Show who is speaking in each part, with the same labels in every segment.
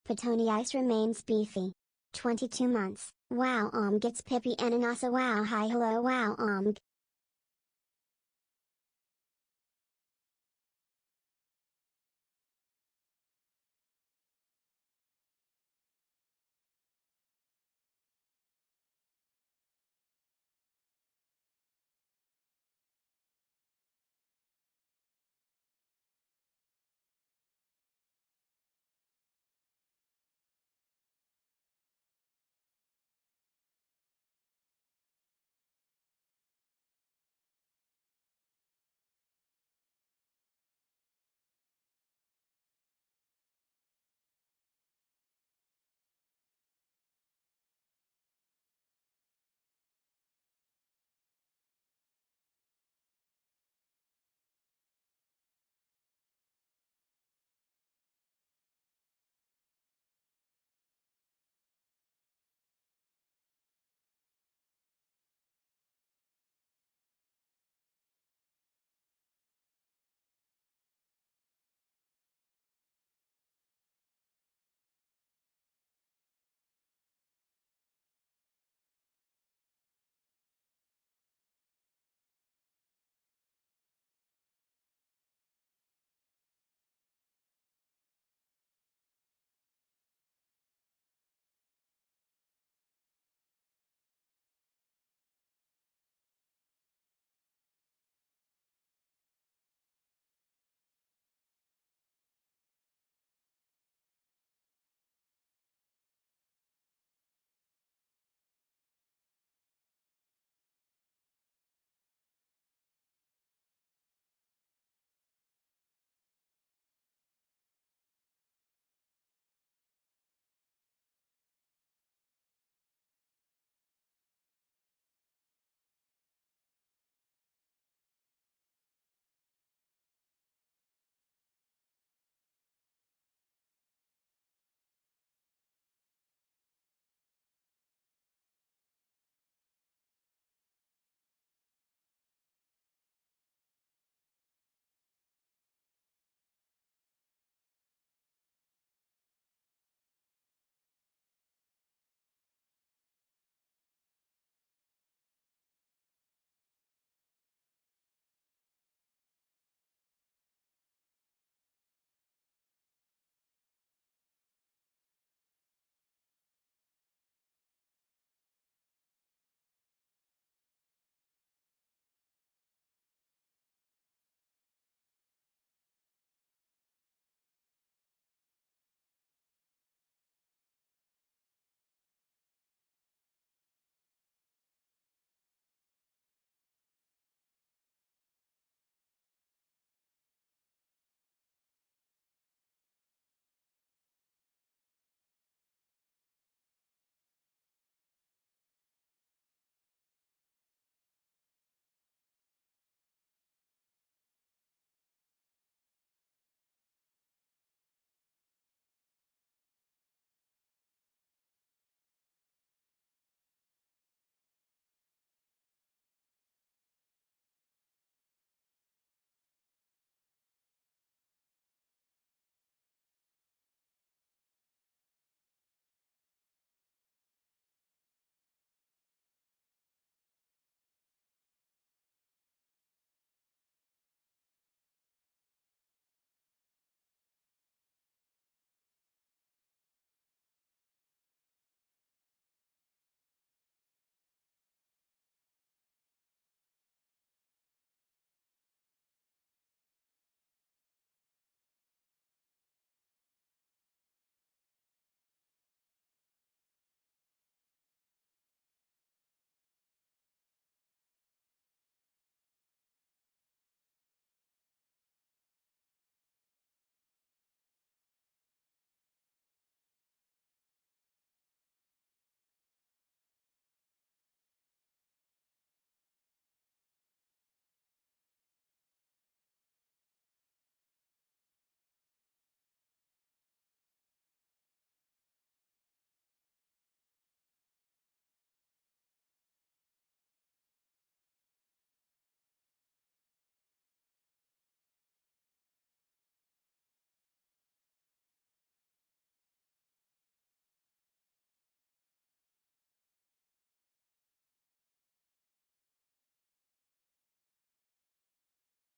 Speaker 1: Petoni ice remains beefy. 22 months. Wow gets Pipi Ananassa. Wow hi hello wow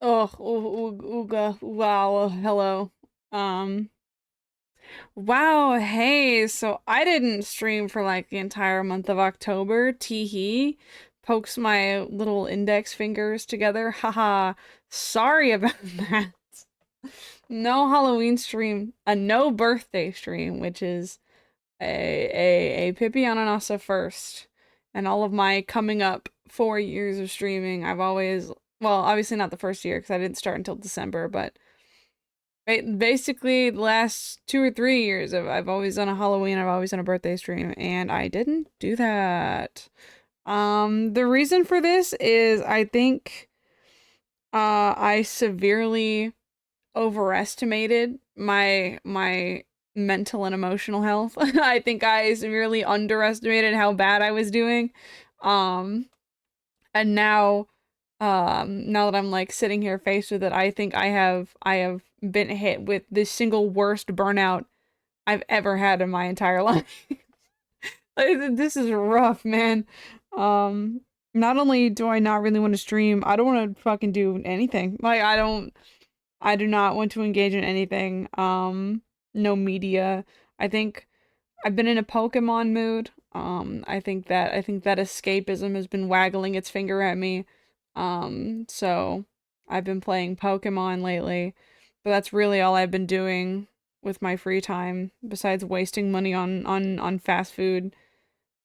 Speaker 2: Oh, ooga, wow, hello. Um, wow, hey, so I didn't stream for like the entire month of October. Teehee. Pokes my little index fingers together. Haha. Sorry about that. No Halloween stream, a no birthday stream, which is a Pipi Ananassa first. And all of my coming up 4 years of streaming, I've always, well, obviously not the first year because I didn't start until December, but basically the last 2 or 3 years I've always done a Halloween, I've always done a birthday stream, and I didn't do that. The reason for this is I think I severely overestimated my mental and emotional health. I think I severely underestimated how bad I was doing. Um and now that I'm like sitting here faced with it, I think I have been hit with the single worst burnout I've ever had in my entire life. Like, this is rough, man. Um Not only do I not really want to stream, I don't want to fucking do anything. Like I do not want to engage in anything. No media. I think I've been in a Pokemon mood. I think that escapism has been waggling its finger at me. So I've been playing Pokemon lately, but that's really all I've been doing with my free time besides wasting money on fast food,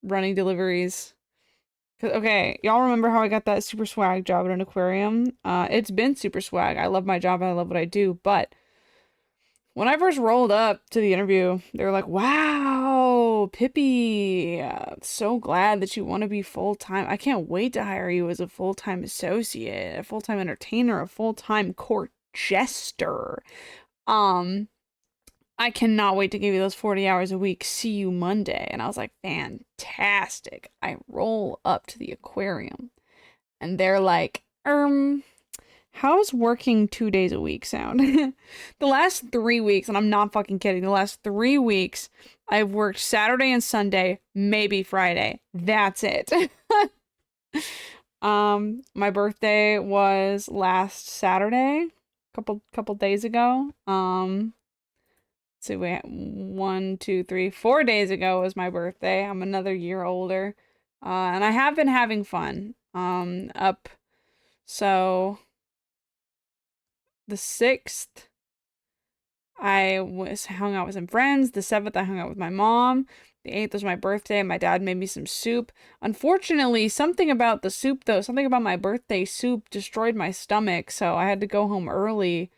Speaker 2: running deliveries. Okay, y'all remember how I got that super swag job at an aquarium? It's been super swag. I love my job. I love what I do. But when I first rolled up to the interview, they were like, "Wow, Pippi, so glad that you want to be full-time. I can't wait to hire you as a full-time associate, a full-time entertainer, a full-time court jester. Um, I cannot wait to give you those 40 hours a week. See you Monday." And I was like, fantastic. I roll up to the aquarium and they're like, how's working 2 days a week sound? The last 3 weeks, and I'm not fucking kidding, the last 3 weeks, I've worked Saturday and Sunday, maybe Friday. That's it. My birthday was last Saturday, couple days ago. So we had 4 days ago was my birthday. I'm another year older. And I have been having fun. Up so the 6th, I was hung out with some friends. The 7th, I hung out with my mom. The 8th was my birthday. My dad made me some soup. Unfortunately, something about the soup, though, something about my birthday soup destroyed my stomach, so I had to go home early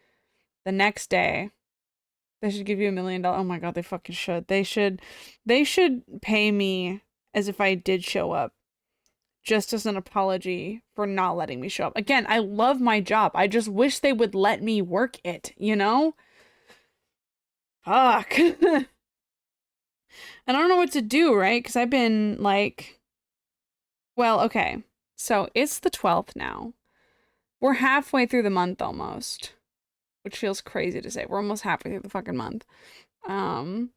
Speaker 2: the next day. They should give you $1 million. Oh my God, they fucking should. They should pay me as if I did show up, just as an apology for not letting me show up. Again, I love my job. I just wish they would let me work it, you know? Fuck. And I don't know what to do, right? Because I've been like, well, okay. So it's the 12th now. We're halfway through the month almost, which feels crazy to say. We're almost halfway through the fucking month. Um,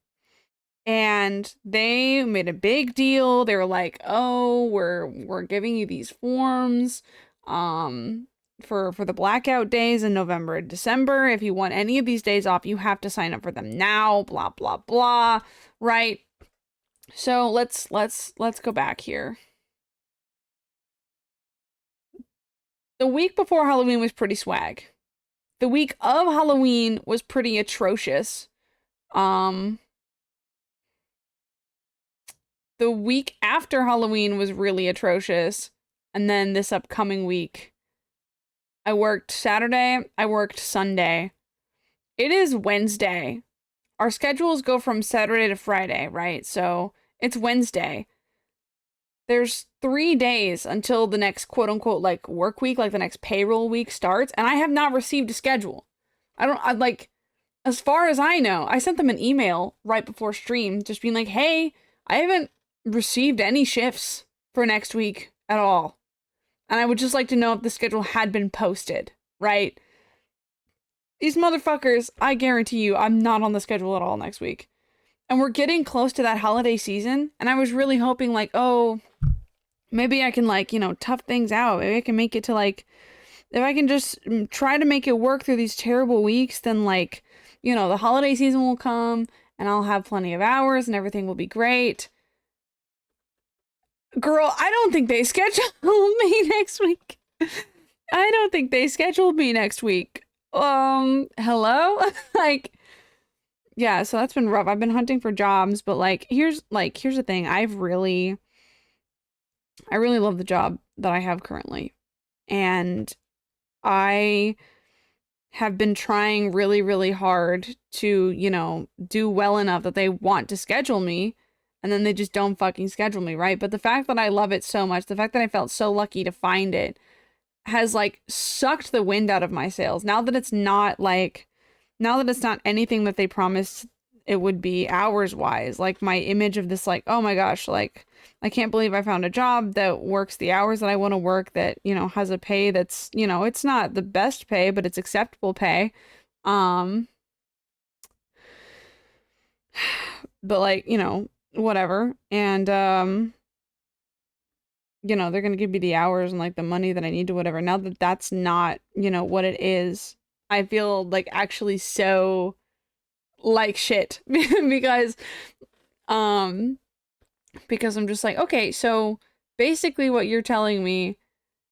Speaker 2: and they made a big deal. They were like, "Oh, we're giving you these forms for the blackout days in November and December. If you want any of these days off, you have to sign up for them now, blah blah blah." Right? So, let's go back here. The week before Halloween was pretty swag. The week of Halloween was pretty atrocious. Um the week after Halloween was really atrocious. And then this upcoming week, I worked Saturday, I worked Sunday. It is Wednesday. Our schedules go from Saturday to Friday, right? So it's Wednesday. There's 3 days until the next quote unquote like work week, like the next payroll week starts, and I have not received a schedule. I like, as far as I know, I sent them an email right before stream just being like, "Hey, I haven't received any shifts for next week at all. And I would just like to know if the schedule had been posted," right? These motherfuckers, I guarantee you, I'm not on the schedule at all next week. And we're getting close to that holiday season, and I was really hoping, like, oh, maybe I can, like, tough things out. Maybe I can make it to, like, if I can just try to make it work through these terrible weeks, then like, you know, the holiday season will come and I'll have plenty of hours and everything will be great. Girl, I don't think they scheduled me next week. I don't think they scheduled me next week. Hello? Like, yeah, so that's been rough. I've been hunting for jobs, but here's the thing. I really love the job that I have currently. And I have been trying really, really hard to, you know, do well enough that they want to schedule me, and then they just don't fucking schedule me, right? But the fact that I love it so much, the fact that I felt so lucky to find it, has like sucked the wind out of my sails. Now that it's not anything that they promised it would be hours wise, like my image of this, like, oh my gosh, like I can't believe I found a job that works the hours that I want to work, that, you know, has a pay that's, you know, it's not the best pay, but it's acceptable pay. Um, but like, you know, whatever. And you know, they're gonna give me the hours and like the money that I need to whatever. Now that that's not, you know, what it is, I feel like actually so like shit because um because I'm just like, okay, so basically what you're telling me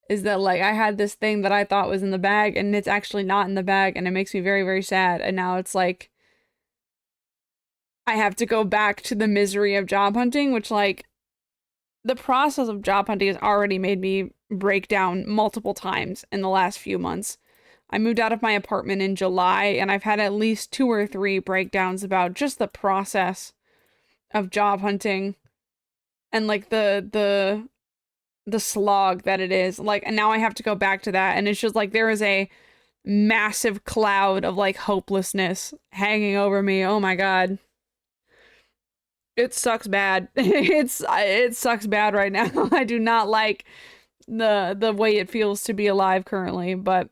Speaker 2: is that like I had this thing that I thought was in the bag and it's actually not in the bag, and it makes me very, very sad. And now it's like I have to go back to the misery of job hunting, which like the process of job hunting has already made me break down multiple times in the last few months. I moved out of my apartment in July, and I've had at least 2 or 3 breakdowns about just the process of job hunting and like the slog that it is. Like, and now I have to go back to that, and it's just like there is a massive cloud of like hopelessness hanging over me. Oh my god. It sucks bad. It sucks bad right now. I do not like the way it feels to be alive currently, but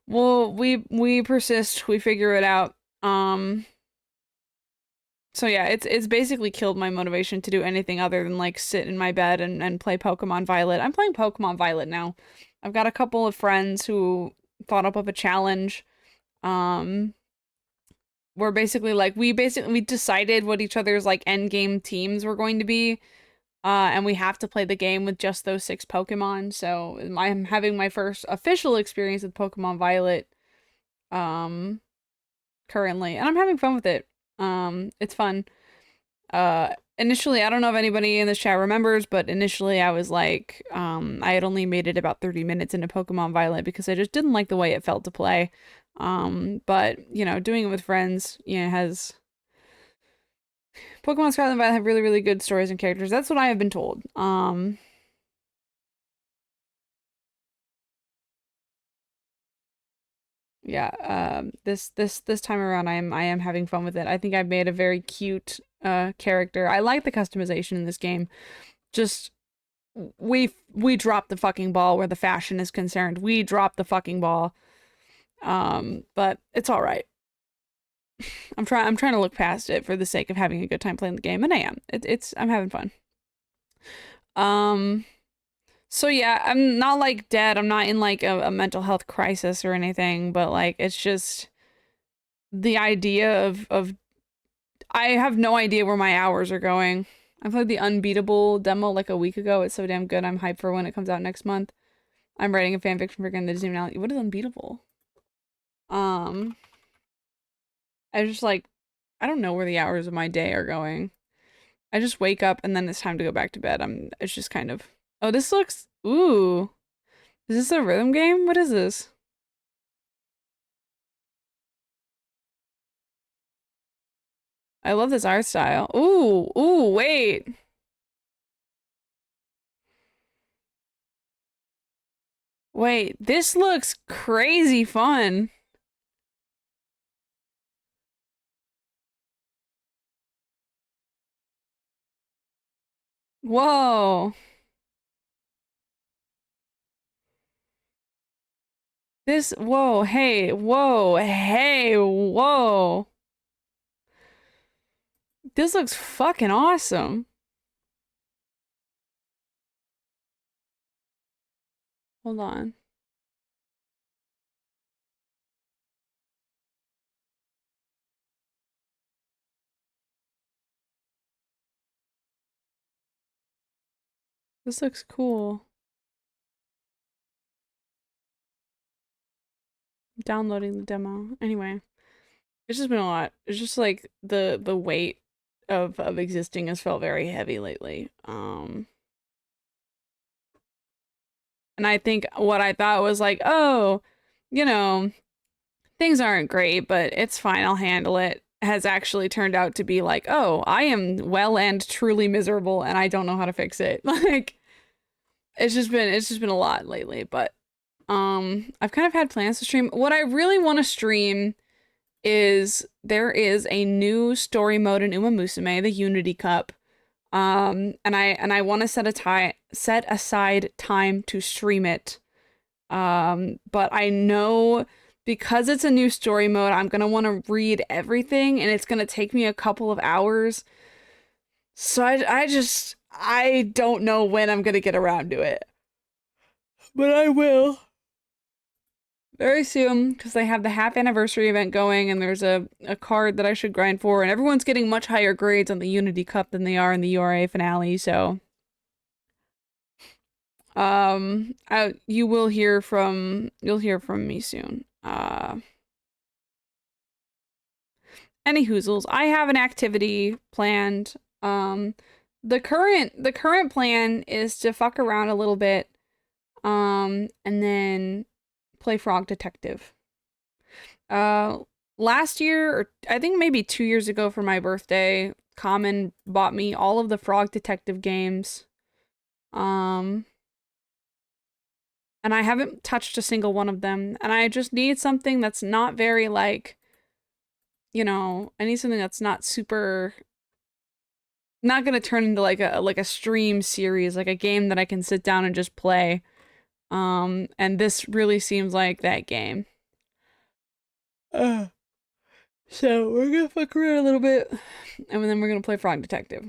Speaker 2: well, we persist. We figure it out. So yeah, it's basically killed my motivation to do anything other than like sit in my bed and play Pokemon Violet. I'm playing Pokemon Violet now. I've got a couple of friends who thought up of a challenge. Um, we're basically like we decided what each other's like end game teams were going to be. And we have to play the game with just those 6 Pokemon. So I'm having my first official experience with Pokemon Violet um currently, and I'm having fun with it. It's fun. Initially, I don't know if anybody in this chat remembers, but initially I was like, I had only made it about 30 minutes into Pokemon Violet because I just didn't like the way it felt to play. But, you know, doing it with friends, you know, has Pokemon Scarlet and Violet have really, really good stories and characters. That's what I have been told. Yeah, this time around I am having fun with it. I think I've made a very cute character. I like the customization in this game. Just we dropped the fucking ball where the fashion is concerned. We dropped the fucking ball. But it's all right. I'm trying to look past it for the sake of having a good time playing the game, and I am. I'm having fun. Um so yeah, I'm not like dead. I'm not in like a mental health crisis or anything, but like it's just the idea of I have no idea where my hours are going. I played the Unbeatable demo like a week ago. It's so damn good. I'm hyped for when it comes out next month. I'm writing a fanfiction for the Disney finale. What is Unbeatable? Um, I just like I don't know where the hours of my day are going. I just wake up and then it's time to go back to bed. It's just kind of oh, this looks ooh. Is this a rhythm game? What is this? I love this art style. Ooh, wait. Wait, this looks crazy fun. Whoa. Hey, whoa. This looks fucking awesome. Hold on. This looks cool. Downloading the demo. Anyway, it's just been a lot. It's just like the weight of existing has felt very heavy lately. And I think what I thought was like, oh, you know, things aren't great, but it's fine, I'll handle it, has actually turned out to be like, oh, I am well and truly miserable and I don't know how to fix it. Like it's just been a lot lately, but I've kind of had plans to stream. What I really want to stream is there is a new story mode in Uma Musume, the Unity Cup. And I want to set aside time to stream it. But I know because it's a new story mode, I'm gonna want to read everything and it's gonna take me a couple of hours. So I don't know when I'm gonna get around to it. But I will. Very soon, because they have the half anniversary event going and there's a card that I should grind for, and everyone's getting much higher grades on the Unity Cup than they are in the URA finale, so you'll hear from me soon. Any hoozles, I have an activity planned. The current plan is to fuck around a little bit, and then play Frog Detective. Last year, or I think maybe 2 years ago for my birthday, Common bought me all of the Frog Detective games. And I haven't touched a single one of them. And I just need something that's not very like, you know, I need something that's not super, not gonna turn into like a stream series, like a game that I can sit down and just play. And this really seems like that game. So we're gonna fuck around a little bit, and then we're gonna play Frog Detective.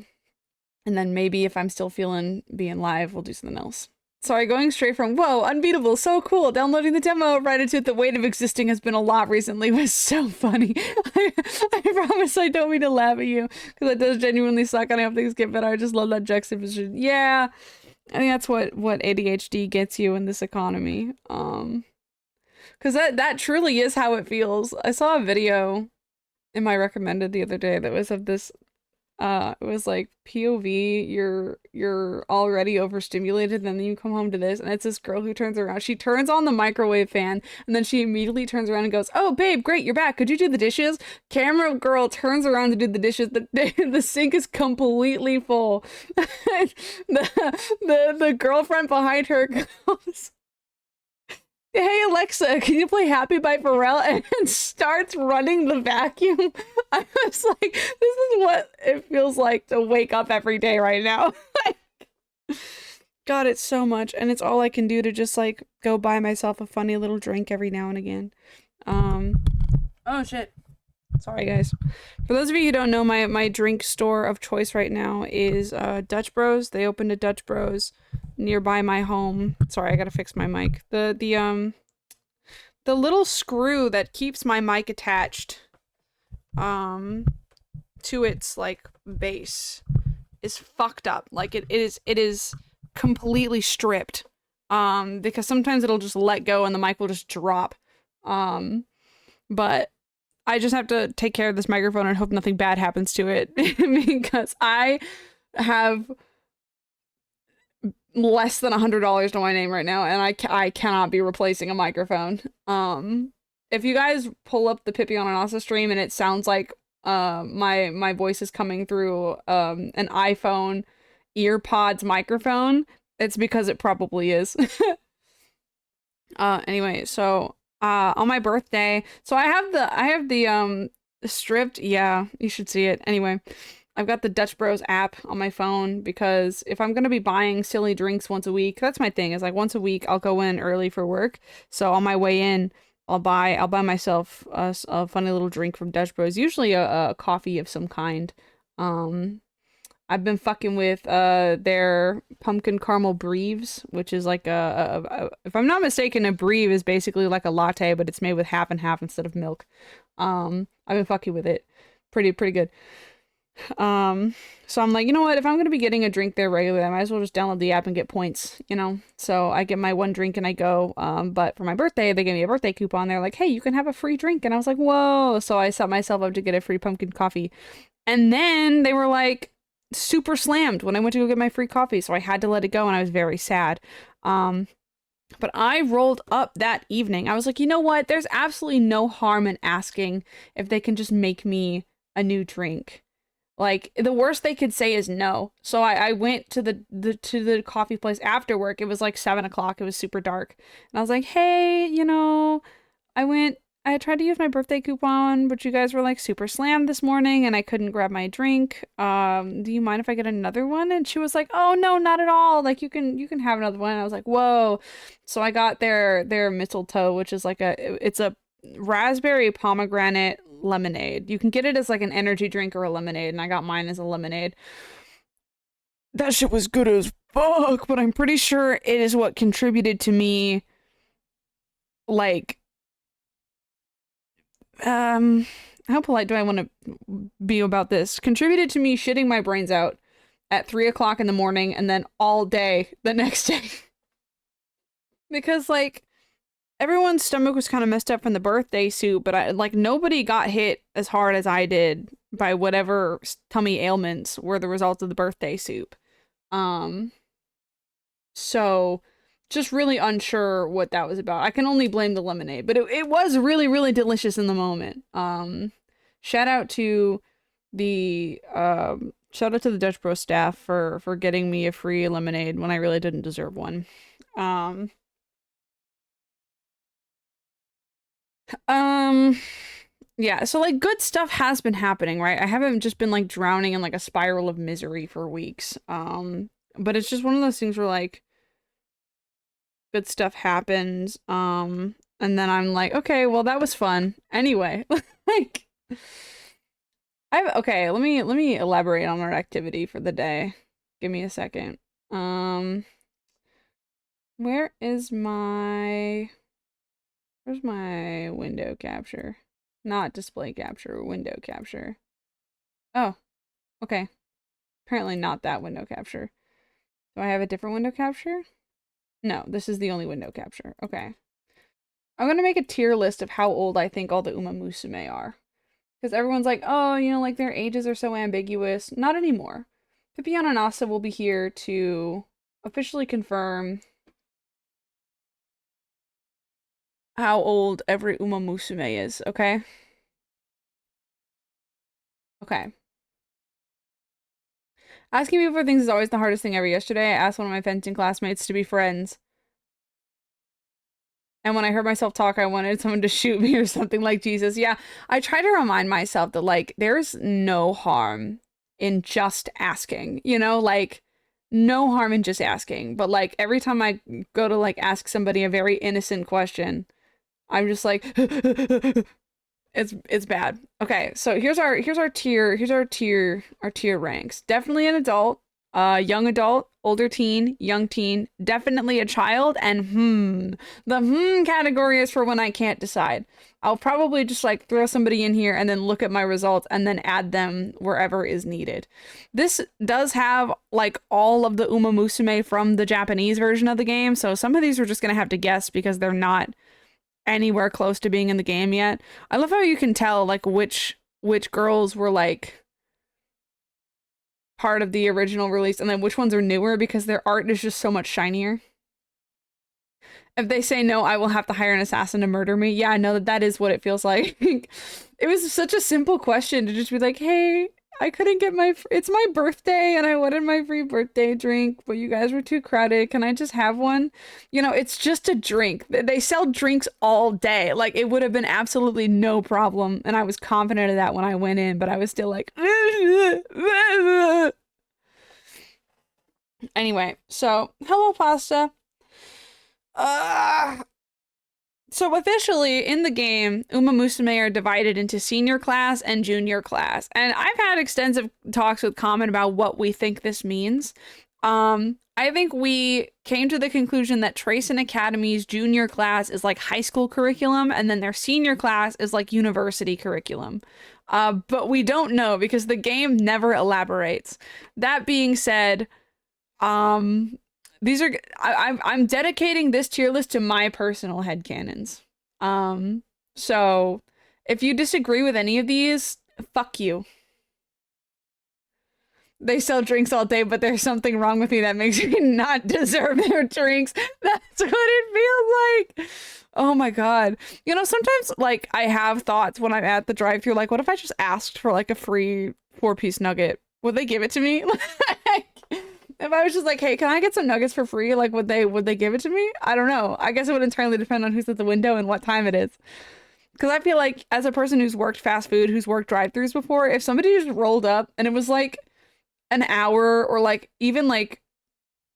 Speaker 2: And then maybe if I'm still feeling being live, we'll do something else. Sorry, going straight from, whoa, unbeatable, so cool, downloading the demo, right into it, the weight of existing has been a lot recently, was so funny. I promise I don't mean to laugh at you, because it does genuinely suck, and I hope things get better. I just love that juxtaposition. Yeah, I think that's what ADHD gets you in this economy. Because that truly is how it feels. I saw a video in my recommended the other day that was of this, it was like POV, you're already overstimulated, and then you come home to this, and it's this girl who turns around, she turns on the microwave fan, and then she immediately turns around and goes, oh babe, great, you're back, could you do the dishes? Camera girl turns around to do the dishes, the sink is completely full. the girlfriend behind her goes, hey Alexa, can you play Happy by Pharrell? And starts running the vacuum. I was like, this is what it feels like to wake up every day right now. God, it's so much, and it's all I can do to just like go buy myself a funny little drink every now and again. Oh shit. Sorry guys. For those of you who don't know, my drink store of choice right now is Dutch Bros. They opened a Dutch Bros nearby my home. Sorry, I gotta fix my mic. The little screw that keeps my mic attached to its like base is fucked up. Like it is completely stripped. Because sometimes it'll just let go and the mic will just drop. But I just have to take care of this microphone and hope nothing bad happens to it because I have less than $100 to my name right now, and I cannot be replacing a microphone. If you guys pull up the Pipi Ananassa stream and it sounds like my voice is coming through an iPhone earpods microphone, it's because it probably is. Anyway, so on my birthday, so I have the stripped, yeah, you should see it. Anyway, I've got the Dutch Bros app on my phone because if I'm gonna be buying silly drinks once a week, that's my thing, is like once a week I'll go in early for work. So on my way in, I'll buy myself a funny little drink from Dutch Bros, usually a coffee of some kind. I've been fucking with their pumpkin caramel breves, which is like if I'm not mistaken, a breve is basically like a latte, but it's made with half and half instead of milk. I've been fucking with it. Pretty good. So I'm like, you know what? If I'm gonna be getting a drink there regularly, I might as well just download the app and get points, you know? So I get my one drink and I go. But for my birthday, they gave me a birthday coupon. They're like, hey, you can have a free drink. And I was like, whoa. So I set myself up to get a free pumpkin coffee. And then they were like super slammed when I went to go get my free coffee. So I had to let it go and I was very sad. But I rolled up that evening. I was like, you know what? There's absolutely no harm in asking if they can just make me a new drink. Like, the worst they could say is no. So I went to the coffee place after work. It was like 7 o'clock. It was super dark. And I was like, hey, I tried to use my birthday coupon, but you guys were like super slammed this morning and I couldn't grab my drink. Do you mind if I get another one? And she was like, oh no, not at all. Like you can have another one. And I was like, whoa. So I got their mistletoe, which is like it's a raspberry pomegranate lemonade. You can get it as like an energy drink or a lemonade, and I got mine as a lemonade. That shit was good as fuck, but I'm pretty sure it is what contributed to me, like, how polite do I want to be about this? Contributed to me shitting my brains out at 3 o'clock in the morning and then all day the next day. Because, like, everyone's stomach was kind of messed up from the birthday soup, but nobody got hit as hard as I did by whatever tummy ailments were the result of the birthday soup. So just really unsure what that was about. I can only blame the lemonade, but it was really, really delicious in the moment. Shout out to the Dutch Bro staff for getting me a free lemonade when I really didn't deserve one. Yeah, so like good stuff has been happening, right? I haven't just been like drowning in like a spiral of misery for weeks. But it's just one of those things where like good stuff happens. And then I'm like, okay, well that was fun. Anyway, like okay, let me elaborate on our activity for the day. Give me a second. Where is where's my window capture? Not display capture, window capture. Oh, okay. Apparently not that window capture. Do I have a different window capture? No, this is the only window capture. Okay. I'm gonna make a tier list of how old I think all the Uma Musume are. Because everyone's like, oh, like their ages are so ambiguous. Not anymore. Pipi Ananassa will be here to officially confirm how old every Uma Musume is, okay? Okay. Asking people for things is always the hardest thing ever. Yesterday, I asked one of my fencing classmates to be friends. And when I heard myself talk, I wanted someone to shoot me or something like Jesus. Yeah, I try to remind myself that, like, there's no harm in just asking, like, no harm in just asking. But, like, every time I go to, like, ask somebody a very innocent question, I'm just like, it's bad. Okay, so here's our tier ranks. Definitely an adult, young adult, older teen, young teen, definitely a child, and the category is for when I can't decide. I'll probably just like throw somebody in here and then look at my results and then add them wherever is needed. This does have like all of the Uma Musume from the Japanese version of the game, so some of these we're just gonna have to guess because they're not anywhere close to being in the game yet. I love how you can tell like which girls were like part of the original release and then which ones are newer because their art is just so much shinier. If they say no, I will have to hire an assassin to murder me. Yeah, I know that is what it feels like. It was such a simple question to just be like, hey, I couldn't get it's my birthday and I wanted my free birthday drink, but you guys were too crowded. Can I just have one? It's just a drink. They sell drinks all day. Like, it would have been absolutely no problem. And I was confident of that when I went in, but I was still like, anyway, so hello, pasta. So officially in the game, Uma Musume are divided into senior class and junior class. And I've had extensive talks with Common about what we think this means. I think we came to the conclusion that Trace and Academy's junior class is like high school curriculum, and then their senior class is like university curriculum. But we don't know because the game never elaborates. That being said, um, these are I'm dedicating this tier list to my personal headcanons. So if you disagree with any of these, fuck you. They sell drinks all day, but there's something wrong with me that makes me not deserve their drinks. That's what it feels like. Oh my God. You know, sometimes like I have thoughts when I'm at the drive-thru, like, what if I just asked for like a free 4-piece nugget? Would they give it to me? Like, if I was just like, hey, can I get some nuggets for free? Like, would they give it to me? I don't know. I guess it would entirely depend on who's at the window and what time it is. Because I feel like as a person who's worked fast food, who's worked drive-thrus before, if somebody just rolled up and it was like an hour or like even like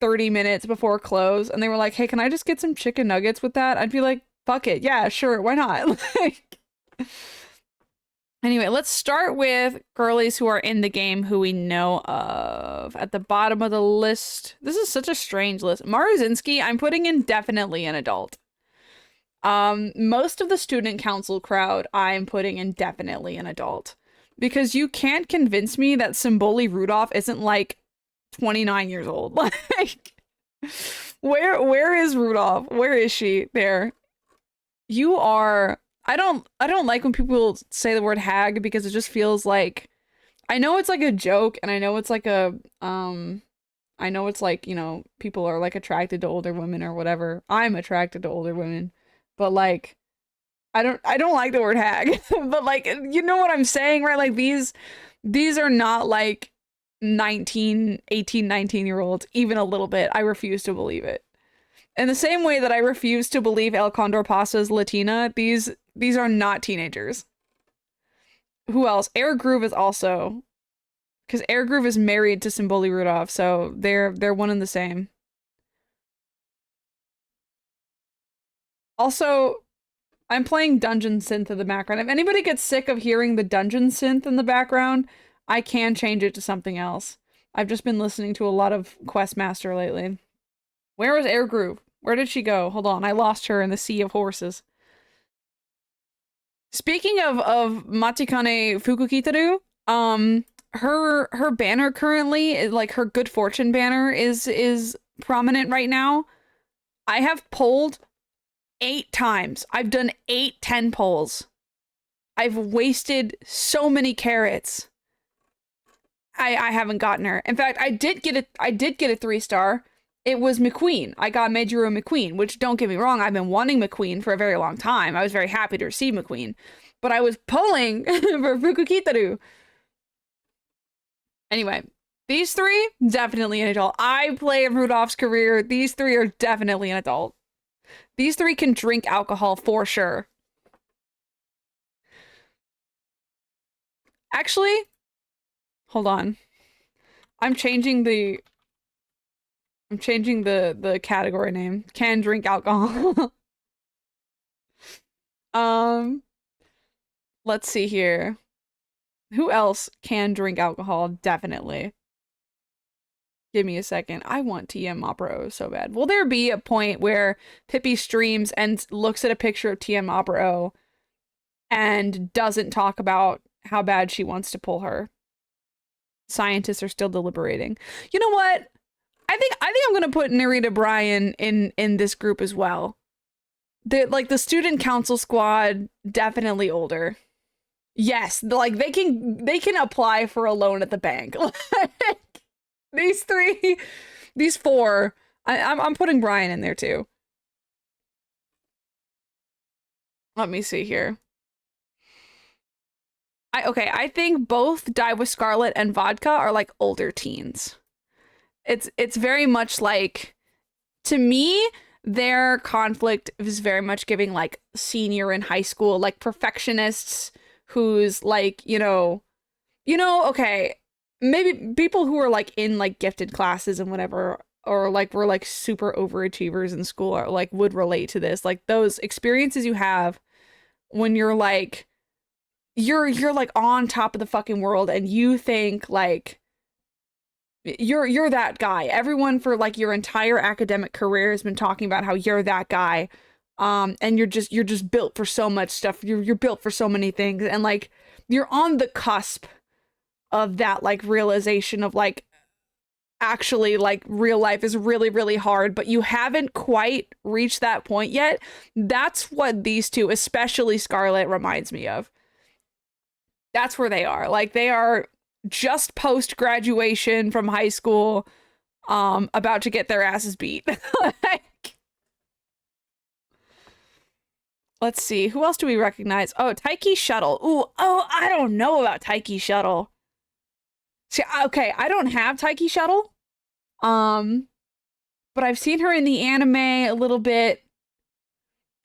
Speaker 2: 30 minutes before close and they were like, hey, can I just get some chicken nuggets with that? I'd be like, fuck it. Yeah, sure. Why not? Like, anyway, let's start with girlies who are in the game who we know of. At the bottom of the list, this is such a strange list. Maruzinski, I'm putting in definitely an adult. Most of the student council crowd, I'm putting in definitely an adult. Because you can't convince me that Symboli Rudolph isn't like 29 years old. Like, where is Rudolph? Where is she? There. You are. I don't like when people say the word hag because it just feels like, I know it's like a joke and I know it's like a I know it's like, you know, people are like attracted to older women or whatever. I'm attracted to older women. But like, I don't like the word hag, but like, you know what I'm saying, right? Like these are not like 19-year-olds, even a little bit. I refuse to believe it. In the same way that I refuse to believe El Condor Pasta's Latina, these are not teenagers. Who else? Air Groove is also, because Air Groove is married to Symboli Rudolph, so they're one and the same. Also, I'm playing dungeon synth in the background. If anybody gets sick of hearing the dungeon synth in the background, I can change it to something else. I've just been listening to a lot of Questmaster lately. Where was Air Groove? Where did she go? Hold on, I lost her in the sea of horses. Speaking of Matikane Fukukitaru, her banner currently, like her good fortune banner is prominent right now. I have polled 8 times. I've done 10 polls. I've wasted so many carrots. I haven't gotten her. In fact, I did get a 3-star. It was McQueen. I got Mejiro McQueen, which, don't get me wrong, I've been wanting McQueen for a very long time. I was very happy to receive McQueen. But I was polling for Fukukitaru. Anyway, these 3, definitely an adult. I play in Rudolph's career. These 3 are definitely an adult. These 3 can drink alcohol for sure. Actually, hold on. I'm changing the category name. Can drink alcohol. Let's see here. Who else can drink alcohol? Definitely. Give me a second. I want TM Opera so bad. Will there be a point where Pipi streams and looks at a picture of TM Opera and doesn't talk about how bad she wants to pull her? Scientists are still deliberating. You know what? I think I'm gonna put Narita Bryan in this group as well. The student council squad, definitely older. Yes, like they can apply for a loan at the bank. These 3, these 4, I'm putting Brian in there too. Let me see here. I think both Die with Scarlet and Vodka are like older teens. It's very much like, to me, their conflict is very much giving like senior in high school, like perfectionists who's like, okay, maybe people who are like in like gifted classes and whatever, or like were like super overachievers in school, or like would relate to this. Like those experiences you have when you're like, you're like on top of the fucking world and you think like you're that guy. Everyone for like your entire academic career has been talking about how you're that guy. And you're just built for so much stuff. You're built for so many things, and like you're on the cusp of that like realization of like actually like real life is really really hard, but you haven't quite reached that point yet. That's what these two, especially Scarlett, reminds me of. That's where they are. Like they are just post graduation from high school, about to get their asses beat. Like, let's see, who else do we recognize? Oh, Taiki Shuttle. Ooh, oh, I don't know about Taiki Shuttle. See, okay, I don't have Taiki Shuttle. But I've seen her in the anime a little bit.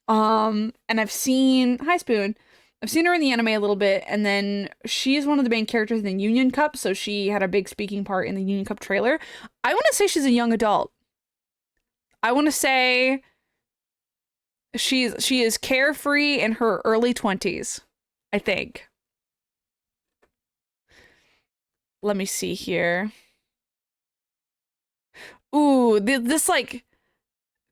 Speaker 2: And I've seen Hi Spoon. I've seen her in the anime a little bit, and then she's one of the main characters in the Union Cup, so she had a big speaking part in the Union Cup trailer. I want to say she's a young adult. I want to say she is carefree in her early 20s, I think. Let me see here. Ooh, this like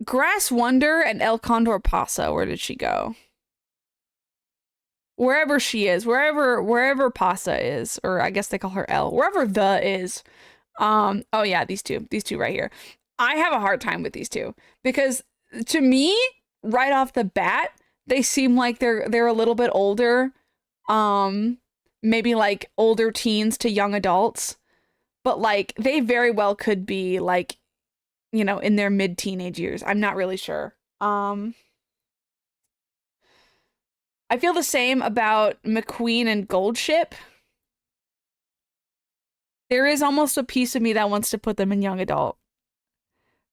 Speaker 2: Grass Wonder and El Condor Pasa. Where did she go? Wherever she is, wherever Pasa is, or I guess they call her El, wherever the is. Oh yeah, these two right here. I have a hard time with these two because to me, right off the bat, they seem like they're a little bit older. Maybe like older teens to young adults, but like they very well could be like, you know, in their mid teenage years. I'm not really sure. I feel the same about McQueen and Goldship. There is almost a piece of me that wants to put them in young adult.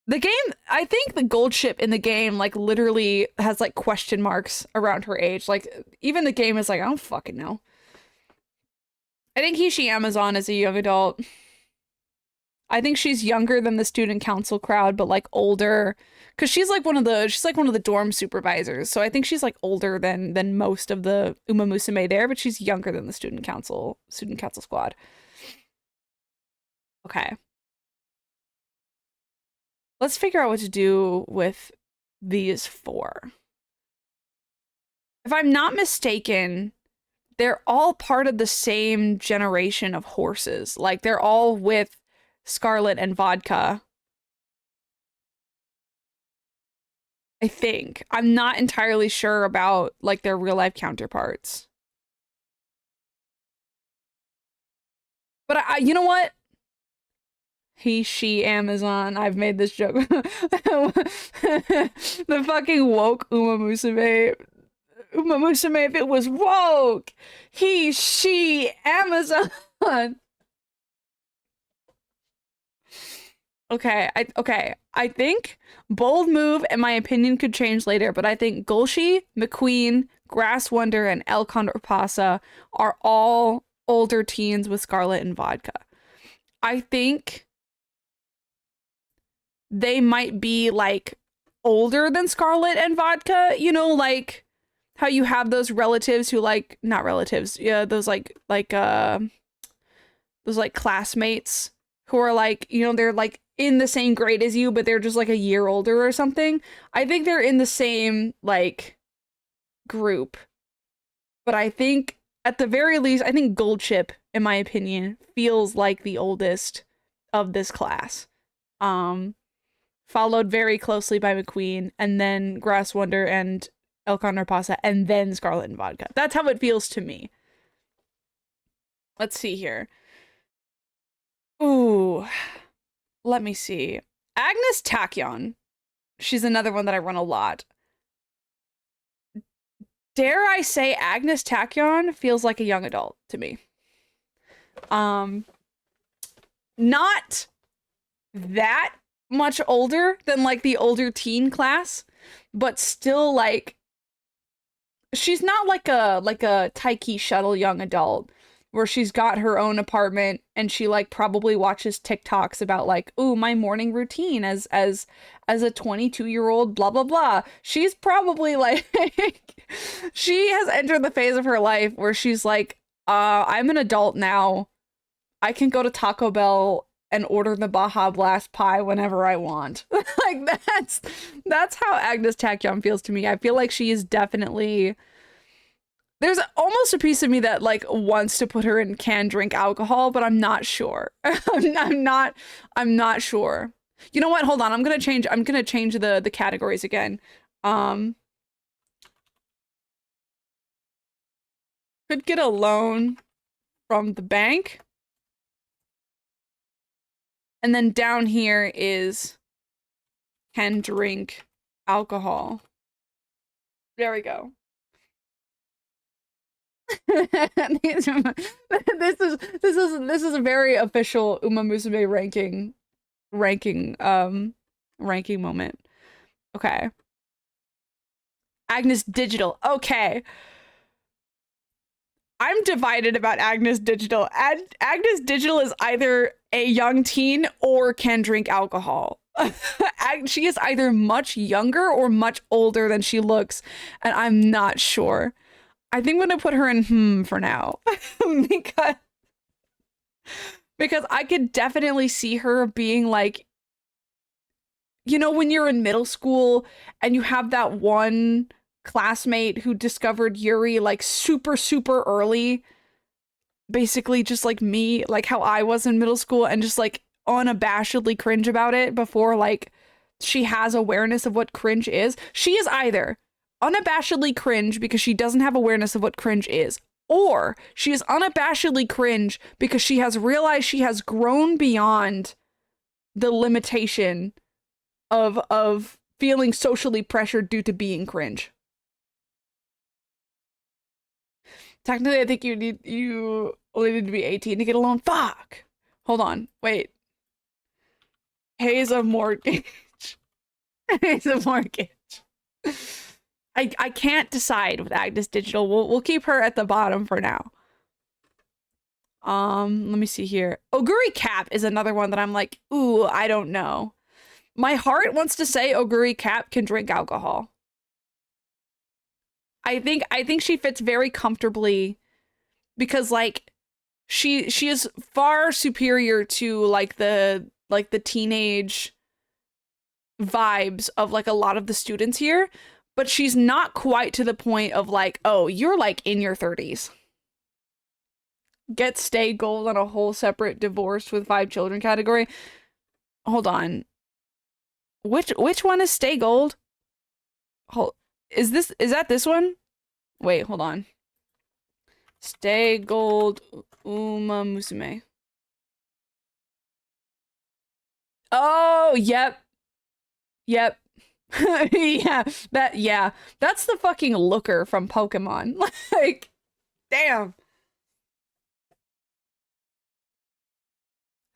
Speaker 2: The game, I think the Goldship in the game, like, literally has, like, question marks around her age. Like, even the game is like, I don't fucking know. I think Hishi Amazon is a young adult. I think she's younger than the student council crowd, but, like, older. Because she's like one of the dorm supervisors. So I think she's, like, older than most of the Uma Musume there, but she's younger than the student council squad. Okay. Let's figure out what to do with these four. If I'm not mistaken, they're all part of the same generation of horses. Like, they're all with Scarlet and Vodka. I think. I'm not entirely sure about, like, their real-life counterparts. But you know what? He, she, Amazon. I've made this joke. The fucking woke Uma Musume. Uma Musume, if it was woke. He, she, Amazon. Okay, I think bold move, and my opinion could change later, but I think Golshi, McQueen, Grass Wonder, and El Condor Pasa are all older teens with Scarlet and Vodka. I think they might be like older than Scarlet and Vodka, you know, like how you have those relatives who like, not relatives, yeah, those like classmates who are like, you know, they're like in the same grade as you, but they're just like a year older or something. I think they're in the same like group. But I think at the very least, I think Goldship, in my opinion, feels like the oldest of this class. Followed very closely by McQueen, and then Grass Wonder and El Condor Pasa, and then Scarlet and Vodka. That's how it feels to me. Let's see here. Ooh, let me see. Agnes Tachyon. She's another one that I run a lot. Dare I say Agnes Tachyon feels like a young adult to me. Not that much older than like the older teen class, but still like she's not like a Taiki Shuttle young adult where she's got her own apartment and she like probably watches TikToks about like, ooh, my morning routine as a 22-year-old blah blah blah. She's probably like she has entered the phase of her life where she's like, I'm an adult now. I can go to Taco Bell and order the Baja Blast pie whenever I want. Like that's how Agnes Tachyon feels to me. I feel like she is definitely, there's almost a piece of me that like wants to put her in can drink alcohol, but I'm not sure. I'm not sure. You know what? Hold on. I'm gonna change the categories again. Could get a loan from the bank. And then down here is can drink alcohol. There we go. This is a very official Uma Musume ranking moment. Okay. Agnes Digital. Okay. I'm divided about Agnes Digital. Agnes Digital is either a young teen or can drink alcohol. She is either much younger or much older than she looks, and I'm not sure. I think I'm gonna put her in for now. because I could definitely see her being like, you know, when you're in middle school and you have that one classmate who discovered Yuri like super early, basically just like me, like how I was in middle school, and just like unabashedly cringe about it before like she has awareness of what cringe is. She is either unabashedly cringe because she doesn't have awareness of what cringe is, or she is unabashedly cringe because she has realized she has grown beyond the limitation of feeling socially pressured due to being cringe. Technically, I think you only need to be 18 to get a loan. Fuck. Hold on. Wait. Pays a mortgage. Pays a mortgage. I can't decide with Agnes Digital. We'll keep her at the bottom for now. Let me see here. Oguri Cap is another one that I'm like, ooh, I don't know. My heart wants to say Oguri Cap can drink alcohol. I think she fits very comfortably because like she is far superior to like the teenage vibes of like a lot of the students here, but she's not quite to the point of like, oh, you're like in your 30s. Get stay gold on a whole separate divorced with 5 children category. Hold on. Which one is stay gold? Is that this one? Wait, hold on. Stay gold Uma Musume. Oh, yep. Yep. Yeah, that's the fucking looker from Pokemon. Like, damn.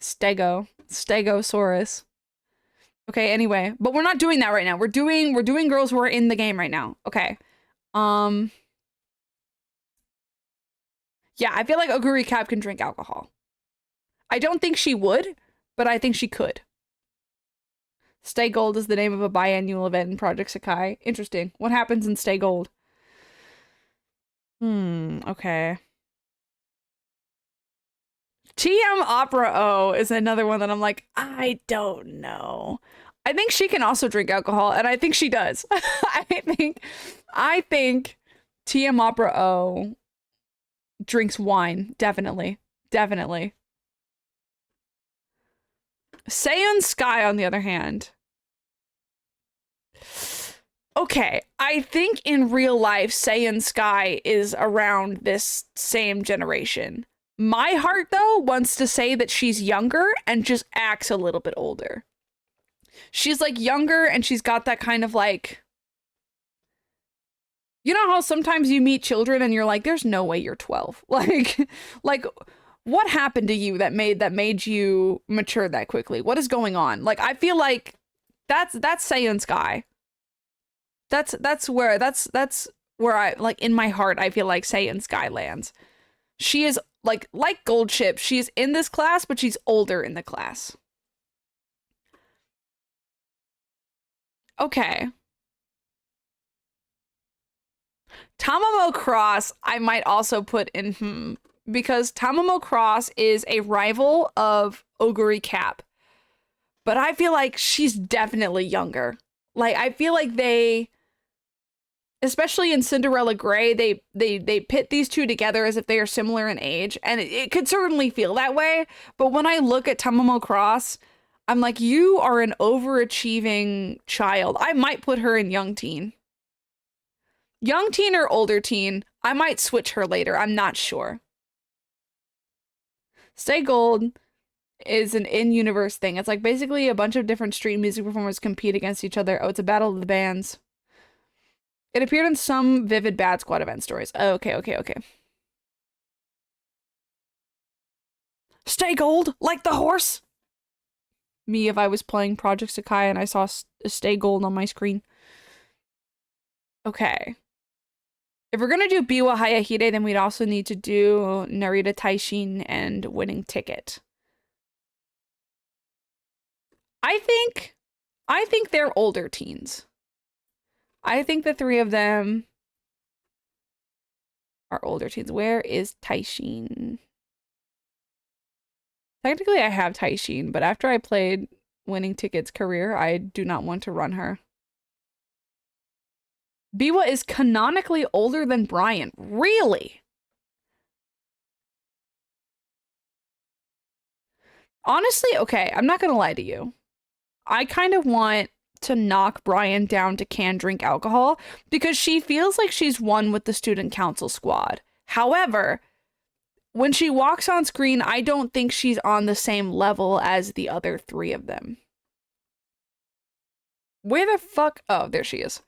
Speaker 2: Stegosaurus. Okay, anyway, but we're not doing that right now. We're doing girls who are in the game right now. Okay. Yeah, I feel like Oguri Cap can drink alcohol. I don't think she would, but I think she could. Stay Gold is the name of a biannual event in Project Sakai. Interesting. What happens in Stay Gold? Okay. TM Opera O is another one that I'm like, I don't know. I think she can also drink alcohol, and I think she does. I think TM Opera O drinks wine. Definitely. Seiyun Sky, on the other hand. Okay, I think in real life, Seiyun Sky is around this same generation. My heart, though, wants to say that she's younger and just acts a little bit older. She's like younger and she's got that kind of like, you know how sometimes you meet children and you're like, there's no way you're 12. Like what happened to you that made you mature that quickly? What is going on? Like, I feel like that's Seiyun Sky. That's where I, like, in my heart, I feel like Seiyun Sky lands. She is like Gold Chip. She's in this class, but she's older in the class. Okay. Tamamo Cross, I might also put in because Tamamo Cross is a rival of Oguri Cap. But I feel like she's definitely younger. Like, I feel like they, especially in Cinderella Grey, they pit these two together as if they are similar in age, and it could certainly feel that way. But when I look at Tamamo Cross, I'm like, you are an overachieving child. I might put her in young teen. Young teen or older teen. I might switch her later. I'm not sure. Stay Gold is an in-universe thing. It's like basically a bunch of different street music performers compete against each other. Oh, it's a battle of the bands. It appeared in some Vivid Bad Squad event stories. Oh, okay. Stay Gold, like the horse. Me if I was playing Project Sakai and I saw Stay Gold on my screen. Okay. If we're gonna do Biwa Hayahide, then we'd also need to do Narita Taishin and Winning Ticket. I think they're older teens. I think the three of them are older teens. Where is Taishin? Technically, I have Taishin, but after I played Winning Ticket's career, I do not want to run her. Biwa is canonically older than Brian. Really? Honestly, okay, I'm not gonna lie to you. I kind of want to knock Brian down to can drink alcohol because she feels like she's one with the student council squad. However, when she walks on screen, I don't think she's on the same level as the other three of them. Where the fuck? Oh, there she is.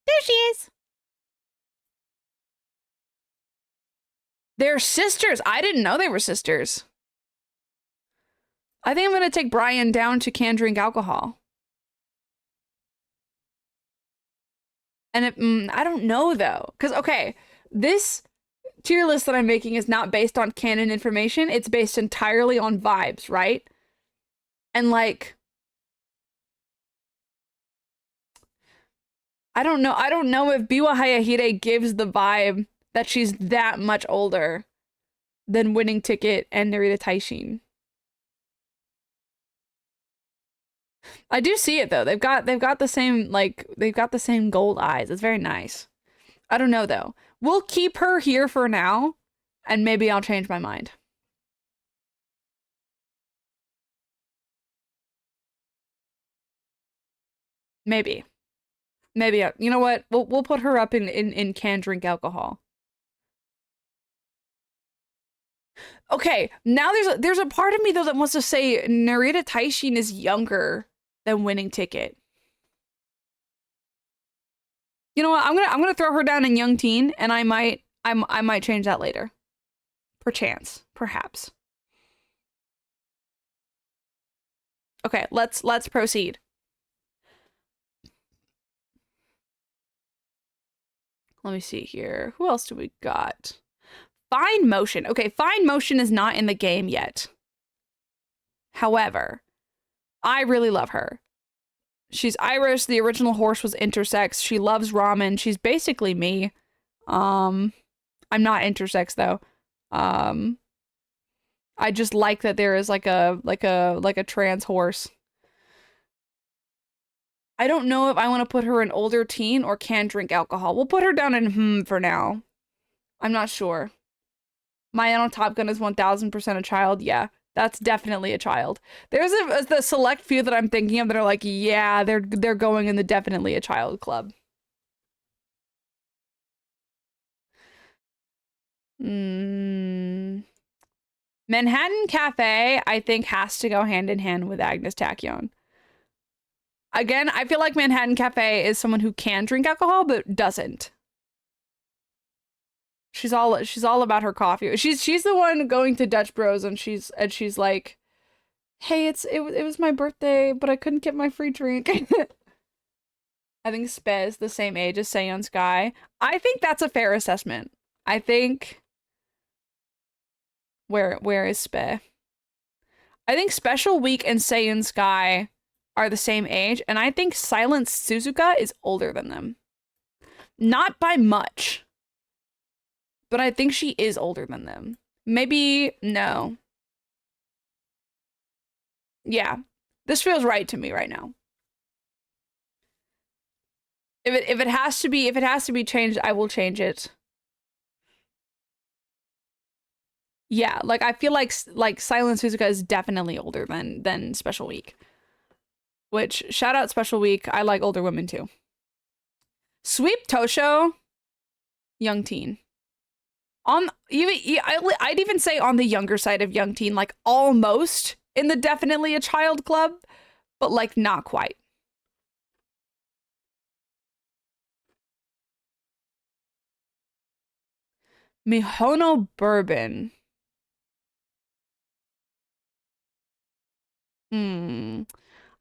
Speaker 2: There she is. They're sisters. I didn't know they were sisters. I think I'm going to take Brian down to can drink alcohol. And I don't know, though. Because, okay, this tier list that I'm making is not based on canon information. It's based entirely on vibes, right? And, like, I don't know. I don't know if Biwa Hayahide gives the vibe that she's that much older than Winning Ticket and Narita Taishin. I do see it though. They've got the same, like, they've got the same gold eyes. It's very nice. I don't know though. We'll keep her here for now, and maybe I'll change my mind. Maybe. Maybe, you know what? We'll put her up in can drink alcohol. Okay, now there's a part of me though that wants to say Narita Taishin is younger than Winning Ticket. You know what? I'm gonna throw her down in young teen, and I might change that later. Perchance, perhaps. Okay, let's proceed. Let me see here. Who else do we got? Fine Motion. Okay, Fine Motion is not in the game yet. However, I really love her. She's Irish. The original horse was intersex. She loves ramen. She's basically me. I'm not intersex though. I just like that there is like a trans horse. I don't know if I want to put her in older teen or can drink alcohol. We'll put her down in for now. I'm not sure. My on Top Gun is 1000% a child. Yeah, that's definitely a child. There's the select few that I'm thinking of that are like, yeah, they're going in the definitely a child club. Manhattan Cafe, I think, has to go hand in hand with Agnes Tachyon. Again, I feel like Manhattan Cafe is someone who can drink alcohol but doesn't. She's all about her coffee. She's the one going to Dutch Bros and she's like, "Hey, it was my birthday, but I couldn't get my free drink." I think Spe is the same age as Seiyun Sky. I think that's a fair assessment. I think where is Spe? I think Special Week and Seiyun Sky are the same age, and I think Silent Suzuka is older than them. Not by much, but I think she is older than them. Maybe no. Yeah. This feels right to me right now. If it has to be changed, I will change it. Yeah, like I feel like Silent Suzuka is definitely older than Special Week. Which shout out Special Week. I like older women too. Sweep Tosho, young teen. On even I'd even say on the younger side of young teen, like almost in the definitely a child club, but like not quite. Mihono Bourbon. Hmm.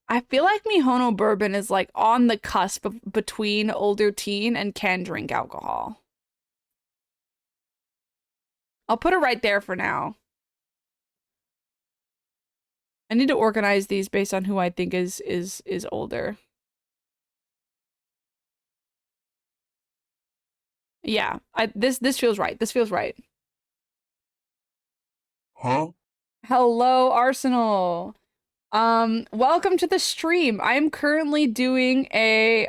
Speaker 2: I feel like Mihono Bourbon is like on the cusp of between older teen and can drink alcohol. I'll put it right there for now. I need to organize these based on who I think is older. Yeah, this feels right. This feels right.
Speaker 3: Huh?
Speaker 2: Hello, Arsenal. Welcome to the stream. I'm currently doing a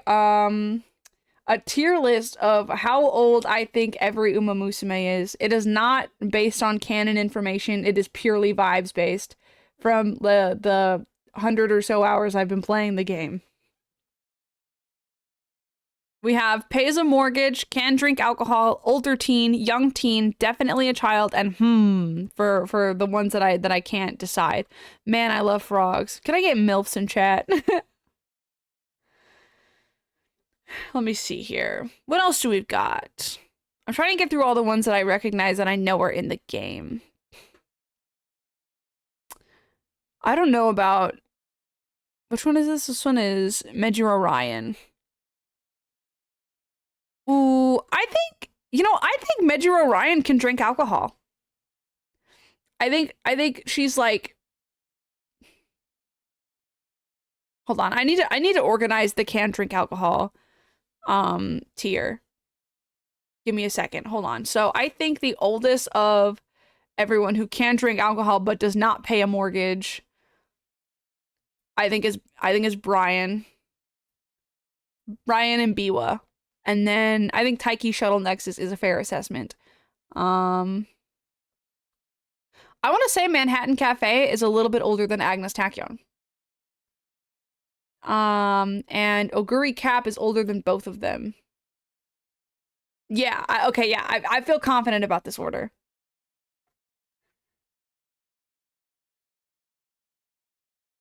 Speaker 2: tier list of how old I think every Uma Musume is. It is not based on canon information. It is purely vibes based from the 100 or so hours I've been playing the game. We have pays a mortgage, can drink alcohol, older teen, young teen, definitely a child, and for the ones that I can't decide. Man, I love frogs. Can I get MILFs in chat? Let me see here. What else do we got? I'm trying to get through all the ones that I recognize that I know are in the game. I don't know about... Which one is this? This one is Mejiro Ryan. Ooh, I think... You know, I think Mejiro Ryan can drink alcohol. I think she's like... Hold on. I need to organize the can drink alcohol tier. Give me a second. Hold on. So I think the oldest of everyone who can drink alcohol but does not pay a mortgage, I think is Brian. Brian and Biwa. And then I think Taiki Shuttle Nexus is a fair assessment. I want to say Manhattan Cafe is a little bit older than Agnes Tachyon. And Oguri Cap is older than both of them. Yeah, okay, yeah, I feel confident about this order.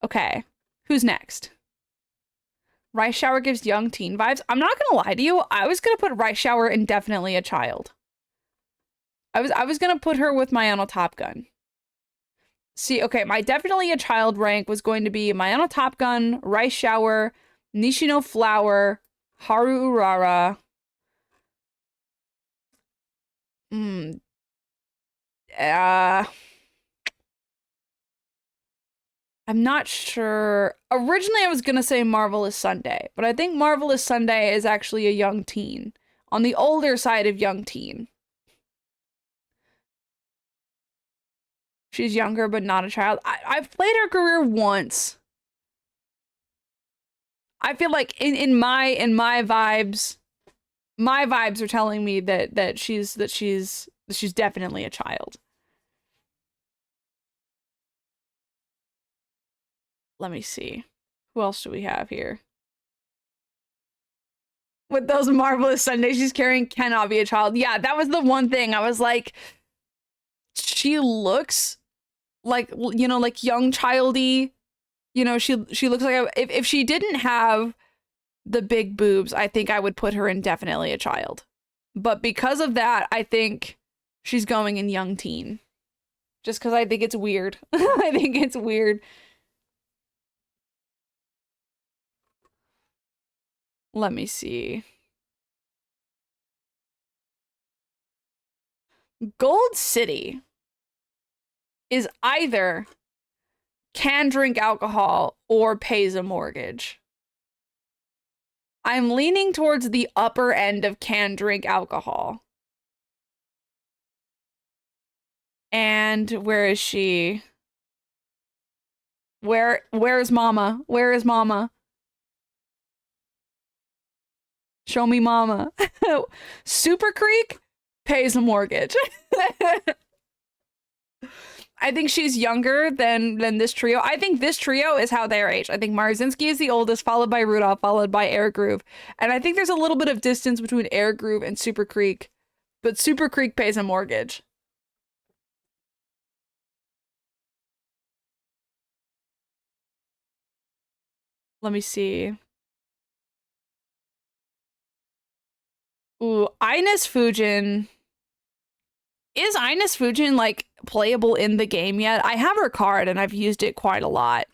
Speaker 2: Okay, who's next? Rice Shower gives young teen vibes. I'm not gonna lie to you, I was gonna put Rice Shower indefinitely a child. I was gonna put her with Mayano Top Gun. See, okay, my definitely a child rank was going to be Mayano Top Gun, Rice Shower, Nishino Flower, Haru Urara. I'm not sure. Originally, I was gonna say Marvelous Sunday, but I think Marvelous Sunday is actually a young teen. On the older side of young teen. She's younger, but not a child. I've played her career once. I feel like in my vibes, my vibes are telling me that she's definitely a child. Let me see. Who else do we have here? With those Marvelous Sundays she's carrying cannot be a child. Yeah, that was the one thing. I was like, she looks like, you know, like young childy. You know, she looks like if she didn't have the big boobs, I think I would put her in definitely a child. But because of that, I think she's going in young teen. Just because I think it's weird. I think it's weird. Let me see. Gold City is either can drink alcohol or pays a mortgage. I'm leaning towards the upper end of can drink alcohol. And where is she? Where's Mama? Where is Mama? Show me Mama. Super Creek pays a mortgage. I think she's younger than this trio. I think this trio is how they're aged. I think Marzinski is the oldest, followed by Rudolph, followed by Air Groove. And I think there's a little bit of distance between Air Groove and Super Creek, but Super Creek pays a mortgage. Let me see. Ooh, Ines Fujin. Is Ines Fujin like playable in the game yet? I have her card and I've used it quite a lot.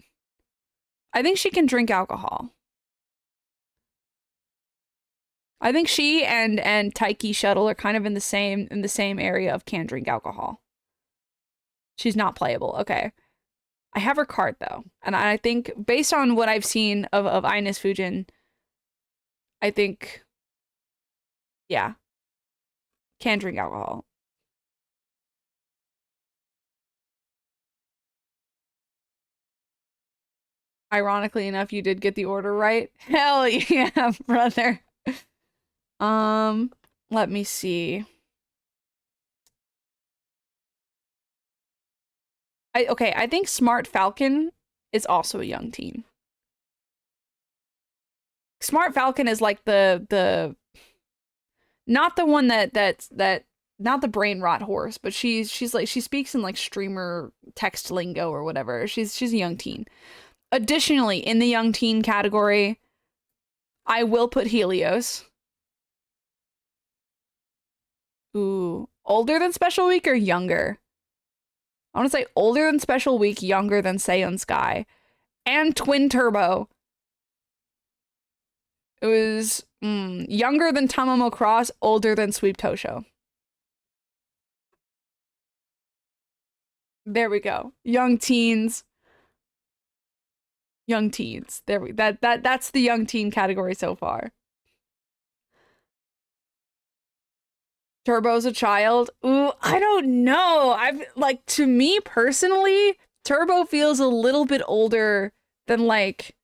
Speaker 2: I think she can drink alcohol. I think she and Taiki Shuttle are kind of in the same area of can drink alcohol. She's not playable. Okay. I have her card though. And I think based on what I've seen of Ines Fujin, I think yeah, can drink alcohol. Ironically enough, you did get the order right. Hell yeah, brother. Let me see. Okay, I think Smart Falcon is also a young teen. Smart Falcon is like the not the one that not the brain rot horse, but she's like she speaks in like streamer text lingo or whatever. She's a young teen. Additionally, in the young teen category, I will put Helios. Ooh, older than Special Week or younger? I want to say older than Special Week, younger than Seion Sky. And Twin Turbo. It was younger than Tamamo Cross, older than Sweep Tosho. There we go. Young teens. Young teens. That's the young teen category so far. Turbo's a child. Ooh, I don't know. I've like to me personally, Turbo feels a little bit older than like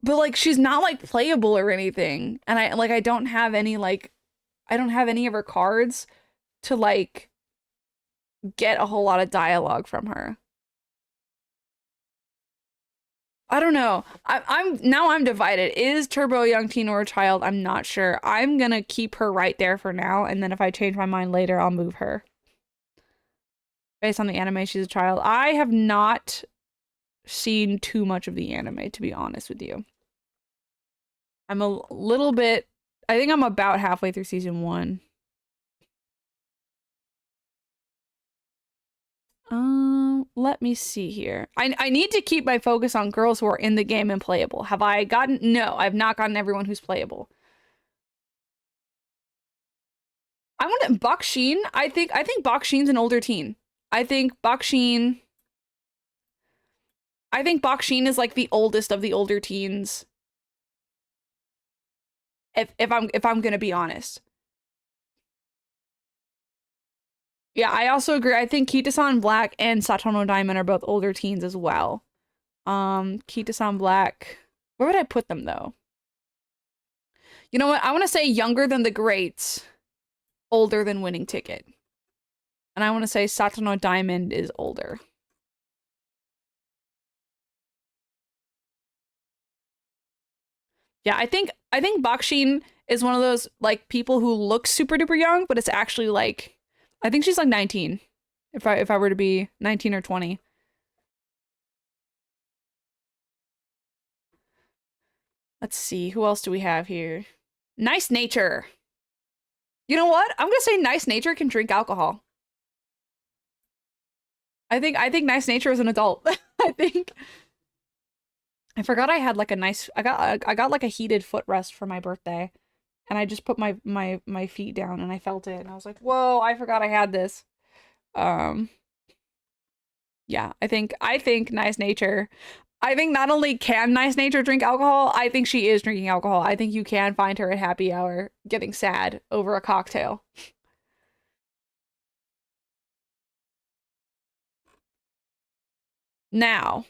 Speaker 2: but like she's not like playable or anything. And I don't have any like I don't have any of her cards to like get a whole lot of dialogue from her. I don't know. I'm divided. Is Turbo a young teen or a child? I'm not sure. I'm gonna keep her right there for now, and then if I change my mind later, I'll move her. Based on the anime, she's a child. I have not seen too much of the anime, to be honest with you. I'm a little bit. I think I'm about halfway through season 1. Let me see here. I need to keep my focus on girls who are in the game and playable. Have I gotten? No, I've not gotten everyone who's playable. I want Baksheen. I think Baksheen's an older teen. I think Baksheen is like the oldest of the older teens. If I'm gonna be honest. Yeah, I also agree. I think Kita-san Black and Satono Diamond are both older teens as well. Kita-san Black. Where would I put them though? You know what? I want to say younger than the greats, older than Winning Ticket. And I want to say Satono Diamond is older. Yeah, I think Baksheen is one of those like people who look super duper young, but it's actually like I think she's like 19. If I were to be 19 or 20. Let's see, who else do we have here? Nice Nature. You know what? I'm gonna say Nice Nature can drink alcohol. I think Nice Nature is an adult. I think I forgot I had like a nice I got like a heated footrest for my birthday. And I just put my feet down and I felt it and I was like, "Whoa, I forgot I had this." Um yeah, I think Nice Nature. I think not only can Nice Nature drink alcohol, I think she is drinking alcohol. I think you can find her at happy hour getting sad over a cocktail. Now,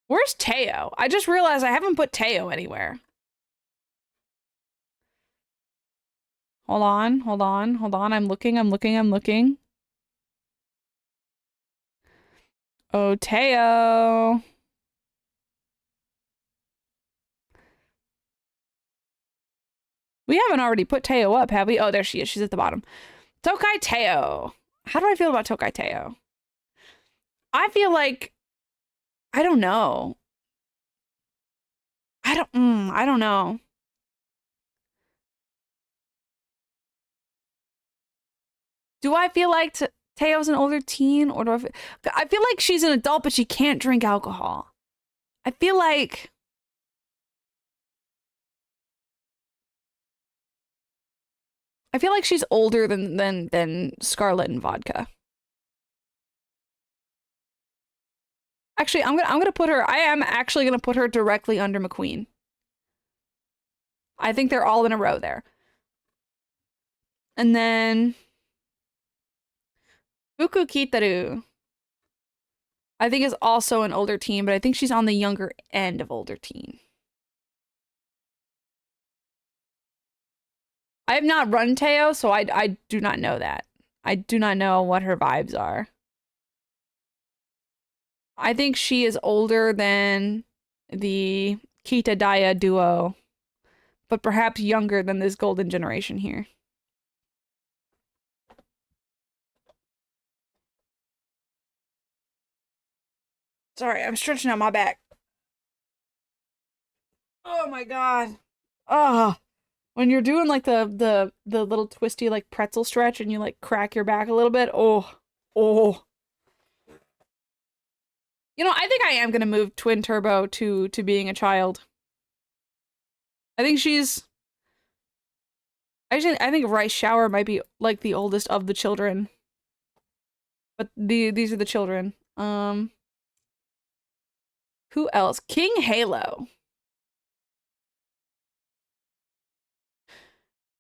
Speaker 2: where's Teo? I just realized I haven't put Teo anywhere. Hold on, hold on, hold on. I'm looking, I'm looking, I'm looking. Oh, Teo. We haven't already put Teo up, have we? Oh, there she is. She's at the bottom. Tokai Teo. How do I feel about Tokai Teo? I feel like I don't know. I don't know. Do I feel like Teo's an older teen, or do I feel like she's an adult, but she can't drink alcohol. I feel like she's older than Scarlet and Vodka. Actually, I'm gonna put her. I am actually gonna put her directly under McQueen. I think they're all in a row there. And then Fuku Kitaru, I think is also an older teen, but I think she's on the younger end of older teen. I have not run Teo, so I do not know that. I do not know what her vibes are. I think she is older than the Kita Daya duo, but perhaps younger than this golden generation here. Sorry, I'm stretching out my back. Oh my god. Oh, when you're doing like the little twisty like pretzel stretch and you like crack your back a little bit. Oh. Oh. You know, I think I am gonna move Twin Turbo to being a child. I think she's actually I think Rice Shower might be like the oldest of the children. But these are the children. Who else? King Halo.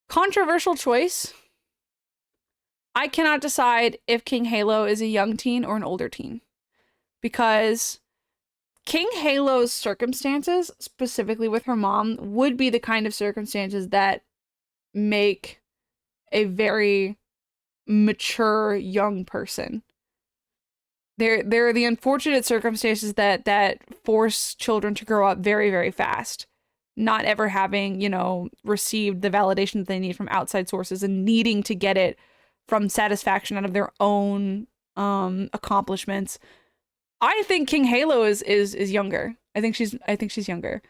Speaker 2: Controversial choice. I cannot decide if King Halo is a young teen or an older teen. Because King Halo's circumstances, specifically with her mom, would be the kind of circumstances that make a very mature young person. There are the unfortunate circumstances that force children to grow up very, very fast, not ever having, you know, received the validation that they need from outside sources and needing to get it from satisfaction out of their own accomplishments. I think King Halo is younger. I think she's younger.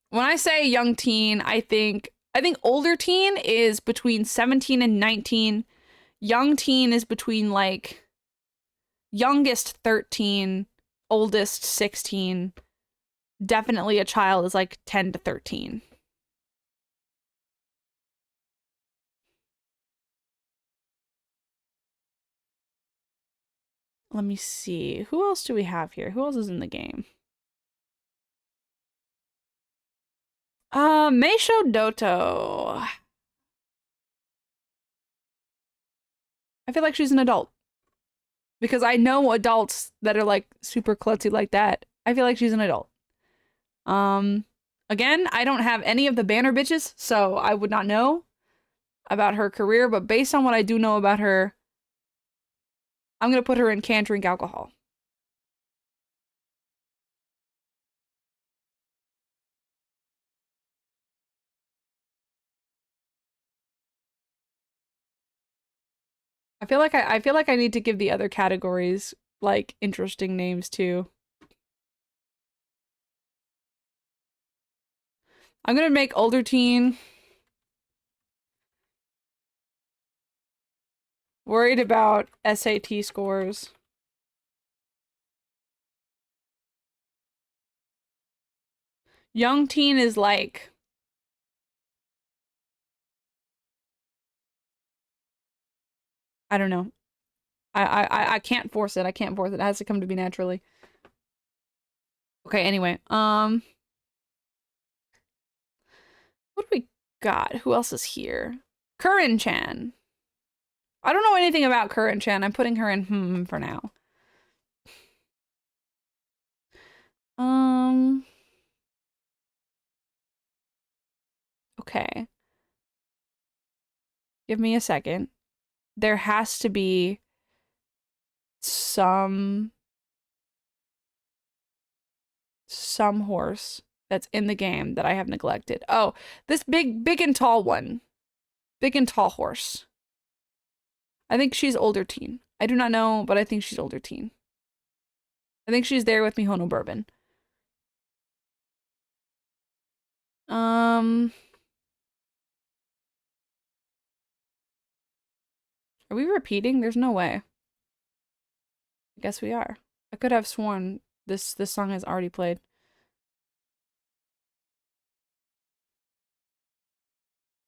Speaker 2: When I say young teen, I think older teen is between 17 and 19. Young teen is between like youngest 13, oldest 16. Definitely a child is like 10 to 13. Let me see. Who else do we have here? Who else is in the game? Meisho Doto. I feel like she's an adult. Because I know adults that are like super klutzy like that. I feel like she's an adult. Again, I don't have any of the banner bitches, so I would not know about her career, but based on what I do know about her, I'm gonna put her in can't drink alcohol. I feel like I need to give the other categories like interesting names too. I'm gonna make older teen. Worried about SAT scores. Young teen is like I don't know. I can't force it. I can't force it. It has to come to me naturally. Okay, anyway. What do we got? Who else is here? Curran Chan. I don't know anything about current Chan. I'm putting her in for now. Okay. Give me a second. There has to be some horse that's in the game that I have neglected. Oh, this big and tall one. Big and tall horse. I think she's older teen. I do not know, but I think she's older teen. I think she's there with Mihono Bourbon. Are we repeating? There's no way. I guess we are. I could have sworn this song has already played.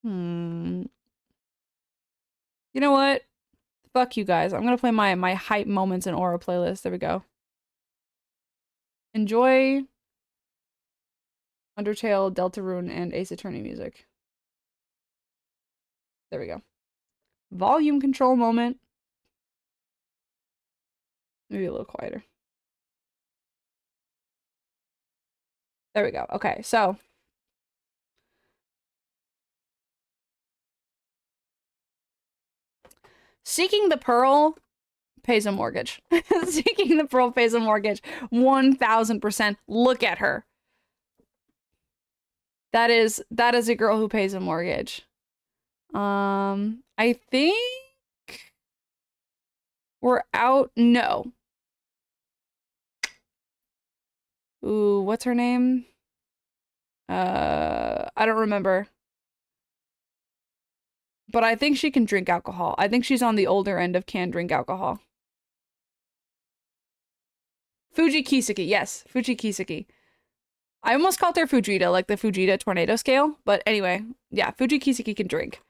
Speaker 2: You know what? Fuck you guys. I'm gonna play my hype moments in Aura playlist. There we go. Enjoy Undertale, Deltarune, and Ace Attorney music. There we go. Volume control moment. Maybe a little quieter. There we go. Okay, so Seeking the Pearl pays a mortgage. Seeking the Pearl pays a mortgage. 1000%. Look at her. That is a girl who pays a mortgage. I think we're out. No. Ooh, what's her name? I don't remember. But I think she can drink alcohol. I think she's on the older end of can drink alcohol. Fuji Kiseki, yes, Fuji Kiseki. I almost called her Fujita, like the Fujita tornado scale. But anyway, yeah, Fuji Kiseki can drink.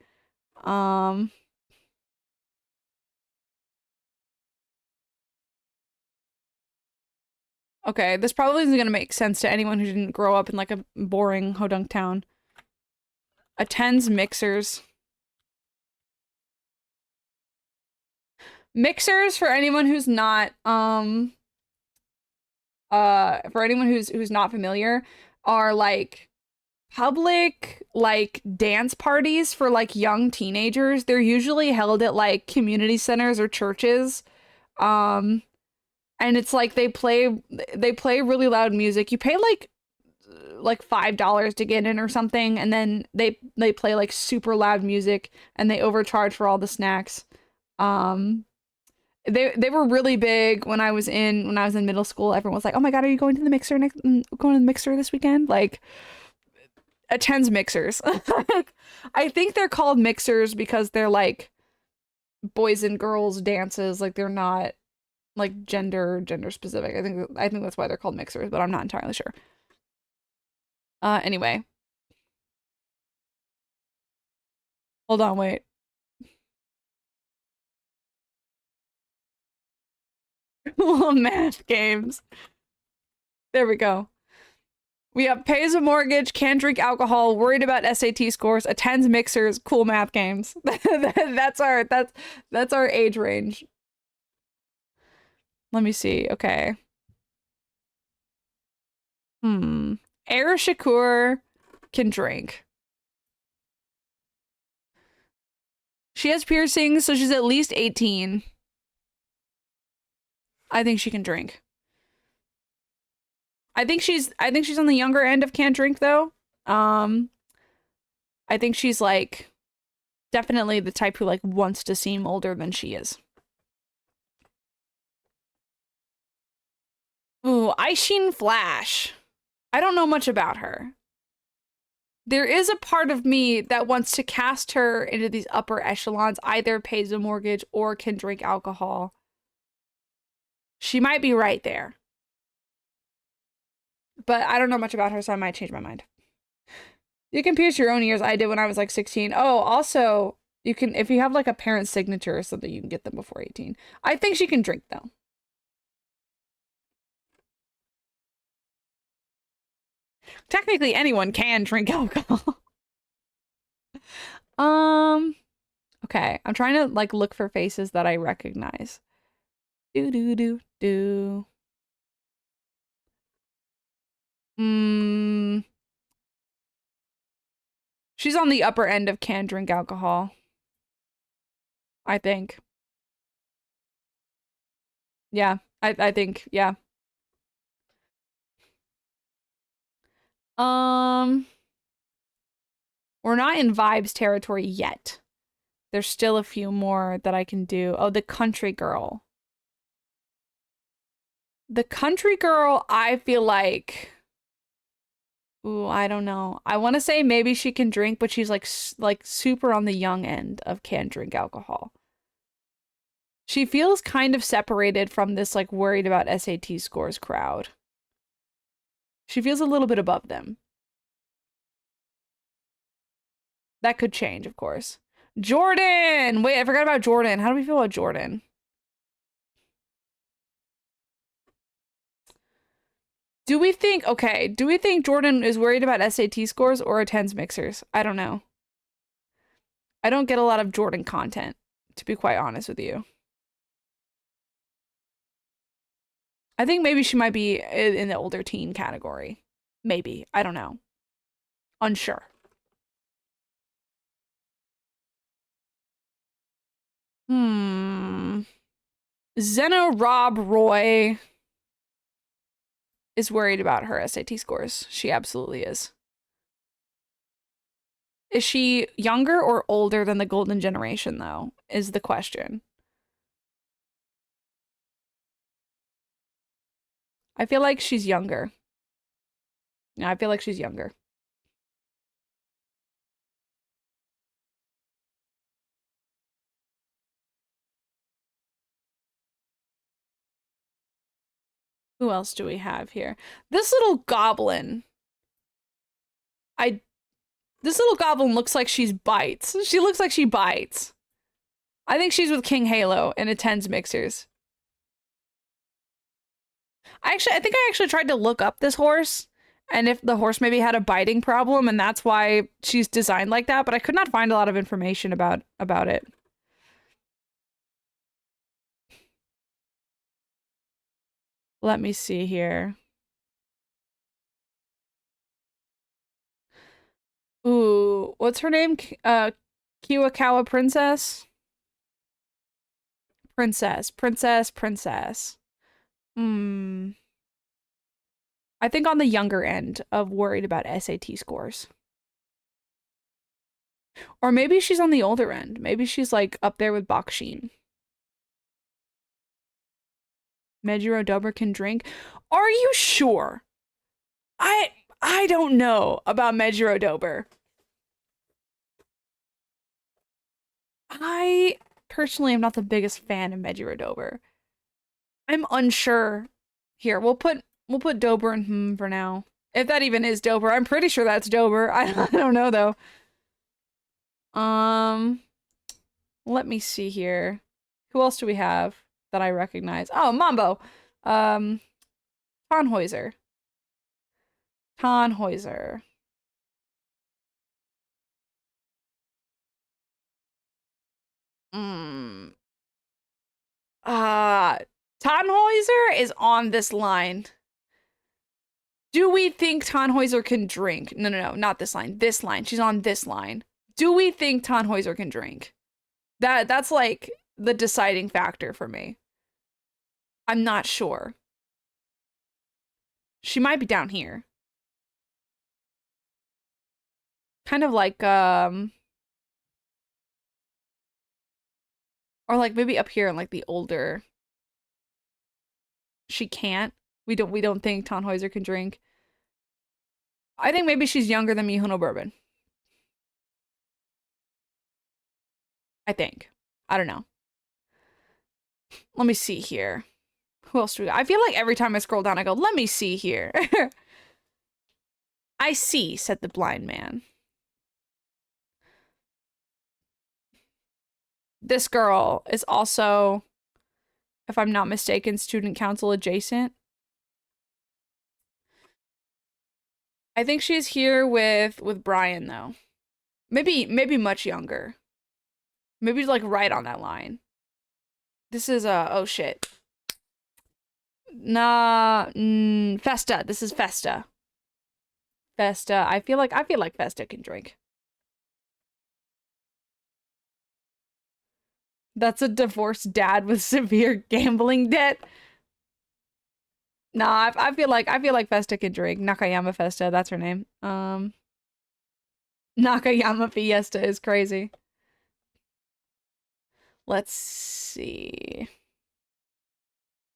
Speaker 2: Okay, this probably isn't gonna make sense to anyone who didn't grow up in like a boring Hodunk town. Attends mixers. Mixers, for anyone who's not for anyone who's not familiar, are like public like dance parties for like young teenagers. They're usually held at like community centers or churches. And it's like they play really loud music. You pay like $5 to get in or something, and then they play like super loud music and they overcharge for all the snacks. They were really big when I was in middle school. Everyone was like, "Oh my God, are you going to the mixer going to the mixer this weekend?" Like, attends mixers. I think they're called mixers because they're like boys and girls dances. Like they're not like gender specific. I think that's why they're called mixers, but I'm not entirely sure. Anyway. Hold on, wait. Little math games. There we go. We have pays a mortgage, can drink alcohol, worried about SAT scores, attends mixers, cool math games. That's our age range. Let me see. Okay. Air Shakur can drink. She has piercings, so she's at least 18. I think she can drink. I think she's on the younger end of can't drink though. I think she's like definitely the type who like wants to seem older than she is. Ooh, Aishin Flash. I don't know much about her. There is a part of me that wants to cast her into these upper echelons, either pays a mortgage or can drink alcohol. She might be right there. But I don't know much about her, so I might change my mind. You can pierce your own ears. I did when I was like 16. Oh, also, you can, if you have like a parent's signature or something, you can get them before 18. I think she can drink though. Technically, anyone can drink alcohol. Okay, I'm trying to like look for faces that I recognize. Do do do do. Hmm. She's on the upper end of can drink alcohol, I think. Yeah, I think, yeah. Um, we're not in vibes territory yet. There's still a few more that I can do. Oh, the country girl. The country girl, I feel like, ooh, I don't know. I want to say maybe she can drink, but she's like super on the young end of can drink alcohol. She feels kind of separated from this like worried about SAT scores crowd. She feels a little bit above them. That could change, of course. Jordan! Wait, I forgot about Jordan. How do we feel about Jordan? Do we think Jordan is worried about SAT scores or attends mixers? I don't know. I don't get a lot of Jordan content, to be quite honest with you. I think maybe she might be in the older teen category. Maybe. I don't know. Unsure. Hmm. Zeno Rob Roy is worried about her SAT scores. She absolutely is. Is she younger or older than the golden generation, though? Is the question. I feel like she's younger. Yeah, I feel like she's younger. Who else do we have here? This little goblin. I This little goblin looks like she's bites. She looks like she bites. I think she's with King Halo and attends mixers. I think I actually tried to look up this horse and if the horse maybe had a biting problem and that's why she's designed like that, but I could not find a lot of information about it. Let me see here. Ooh, what's her name? Kiwakawa Princess? Princess. Hmm. I think on the younger end of worried about SAT scores. Or maybe she's on the older end. Maybe she's like up there with Bakshin. Mejiro Dober can drink. Are you sure? I I don't know about Mejiro Dober. I personally am not the biggest fan of Mejiro Dober. I'm unsure. Here, we'll put Dober and for now. If that even is Dober, I'm pretty sure that's Dober. I don't know though. Um, let me see here. Who else do we have that I recognize? Oh, Mambo. Um, Tannhäuser. Tannhäuser. Mm. Uh, Tannhäuser is on this line. Do we think Tannhäuser can drink? No, not this line. This line. She's on this line. Do we think Tannhäuser can drink? That's like the deciding factor for me. I'm not sure. She might be down here. Kind of like or like maybe up here in like the older. She can't. We don't think Tannhäuser can drink. I think maybe she's younger than Mihono Bourbon. I think. I don't know. Let me see here. Who else do we got? I feel like every time I scroll down, I go, let me see here. I see, said the blind man. This girl is also, if I'm not mistaken, student council adjacent. I think she's here with Brian though. Maybe much younger. Maybe like right on that line. This is oh shit. Nah, Festa. This is Festa. Festa. I feel like Festa can drink. That's a divorced dad with severe gambling debt. Nah, I feel like Festa can drink. Nakayama Festa, that's her name. Nakayama Fiesta is crazy. Let's see.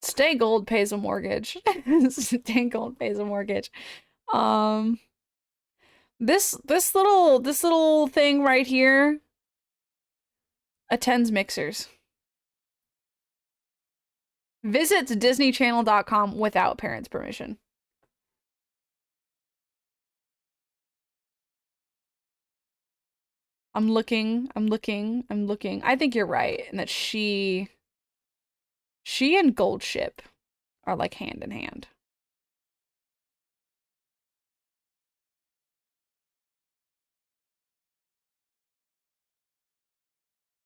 Speaker 2: Stay Gold pays a mortgage. Stay Gold pays a mortgage. This little thing right here attends mixers. Visits disneychannel.com without parents' permission. I'm looking. I think you're right, and that she and Goldship are like hand in hand.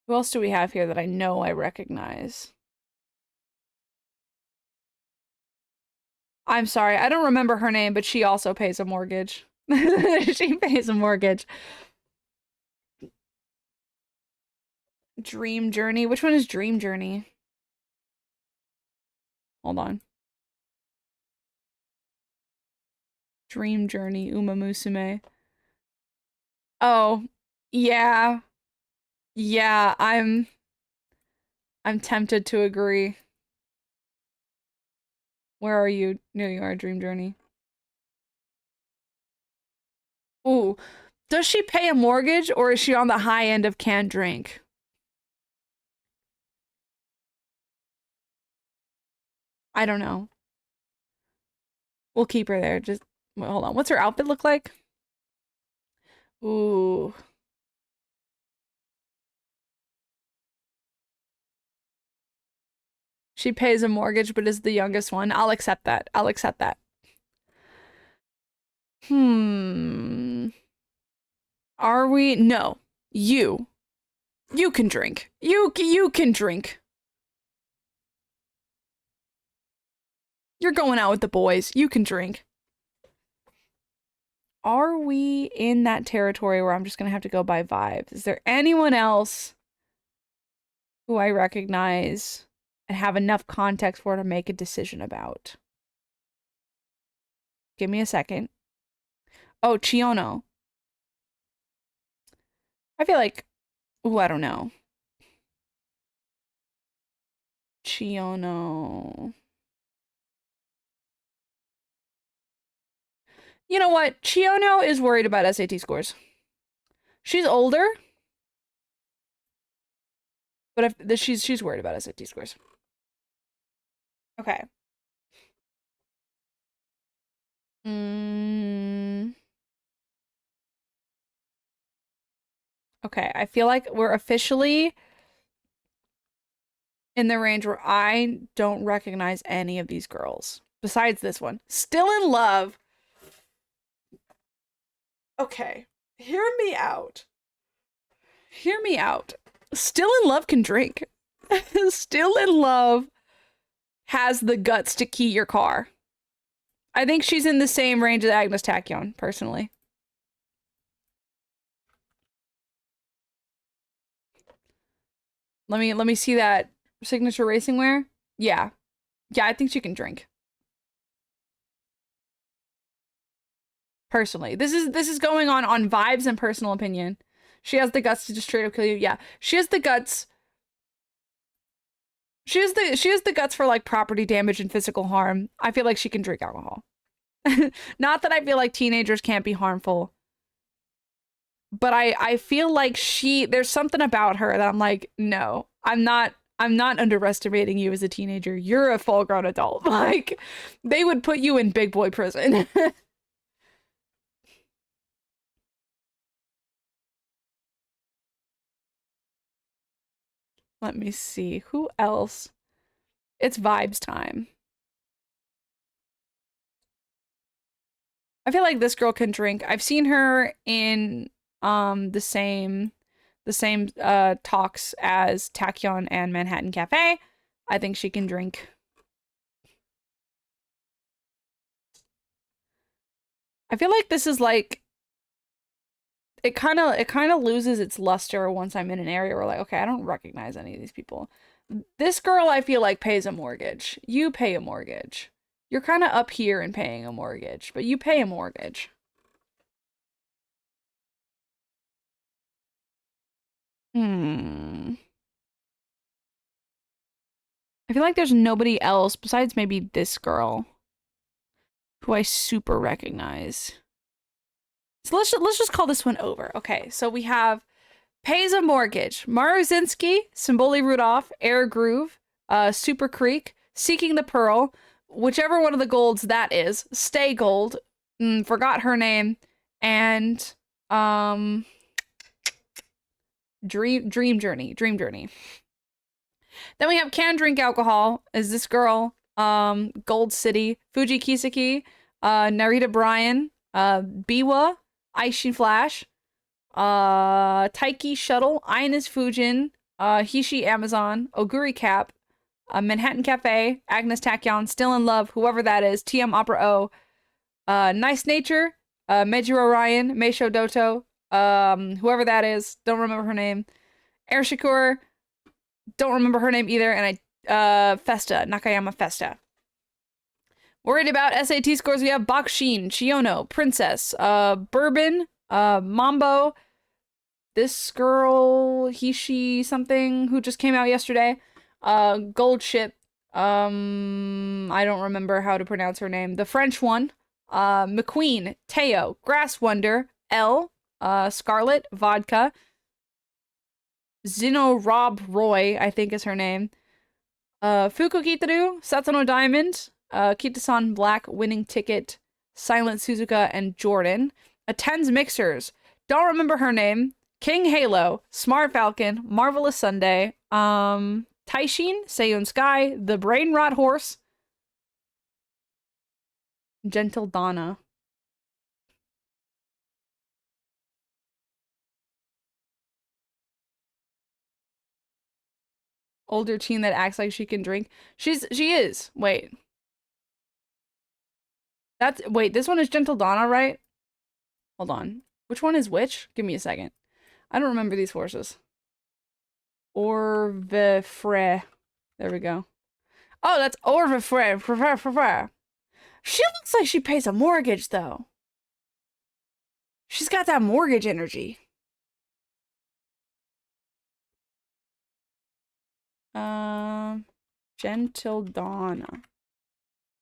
Speaker 2: Who else do we have here that I know I recognize? I'm sorry, I don't remember her name, but she also pays a mortgage. She pays a mortgage. Dream Journey. Which one is Dream Journey? Hold on. Dream Journey, Uma Musume. Oh, yeah. Yeah, I'm tempted to agree. Where are you? There you are, Dream Journey. Ooh. Does she pay a mortgage or is she on the high end of canned drink? I don't know. We'll keep her there. Just wait, hold on. What's her outfit look like? Ooh. She pays a mortgage but is the youngest one. I'll accept that. I'll accept that. Are we? No. You. You can drink. You can drink. You're going out with the boys. You can drink. Are we in that territory where I'm just gonna have to go by vibes? Is there anyone else who I recognize and have enough context for to make a decision about? Give me a second. Oh, Chiono. I feel like, ooh, I don't know. Chiono. You know what? Chiono is worried about SAT scores. She's older, but she's worried about SAT scores. Okay. Okay, I feel like we're officially in the range where I don't recognize any of these girls besides this one. Still in Love. Okay, hear me out. Hear me out. Still in Love can drink. Still in Love has the guts to key your car. I think she's in the same range as Agnes Tachyon, personally. Let me see that signature racing wear. Yeah. Yeah, I think she can drink. Personally. This is going on vibes and personal opinion. She has the guts to just straight up kill you. Yeah. She has the guts. She has the guts for like property damage and physical harm. I feel like she can drink alcohol. Not that I feel like teenagers can't be harmful. But I feel like there's something about her that I'm like, no, I'm not underestimating you as a teenager. You're a full-grown adult. Like, they would put you in big boy prison. Let me see. Who else? It's vibes time. I feel like this girl can drink. I've seen her in the same the same talks as Tachyon and Manhattan Cafe. I think she can drink. I feel like this is like it kind of loses its luster once I'm in an area where like, okay, I don't recognize any of these people. This girl I feel like pays a mortgage. You pay a mortgage. You're kind of up here in paying a mortgage, but you pay a mortgage. Hmm. I feel like there's nobody else besides maybe this girl who I super recognize. So let's just call this one over. Okay, so we have pays a mortgage, Maruzinski, Symboli Rudolph, Air Groove, Super Creek, Seeking the Pearl, whichever one of the golds that is, Stay Gold, forgot her name, and um Dream Journey. Then we have Can Drink Alcohol, is this girl, Gold City, Fuji Kiseki, Narita Bryan, Biwa, Aishin Flash, Taiki Shuttle, Ines Fujin, Hishi Amazon, Oguri Cap, Manhattan Cafe, Agnes Tachyon, Still in Love, whoever that is, TM Opera O, Nice Nature, Mejiro Ryan, Meisho Doto, whoever that is, don't remember her name, Air Shakur, don't remember her name either, and Festa, Nakayama Festa. Worried about SAT scores, we have Bakshin, Chiono, Princess, Bourbon, Mambo, this girl, she something, who just came out yesterday, Gold Ship, I don't remember how to pronounce her name, the French one, McQueen, Teo, Grass Wonder, L, Scarlet, Vodka, Zino Rob Roy, I think is her name, Fuku Kitaru, Satono Diamond, Kitasan Black, Winning Ticket, Silent Suzuka, and Jordan. Attends Mixers, don't remember her name, King Halo, Smart Falcon, Marvelous Sunday, Taishin, Seiyun Sky, The Brain Rot Horse, Gentle Donna. Older teen that acts like she can drink. She is. Wait. Wait, this one is Gentle Donna, right? Hold on. Which one is which? Give me a second. I don't remember these horses. Orvefre. There we go. Oh, that's Orvefre. She looks like she pays a mortgage, though. She's got that mortgage energy. Gentle Donna.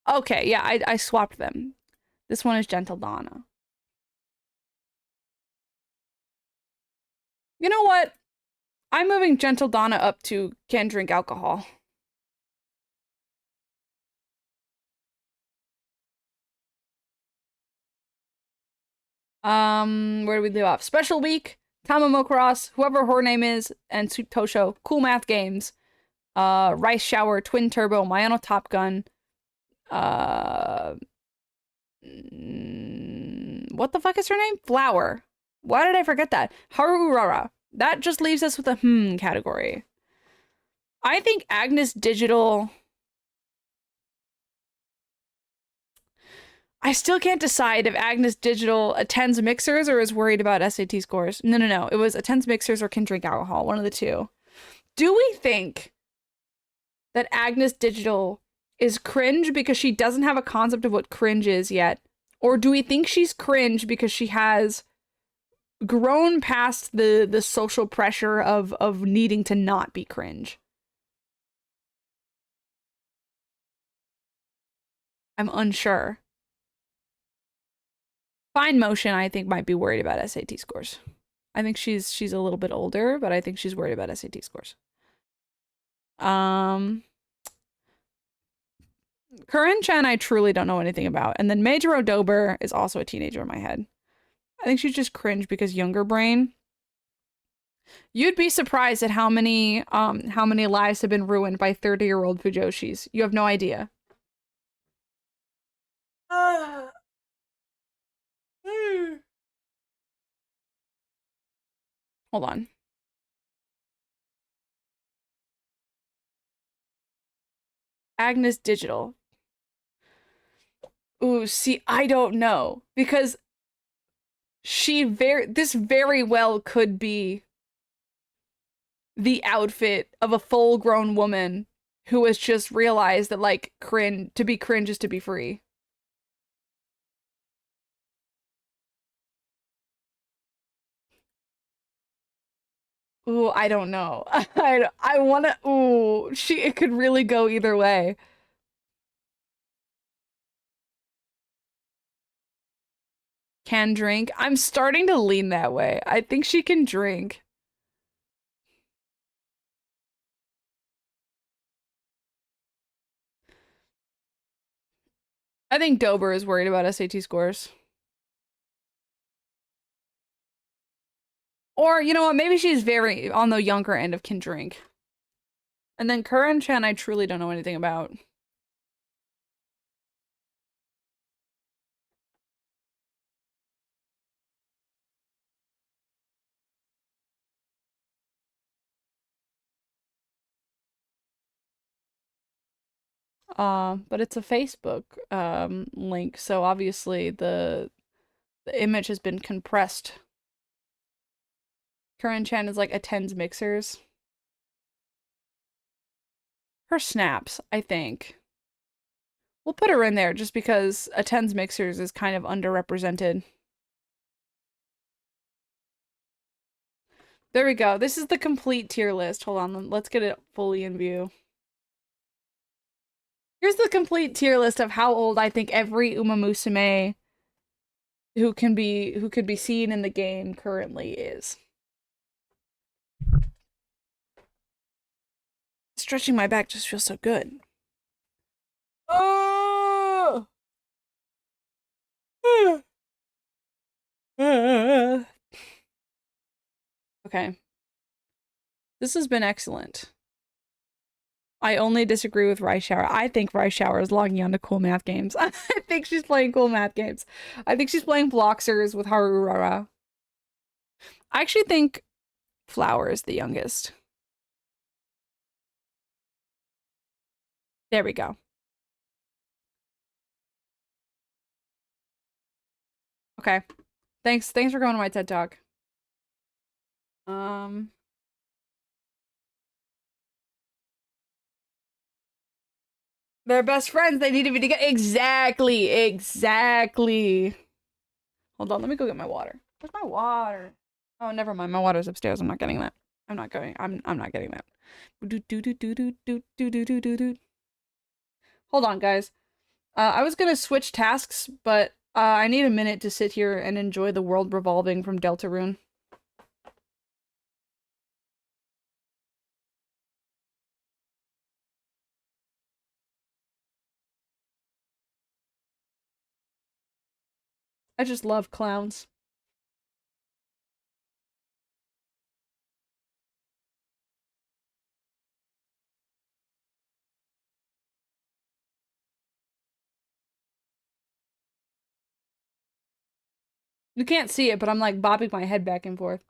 Speaker 2: Okay, yeah, I swapped them. This one is Gentle Donna. You know what? I'm moving Gentle Donna up to Can Drink Alcohol. Where do we leave off? Special Week, Tamamo Cross, whoever her name is, and Sweet Tosho, Cool Math Games, Rice Shower, Twin Turbo, Mayano Top Gun, what the fuck is her name? Flower. Why did I forget that? Harurara. That just leaves us with a category. I think Agnes Digital. I still can't decide if Agnes Digital attends mixers or is worried about SAT scores. No. It was attends mixers or can drink alcohol. One of the two. Do we think that Agnes Digital is cringe because she doesn't have a concept of what cringe is yet? Or do we think she's cringe because she has grown past the social pressure of needing to not be cringe? I'm unsure. Fine Motion, I think, might be worried about SAT scores. I think she's a little bit older, but I think she's worried about SAT scores. Corinne-chan, I truly don't know anything about. And then Meijiro Dober is also a teenager in my head. I think she's just cringe because younger brain. You'd be surprised at how many lives have been ruined by 30-year-old Fujoshis. You have no idea. Hold on. Agnes Digital. Ooh, see, I don't know because this very well could be the outfit of a full-grown woman who has just realized that like cringe is to be free. Ooh, I don't know. I wanna. Ooh, it could really go either way. Can drink. I'm starting to lean that way. I think she can drink. I think Dober is worried about SAT scores. Or, you know what? Maybe she's very on the younger end of can drink. And then Curran Chan, I truly don't know anything about. But it's a Facebook link, so obviously the image has been compressed. Curran Chan is like attends mixers. Her snaps, I think. We'll put her in there just because attends mixers is kind of underrepresented. There we go. This is the complete tier list. Hold on, let's get it fully in view. Here's the complete tier list of how old I think every Uma Musume who could be seen in the game currently is. Stretching my back just feels so good. Oh! Okay. This has been excellent. I only disagree with Rice Shower. I think Rice Shower is logging on to cool math games. I think she's playing cool math games. I think she's playing Bloxers with Harurara. I actually think Flower is the youngest. There we go. Okay. Thanks for going to my TED Talk. They're best friends. They need to be together. Exactly. Hold on, let me go get my water. Where's my water? Oh, never mind. My water's upstairs. I'm not getting that. I'm not getting that. Hold on, guys. I was gonna switch tasks, but I need a minute to sit here and enjoy the world revolving from Deltarune. I just love clowns. You can't see it, but I'm like bobbing my head back and forth.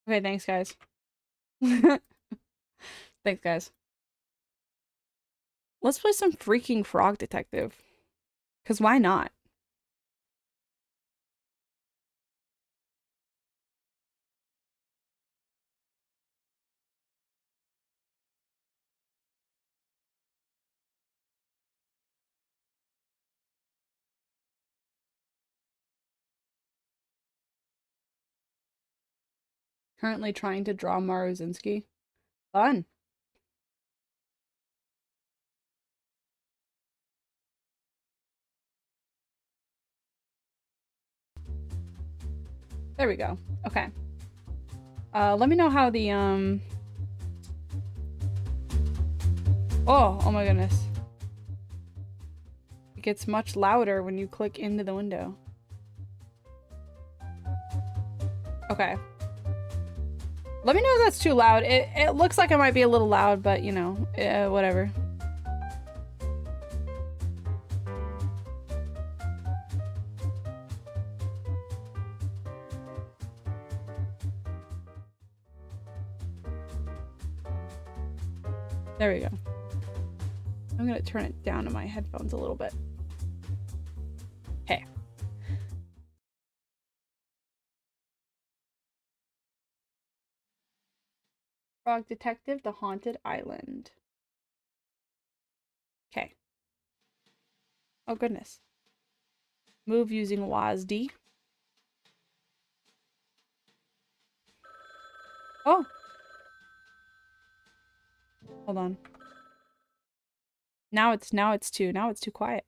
Speaker 2: Okay, thanks, guys. Thanks, guys. Let's play some freaking Frog Detective. Because why not? Currently trying to draw Maruzinski. Fun. There we go. Okay. Let me know how the, oh my goodness. It gets much louder when you click into the window. Okay. Let me know if that's too loud. It looks like it might be a little loud, but you know, whatever. There we go. I'm gonna turn it down to my headphones a little bit. Hey. Frog Detective, The Haunted Island. Okay. Oh goodness. Move using WASD. Oh! Hold on. Now it's too quiet.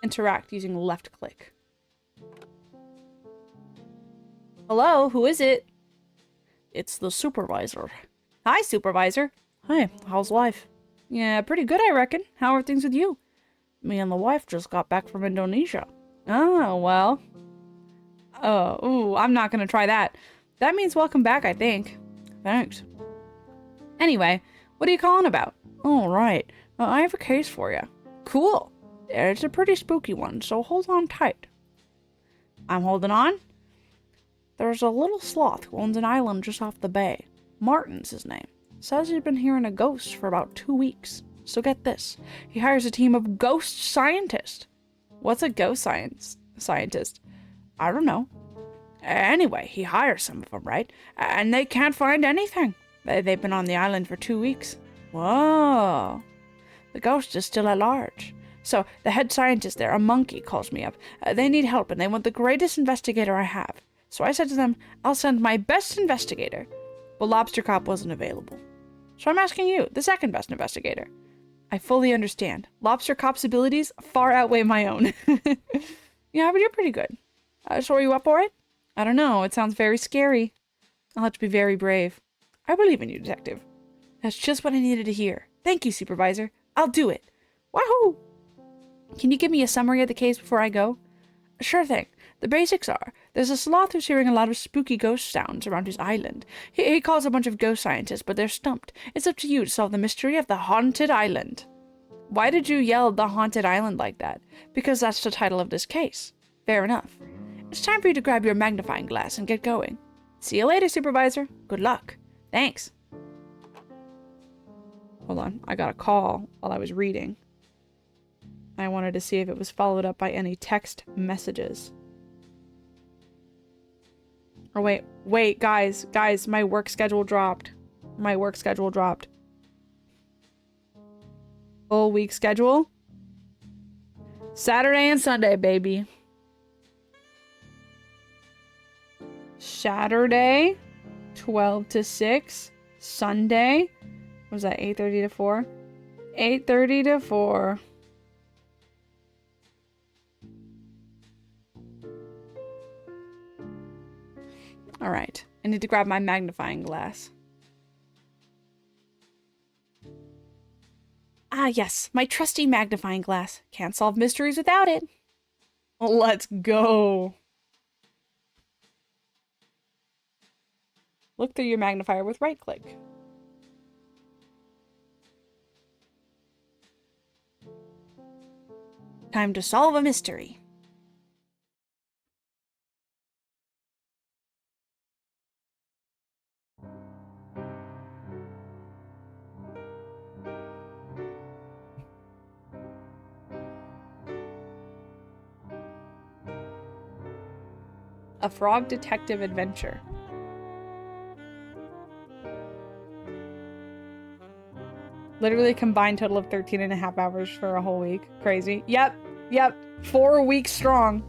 Speaker 2: Interact using left click. Hello, who is it? It's the supervisor. Hi, supervisor. Hi, how's life? Yeah, pretty good, I reckon. How are things with you? Me and the wife just got back from Indonesia. Oh, well. Oh, ooh, I'm not gonna try that. That means welcome back, I think. Thanks. Anyway, what are you calling about? Oh, right. I have a case for you. Cool. It's a pretty spooky one, so hold on tight. I'm holding on. There's a little sloth who owns an island just off the bay. Martin's his name. Says he's been hearing a ghost for about 2 weeks. So get this. He hires a team of ghost scientists. What's a ghost scientist? I don't know. Anyway, he hires some of them, right? And they can't find anything. They've been on the island for 2 weeks. Whoa. The ghost is still at large. So the head scientist there, a monkey, calls me up. They need help and they want the greatest investigator I have. So I said to them, I'll send my best investigator. But Lobster Cop wasn't available. So I'm asking you, the second best investigator. I fully understand. Lobster Cop's abilities far outweigh my own. Yeah, but you're pretty good. So are you up for it? I don't know. It sounds very scary. I'll have to be very brave. I believe in you, detective. That's just what I needed to hear. Thank you, supervisor. I'll do it. Wahoo! Can you give me a summary of the case before I go? Sure thing. The basics are, there's a sloth who's hearing a lot of spooky ghost sounds around his island. He calls a bunch of ghost scientists, but they're stumped. It's up to you to solve the mystery of the haunted island. Why did you yell the haunted island like that? Because that's the title of this case. Fair enough. It's time for you to grab your magnifying glass and get going. See you later, supervisor. Good luck. Thanks. Hold on, I got a call while I was reading. I wanted to see if it was followed up by any text messages. Oh, wait, guys, my work schedule dropped. Full week schedule. Saturday and Sunday, baby. Saturday, 12 to 6. Sunday, what was that, 8:30 to 4? 8:30 to 4. All right, I need to grab my magnifying glass. Ah, yes, my trusty magnifying glass. Can't solve mysteries without it. Let's go. Look through your magnifier with right click. Time to solve a mystery. A frog detective adventure. Literally a combined total of 13.5 hours for a whole week. Crazy. Yep. 4 weeks strong.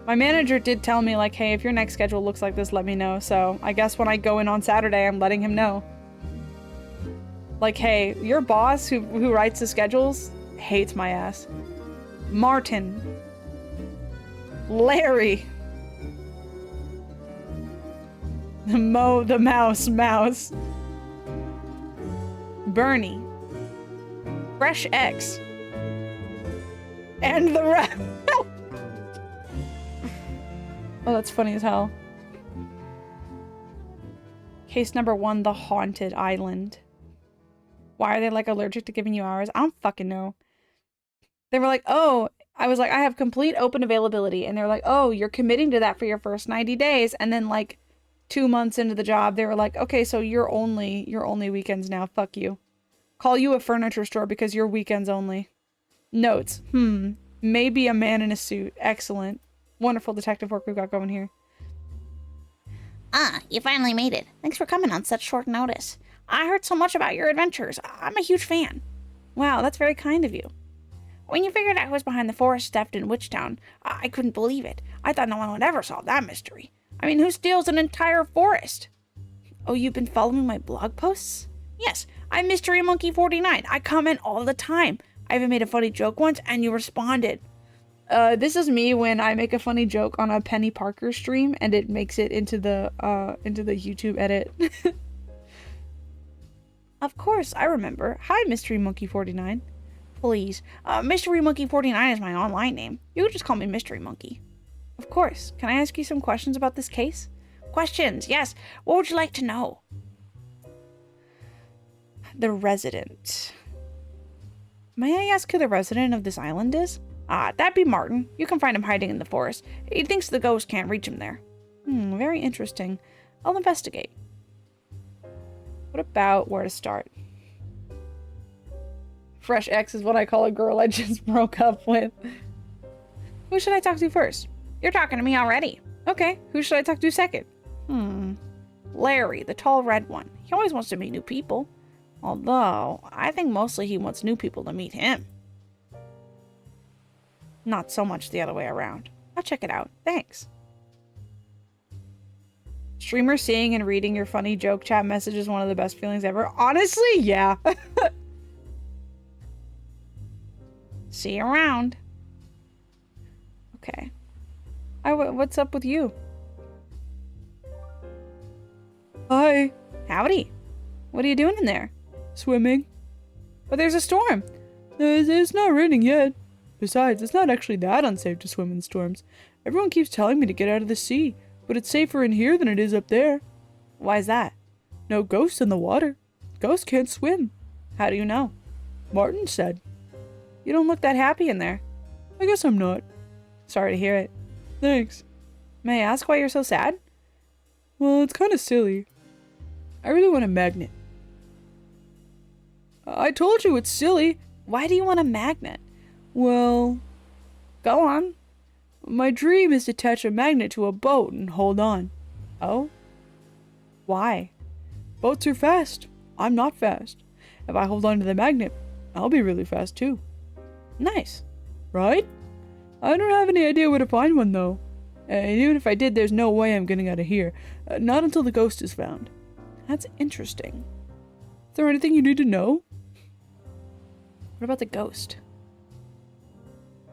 Speaker 2: My manager did tell me, like, hey, if your next schedule looks like this, let me know. So I guess when I go in on Saturday, I'm letting him know. Like, hey, your boss who writes the schedules hates my ass. Martin. Larry. The mouse. Bernie. Fresh X. And the rest. Oh, that's funny as hell. Case number 1, the haunted island. Why are they like allergic to giving you hours? I don't fucking know. They were like, oh, I was like, I have complete open availability. And they're like, oh, you're committing to that for your first 90 days. And then like 2 months into the job, they were like, okay, so you're only weekends now. Fuck you. Call you a furniture store because you're weekends only. Notes. Maybe a man in a suit. Excellent. Wonderful detective work we've got going here.
Speaker 3: Ah, you finally made it. Thanks for coming on such short notice. I heard so much about your adventures. I'm a huge fan.
Speaker 2: Wow, that's very kind of you.
Speaker 3: When you figured out who was behind the forest theft in Witchtown, I couldn't believe it. I thought no one would ever solve that mystery. I mean, who steals an entire forest?
Speaker 2: Oh, you've been following my blog posts?
Speaker 3: Yes, I'm Mystery Monkey 49. I comment all the time. I even made a funny joke once, and you responded.
Speaker 2: This is me when I make a funny joke on a Penny Parker stream, and it makes it into the YouTube edit.
Speaker 3: Of course, I remember. Hi, Mystery Monkey 49. Please, Mystery Monkey 49 is my online name. You can just call me Mystery Monkey.
Speaker 2: Of course. Can I ask you some questions about this case?
Speaker 3: Questions, yes. What would you like to know?
Speaker 2: The resident. May I ask who the resident of this island is?
Speaker 3: That'd be Martin. You can find him hiding in the forest. He thinks the ghost can't reach him there.
Speaker 2: Very interesting. I'll investigate. What about where to start? Fresh X is what I call a girl I just broke up with. Who should I talk to first?
Speaker 3: You're talking to me already.
Speaker 2: Okay, who should I talk to second?
Speaker 3: Larry, the tall red one. He always wants to meet new people. Although, I think mostly he wants new people to meet him.
Speaker 2: Not so much the other way around. I'll check it out. Thanks. Streamer seeing and reading your funny joke chat message is one of the best feelings ever. Honestly, yeah.
Speaker 3: See you around.
Speaker 2: Okay. What's up with you?
Speaker 4: Hi.
Speaker 2: Howdy. What are you doing in there?
Speaker 4: Swimming.
Speaker 2: But there's a storm.
Speaker 4: It's not raining yet. Besides, it's not actually that unsafe to swim in storms. Everyone keeps telling me to get out of the sea, but it's safer in here than it is up there.
Speaker 2: Why's that?
Speaker 4: No ghosts in the water. Ghosts can't swim.
Speaker 2: How do you know?
Speaker 4: Martin said.
Speaker 2: You don't look that happy in there.
Speaker 4: I guess I'm not.
Speaker 2: Sorry to hear it.
Speaker 4: Thanks.
Speaker 2: May I ask why you're so sad?
Speaker 4: Well, it's kind of silly. I really want a magnet. I told you it's silly.
Speaker 2: Why do you want a magnet?
Speaker 4: Well,
Speaker 2: go on.
Speaker 4: My dream is to attach a magnet to a boat and hold on.
Speaker 2: Oh? Why?
Speaker 4: Boats are fast. I'm not fast. If I hold on to the magnet, I'll be really fast too.
Speaker 2: Nice.
Speaker 4: Right? I don't have any idea where to find one though. And even if I did, there's no way I'm getting out of here. Not until the ghost is found.
Speaker 2: That's interesting.
Speaker 4: Is there anything you need to know?
Speaker 2: What about the ghost?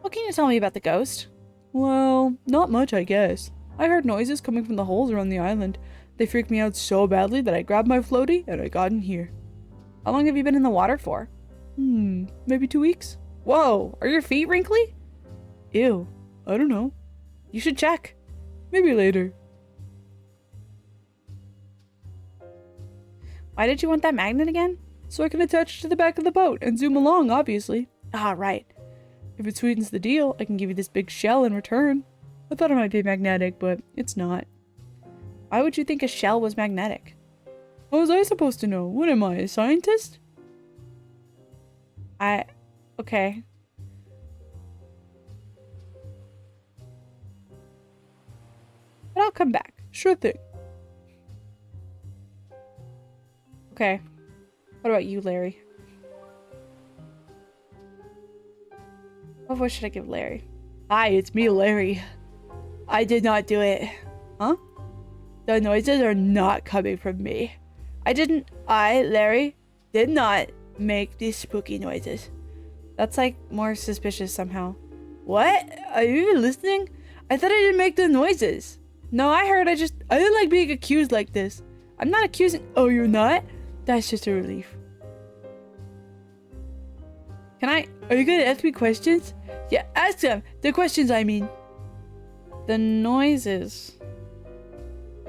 Speaker 2: What can you tell me about the ghost?
Speaker 4: Well, not much, I guess. I heard noises coming from the holes around the island. They freaked me out so badly that I grabbed my floaty and I got in here.
Speaker 2: How long have you been in the water for?
Speaker 4: Maybe 2 weeks.
Speaker 2: Whoa, are your feet wrinkly?
Speaker 4: Ew, I don't know.
Speaker 2: You should check.
Speaker 4: Maybe later.
Speaker 2: Why did you want that magnet again?
Speaker 4: So I can attach it to the back of the boat and zoom along, obviously.
Speaker 2: Ah, right.
Speaker 4: If it sweetens the deal, I can give you this big shell in return. I thought it might be magnetic, but it's not.
Speaker 2: Why would you think a shell was magnetic?
Speaker 4: How was I supposed to know? What am I, a scientist?
Speaker 2: Okay.
Speaker 4: But I'll come back. Sure thing.
Speaker 2: Okay. What about you, Larry? What voice should I give Larry?
Speaker 4: Hi, it's me, Larry. I did not do it.
Speaker 2: Huh?
Speaker 4: The noises are not coming from me.
Speaker 2: I didn't...
Speaker 4: Larry, did not make these spooky noises.
Speaker 2: That's like more suspicious somehow.
Speaker 4: What? Are you even listening? I thought I didn't make the noises.
Speaker 2: No, I heard. I
Speaker 4: didn't like being accused like this. I'm not accusing. Oh, you're not? That's just a relief. Are you gonna ask me questions? Yeah, ask them. The questions, I mean.
Speaker 2: The noises.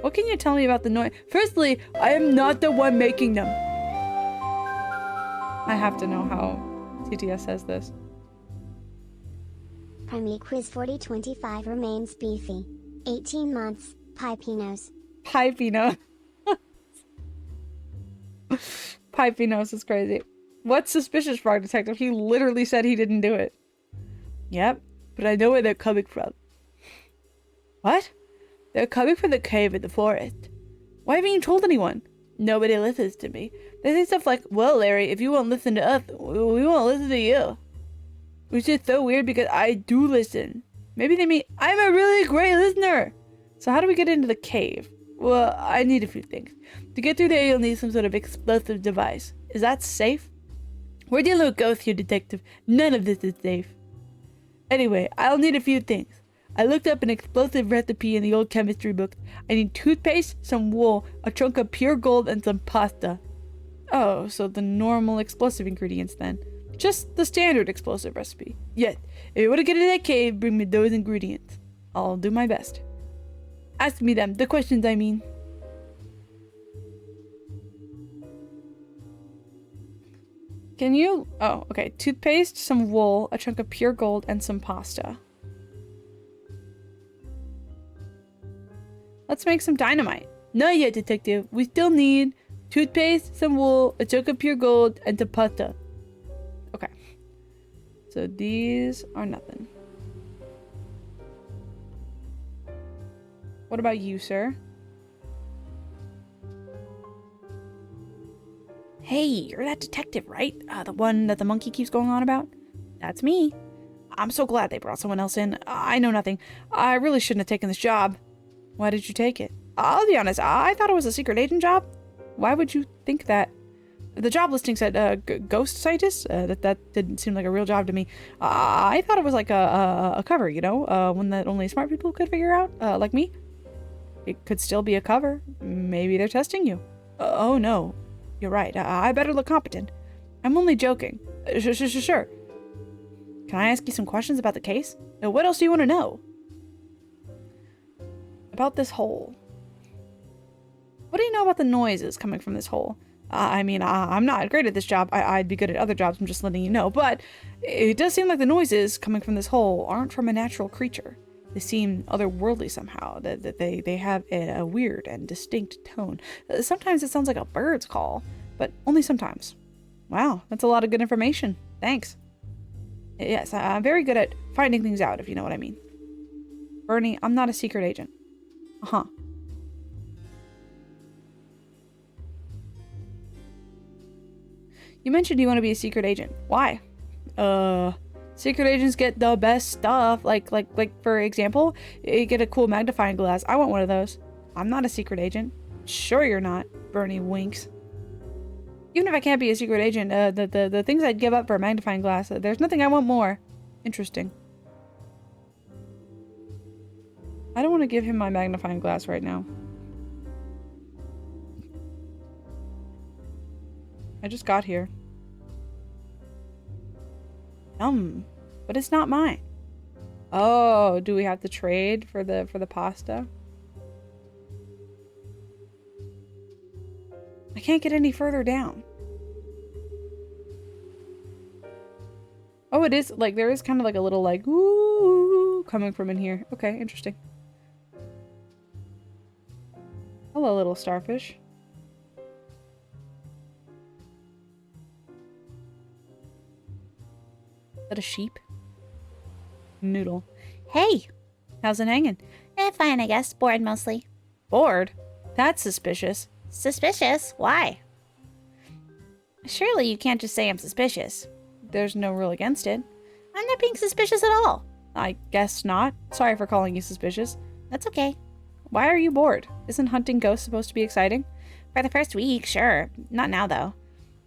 Speaker 2: What can you tell me about the noise?
Speaker 4: Firstly, I am not the one making them.
Speaker 2: I have to know how TTS says this.
Speaker 1: Prime Quiz 4025 remains beefy. 18 months, Pipinos.
Speaker 2: Pipinos. Pipinos is crazy. What's suspicious, Frog Detective? He literally said he didn't do it.
Speaker 4: Yep, but I know where they're coming from.
Speaker 2: What?
Speaker 4: They're coming from the cave in the forest.
Speaker 2: Why haven't you told anyone?
Speaker 4: Nobody listens to me. They say stuff like, well, Larry, if you won't listen to us, we won't listen to you. Which is so weird because I do listen.
Speaker 2: Maybe they mean,
Speaker 4: I'm a really great listener.
Speaker 2: So how do we get into the cave?
Speaker 4: Well, I need a few things. To get through there, you'll need some sort of explosive device.
Speaker 2: Is that safe?
Speaker 4: We're dealing with ghosts here, detective. None of this is safe. Anyway, I'll need a few things. I looked up an explosive recipe in the old chemistry book. I need toothpaste, some wool, a chunk of pure gold, and some pasta.
Speaker 2: Oh, so the normal explosive ingredients then. Just the standard explosive recipe.
Speaker 4: Yes. If you want to get in that cave, bring me those ingredients.
Speaker 2: I'll do my best.
Speaker 4: Ask me them. The questions, I mean.
Speaker 2: Can you... Oh, okay. Toothpaste, some wool, a chunk of pure gold, and some pasta. Let's make some dynamite.
Speaker 4: Not yet, detective. We still need toothpaste, some wool, a chunk of pure gold, and some pasta.
Speaker 2: Okay. So these are nothing. What about you, sir?
Speaker 3: Hey, you're that detective, right? The one that the monkey keeps going on about? That's me. I'm so glad they brought someone else in. I know nothing. I really shouldn't have taken this job.
Speaker 2: Why did you take it?
Speaker 3: I'll be honest, I thought it was a secret agent job.
Speaker 2: Why would you think that? The job listing said ghost scientist. That didn't seem like a real job to me. I thought it was like a cover, you know, one that only smart people could figure out, like me. It could still be a cover. Maybe they're testing you.
Speaker 3: Oh no, you're right. I better look competent.
Speaker 2: I'm only joking.
Speaker 3: Sure. Can I ask you some questions about the case? What else do you want to know?
Speaker 2: About this hole. What do you know about the noises coming from this hole? I mean, I'm not great at this job. I'd be good at other jobs, I'm just letting you know. But it does seem like the noises coming from this hole aren't from a natural creature. They seem otherworldly somehow, that they have a weird and distinct tone. Sometimes it sounds like a bird's call, but only sometimes. Wow, that's a lot of good information. Thanks. Yes, I'm very good at finding things out, if you know what I mean. Bernie, I'm not a secret agent. Uh-huh. You mentioned you want to be a secret agent. Why?
Speaker 4: Secret agents get the best stuff. Like for example, you get a cool magnifying glass. I want one of those.
Speaker 2: I'm not a secret agent.
Speaker 4: Sure you're not. Bernie winks.
Speaker 2: Even if I can't be a secret agent, the things I'd give up for a magnifying glass, there's nothing I want more. Interesting. I don't want to give him my magnifying glass right now. I just got here. But it's not mine. Oh, do we have to trade for the pasta? I can't get any further down. Oh, it is like there is kind of like a little like ooh coming from in here. Okay, interesting. Hello, little starfish. Is that a sheep? Noodle.
Speaker 3: Hey!
Speaker 2: How's it hanging?
Speaker 3: Fine, I guess. Bored mostly.
Speaker 2: Bored? That's suspicious.
Speaker 3: Suspicious? Why? Surely you can't just say I'm suspicious.
Speaker 2: There's no rule against it.
Speaker 3: I'm not being suspicious at all.
Speaker 2: I guess not. Sorry for calling you suspicious.
Speaker 3: That's okay.
Speaker 2: Why are you bored? Isn't hunting ghosts supposed to be exciting?
Speaker 3: For the first week, sure. Not now, though.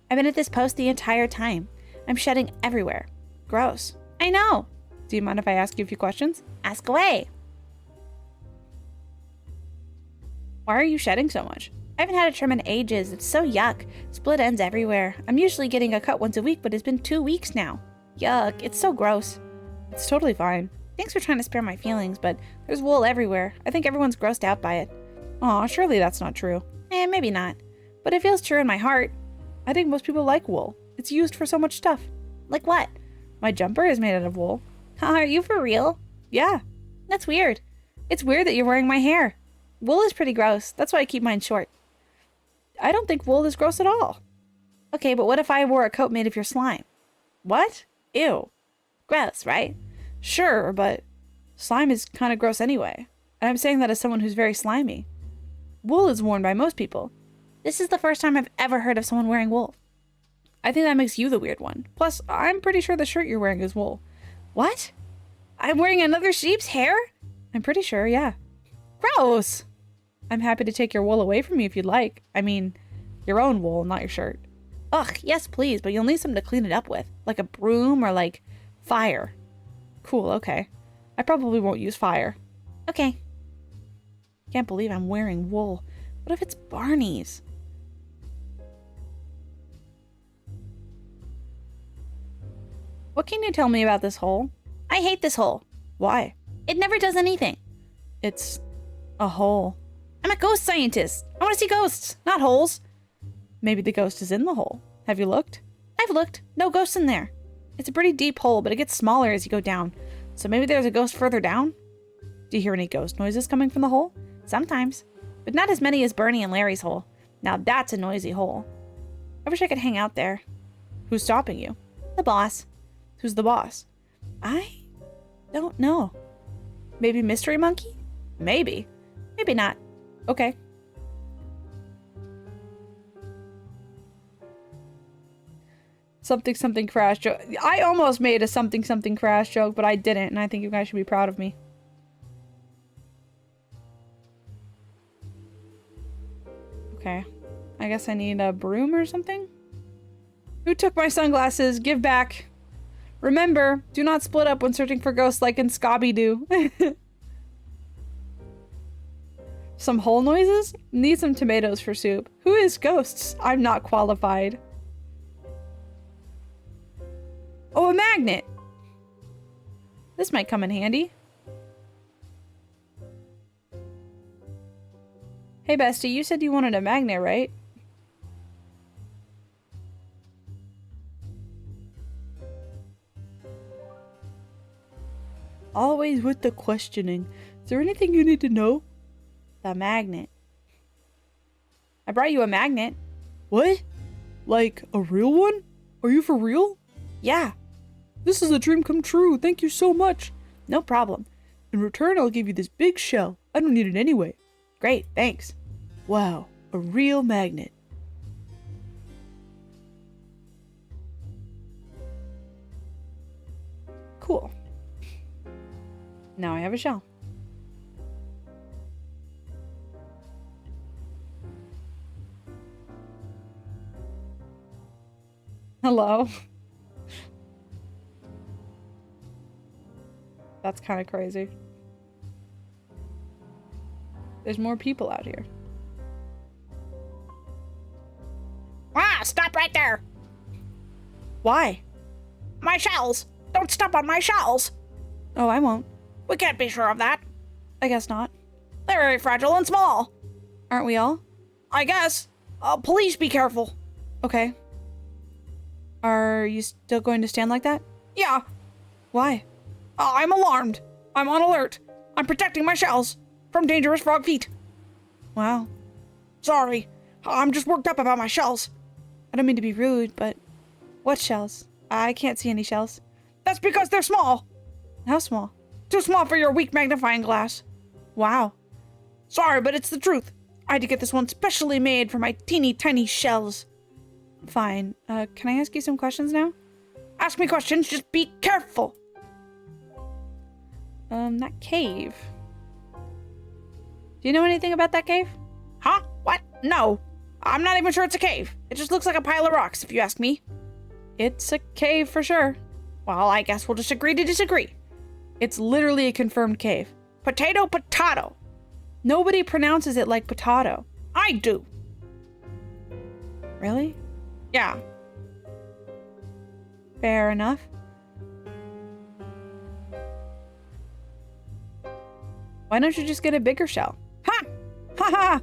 Speaker 3: I've been at this post the entire time. I'm shedding everywhere. Gross. I know.
Speaker 2: Do you mind if I ask you a few questions?
Speaker 3: Ask away.
Speaker 2: Why are you shedding so much?
Speaker 3: I haven't had a trim in ages. It's so yuck. Split ends everywhere. I'm usually getting a cut once a week, but it's been 2 weeks now. Yuck. It's so gross.
Speaker 2: It's totally fine.
Speaker 3: Thanks for trying to spare my feelings, but there's wool everywhere. I think everyone's grossed out by it.
Speaker 2: Aw, surely that's not true.
Speaker 3: Maybe not. But it feels true in my heart.
Speaker 2: I think most people like wool. It's used for so much stuff.
Speaker 3: Like what?
Speaker 2: My jumper is made out of wool.
Speaker 3: Are you for real?
Speaker 2: Yeah.
Speaker 3: That's weird.
Speaker 2: It's weird that you're wearing my hair.
Speaker 3: Wool is pretty gross. That's why I keep mine short.
Speaker 2: I don't think wool is gross at all.
Speaker 3: Okay, but what if I wore a coat made of your slime?
Speaker 2: What?
Speaker 3: Ew. Gross, right?
Speaker 2: Sure, but slime is kind of gross anyway. And I'm saying that as someone who's very slimy. Wool is worn by most people.
Speaker 3: This is the first time I've ever heard of someone wearing wool.
Speaker 2: I think that makes you the weird one. Plus, I'm pretty sure the shirt you're wearing is wool.
Speaker 3: What? I'm wearing another sheep's hair?
Speaker 2: I'm pretty sure, yeah.
Speaker 3: Gross.
Speaker 2: I'm happy to take your wool away from you if you'd like. I mean, your own wool, not your shirt.
Speaker 3: Ugh, yes please, but you'll need something to clean it up with. Like a broom or like fire.
Speaker 2: Cool, okay. I probably won't use fire.
Speaker 3: Okay.
Speaker 2: Can't believe I'm wearing wool. What if it's Barney's? What can you tell me about this hole?
Speaker 3: I hate this hole.
Speaker 2: Why?
Speaker 3: It never does anything.
Speaker 2: It's a hole.
Speaker 3: I'm a ghost scientist. I want to see ghosts, not holes.
Speaker 2: Maybe the ghost is in the hole. Have you looked?
Speaker 3: I've looked. No ghosts in there.
Speaker 2: It's a pretty deep hole, but it gets smaller as you go down. So maybe there's a ghost further down? Do you hear any ghost noises coming from the hole?
Speaker 3: Sometimes. But not as many as Bernie and Larry's hole. Now that's a noisy hole.
Speaker 2: I wish I could hang out there. Who's stopping you?
Speaker 3: The boss.
Speaker 2: Who's the boss?
Speaker 3: I don't know.
Speaker 2: Maybe Mystery Monkey?
Speaker 3: Maybe. Maybe not.
Speaker 2: Okay. Something crash joke. I almost made a something crash joke, but I didn't, and I think you guys should be proud of me. Okay. I guess I need a broom or something? Who took my sunglasses? Give back. Remember, do not split up when searching for ghosts like in Scooby-Doo. Some hole noises? Need some tomatoes for soup. Who is ghosts? I'm not qualified. Oh, a magnet! This might come in handy. Hey, bestie, you said you wanted a magnet, right? Always with the questioning. Is there anything you need to know? The magnet. I brought you a magnet. What? Like a real one? Are you for real?
Speaker 3: Yeah.
Speaker 2: This is a dream come true. Thank you so much.
Speaker 3: No problem.
Speaker 2: In return, I'll give you this big shell. I don't need it anyway.
Speaker 3: Great, thanks.
Speaker 2: Wow, a real magnet. Cool. Now I have a shell. Hello. That's kind of crazy. There's more people out here.
Speaker 3: Ah, stop right there.
Speaker 2: Why?
Speaker 3: My shells. Don't step on my shells.
Speaker 2: Oh, I won't.
Speaker 3: We can't be sure of that.
Speaker 2: I guess not.
Speaker 3: They're very fragile and small.
Speaker 2: Aren't we all?
Speaker 3: I guess. Please be careful.
Speaker 2: Okay. Are you still going to stand like that?
Speaker 3: Yeah.
Speaker 2: Why?
Speaker 3: I'm alarmed. I'm on alert. I'm protecting my shells from dangerous frog feet.
Speaker 2: Wow.
Speaker 3: Sorry. I'm just worked up about my shells.
Speaker 2: I don't mean to be rude, but what shells? I can't see any shells.
Speaker 3: That's because they're small.
Speaker 2: How small?
Speaker 3: Too small for your weak magnifying glass.
Speaker 2: Wow.
Speaker 3: Sorry, but it's the truth. I had to get this one specially made for my teeny tiny shells.
Speaker 2: Fine. Can I ask you some questions now?
Speaker 3: Ask me questions, just be careful.
Speaker 2: That cave. Do you know anything about that cave?
Speaker 3: Huh? What? No. I'm not even sure it's a cave. It just looks like a pile of rocks, if you ask me.
Speaker 2: It's a cave for sure.
Speaker 3: Well, I guess we'll just agree to disagree.
Speaker 2: It's literally a confirmed cave.
Speaker 3: Potato, potato.
Speaker 2: Nobody pronounces it like potato.
Speaker 3: I do.
Speaker 2: Really?
Speaker 3: Yeah.
Speaker 2: Fair enough. Why don't you just get a bigger shell?
Speaker 3: Ha! Ha ha!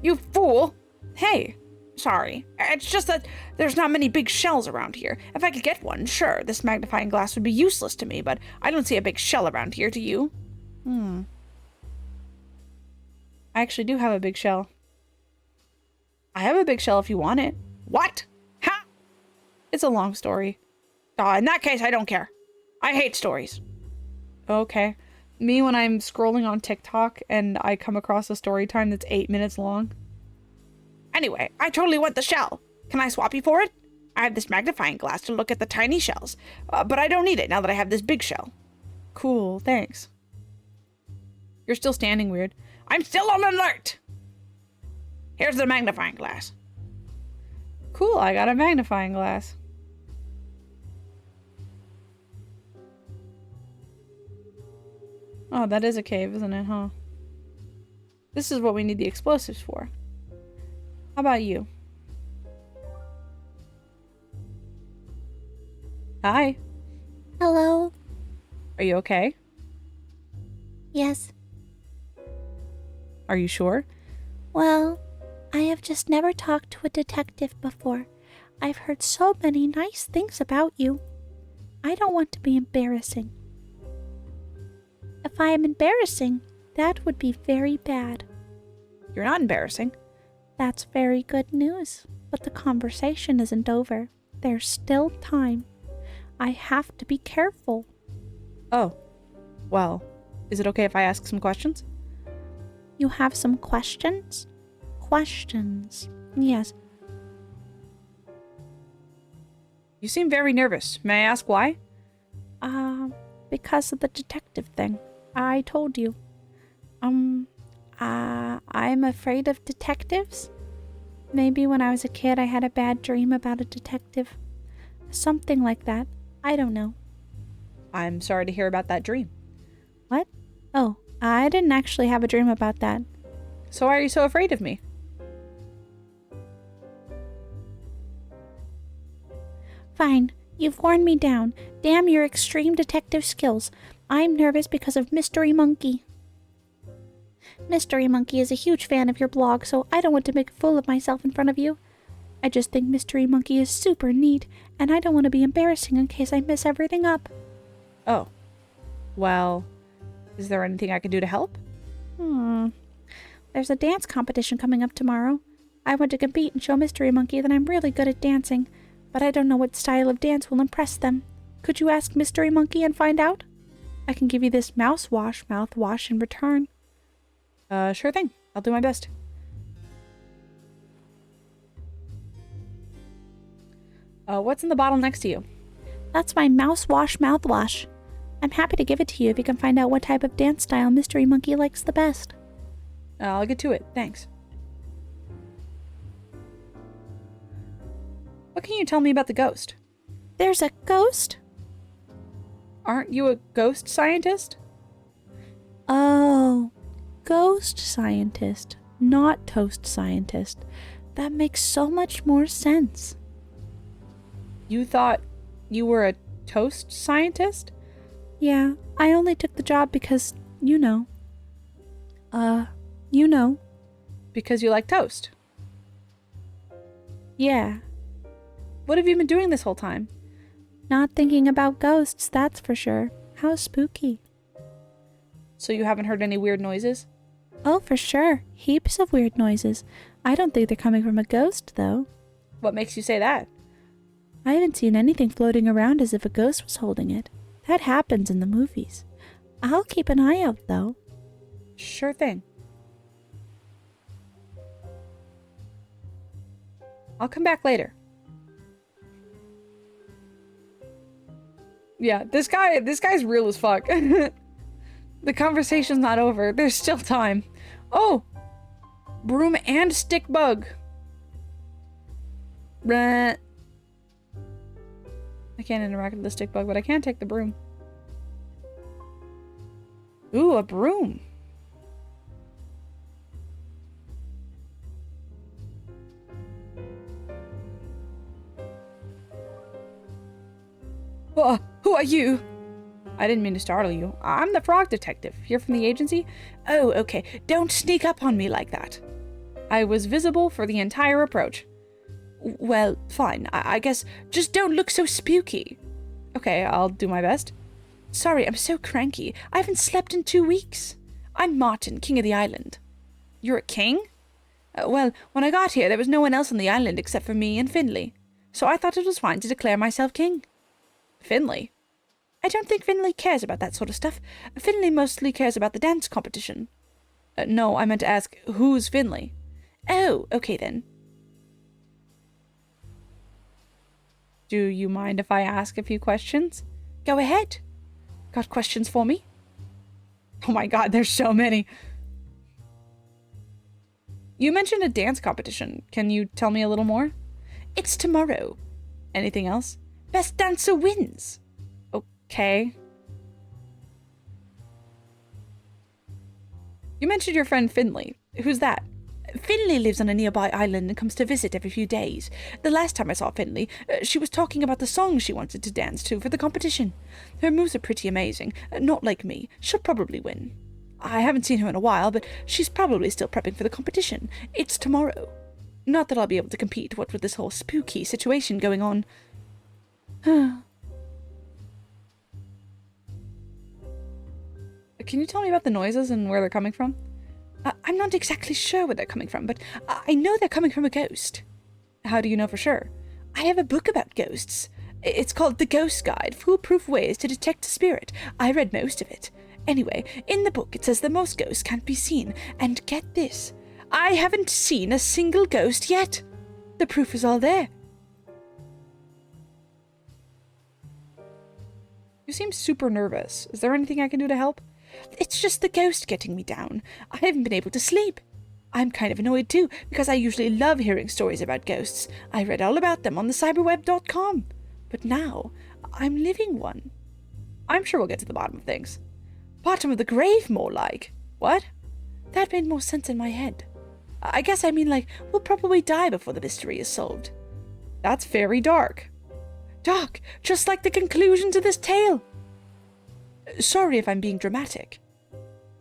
Speaker 3: You fool!
Speaker 2: Hey,
Speaker 3: Sorry. It's just that there's not many big shells around here. If I could get one, sure, this magnifying glass would be useless to me, but I don't see a big shell around here, do you?
Speaker 2: I actually do have a big shell. I have a big shell if you want it.
Speaker 3: What? Ha!
Speaker 2: It's a long story.
Speaker 3: In that case, I don't care. I hate stories.
Speaker 2: Okay. Me when I'm scrolling on TikTok and I come across a story time that's 8 minutes long.
Speaker 3: Anyway, I totally want the shell. Can I swap you for it? I have this magnifying glass to look at the tiny shells, but I don't need it now that I have this big shell.
Speaker 2: Cool, thanks. You're still standing weird.
Speaker 3: I'm still on alert! Here's the magnifying glass.
Speaker 2: Cool, I got a magnifying glass. Oh, that is a cave, isn't it, huh? This is what we need the explosives for. How about you? Hi.
Speaker 1: Hello?
Speaker 2: Are you okay?
Speaker 1: Yes.
Speaker 2: Are you sure?
Speaker 1: Well, I have just never talked to a detective before. I've heard so many nice things about you. I don't want to be embarrassing. If I am embarrassing, that would be very bad.
Speaker 2: You're not embarrassing.
Speaker 1: That's very good news, but the conversation isn't over. There's still time. I have to be careful.
Speaker 2: Oh. Well, is it okay if I ask some questions?
Speaker 1: You have some questions? Questions. Yes.
Speaker 2: You seem very nervous. May I ask why?
Speaker 1: Because of the detective thing. I told you. I'm afraid of detectives. Maybe when I was a kid I had a bad dream about a detective. Something like that. I don't know.
Speaker 2: I'm sorry to hear about that dream.
Speaker 1: What? Oh, I didn't actually have a dream about that.
Speaker 2: So why are you so afraid of me?
Speaker 1: Fine. You've worn me down. Damn your extreme detective skills. I'm nervous because of Mystery Monkey. Mystery Monkey is a huge fan of your blog, so I don't want to make a fool of myself in front of you. I just think Mystery Monkey is super neat, and I don't want to be embarrassing in case I mess everything up.
Speaker 2: Oh. Well, is there anything I can do to help?
Speaker 1: There's a dance competition coming up tomorrow. I want to compete and show Mystery Monkey that I'm really good at dancing, but I don't know what style of dance will impress them. Could you ask Mystery Monkey and find out? I can give you this mouthwash in return.
Speaker 2: Sure thing. I'll do my best. What's in the bottle next to you?
Speaker 1: That's my mouthwash. I'm happy to give it to you if you can find out what type of dance style Mystery Monkey likes the best.
Speaker 2: I'll get to it. Thanks. What can you tell me about the ghost?
Speaker 1: There's a ghost?
Speaker 2: Aren't you a ghost scientist?
Speaker 1: Oh, ghost scientist, not toast scientist. That makes so much more sense.
Speaker 2: You thought you were a toast scientist?
Speaker 1: Yeah, I only took the job because, you know.
Speaker 2: Because you like toast?
Speaker 1: Yeah.
Speaker 2: What have you been doing this whole time?
Speaker 1: Not thinking about ghosts, that's for sure. How spooky.
Speaker 2: So you haven't heard any weird noises?
Speaker 1: Oh, for sure. Heaps of weird noises. I don't think they're coming from a ghost, though.
Speaker 2: What makes you say that?
Speaker 1: I haven't seen anything floating around as if a ghost was holding it. That happens in the movies. I'll keep an eye out, though.
Speaker 2: Sure thing. I'll come back later. Yeah, this guy's real as fuck. The conversation's not over. There's still time. Oh! Broom and stick bug.
Speaker 3: Bleh. I can't interact with the stick bug, but I can take the broom. Ooh, a broom. Who are you? I didn't mean to startle you. I'm the frog detective, here from the agency. Oh, okay. Don't sneak up on me like that. I was visible for the entire approach. Well, fine. I guess just don't look so spooky. Okay, I'll do my best. Sorry, I'm so cranky. I haven't slept in 2 weeks. I'm Martin, king of the island. You're a king? Well, when I got here, there was no one else on the island except for me and Finley. So I thought it was fine to declare myself king. Finley? I don't think Finley cares about that sort of stuff. Finley mostly cares about the dance competition. No, I meant to ask, who's Finley? Oh, okay then. Do you mind if I ask a few questions? Go ahead. Got questions for me? Oh my god, there's so many. You mentioned a dance competition. Can you tell me a little more? It's tomorrow. Anything else? Best dancer wins. Okay. You mentioned your friend Finley. Who's that? Finley lives on a nearby island and comes to visit every few days. The last time I saw Finley, she was talking about the song she wanted to dance to for the competition. Her moves are pretty amazing. Not like me. She'll probably win. I haven't seen her in a while, but she's probably still prepping for the competition. It's tomorrow. Not that I'll be able to compete, what with this whole spooky situation going on. Can you tell me about the noises and where they're coming from? I'm not exactly sure where they're coming from, but I know they're coming from a ghost. How do you know for sure? I have a book about ghosts. It's called The Ghost Guide, Foolproof Ways to Detect a Spirit. I read most of it. Anyway, in the book it says that most ghosts can't be seen. And get this, I haven't seen a single ghost yet. The proof is all there. You seem super nervous. Is there anything I can do to help? It's just the ghost getting me down. I haven't been able to sleep. I'm kind of annoyed too, because I usually love hearing stories about ghosts. I read all about them on the cyberweb.com. But now, I'm living one. I'm sure we'll get to the bottom of things. Bottom of the grave, more like. What? That made more sense in my head. I guess I mean like, we'll probably die before the mystery is solved. That's very dark. Dark, just like the conclusion to this tale. Sorry if I'm being dramatic.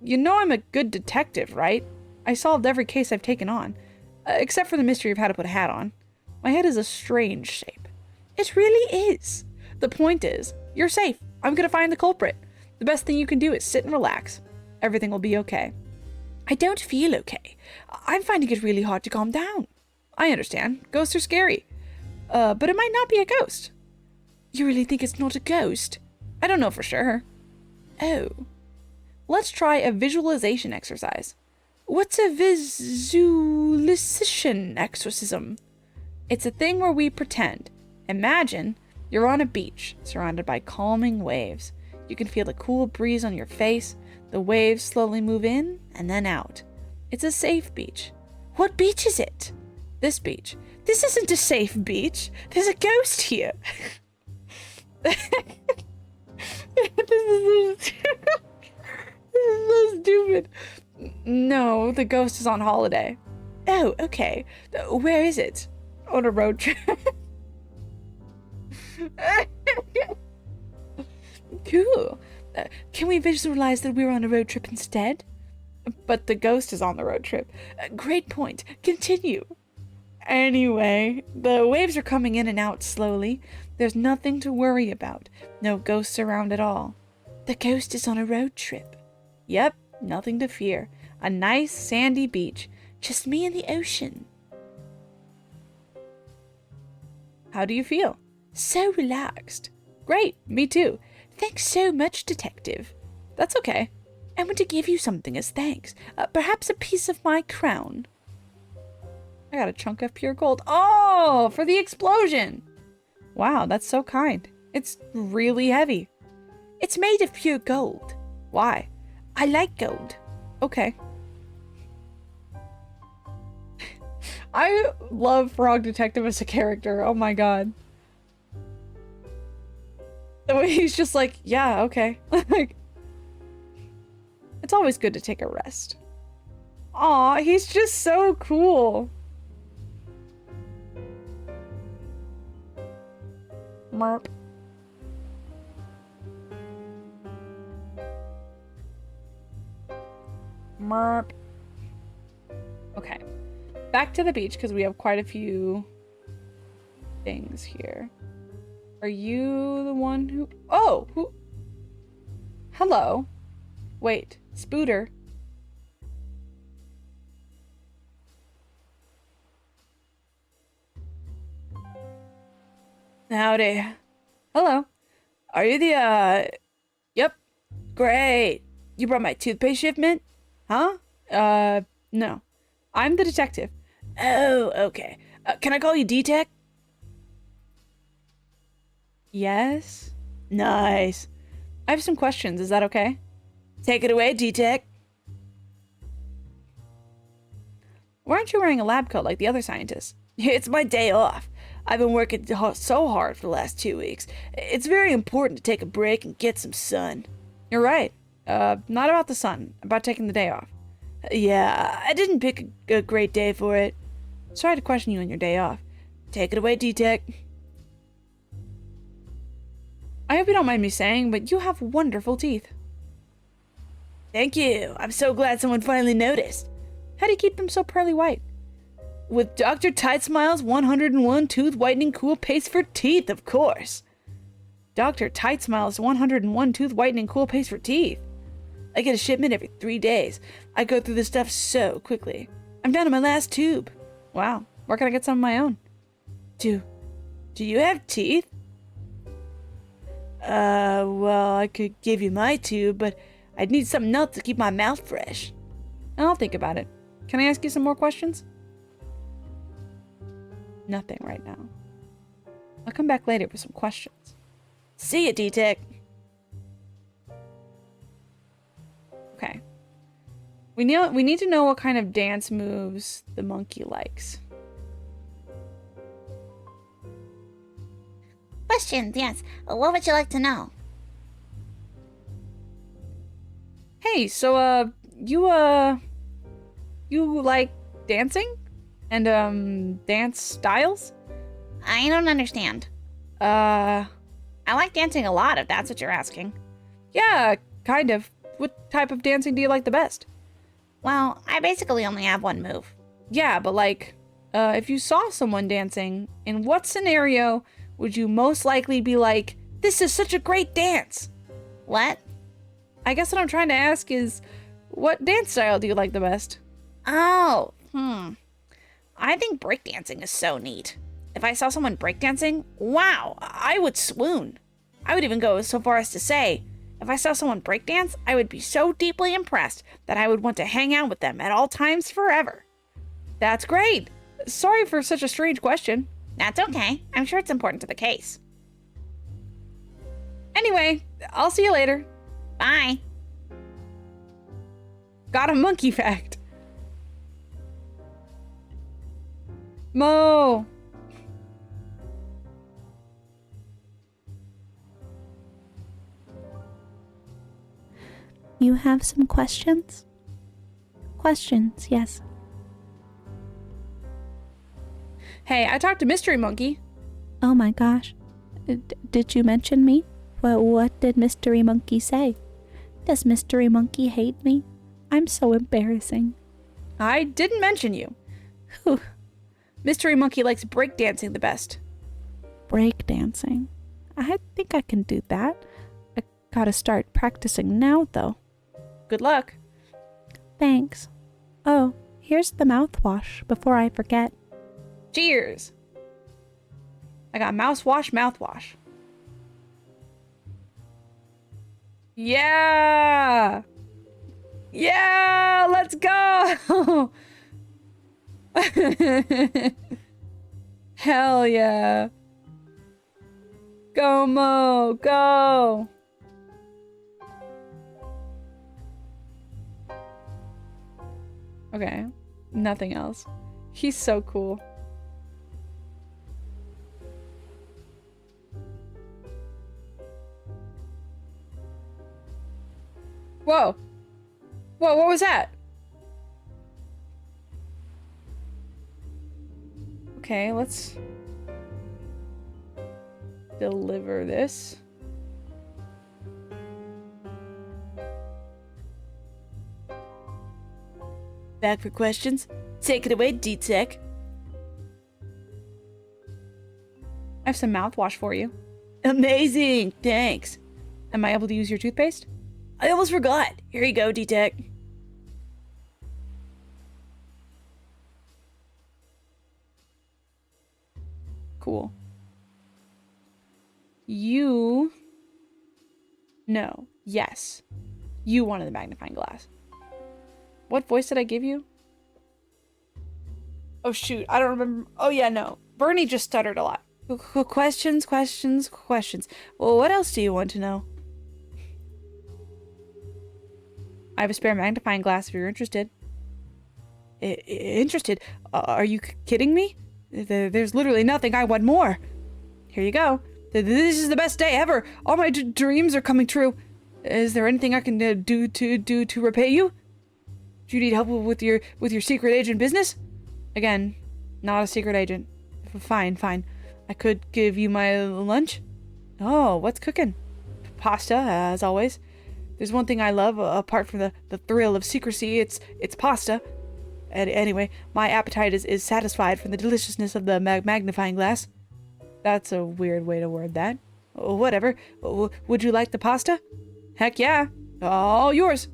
Speaker 3: You know I'm a good detective, right? I solved every case I've taken on. Except for the mystery of how to put a hat on. My head is a strange shape. It really is. The point is, you're safe. I'm gonna find the culprit. The best thing you can do is sit and relax. Everything will be okay. I don't feel okay. I'm finding it really hard to calm down. I understand. Ghosts are scary. But it might not be a ghost. You really think it's not a ghost? I don't know for sure. Oh. Let's try a visualization exercise. What's a visualization exorcism? It's a thing where we pretend. Imagine you're on a beach, surrounded by calming waves. You can feel the cool breeze on your face. The waves slowly move in and then out. It's a safe beach. What beach is it? This beach. This isn't a safe beach. There's a ghost here. This is so stupid. No, the ghost is on holiday. Oh, okay. Where is it? On a road trip. Cool. Can we visualize that we're on a road trip instead? But the ghost is on the road trip. Great point. Continue. Anyway, the waves are coming in and out slowly. There's nothing to worry about. No ghosts around at all. The ghost is on a road trip. Yep, nothing to fear. A nice sandy beach. Just me and the ocean. How do you feel? So relaxed. Great, me too. Thanks so much, detective. That's okay. I want to give you something as thanks. Perhaps a piece of my crown. I got a chunk of pure gold. Oh, for the explosion. Wow, that's so kind. It's really heavy. It's made of pure gold. Why? I like gold. Okay.
Speaker 2: I love Frog Detective as a character. Oh my god. The way he's just like, yeah, okay. Like, it's always good to take a rest. Aw, he's just so cool. Merp. Merp. Okay. Back to the beach because we have quite a few things here. Are you the one who... Oh! Who... Hello. Wait. Spooter.
Speaker 3: Howdy.
Speaker 2: Hello.
Speaker 3: Are you Yep. Great. You brought my toothpaste shipment? Huh?
Speaker 2: No. I'm the detective.
Speaker 3: Oh, okay. Can I call you D-Tech?
Speaker 2: Yes?
Speaker 3: Nice.
Speaker 2: I have some questions. Is that okay?
Speaker 3: Take it away, D-Tech.
Speaker 2: Why aren't you wearing a lab coat like the other scientists?
Speaker 3: It's my day off. I've been working so hard for the last 2 weeks. It's very important to take a break and get some sun.
Speaker 2: You're right. Not about the sun. About taking the day off.
Speaker 3: Yeah, I didn't pick a great day for it.
Speaker 2: Sorry to question you on your day off.
Speaker 3: Take it away, D-Tech.
Speaker 2: I hope you don't mind me saying, but you have wonderful teeth.
Speaker 3: Thank you. I'm so glad someone finally noticed.
Speaker 2: How do you keep them so pearly white?
Speaker 3: With Dr. Tight Smile's 101 Tooth Whitening Cool Paste for Teeth, of course.
Speaker 2: Dr. Tight Smile's 101 Tooth Whitening Cool Paste for Teeth.
Speaker 3: I get a shipment every 3 days. I go through this stuff so quickly. I'm down to my last tube.
Speaker 2: Wow. Where can I get some of my own?
Speaker 3: Do you have teeth? Well, I could give you my tube, but I'd need something else to keep my mouth fresh.
Speaker 2: I'll think about it. Can I ask you some more questions? Nothing right now. I'll come back later with some questions.
Speaker 3: See ya, D-Tech.
Speaker 2: Okay. We need to know what kind of dance moves the monkey likes.
Speaker 1: Questions, yes. What would you like to know?
Speaker 2: Hey, so you like dancing? And dance styles?
Speaker 1: I don't understand. I like dancing a lot, if that's what you're asking.
Speaker 2: Yeah, kind of. What type of dancing do you like the best?
Speaker 1: Well, I basically only have one move.
Speaker 2: Yeah, but like, if you saw someone dancing, in what scenario would you most likely be like, this is such a great dance?
Speaker 1: What?
Speaker 2: I guess what I'm trying to ask is, what dance style do you like the best?
Speaker 1: Oh, I think breakdancing is so neat. If I saw someone breakdancing, wow, I would swoon. I would even go so far as to say, if I saw someone breakdance, I would be so deeply impressed that I would want to hang out with them at all times forever.
Speaker 2: That's great. Sorry for such a strange question.
Speaker 1: That's okay. I'm sure it's important to the case.
Speaker 2: Anyway, I'll see you later.
Speaker 1: Bye.
Speaker 2: Got a monkey fact. Mo.
Speaker 1: You have some questions? Questions, yes.
Speaker 2: Hey, I talked to Mystery Monkey.
Speaker 1: Oh my gosh. Did you mention me? What did Mystery Monkey say? Does Mystery Monkey hate me? I'm so embarrassing.
Speaker 2: I didn't mention you.
Speaker 1: Whew.
Speaker 2: Mystery Monkey likes breakdancing the best.
Speaker 1: Breakdancing. I think I can do that. I gotta start practicing now, though.
Speaker 2: Good luck.
Speaker 1: Thanks. Oh, here's the mouthwash before I forget.
Speaker 2: Cheers. I got mouthwash. Yeah. Yeah, let's go. Hell yeah. Go, Mo, go. Okay, nothing else. He's so cool. Whoa. Whoa, what was that? Okay, let's deliver this.
Speaker 4: Back for questions? Take it away, D-Tech.
Speaker 2: I have some mouthwash for you.
Speaker 4: Amazing! Thanks.
Speaker 2: Am I able to use your toothpaste?
Speaker 4: I almost forgot. Here you go, D-Tech.
Speaker 2: Cool. You... No. Yes. You wanted the magnifying glass. What voice did I give you? Oh shoot, I don't remember. Oh yeah, no. Bernie just stuttered a lot.
Speaker 4: Questions. Well, what else do you want to know?
Speaker 2: I have a spare magnifying glass if you're interested.
Speaker 4: Interested? Are you kidding me?
Speaker 2: There's literally nothing I want more. Here you go. This is the best day ever. All my dreams are coming true. Is there anything I can do to repay you? Do you need help with your secret agent business? Again, not a secret agent. Fine. I could give you my lunch. Oh, what's cooking? Pasta, as always. There's one thing I love, apart from the thrill of secrecy, it's pasta. Anyway, my appetite is satisfied from the deliciousness of the magnifying glass. That's a weird way to word that. Whatever. Would you like the pasta? Heck yeah. All yours.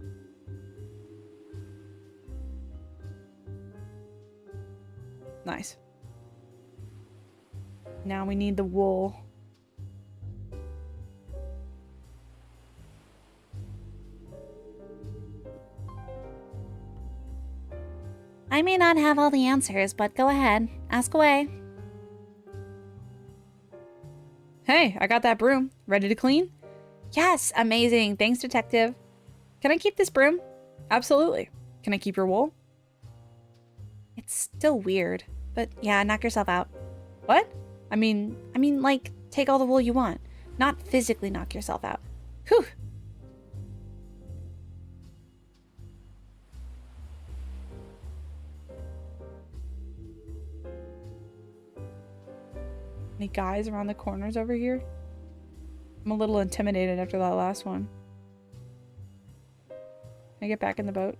Speaker 2: Nice. Now we need the wool.
Speaker 1: I may not have all the answers, but go ahead. Ask away.
Speaker 2: Hey, I got that broom. Ready to clean?
Speaker 1: Yes, amazing. Thanks, detective.
Speaker 2: Can I keep this broom? Absolutely. Can I keep your wool?
Speaker 1: It's still weird, but yeah, knock yourself out.
Speaker 2: What?
Speaker 1: I mean, like, take all the wool you want. Not physically knock yourself out.
Speaker 2: Whew. Any guys around the corners over here? I'm a little intimidated after that last one. Can I get back in the boat?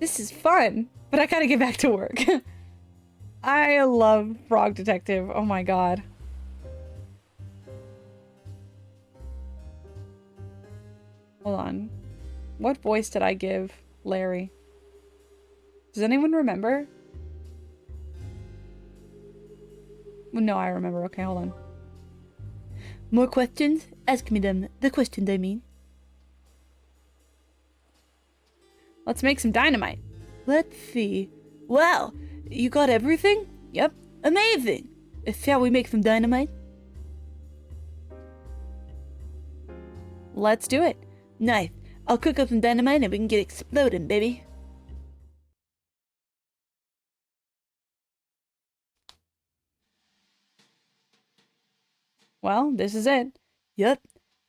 Speaker 2: This is fun, but I gotta get back to work. I love Frog Detective. Oh my god. Hold on. What voice did I give Larry? Does anyone remember? No, I remember. Okay, hold on.
Speaker 4: More questions? Ask me them. The questions, I mean.
Speaker 2: Let's make some dynamite.
Speaker 4: Let's see. Wow, you got everything?
Speaker 2: Yep.
Speaker 4: Amazing. Shall we make some dynamite?
Speaker 2: Let's do it.
Speaker 4: Nice. I'll cook up some dynamite and we can get exploding, baby.
Speaker 2: Well, this is it.
Speaker 4: Yup.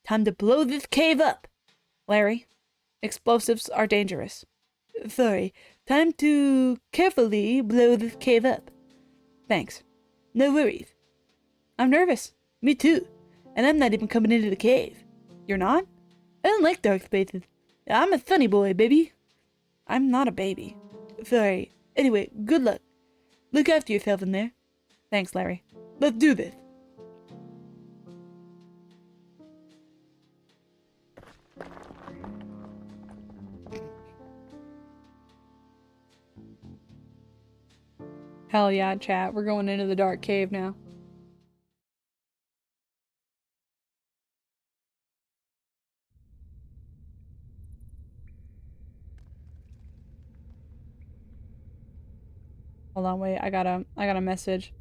Speaker 4: Time to blow this cave up.
Speaker 2: Larry, explosives are dangerous.
Speaker 4: Sorry. Time to carefully blow this cave up.
Speaker 2: Thanks.
Speaker 4: No worries.
Speaker 2: I'm nervous.
Speaker 4: Me too. And I'm not even coming into the cave.
Speaker 2: You're not?
Speaker 4: I don't like dark spaces. I'm a funny boy, baby.
Speaker 2: I'm not a baby.
Speaker 4: Sorry. Anyway, good luck. Look after yourself in there.
Speaker 2: Thanks, Larry.
Speaker 4: Let's do this.
Speaker 2: Hell yeah, chat. We're going into the dark cave now. Hold on, wait. I got a message.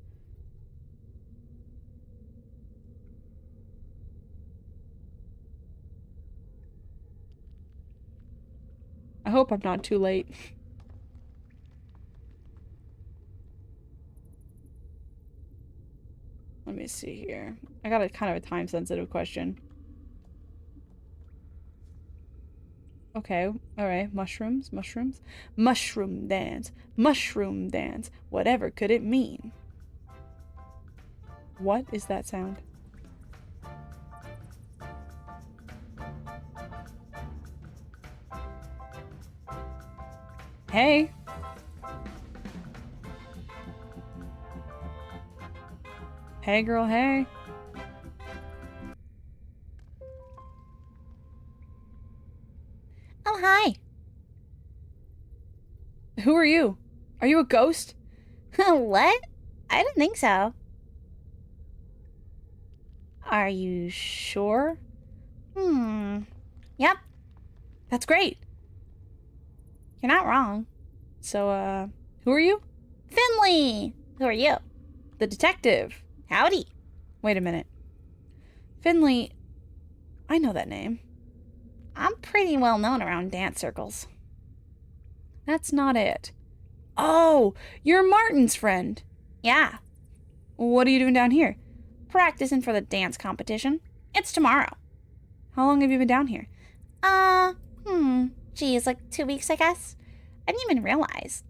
Speaker 2: I hope I'm not too late. Let me see here. I got a kind of a time-sensitive question. Okay, alright. Mushrooms, mushrooms. Mushroom dance. Mushroom dance. Whatever could it mean? What is that sound? Hey! Hey girl, hey!
Speaker 1: Oh, hi.
Speaker 2: Who are you? Are you a ghost?
Speaker 1: What? I didn't think so.
Speaker 2: Are you sure?
Speaker 1: Yep,
Speaker 2: That's great.
Speaker 1: you're not wrong.
Speaker 2: So, who are you?
Speaker 1: Finley! Who are you?
Speaker 2: The detective.
Speaker 1: Howdy.
Speaker 2: Wait a minute. Finley, I know that name.
Speaker 1: I'm pretty well known around dance circles.
Speaker 2: That's not it. Oh, you're Martin's friend.
Speaker 1: Yeah,
Speaker 2: What are you doing down here?
Speaker 1: practicing for the dance competition. It's tomorrow.
Speaker 2: How long have you been down here?
Speaker 1: Geez, like 2 weeks, I guess. I didn't even realize.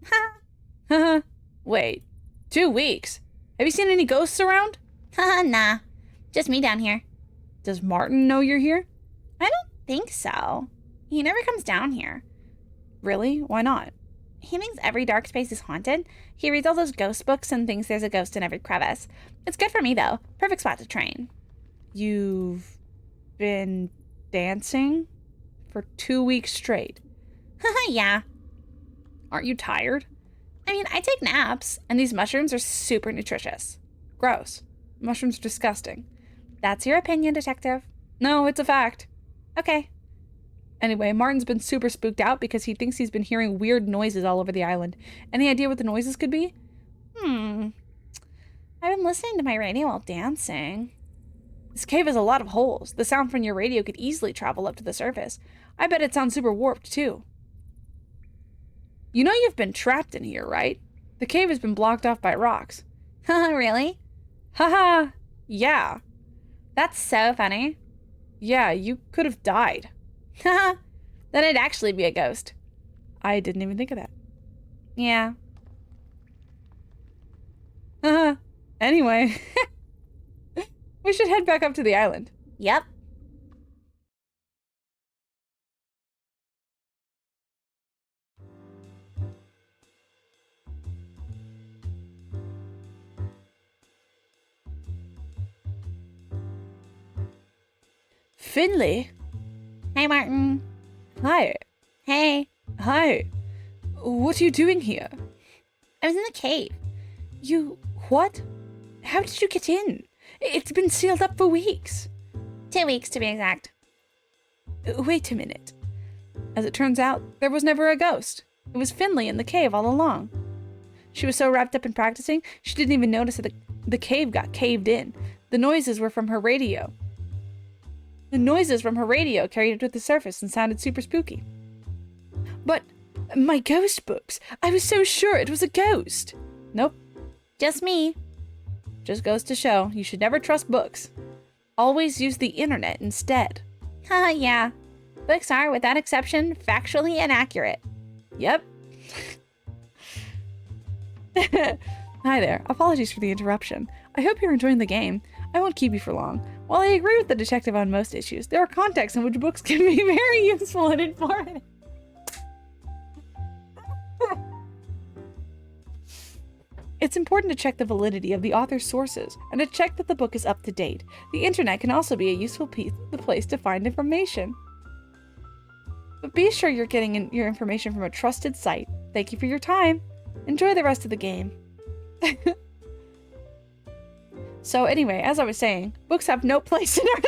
Speaker 2: Haha. Wait, 2 weeks? Have you seen any ghosts around?
Speaker 1: Nah, just me down here.
Speaker 2: Does Martin know you're here?
Speaker 1: I don't think so. He never comes down here.
Speaker 2: Really? Why not?
Speaker 1: He thinks every dark space is haunted. He reads all those ghost books and thinks there's a ghost in every crevice. It's good for me, though. Perfect spot to train.
Speaker 2: You've been dancing for 2 weeks straight.
Speaker 1: Yeah.
Speaker 2: Aren't you tired?
Speaker 1: I mean, I take naps, and these mushrooms are super nutritious.
Speaker 2: Gross. Mushrooms are disgusting.
Speaker 1: That's your opinion, detective.
Speaker 2: No, it's a fact.
Speaker 1: Okay.
Speaker 2: Anyway, Martin's been super spooked out because he thinks he's been hearing weird noises all over the island. Any idea what the noises could be?
Speaker 1: I've been listening to my radio while dancing.
Speaker 2: This cave has a lot of holes. The sound from your radio could easily travel up to the surface. I bet it sounds super warped, too. You know you've been trapped in here, right? The cave has been blocked off by rocks.
Speaker 1: Really?
Speaker 2: Haha! Yeah.
Speaker 1: That's so funny.
Speaker 2: Yeah, you could have died.
Speaker 1: Then I'd actually be a ghost.
Speaker 2: I didn't even think of that.
Speaker 1: Yeah.
Speaker 2: Haha. Anyway. We should head back up to the island.
Speaker 1: Yep.
Speaker 2: Finley?
Speaker 1: Hey, Martin.
Speaker 2: Hi.
Speaker 1: Hey.
Speaker 2: Hi. What are you doing here?
Speaker 1: I was in the cave.
Speaker 2: You... what? How did you get in? It's been sealed up for weeks.
Speaker 1: 2 weeks, to be exact.
Speaker 2: Wait a minute. As it turns out, there was never a ghost. It was Finley in the cave all along. She was so wrapped up in practicing, she didn't even notice that the cave got caved in. The noises were from her radio. The noises from her radio carried it to the surface and sounded super spooky. But my ghost books, I was so sure it was a ghost. Nope,
Speaker 1: Just me.
Speaker 2: just goes to show you should never trust books. Always use the internet instead.
Speaker 1: Yeah. Books are, without exception, factually inaccurate.
Speaker 2: Yep. Hi there. Apologies for the interruption. I hope you're enjoying the game. I won't keep you for long. While I agree with the detective on most issues, there are contexts in which books can be very useful and informative. It's important to check the validity of the author's sources and to check that the book is up to date. The internet can also be a useful place to find information. But be sure you're getting your information from a trusted site. Thank you for your time. Enjoy the rest of the game. So anyway, as I was saying, books have no place in our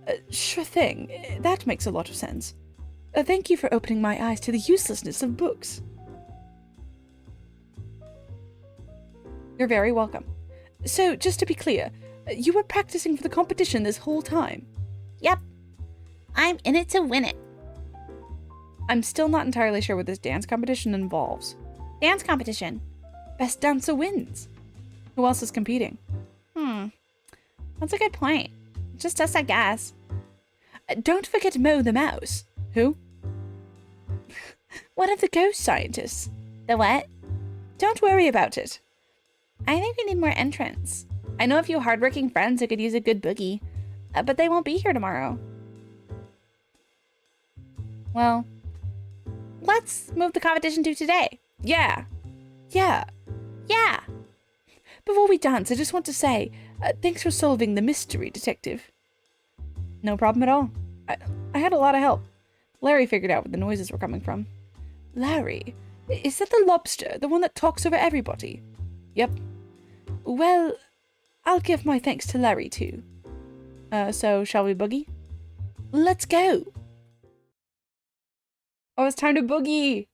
Speaker 2: society. Sure thing. That makes a lot of sense. Thank you for opening my eyes to the uselessness of books. You're very welcome. So, just to be clear, you were practicing for the competition this whole time?
Speaker 1: Yep. I'm in it to win it.
Speaker 3: I'm still not entirely sure what this dance competition involves.
Speaker 1: Dance competition.
Speaker 3: Best dancer wins. Who else is competing?
Speaker 1: That's a good point. Just us, I guess.
Speaker 3: Don't forget Mo the mouse. Who? One of the ghost scientists.
Speaker 1: The what?
Speaker 3: Don't worry about it.
Speaker 1: I think we need more entrants. I know a few hardworking friends who could use a good boogie, but they won't be here tomorrow. Well, let's move the competition to today.
Speaker 3: Yeah.
Speaker 1: Yeah.
Speaker 3: Before we dance, I just want to say, thanks for solving the mystery, Detective.
Speaker 2: No problem at all. I had a lot of help. Larry figured out where the noises were coming from.
Speaker 3: Larry? Is that the lobster, the one that talks over everybody?
Speaker 2: Yep.
Speaker 3: Well, I'll give my thanks to Larry too.
Speaker 2: So shall we boogie?
Speaker 3: Let's go.
Speaker 2: Oh, it's time to boogie.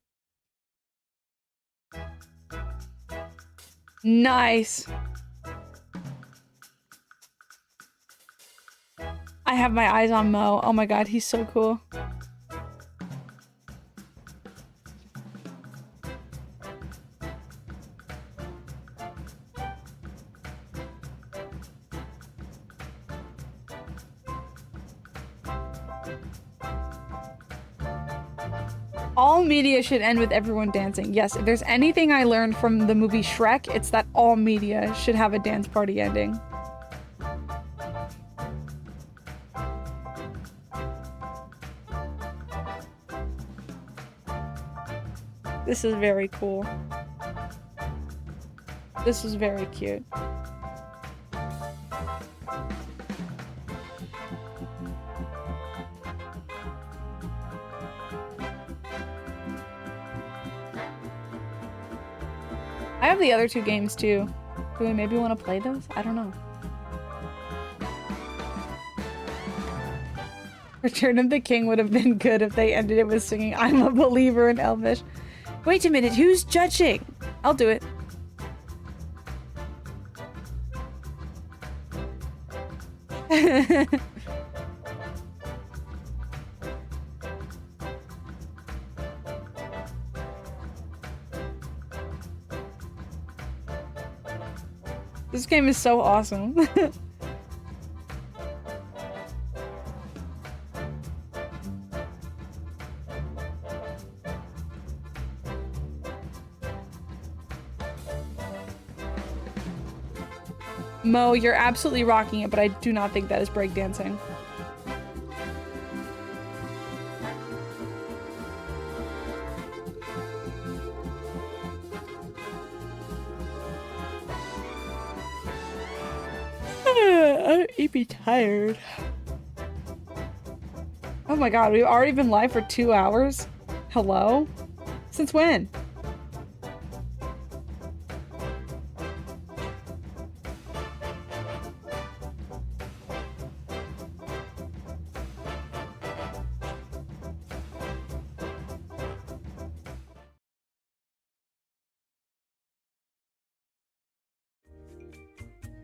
Speaker 2: Nice. I have my eyes on Mo. Oh my god, he's so cool. All media should end with everyone dancing. Yes, if there's anything I learned from the movie Shrek, it's that all media should have a dance party ending. This is very cool. This is very cute. I have the other two games too. Do we maybe want to play those? I don't know. Return of the King would have been good if they ended it with singing I'm a Believer in Elvish.
Speaker 3: Wait a minute, who's judging?
Speaker 2: I'll do it. This game is so awesome. Mo, you're absolutely rocking it, but I do not think that is breakdancing.
Speaker 3: I'd be tired.
Speaker 2: Oh my god, we've already been live for 2 hours? Hello? Since when?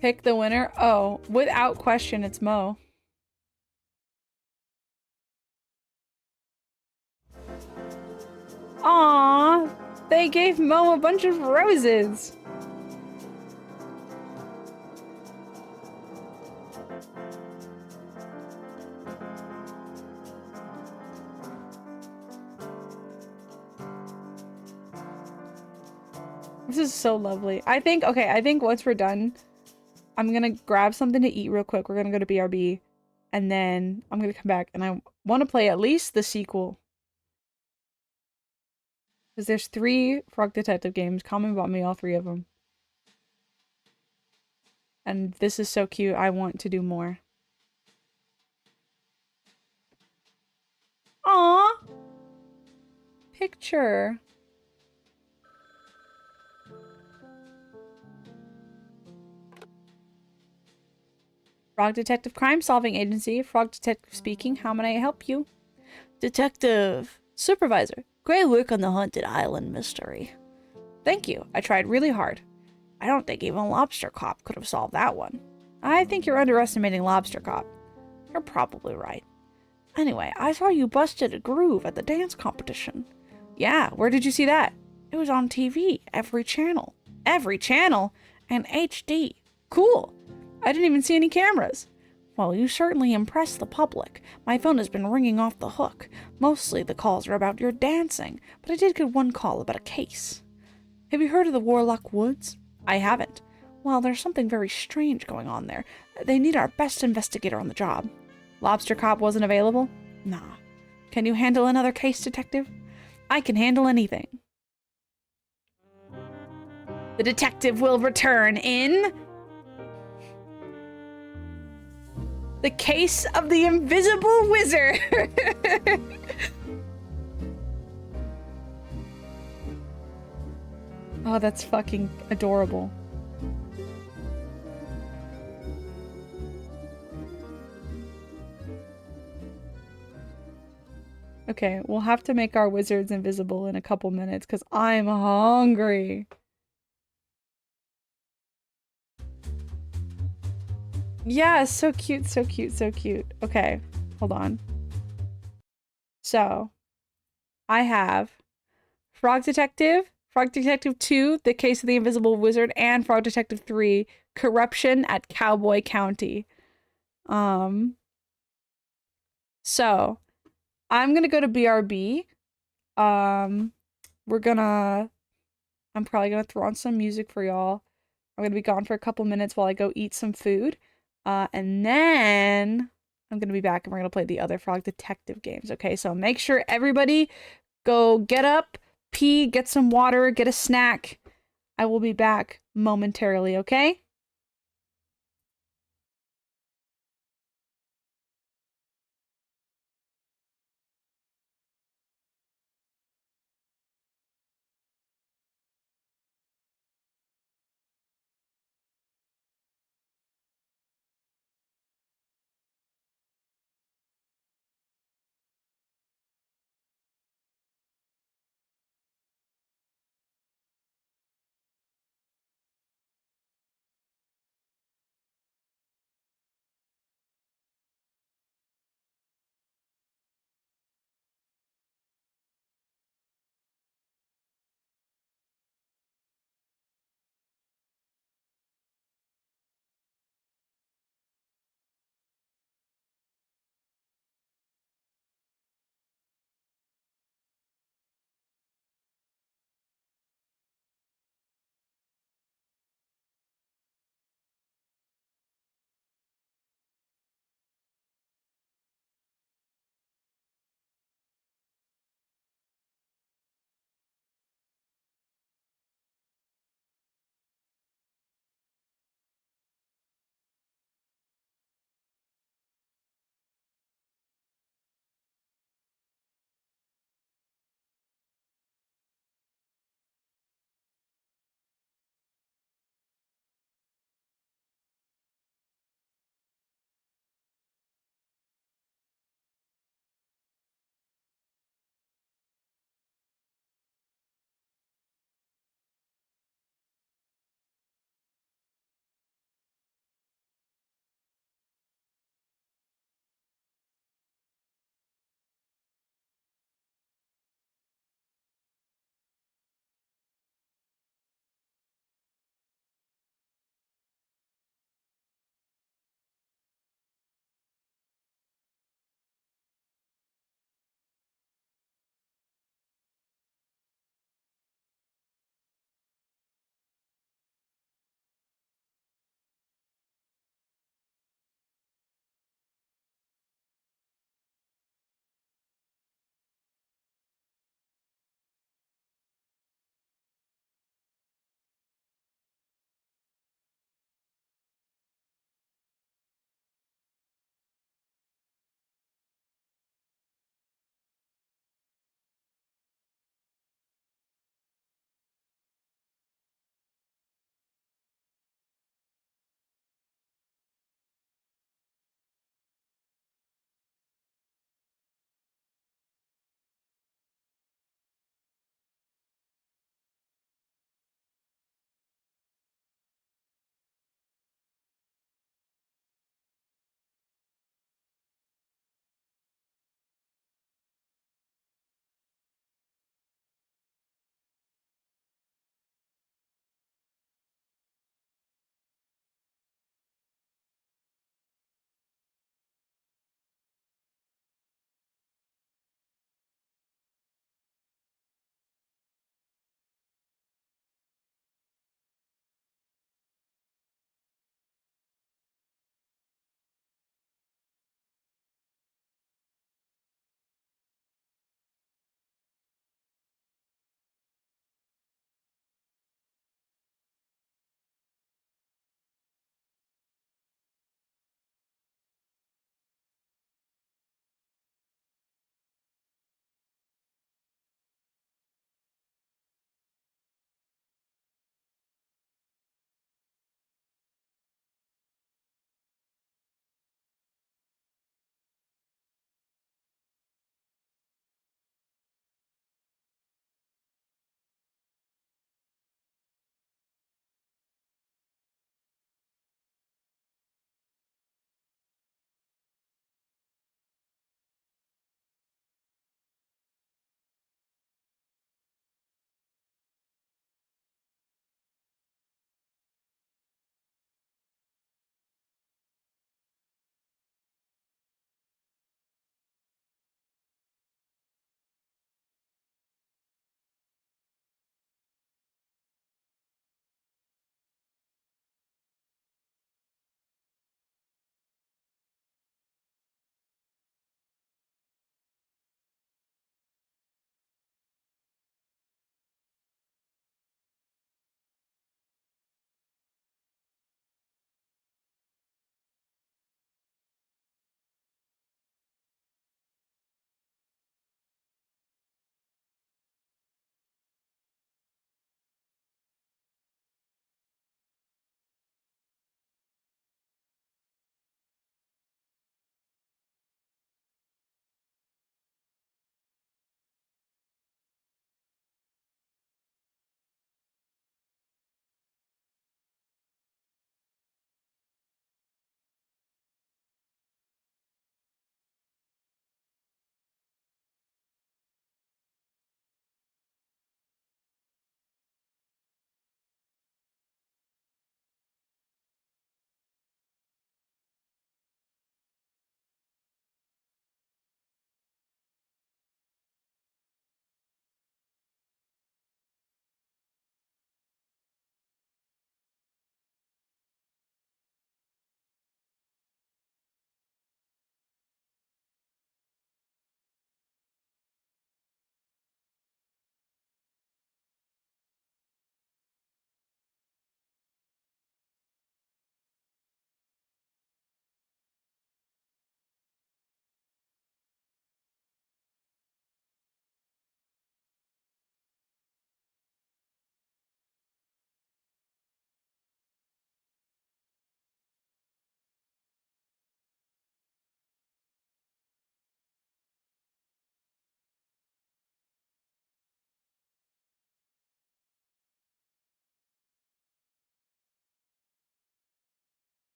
Speaker 2: Pick the winner? Oh, without question, it's Mo. Aww, they gave Mo a bunch of roses. This is so lovely. I think once we're done, I'm gonna grab something to eat real quick. We're gonna go to BRB, and then I'm gonna come back, and I want to play at least the sequel. Because there's 3 Frog Detective games. Common bought me all 3 of them. And this is so cute. I want to do more. Aww! Picture. Frog Detective Crime Solving Agency. Frog Detective speaking. How may I help you?
Speaker 3: Detective.
Speaker 2: Supervisor.
Speaker 3: Great work on the Haunted Island mystery.
Speaker 2: Thank you. I tried really hard.
Speaker 3: I don't think even Lobster Cop could have solved that one.
Speaker 2: I think you're underestimating Lobster Cop.
Speaker 3: You're probably right. Anyway, I saw you busted a groove at the dance competition.
Speaker 2: Yeah, where did you see that?
Speaker 3: It was on TV, every channel.
Speaker 2: Every channel?
Speaker 3: And HD.
Speaker 2: Cool. I didn't even see any cameras.
Speaker 3: Well, you certainly impressed the public. My phone has been ringing off the hook. Mostly the calls are about your dancing, but I did get one call about a case. Have you heard of the Warlock Woods?
Speaker 2: I haven't.
Speaker 3: Well, there's something very strange going on there. They need our best investigator on the job.
Speaker 2: Lobster Cop wasn't available?
Speaker 3: Nah. Can you handle another case, detective?
Speaker 2: I can handle anything. The detective will return in... The Case of the Invisible Wizard. Oh, that's fucking adorable. Okay, we'll have to make our wizards invisible in a couple minutes because I'm hungry. Yeah, so cute, so cute, so cute. Okay, hold on. So, I have Frog Detective 2, The Case of the Invisible Wizard, and Frog Detective 3, Corruption at Cowboy County. So, I'm gonna go to BRB. I'm probably gonna throw on some music for y'all. I'm gonna be gone for a couple minutes while I go eat some food. And then I'm gonna be back and we're gonna play the other Frog Detective games. Okay, so make sure everybody go get up, pee, get some water, get a snack. I will be back momentarily, okay?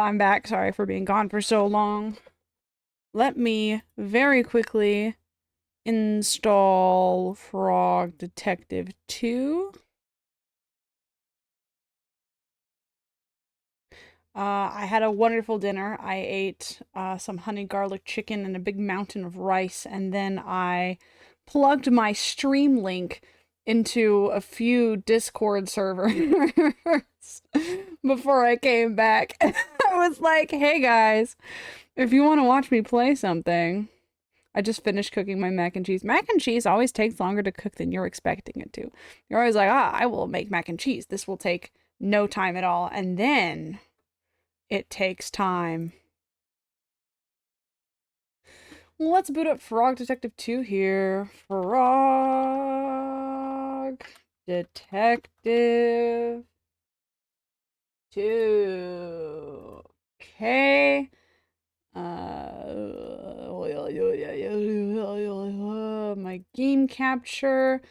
Speaker 2: I'm back. Sorry for being gone for so long. Let me very quickly install Frog Detective 2. I had a wonderful dinner. I ate some honey garlic chicken and a big mountain of rice, and then I plugged my stream link into a few Discord servers before I came back. I was like, hey guys, if you want to watch me play something. I just finished cooking my mac and cheese. Mac and cheese always takes longer to cook than you're expecting it to. You're always like, I will make mac and cheese. This will take no time at all. And then it takes time. Well, let's boot up Frog Detective 2 here. Frog Detective 2. Okay. My game capture.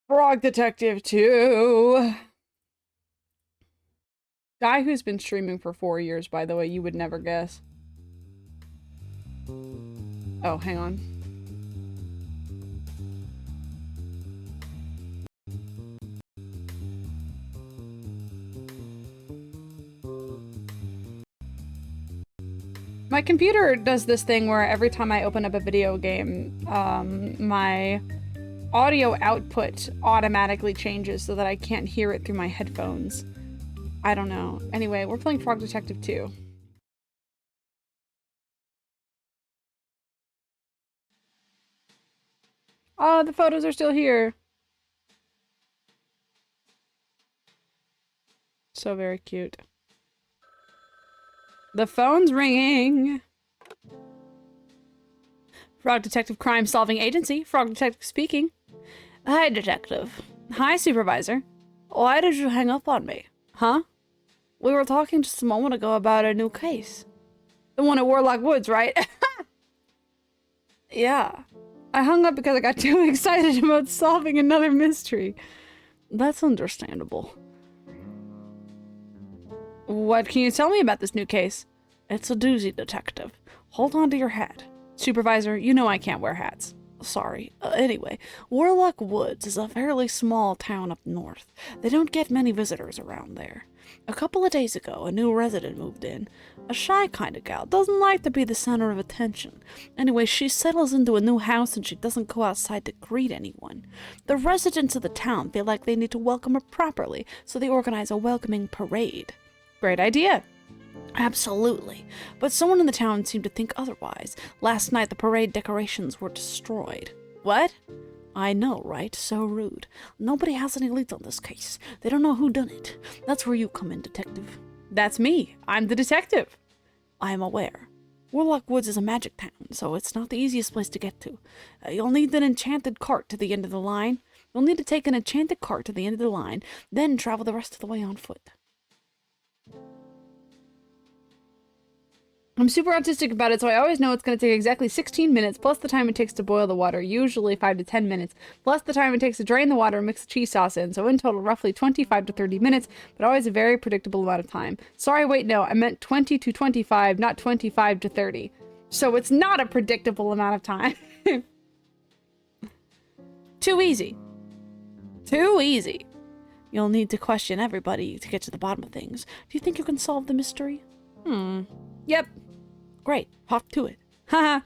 Speaker 2: Frog Detective 2. Guy who's been streaming for 4 years, by the way, you would never guess. Oh, hang on. My computer does this thing where every time I open up a video game, my audio output automatically changes so that I can't hear it through my headphones. I don't know. Anyway, we're playing Frog Detective 2. Oh, the photos are still here. So very cute. The phone's ringing. Frog Detective Crime Solving Agency. Frog Detective speaking. Hi, Detective. Hi, Supervisor. Why did you hang up on me? Huh? We were talking just a moment ago about a new case. The one at Warlock Woods, right? Yeah. I hung up because I got too excited about solving another mystery. That's understandable. What can you tell me about this new case? It's a doozy, Detective. Hold on to your hat. Supervisor, you know I can't wear hats. Sorry. Anyway, Warlock Woods is a fairly small town up north. They don't get many visitors around there. A couple of days ago, a new resident moved in. A shy kind of gal, doesn't like to be the center of attention. Anyway, she settles into a new house and she doesn't go outside to greet anyone. The residents of the town feel like they need to welcome her properly, so they organize a welcoming parade. Great idea. Absolutely. But someone in the town seemed to think otherwise. Last night, the parade decorations were destroyed. What? I know, right? So rude. Nobody has any leads on this case. They don't know who done it. That's where you come in, Detective. That's me. I'm the detective. I am aware. Warlock Woods is a magic town, so it's not the easiest place to get to. You'll need an enchanted cart to the end of the line. You'll need to take an enchanted cart to the end of the line, then travel the rest of the way on foot. I'm super autistic about it, so I always know it's going to take exactly 16 minutes, plus the time it takes to boil the water, usually 5 to 10 minutes, plus the time it takes to drain the water and mix the cheese sauce in, so in total roughly 25 to 30 minutes, but always a very predictable amount of time. Sorry, wait, no, I meant 20 to 25, not 25 to 30. So it's not a predictable amount of time. Too easy. Too easy. You'll need to question everybody to get to the bottom of things. Do you think you can solve the mystery? Yep. Great, hop to it. Haha.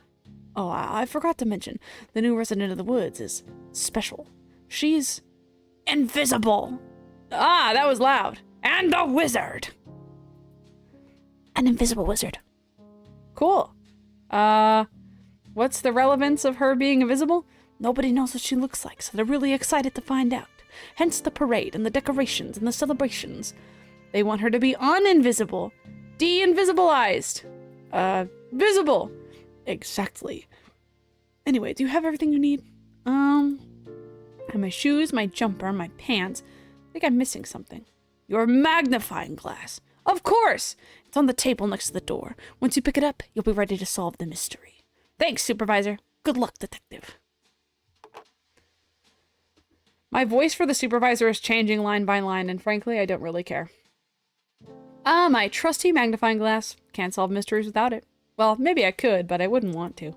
Speaker 2: Oh, I forgot to mention, the new resident of the woods is special. She's invisible. Ah, that was loud. And a wizard.
Speaker 1: An invisible wizard.
Speaker 2: Cool. What's the relevance of her being invisible? Nobody knows what she looks like, so they're really excited to find out. Hence the parade and the decorations and the celebrations. They want her to be uninvisible. De-invisibilized. Visible. Exactly. Anyway, do you have everything you need? I have my shoes, my jumper, my pants. I think I'm missing something. Your magnifying glass. Of course! It's on the table next to the door. Once you pick it up, you'll be ready to solve the mystery. Thanks, Supervisor. Good luck, Detective. My voice for the Supervisor is changing line by line, and frankly, I don't really care. Ah, my trusty magnifying glass. Can't solve mysteries without it. Well, maybe I could, but I wouldn't want to.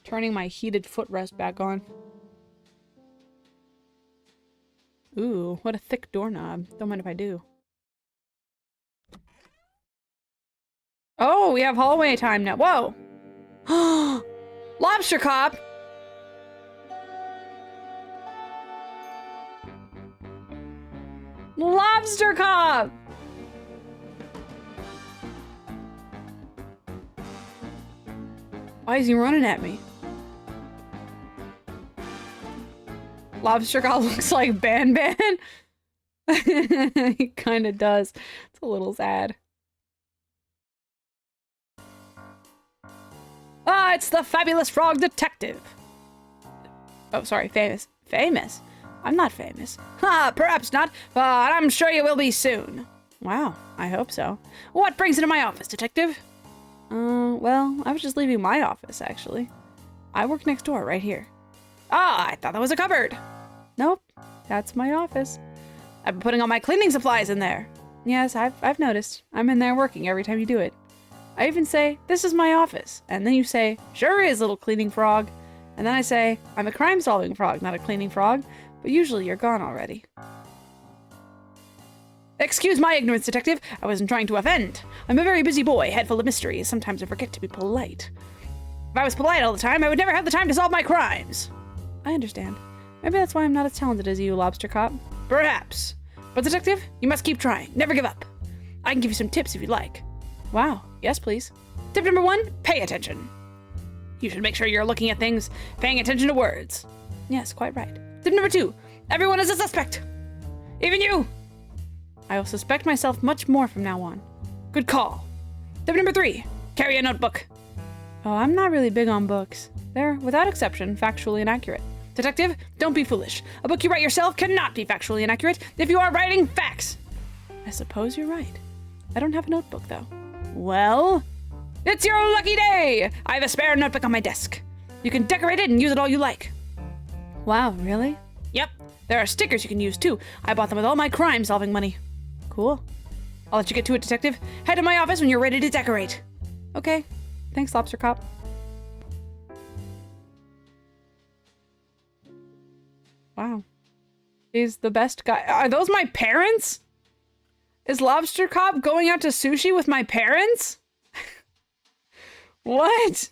Speaker 2: Turning my heated footrest back on. Ooh, what a thick doorknob. Don't mind if I do. Oh, we have hallway time now. Whoa! Lobster cop! Lobster cop! Why is he running at me? Lobster cop looks like Ban Ban. He kind of does. It's a little sad. Ah, it's the fabulous frog detective. Oh, sorry, famous. Famous? I'm not famous. Ha, perhaps not, but I'm sure you will be soon. Wow, I hope so. What brings you to my office, detective? Well, I was just leaving my office, actually. I work next door, right here. Ah, I thought that was a cupboard. Nope, that's my office. I've been putting all my cleaning supplies in there. Yes, I've noticed. I'm in there working every time you do it. I even say, this is my office. And then you say, sure is, little cleaning frog. And then I say, I'm a crime-solving frog, not a cleaning frog. But usually you're gone already. Excuse my ignorance, detective. I wasn't trying to offend. I'm a very busy boy, head full of mysteries. Sometimes I forget to be polite. If I was polite all the time, I would never have the time to solve my crimes. I understand. Maybe that's why I'm not as talented as you, Lobster Cop. Perhaps. But detective, you must keep trying. Never give up. I can give you some tips if you'd like. Wow. Yes, please. Tip number 1, pay attention. You should make sure you're looking at things, paying attention to words. Yes, quite right. Tip number 2, everyone is a suspect. Even you. I will suspect myself much more from now on. Good call. Tip number 3, carry a notebook. Oh, I'm not really big on books. They're, without exception, factually inaccurate. Detective, don't be foolish. A book you write yourself cannot be factually inaccurate if you are writing facts. I suppose you're right. I don't have a notebook, though. Well, it's your lucky day! I have a spare notebook on my desk. You can decorate it and use it all you like. Wow, really? Yep. There are stickers you can use, too. I bought them with all my crime-solving money. Cool. I'll let you get to it, detective. Head to my office when you're ready to decorate. Okay. Thanks, Lobster Cop. Wow. He's the best guy. Are those my parents? Is Lobster Cop going out to sushi with my parents? What?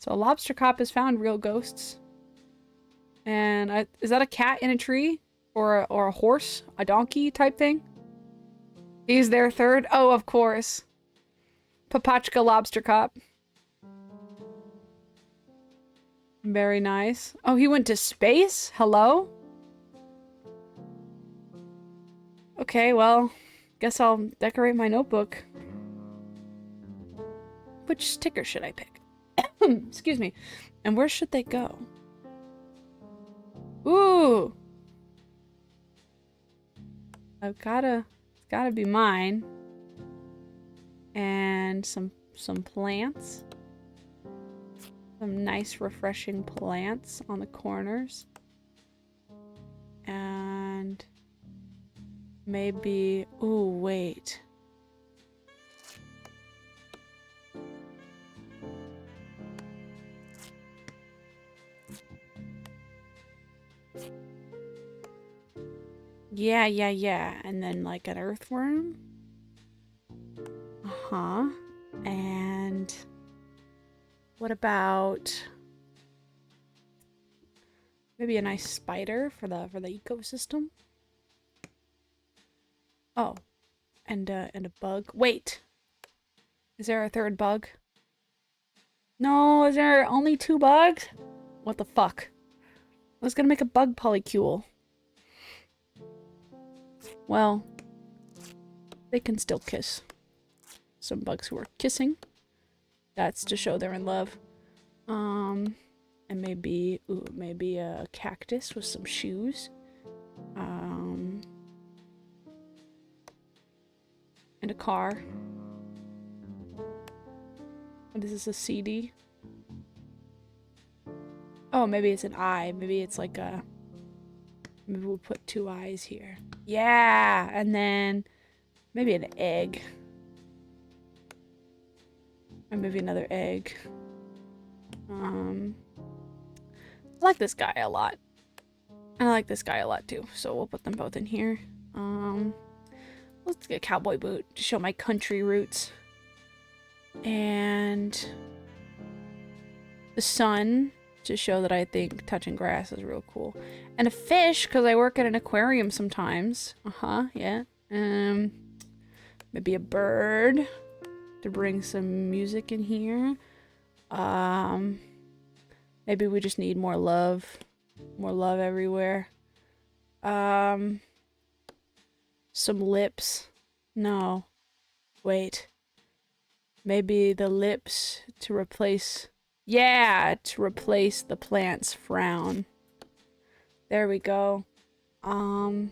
Speaker 2: So Lobster Cop has found real ghosts. And is that a cat in a tree? Or a horse? A donkey type thing? He's their third? Oh, of course. Papachka Lobster Cop. Very nice. Oh, he went to space? Hello? Okay, well, guess I'll decorate my notebook. Which sticker should I pick? Excuse me. And where should they go? Ooh! It's gotta be mine. And some plants. Some nice refreshing plants on the corners. And maybe, ooh, wait. Yeah. And then like an earthworm. Uh-huh. And what about maybe a nice spider for the ecosystem? Oh, and a bug. Wait. Is there a third bug? No, is there only 2 bugs? What the fuck? I was gonna make a bug polycule. Well, they can still kiss. Some bugs who are kissing. That's to show they're in love. And maybe a cactus with some shoes. And a car. What is this, a CD?
Speaker 3: Oh, maybe it's an eye. Maybe it's like a... Maybe we'll put 2 eyes here. Yeah! And then maybe an egg. And maybe another egg. I like this guy a lot. And I like this guy a lot too. So we'll put them both in here. Let's get a cowboy boot to show my country roots. And the sun to show that I think touching grass is real cool. And a fish, because I work at an aquarium sometimes. Yeah. Maybe a bird to bring some music in here. Maybe we just need more love. More love everywhere. Some lips. No. Wait. Maybe the lips to replace... Yeah, to replace the plant's frown. There we go. And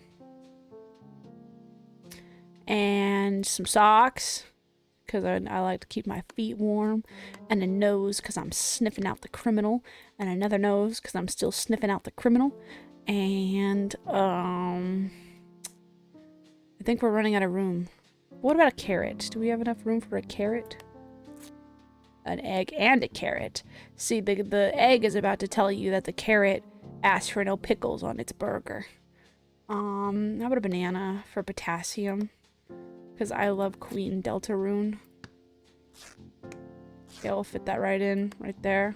Speaker 3: some socks, because I like to keep my feet warm. And a nose, because I'm sniffing out the criminal. And another nose, because I'm still sniffing out the criminal. And, I think we're running out of room. What about a carrot? Do we have enough room for a carrot? An egg and a carrot. See, the egg is about to tell you that the carrot asked for no pickles on its burger. How about a banana for potassium? Because I love Queen Delta Rune. Okay, we'll fit that right in, right there.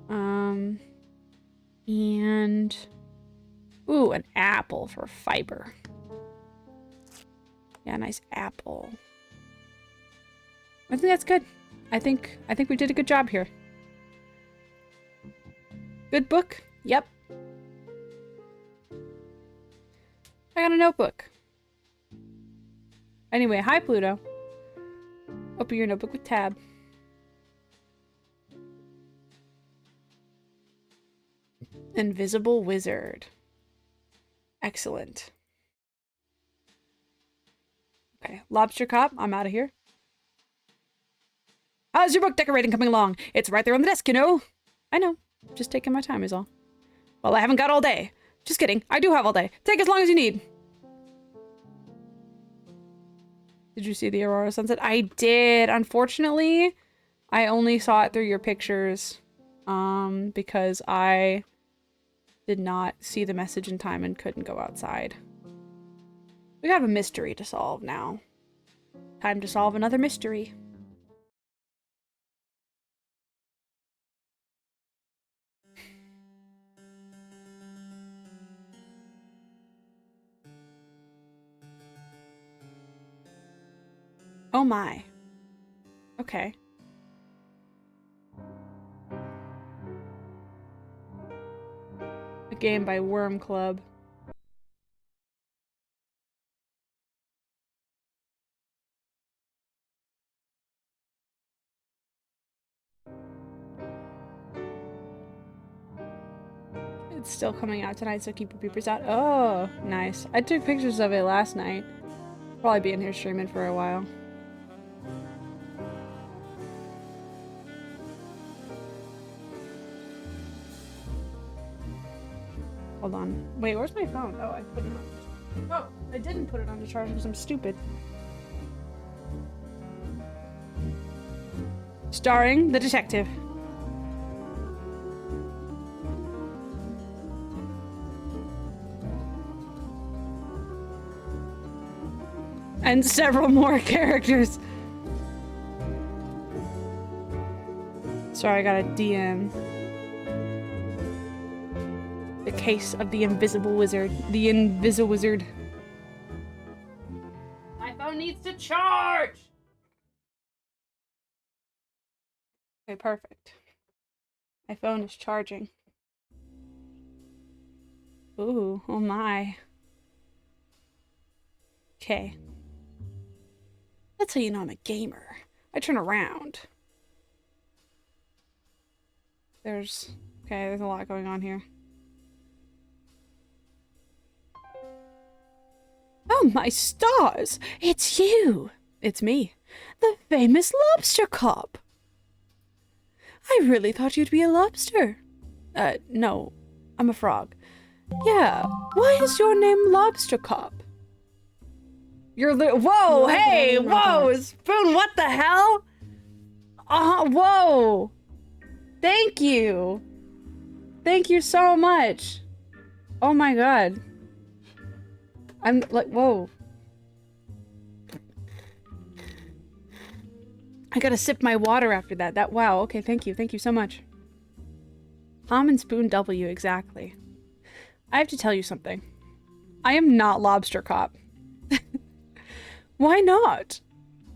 Speaker 3: And... Ooh, an apple for fiber. Yeah, nice apple. I think that's good. I think we did a good job here. Good book? Yep. I got a notebook. Anyway, hi Pluto. Open your notebook with tab. Invisible wizard. Excellent. Okay, lobster cop, I'm out of here. How's your book decorating coming along? It's right there on the desk, you know? I know. Just taking my time is all. Well, I haven't got all day. Just kidding. I do have all day. Take as long as you need. Did you see the Aurora sunset? I did. Unfortunately, I only saw it through your pictures. Because I did not see the message in time and couldn't go outside. We have a mystery to solve now. Time to solve another mystery. Oh my. Okay. A game by Worm Club. It's still coming out tonight, so keep your peepers out. Oh, nice. I took pictures of it last night. Probably be in here streaming for a while. Hold on. Wait, where's my phone? Oh, I put it on. Oh, I didn't put it on the charge because I'm stupid. Starring the detective. And several more characters. Sorry, I got a DM. The case of the invisible wizard. The Invisi-Wizard. My phone needs to charge! Okay, perfect. My phone is charging. Ooh, oh my. Okay. That's how you know I'm a gamer. I turn around. There's a lot going on here. Oh my stars! It's you! It's me, the famous lobster cop! I really thought you'd be a lobster.
Speaker 2: No, I'm a frog. Yeah, why is your name Lobster Cop? Whoa, hey, whoa, Spoon, what the hell? Whoa. Thank you. Thank you so much. Oh my god. I'm like, whoa. I gotta sip my water after that. Wow, okay, thank you. Thank you so much. Tom and Spoon W, exactly. I have to tell you something. I am not Lobster Cop. Why not?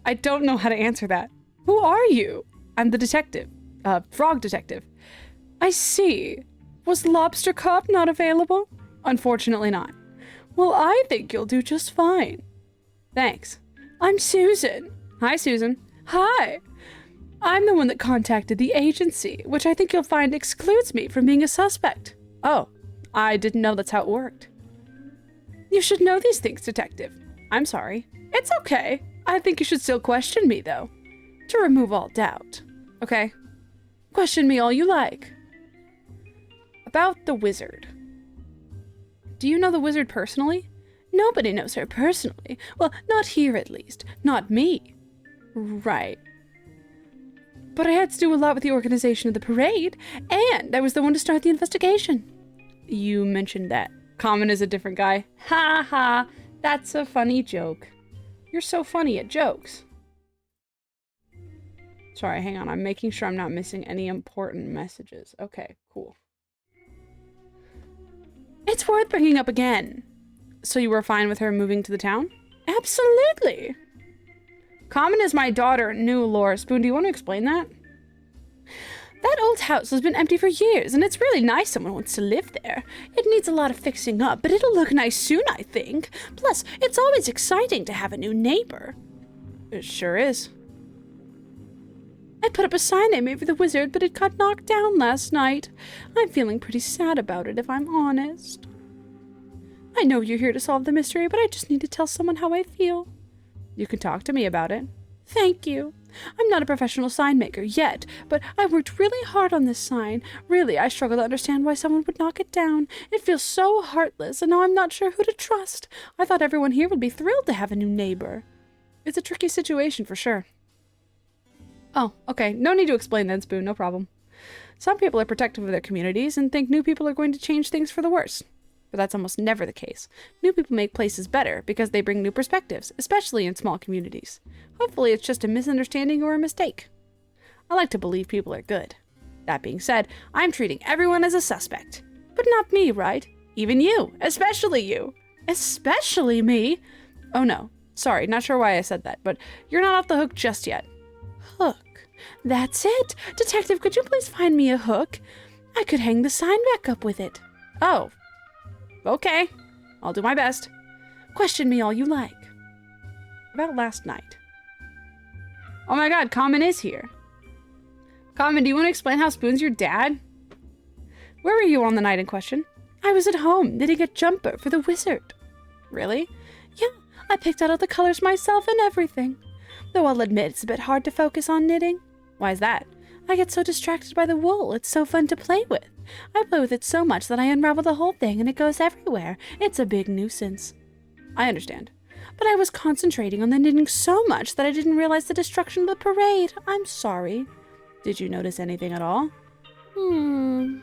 Speaker 2: I don't know how to answer that. Who are you? I'm the detective. Frog detective. I see. Was Lobster Cop not available? Unfortunately not. Well, I think you'll do just fine. Thanks. I'm Susan. Hi, Susan. Hi. I'm the one that contacted the agency, which I think you'll find excludes me from being a suspect. Oh, I didn't know that's how it worked. You should know these things, detective. I'm sorry. It's okay. I think you should still question me, though, to remove all doubt. Okay? Question me all you like. About the wizard. Do you know the wizard personally? Nobody knows her personally. Well, not here at least. Not me. Right. But I had to do a lot with the organization of the parade, and I was the one to start the investigation. You mentioned that. Common is a different guy. Ha ha. That's a funny joke. You're so funny at jokes. Sorry, hang on. I'm making sure I'm not missing any important messages. Okay, cool. It's worth bringing up again. So you were fine with her moving to the town? Absolutely. Common is my daughter, new lore. Spoon, do you want to explain that? That old house has been empty for years, and it's really nice someone wants to live there. It needs a lot of fixing up, but it'll look nice soon, I think. Plus, it's always exciting to have a new neighbor. It sure is. I put up a sign I made for the wizard, but it got knocked down last night. I'm feeling pretty sad about it, if I'm honest. I know you're here to solve the mystery, but I just need to tell someone how I feel. You can talk to me about it. Thank you. I'm not a professional sign maker yet, but I worked really hard on this sign. Really, I struggle to understand why someone would knock it down. It feels so heartless, and now I'm not sure who to trust. I thought everyone here would be thrilled to have a new neighbor. It's a tricky situation for sure. Oh, okay. No need to explain then, Spoon. No problem. Some people are protective of their communities and think new people are going to change things for the worse. But that's almost never the case. New people make places better because they bring new perspectives, especially in small communities. Hopefully it's just a misunderstanding or a mistake. I like to believe people are good. That being said, I'm treating everyone as a suspect. But not me, right? Even you. Especially you. Especially me. Oh no. Sorry, not sure why I said that, but you're not off the hook just yet. Hook. That's it. Detective, could you please find me a hook? I could hang the sign back up with it. Oh. Okay, I'll do my best. Question me all you like. About last night. Oh my god, Common is here. Common, do you want to explain how Spoon's your dad? Where were you on the night in question? I was at home knitting a jumper for the wizard. Really? Yeah, I picked out all the colors myself and everything. Though I'll admit it's a bit hard to focus on knitting. Why is that? I get so distracted by the wool, it's so fun to play with. I play with it so much that I unravel the whole thing and it goes everywhere. It's a big nuisance. I understand. But I was concentrating on the knitting so much that I didn't realize the destruction of the parade. I'm sorry. Did you notice anything at all? Now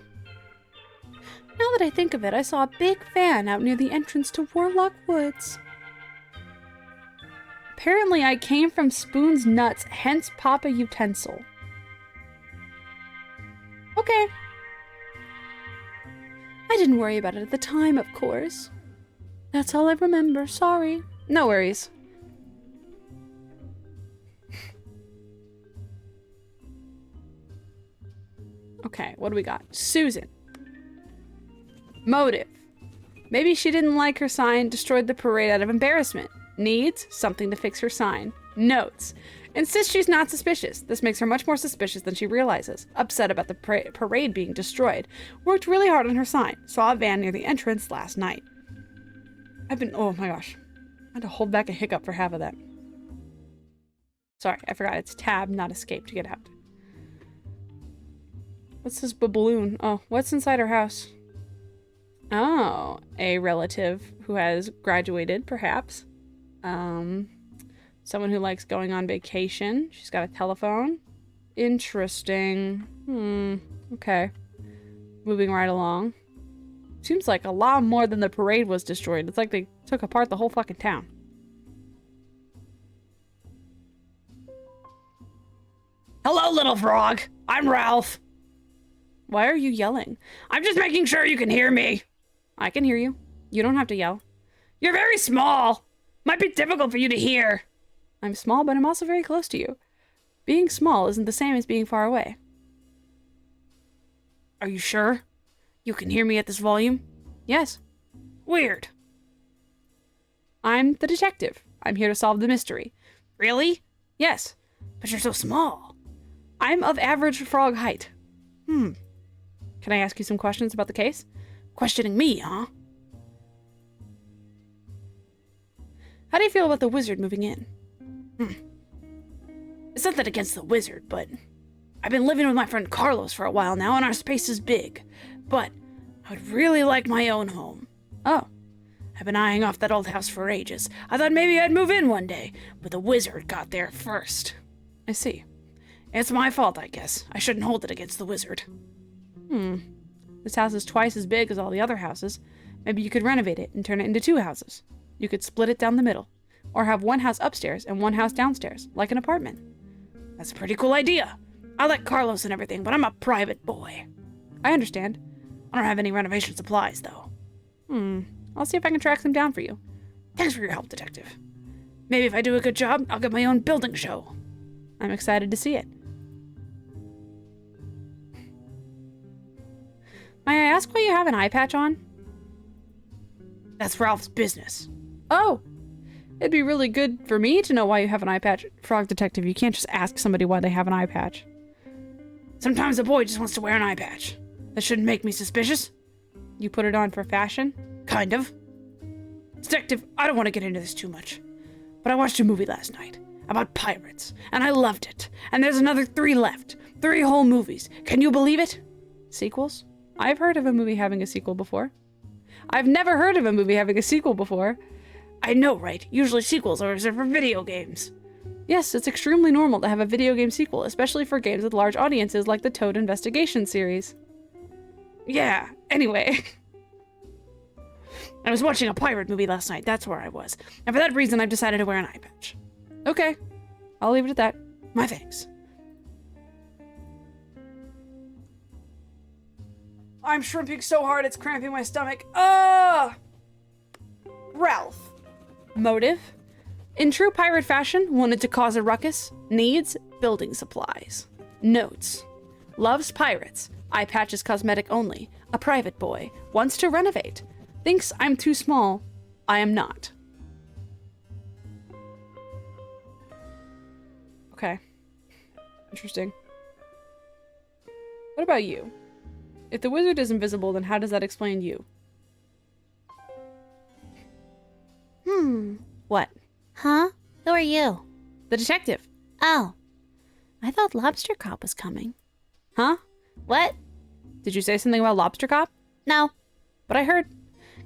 Speaker 2: that I think of it, I saw a big van out near the entrance to Warlock Woods. Apparently I came from Spoon's nuts, hence Papa Utensil. Okay. I didn't worry about it at the time, of course. That's all I remember, sorry. No worries. Okay, what do we got? Susan. Motive. Maybe she didn't like her sign, destroyed the parade out of embarrassment. Needs something to fix her sign. Notes. Insists she's not suspicious. This makes her much more suspicious than she realizes. Upset about the parade being destroyed. Worked really hard on her sign. Saw a van near the entrance last night. Oh my gosh. I had to hold back a hiccup for half of that. Sorry, I forgot it's tab, not escape to get out. What's this balloon? Oh, what's inside our house? Oh, a relative who has graduated, perhaps. Someone who likes going on vacation. She's got a telephone. Interesting. Okay. Moving right along. Seems like a lot more than the parade was destroyed. It's like they took apart the whole fucking town. Hello, little frog. I'm Ralph. Why are you yelling? I'm just making sure you can hear me. I can hear you. You don't have to yell. You're very small. Might be difficult for you to hear. I'm small, but I'm also very close to you. Being small isn't the same as being far away. Are you sure? You can hear me at this volume? Yes. Weird. I'm the detective. I'm here to solve the mystery. Really? Yes. But you're so small. I'm of average frog height. Can I ask you some questions about the case? Questioning me, huh? How do you feel about the wizard moving in? It's nothing against the wizard, but I've been living with my friend Carlos for a while now, and our space is big. But I would really like my own home. Oh. I've been eyeing off that old house for ages. I thought maybe I'd move in one day, but the wizard got there first. I see. It's my fault, I guess. I shouldn't hold it against the wizard. This house is twice as big as all the other houses. Maybe you could renovate it and turn it into 2 houses. You could split it down the middle. Or have one house upstairs and one house downstairs, like an apartment. That's a pretty cool idea. I like Carlos and everything, but I'm a private boy. I understand. I don't have any renovation supplies, though. I'll see if I can track them down for you. Thanks for your help, detective. Maybe if I do a good job, I'll get my own building show. I'm excited to see it. May I ask why you have an eye patch on? That's Ralph's business. Oh! It'd be really good for me to know why you have an eye patch. Frog detective, you can't just ask somebody why they have an eye patch. Sometimes a boy just wants to wear an eye patch. That shouldn't make me suspicious. You put it on for fashion? Kind of. Detective, I don't want to get into this too much, but I watched a movie last night about pirates, and I loved it. And there's another 3 left. 3 whole movies. Can you believe it? Sequels? I've heard of a movie having a sequel before. I've never heard of a movie having a sequel before. I know, right? Usually sequels are reserved for video games. Yes, it's extremely normal to have a video game sequel, especially for games with large audiences like the Toad Investigation series. Yeah, anyway. I was watching a pirate movie last night, that's where I was. And for that reason, I've decided to wear an eye patch. Okay, I'll leave it at that. My thanks. I'm shrimping so hard it's cramping my stomach. Ralph. Motive? In true pirate fashion, wanted to cause a ruckus. Needs building supplies. Notes. Loves pirates. Eye patch is cosmetic only. A private boy. Wants to renovate. Thinks I'm too small. I am not. Okay. Interesting. What about you? If the wizard is invisible, then how does that explain you? What?
Speaker 1: Huh? Who are you?
Speaker 2: The detective.
Speaker 1: Oh. I thought Lobster Cop was coming.
Speaker 2: Huh?
Speaker 1: What?
Speaker 2: Did you say something about Lobster Cop?
Speaker 1: No.
Speaker 2: But I heard...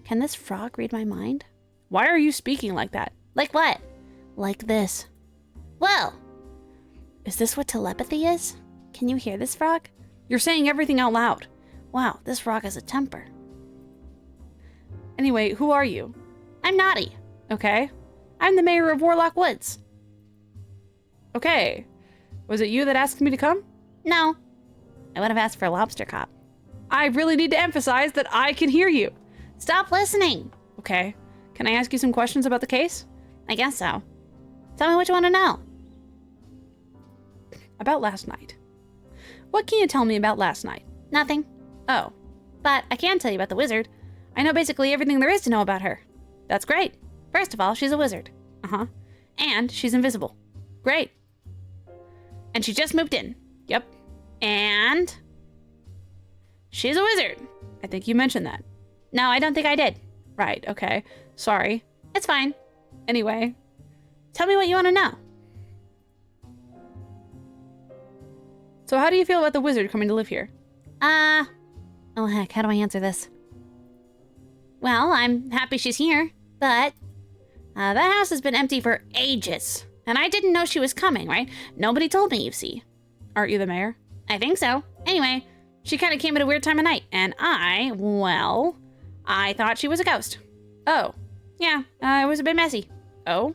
Speaker 1: Can this frog read my mind?
Speaker 2: Why are you speaking like that?
Speaker 1: Like what? Like this. Whoa! Is this what telepathy is? Can you hear this frog?
Speaker 2: You're saying everything out loud.
Speaker 1: Wow, this frog has a temper.
Speaker 2: Anyway, who are you?
Speaker 1: I'm Naughty.
Speaker 2: Okay.
Speaker 1: I'm the mayor of Warlock Woods.
Speaker 2: Okay. Was it you that asked me to come?
Speaker 1: No. I would have asked for a Lobster Cop.
Speaker 2: I really need to emphasize that I can hear you.
Speaker 1: Stop listening.
Speaker 2: Okay. Can I ask you some questions about the case?
Speaker 1: I guess so. Tell me what you want to know.
Speaker 2: About last night. What can you tell me about last night?
Speaker 1: Nothing.
Speaker 2: Oh.
Speaker 1: But I can tell you about the wizard. I know basically everything there is to know about her.
Speaker 2: That's great.
Speaker 1: First of all, she's a wizard.
Speaker 2: Uh-huh.
Speaker 1: And she's invisible.
Speaker 2: Great.
Speaker 1: And she just moved in.
Speaker 2: Yep.
Speaker 1: And she's a wizard.
Speaker 2: I think you mentioned that.
Speaker 1: No, I don't think I did.
Speaker 2: Right, okay. Sorry.
Speaker 1: It's fine.
Speaker 2: Anyway.
Speaker 1: Tell me what you want to know.
Speaker 2: So how do you feel about the wizard coming to live here?
Speaker 1: Oh heck, how do I answer this? Well, I'm happy she's here, but that house has been empty for ages. And I didn't know she was coming, right? Nobody told me, you see.
Speaker 2: Aren't you the mayor?
Speaker 1: I think so. Anyway, she kind of came at a weird time of night, and I thought she was a ghost.
Speaker 2: Oh.
Speaker 1: Yeah, it was a bit messy.
Speaker 2: Oh?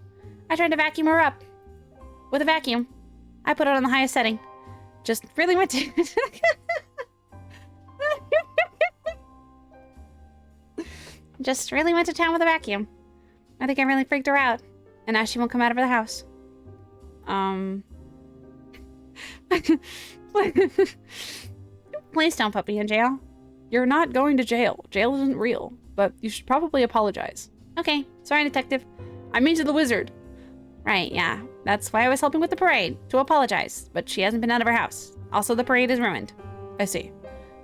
Speaker 1: I tried to vacuum her up. With a vacuum. I put it on the highest setting. Just really went to... Just really went to town with a vacuum. I think I really freaked her out. And now she won't come out of the house. Please don't put me in jail.
Speaker 2: You're not going to jail. Jail isn't real. But you should probably apologize.
Speaker 1: Okay, sorry, detective.
Speaker 2: I mean to the wizard.
Speaker 1: Right, yeah. That's why I was helping with the parade, to apologize. But she hasn't been out of her house. Also, the parade is ruined.
Speaker 2: I see.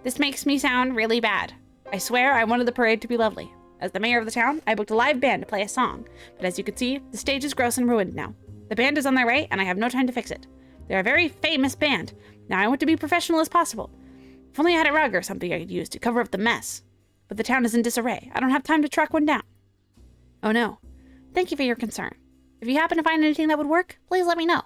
Speaker 1: This makes me sound really bad. I swear I wanted the parade to be lovely. As the mayor of the town, I booked a live band to play a song. But as you can see, the stage is gross and ruined now. The band is on their way, and I have no time to fix it. They're a very famous band. Now I want to be professional as possible. If only I had a rug or something I could use to cover up the mess. But the town is in disarray. I don't have time to track one down.
Speaker 2: Oh no.
Speaker 1: Thank you for your concern. If you happen to find anything that would work, please let me know.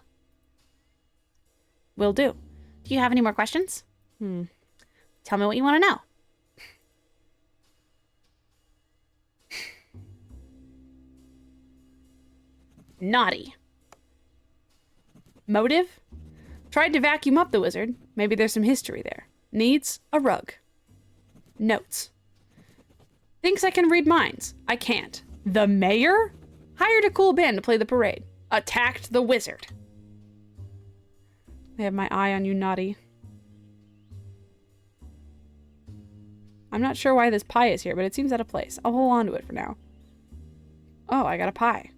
Speaker 2: Will do.
Speaker 1: Do you have any more questions? Tell me what you want to know.
Speaker 2: Naughty. Motive? Tried to vacuum up the wizard. Maybe there's some history there. Needs a rug. Notes. Thinks I can read minds. I can't. The mayor? Hired a cool band to play the parade. Attacked the wizard. I have my eye on you, Naughty. I'm not sure why this pie is here, but it seems out of place. I'll hold on to it for now. Oh, I got a pie.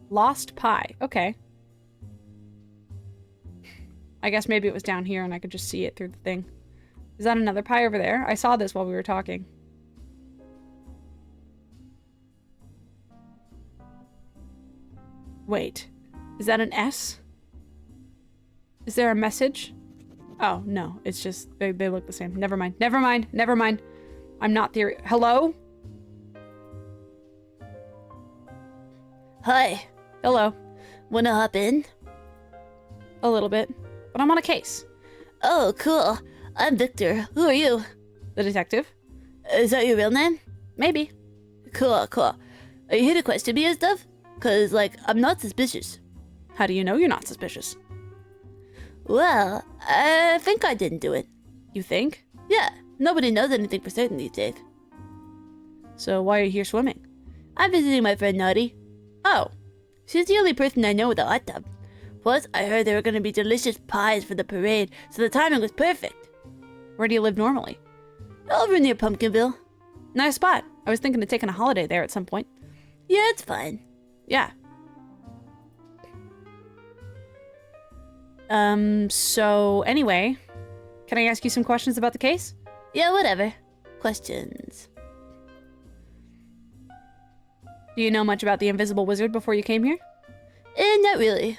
Speaker 2: Lost pie. Okay. I guess maybe it was down here and I could just see it through the thing. Is that another pie over there? I saw this while we were talking. Wait. Is that an S? Is there a message? Oh, no. It's just, they look the same. Never mind. Never mind. Never mind. I'm not theory. Hello?
Speaker 5: Hi.
Speaker 2: Hello.
Speaker 5: Wanna hop in?
Speaker 2: A little bit. But I'm on a case.
Speaker 5: Oh, cool. I'm Victor. Who are you?
Speaker 2: The detective?
Speaker 5: Is that your real name?
Speaker 2: Maybe.
Speaker 5: Cool, cool. Are you here to question me and stuff? Cause, like, I'm not suspicious.
Speaker 2: How do you know you're not suspicious?
Speaker 5: Well, I think I didn't do it.
Speaker 2: You think?
Speaker 5: Yeah, nobody knows anything for certain these days.
Speaker 2: So why are you here swimming?
Speaker 5: I'm visiting my friend Naughty.
Speaker 2: Oh.
Speaker 5: She's the only person I know with a hot tub. Plus, I heard there were gonna be delicious pies for the parade, so the timing was perfect.
Speaker 2: Where do you live normally?
Speaker 5: Over near Pumpkinville.
Speaker 2: Nice spot. I was thinking of taking a holiday there at some point.
Speaker 5: Yeah, it's fine.
Speaker 2: Yeah. So anyway, can I ask you some questions about the case?
Speaker 5: Yeah, whatever. Questions.
Speaker 2: Do you know much about the Invisible Wizard before you came here?
Speaker 5: Not really.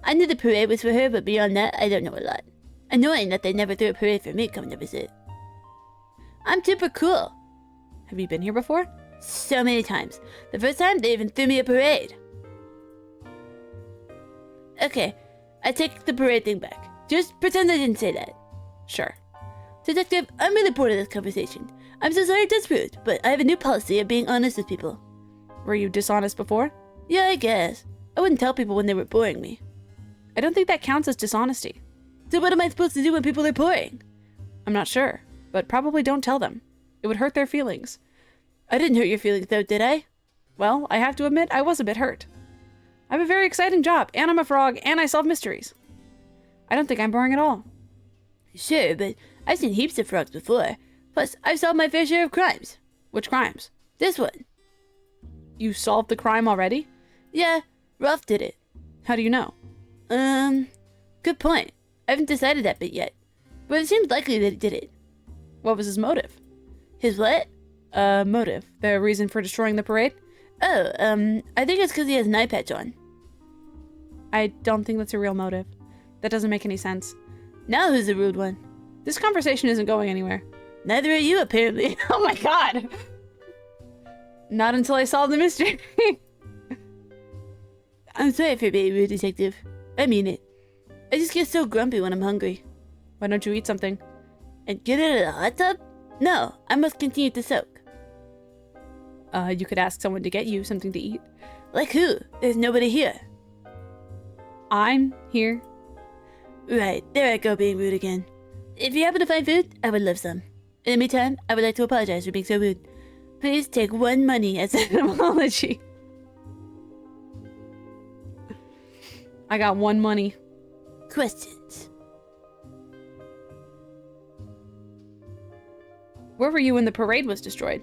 Speaker 5: I knew the parade was for her, but beyond that, I don't know a lot. Annoying that they never threw a parade for me coming to visit. I'm super cool.
Speaker 2: Have you been here before?
Speaker 5: So many times. The first time, they even threw me a parade. Okay, I take the parade thing back. Just pretend I didn't say that.
Speaker 2: Sure.
Speaker 5: Detective, I'm really bored of this conversation. I'm so sorry that's rude, but I have a new policy of being honest with people.
Speaker 2: Were you dishonest before?
Speaker 5: Yeah, I guess. I wouldn't tell people when they were boring me.
Speaker 2: I don't think that counts as dishonesty.
Speaker 5: So what am I supposed to do when people are boring?
Speaker 2: I'm not sure, but probably don't tell them. It would hurt their feelings.
Speaker 5: I didn't hurt your feelings though, did I?
Speaker 2: Well, I have to admit, I was a bit hurt. I have a very exciting job, and I'm a frog, and I solve mysteries. I don't think I'm boring at all.
Speaker 5: Sure, but I've seen heaps of frogs before. Plus, I've solved my fair share of crimes.
Speaker 2: Which crimes?
Speaker 5: This one.
Speaker 2: You solved the crime already?
Speaker 5: Yeah, Ralph did it.
Speaker 2: How do you know?
Speaker 5: Good point. I haven't decided that bit yet. But it seems likely that he did it.
Speaker 2: What was his motive?
Speaker 5: His what?
Speaker 2: Motive. The reason for destroying the parade?
Speaker 5: Oh, I think it's because he has an eye patch on.
Speaker 2: I don't think that's a real motive. That doesn't make any sense.
Speaker 5: Now who's the rude one?
Speaker 2: This conversation isn't going anywhere.
Speaker 5: Neither are you, apparently.
Speaker 2: Oh my god! Not until I solve the mystery.
Speaker 5: I'm sorry for being rude, Detective. I mean it. I just get so grumpy when I'm hungry.
Speaker 2: Why don't you eat something?
Speaker 5: And get out of the hot tub? No, I must continue to soak.
Speaker 2: You could ask someone to get you something to eat.
Speaker 5: Like who? There's nobody here.
Speaker 2: I'm here.
Speaker 5: Right, there I go being rude again. If you happen to find food, I would love some. In the meantime, I would like to apologize for being so rude. Please take 1 money as an apology.
Speaker 2: I got 1 money.
Speaker 5: Questions.
Speaker 2: Where were you when the parade was destroyed?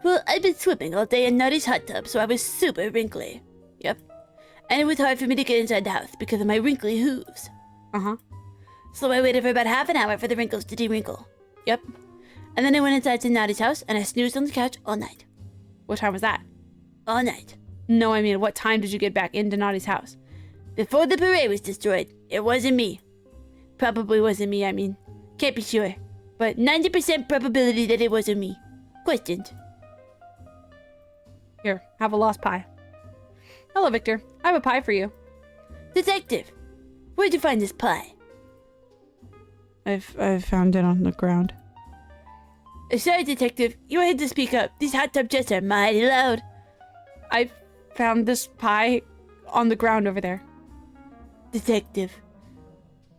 Speaker 5: Well, I've been swimming all day in Nutty's hot tub, so I was super wrinkly. Yep. And it was hard for me to get inside the house because of my wrinkly hooves.
Speaker 2: Uh-huh.
Speaker 5: So I waited for about half an hour for the wrinkles to de-wrinkle. Yep. And then I went inside to Nutty's house and I snoozed on the couch all night.
Speaker 2: What time was that?
Speaker 5: All night.
Speaker 2: No, I mean, what time did you get back into Naughty's house?
Speaker 5: Before the parade was destroyed. It wasn't me. Probably wasn't me, I mean. Can't be sure. But 90% probability that it wasn't me. Questions.
Speaker 2: Here, have a lost pie. Hello, Victor. I have a pie for you.
Speaker 5: Detective, where'd you find this pie?
Speaker 2: I've found it on the ground.
Speaker 5: Sorry, Detective. You had to speak up. These hot tub jets are mighty loud.
Speaker 2: I found this pie on the ground over there.
Speaker 5: Detective,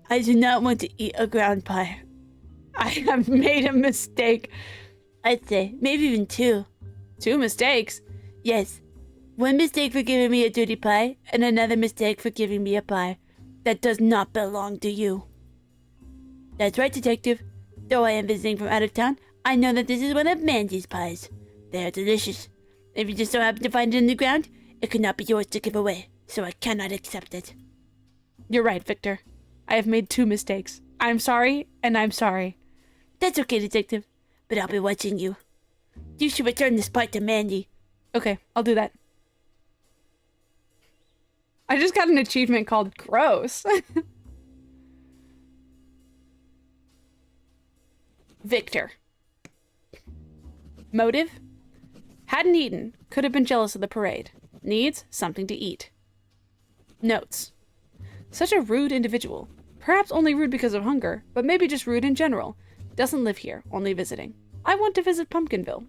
Speaker 5: I do not want to eat a ground pie.
Speaker 2: I have made a mistake.
Speaker 5: I'd say maybe even 2.
Speaker 2: 2 mistakes?
Speaker 5: Yes. 1 mistake for giving me a dirty pie, and another mistake for giving me a pie that does not belong to you. That's right, Detective. Though I am visiting from out of town, I know that this is one of Mandy's pies. They are delicious. If you just so happen to find it in the ground, it could not be yours to give away, so I cannot accept it.
Speaker 2: You're right, Victor. I have made 2 mistakes. I'm sorry, and I'm sorry.
Speaker 5: That's okay, Detective, but I'll be watching you. You should return this pie to Mandy.
Speaker 2: Okay, I'll do that. I just got an achievement called Gross. Victor. Motive? Hadn't eaten. Could have been jealous of the parade. Needs something to eat. Notes. Such a rude individual. Perhaps only rude because of hunger, but maybe just rude in general. Doesn't live here, only visiting. I want to visit Pumpkinville.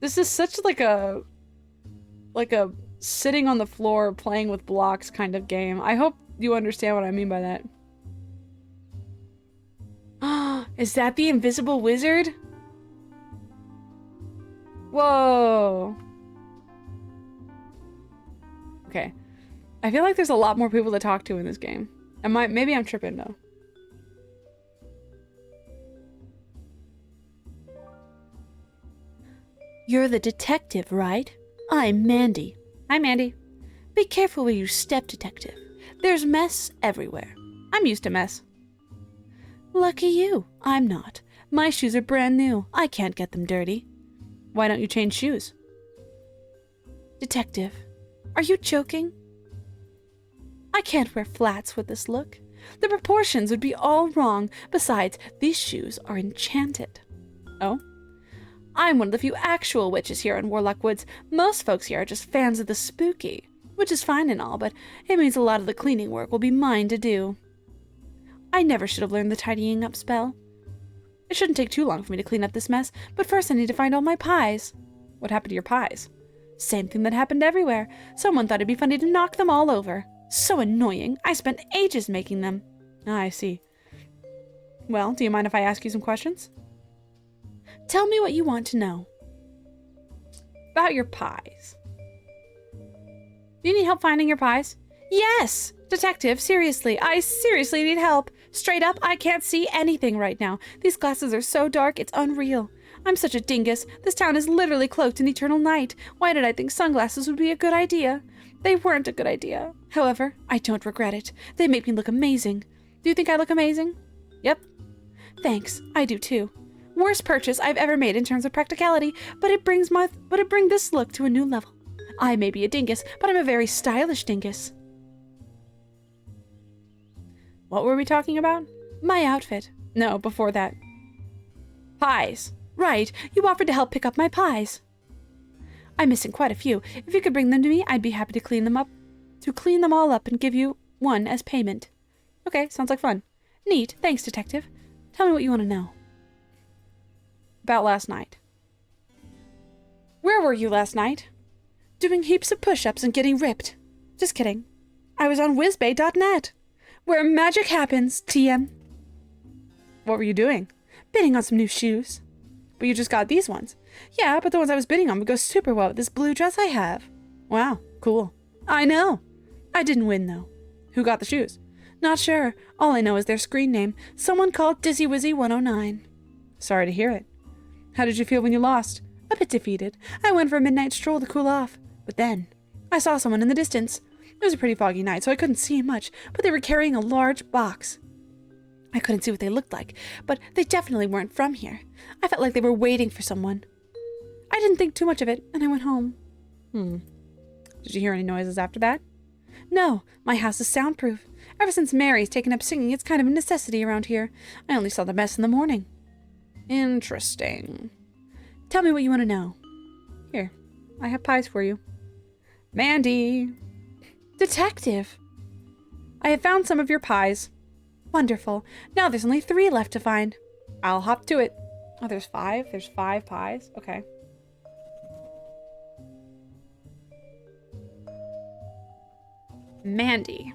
Speaker 2: This is such like a sitting on the floor playing with blocks kind of game. I hope you understand what I mean by that. Is that the invisible wizard? Whoa. Okay. I feel like there's a lot more people to talk to in this game. Maybe I'm tripping though.
Speaker 1: You're the detective, right? I'm Mandy.
Speaker 2: Hi, Mandy.
Speaker 1: Be careful where you step, Detective. There's mess everywhere.
Speaker 2: I'm used to mess.
Speaker 1: Lucky you. I'm not. My shoes are brand new. I can't get them dirty.
Speaker 2: Why don't you change shoes?
Speaker 1: Detective, are you joking? I can't wear flats with this look. The proportions would be all wrong. Besides, these shoes are enchanted.
Speaker 2: Oh?
Speaker 1: I'm one of the few actual witches here in Warlock Woods. Most folks here are just fans of the spooky, which is fine and all, but it means a lot of the cleaning work will be mine to do. I never should have learned the tidying up spell. It shouldn't take too long for me to clean up this mess, but first I need to find all my pies.
Speaker 2: What happened to your pies?
Speaker 1: Same thing that happened everywhere. Someone thought it'd be funny to knock them all over. So annoying. I spent ages making them.
Speaker 2: Ah, I see. Well, do you mind if I ask you some questions?
Speaker 1: Tell me what you want to know.
Speaker 2: About your pies. Do you need help finding your pies?
Speaker 1: Yes! Detective, seriously. I seriously need help. Straight up, I can't see anything right now. These glasses are so dark, it's unreal. I'm such a dingus. This town is literally cloaked in eternal night. Why did I think sunglasses would be a good idea? They weren't a good idea. However, I don't regret it. They make me look amazing. Do you think I look amazing?
Speaker 2: Yep.
Speaker 1: Thanks. I do too. Worst purchase I've ever made in terms of practicality, but it brings this look to a new level. I may be a dingus, but I'm a very stylish dingus.
Speaker 2: What were we talking about?
Speaker 3: My outfit.
Speaker 2: No, before that. Pies.
Speaker 3: Right, you offered to help pick up my pies. I'm missing quite a few. If you could bring them to me, I'd be happy to clean them all up and give you one as payment.
Speaker 2: Okay, sounds like fun.
Speaker 3: Neat. Thanks, detective. Tell me what you want to know.
Speaker 2: About last night. Where were you last night?
Speaker 3: Doing heaps of push-ups and getting ripped. Just kidding. I was on whizbay.net, where magic happens, TM.
Speaker 2: What were you doing?
Speaker 3: Bidding on some new shoes.
Speaker 2: But you just got these ones.
Speaker 3: Yeah, but the ones I was bidding on would go super well with this blue dress I have.
Speaker 2: Wow, cool.
Speaker 3: I know. I didn't win, though.
Speaker 2: Who got the shoes?
Speaker 3: Not sure. All I know is their screen name. Someone called Dizzy Wizzy 109.
Speaker 2: Sorry to hear it. How did you feel when you lost?
Speaker 3: A bit defeated. I went for a midnight stroll to cool off. But then, I saw someone in the distance. It was a pretty foggy night, so I couldn't see much, but they were carrying a large box. I couldn't see what they looked like, but they definitely weren't from here. I felt like they were waiting for someone. I didn't think too much of it, and I went home.
Speaker 2: Did you hear any noises after that?
Speaker 3: No, my house is soundproof. Ever since Mary's taken up singing, it's kind of a necessity around here. I only saw the mess in the morning.
Speaker 2: Interesting.
Speaker 3: Tell me what you want to know.
Speaker 2: Here, I have pies for you. Mandy.
Speaker 3: Detective.
Speaker 2: I have found some of your pies.
Speaker 3: Wonderful. Now there's only 3 left to find.
Speaker 2: I'll hop to it. Oh, there's 5? There's 5 pies? Okay. Mandy.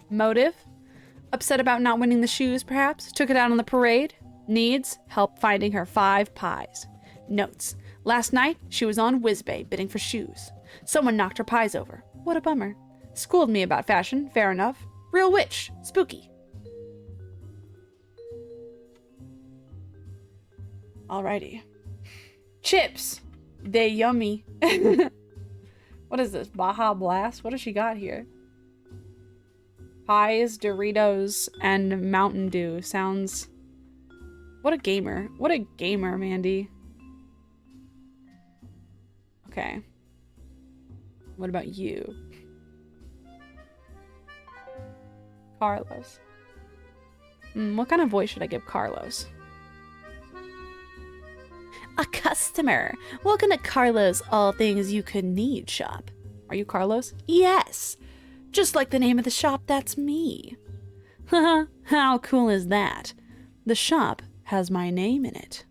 Speaker 2: Motive? Upset about not winning the shoes, perhaps? Took it out on the parade? Needs help finding her 5 pies. Notes. Last night, she was on Whizbay bidding for shoes. Someone knocked her pies over. What a bummer. Schooled me about fashion. Fair enough. Real witch. Spooky. Alrighty. Chips. They yummy. What is this? Baja Blast? What does she got here? Pies, Doritos, and Mountain Dew. Sounds... What a gamer. What a gamer, Mandy. Okay. What about you? Carlos. What kind of voice should I give Carlos?
Speaker 3: A customer. Welcome to Carlos All Things You Could Need shop.
Speaker 2: Are you Carlos?
Speaker 3: Yes. Just like the name of the shop, that's me. Haha, how cool is that? The shop has my name in it.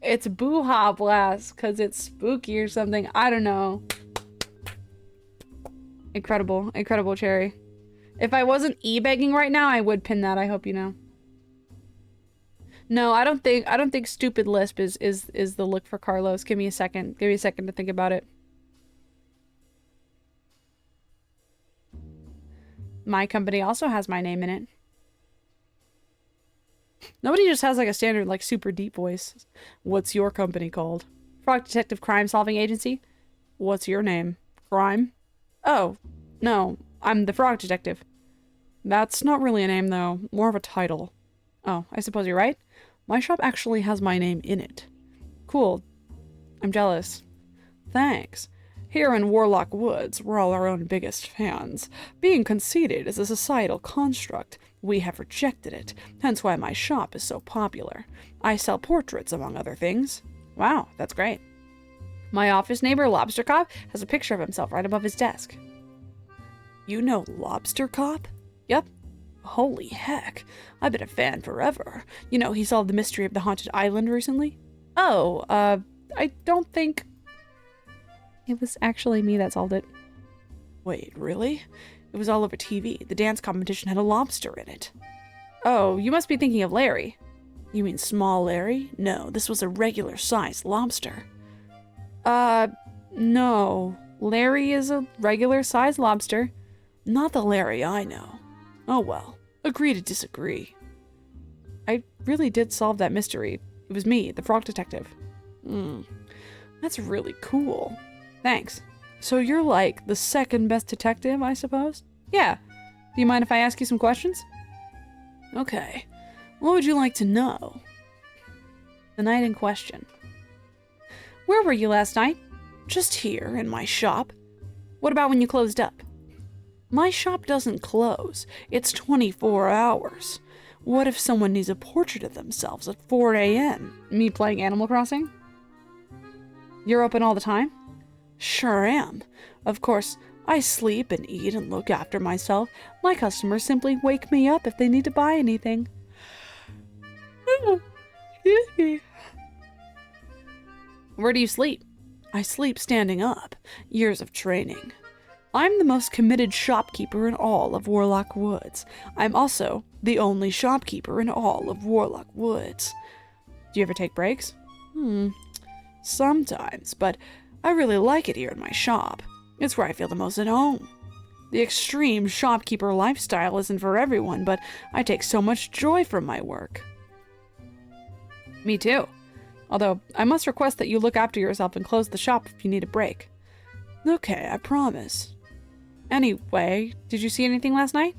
Speaker 2: It's Boo-Ha Blast because it's spooky or something. I don't know. Incredible. Incredible, Cherry. If I wasn't e-begging right now, I would pin that. I hope you know. No, I don't think stupid lisp is the look for Carlos. Give me a second. Give me a second to think about it. My company also has my name in it. Nobody just has like a standard like super deep voice. What's your company called? Frog Detective Crime Solving Agency. What's your name? Crime? Oh, no, I'm the Frog Detective. That's not really a name though, more of a title. Oh, I suppose you're right. My shop actually has my name in it. Cool. I'm jealous. Thanks. Here in Warlock Woods, we're all our own biggest fans. Being conceited is a societal construct. We have rejected it, hence why my shop is so popular. I sell portraits, among other things. Wow, that's great. My office neighbor, Lobster Cop, has a picture of himself right above his desk. You know Lobster Cop? Yep. Holy heck, I've been a fan forever. You know, he solved the mystery of the haunted island recently? Oh, I don't think... It was actually me that solved it. Wait, really? It was all over TV. The dance competition had a lobster in it. Oh, you must be thinking of Larry. You mean small Larry? No, this was a regular-sized lobster. No. Larry is a regular-sized lobster. Not the Larry I know. Oh well, agree to disagree. I really did solve that mystery. It was me, the Frog Detective. That's really cool. Thanks. So you're like the second best detective, I suppose? Yeah. Do you mind if I ask you some questions? Okay. What would you like to know? The night in question. Where were you last night? Just here, in my shop. What about when you closed up? My shop doesn't close. It's 24 hours. What if someone needs a portrait of themselves at 4 a.m.? Me playing Animal Crossing? You're open all the time? Sure am. Of course, I sleep and eat and look after myself. My customers simply wake me up if they need to buy anything. Where do you sleep? I sleep standing up. Years of training. I'm the most committed shopkeeper in all of Warlock Woods. I'm also the only shopkeeper in all of Warlock Woods. Do you ever take breaks? Sometimes, but I really like it here in my shop. It's where I feel the most at home. The extreme shopkeeper lifestyle isn't for everyone, but I take so much joy from my work. Me too. Although, I must request that you look after yourself and close the shop if you need a break. Okay, I promise. Anyway, did you see anything last night?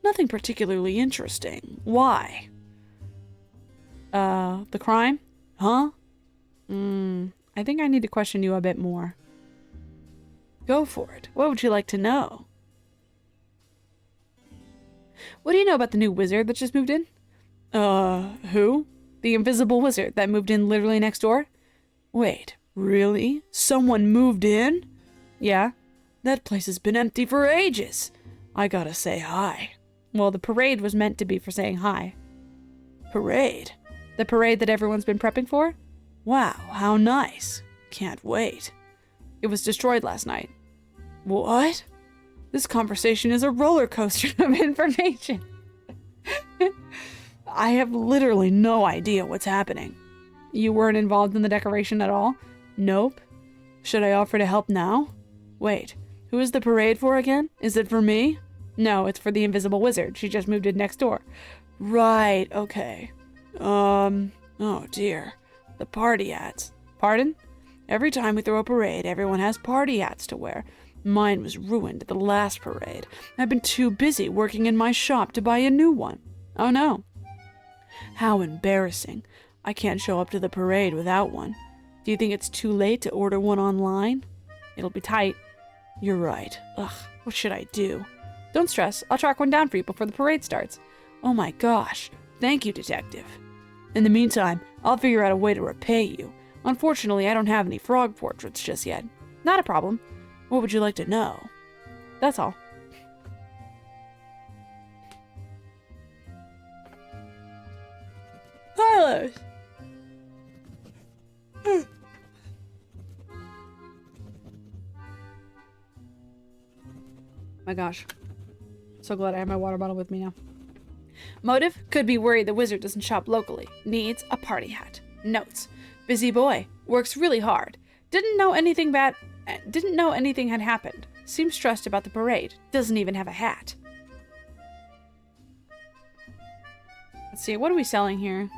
Speaker 2: Nothing particularly interesting. Why? The crime? Huh? I think I need to question you a bit more. Go for it. What would you like to know? What do you know about the new wizard that just moved in? Who? The invisible wizard that moved in literally next door? Wait, really? Someone moved in? Yeah. That place has been empty for ages. I gotta say hi. Well, the parade was meant to be for saying hi. Parade? The parade that everyone's been prepping for? Wow, how nice. Can't wait. It was destroyed last night. What? This conversation is a roller coaster of information. I have literally no idea what's happening. You weren't involved in the decoration at all? Nope. Should I offer to help now? Wait, who is the parade for again? Is it for me? No, it's for the invisible wizard. She just moved in next door. Right, okay. Oh dear. The party hats. Pardon? Every time we throw a parade, everyone has party hats to wear. Mine was ruined at the last parade. I've been too busy working in my shop to buy a new one. Oh no. How embarrassing. I can't show up to the parade without one. Do you think it's too late to order one online? It'll be tight. You're right. Ugh, what should I do? Don't stress. I'll track one down for you before the parade starts. Oh my gosh. Thank you, detective. In the meantime, I'll figure out a way to repay you. Unfortunately, I don't have any frog portraits just yet. Not a problem. What would you like to know? That's all.
Speaker 5: Carlos!
Speaker 2: My gosh. So glad I have my water bottle with me now. Motive? Could be worried the wizard doesn't shop locally. Needs a party hat. Notes. Busy boy. Works really hard. Didn't know anything had happened. Seems stressed about the parade. Doesn't even have a hat. Let's see, what are we selling here?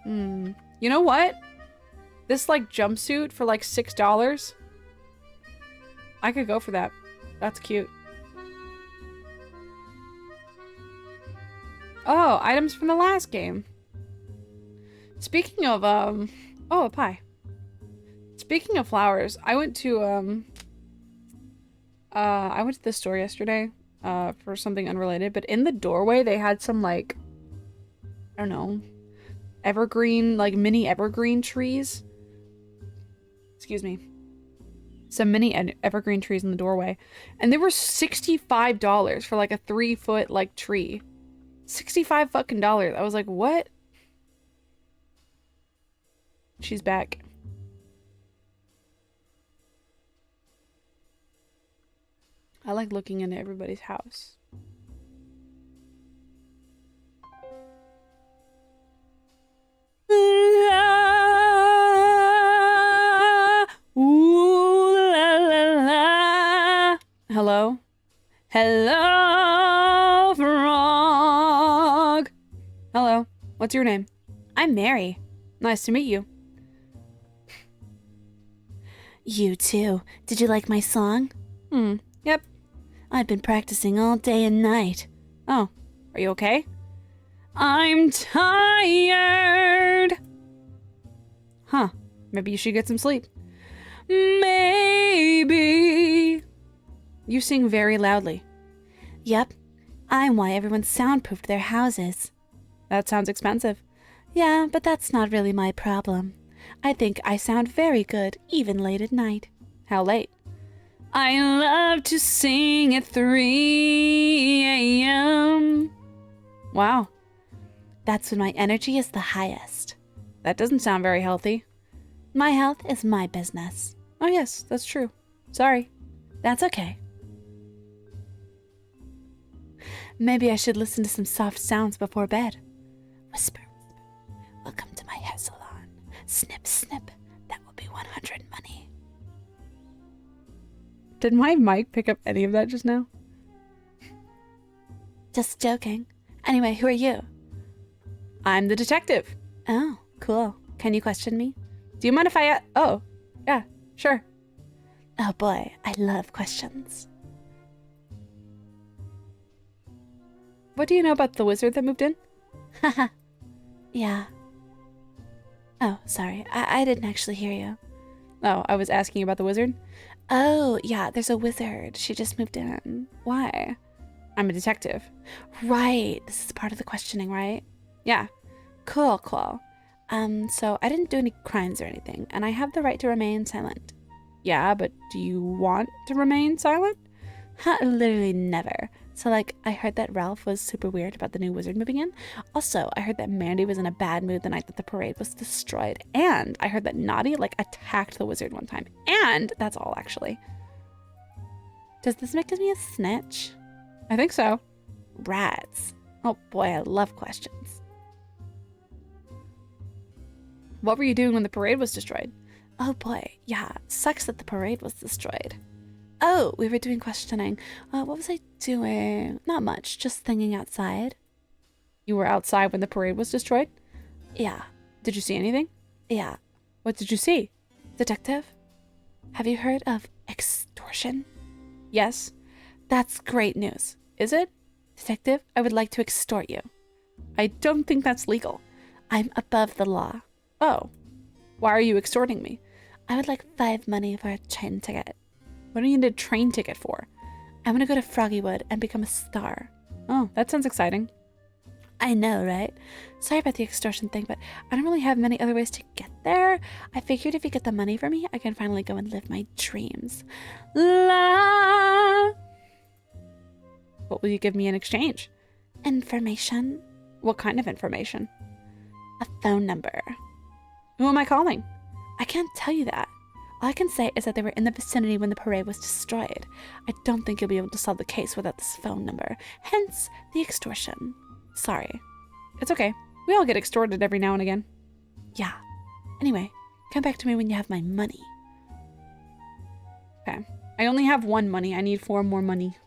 Speaker 2: You know what? This like jumpsuit for like $6. I could go for that. That's cute. Oh, items from the last game. Speaking of, oh, a pie. Speaking of flowers, I went to the store yesterday, for something unrelated, but in the doorway they had some, like, I don't know, evergreen, like, mini evergreen trees. Excuse me. Some mini evergreen trees in the doorway. And they were $65 for, like, a 3-foot, like, tree. $65 fucking dollars. I was like, what? She's back. I like looking into everybody's house. Hello? Hello, frog. Hello. What's your name? I'm Mary. Nice to meet you.
Speaker 5: You too. Did you like my song?
Speaker 2: Yep.
Speaker 5: I've been practicing all day and night.
Speaker 2: Oh, are you okay? I'm tired. Huh. Maybe you should get some sleep. Maybe. You sing very loudly.
Speaker 5: Yep. I'm why everyone soundproofed their houses.
Speaker 2: That sounds expensive.
Speaker 5: Yeah, but that's not really my problem. I think I sound very good, even late at night.
Speaker 2: How late? I love to sing at 3 a.m. Wow,
Speaker 5: That's when my energy is the highest.
Speaker 2: that doesn't sound very healthy.
Speaker 5: My health is my business.
Speaker 2: Oh yes, that's true. Sorry.
Speaker 5: That's okay. Maybe I should listen to some soft sounds before bed. Whisper, whisper. Welcome to my hair salon. Snip, snip. That will be 100 money.
Speaker 2: Did my mic pick up any of that just now?
Speaker 5: Just joking. Anyway, who are you?
Speaker 2: I'm the detective.
Speaker 5: Oh, cool. Can you question me?
Speaker 2: Do you mind if I... Oh, yeah, sure.
Speaker 5: Oh boy, I love questions.
Speaker 2: What do you know about the wizard that moved in?
Speaker 5: Haha. Yeah. Oh, sorry. I didn't actually hear you.
Speaker 2: Oh, I was asking about the wizard.
Speaker 5: Oh, yeah, there's a wizard. She just moved in.
Speaker 2: Why? I'm a detective.
Speaker 5: Right. This is part of the questioning, right?
Speaker 2: Yeah.
Speaker 5: Cool, cool. So I didn't do any crimes or anything, and I have the right to remain silent.
Speaker 2: Yeah, but do you want to remain silent?
Speaker 5: Literally never. So, like, I heard that Ralph was super weird about the new wizard moving in. Also, I heard that Mandy was in a bad mood the night that the parade was destroyed. And I heard that Naughty, like, attacked the wizard one time. And that's all, actually. Does this make me a snitch?
Speaker 2: I think so.
Speaker 5: Rats. Oh boy, I love questions.
Speaker 2: What were you doing when the parade was destroyed?
Speaker 5: Oh boy, yeah, sucks that the parade was destroyed. Oh, we were doing questioning. What was I doing? Not much, just thinking outside.
Speaker 2: You were outside when the parade was destroyed?
Speaker 5: Yeah,
Speaker 2: Did you see anything?
Speaker 5: yeah.
Speaker 2: What did you see?
Speaker 5: Detective, have you heard of extortion?
Speaker 2: Yes.
Speaker 5: That's great news.
Speaker 2: Is it?
Speaker 5: Detective, I would like to extort you.
Speaker 2: I don't think that's legal.
Speaker 5: I'm above the law.
Speaker 2: Oh. Why are you extorting me?
Speaker 5: I would like 5 money for a train ticket.
Speaker 2: What do you need a train ticket for?
Speaker 5: I'm gonna go to Froggywood and become a star.
Speaker 2: Oh, that sounds exciting.
Speaker 5: I know, right? Sorry about the extortion thing, but I don't really have many other ways to get there. I figured if you get the money for me, I can finally go and live my dreams. La!
Speaker 2: What will you give me in exchange?
Speaker 5: Information.
Speaker 2: What kind of information?
Speaker 5: A phone number.
Speaker 2: Who am I calling?
Speaker 5: I can't tell you that. All I can say is that they were in the vicinity when the parade was destroyed. I don't think you'll be able to solve the case without this phone number. Hence, the extortion. Sorry.
Speaker 2: It's okay. We all get extorted every now and again.
Speaker 5: Yeah. Anyway, come back to me when you have my money.
Speaker 2: Okay. I only have 1 money. I need 4 more money.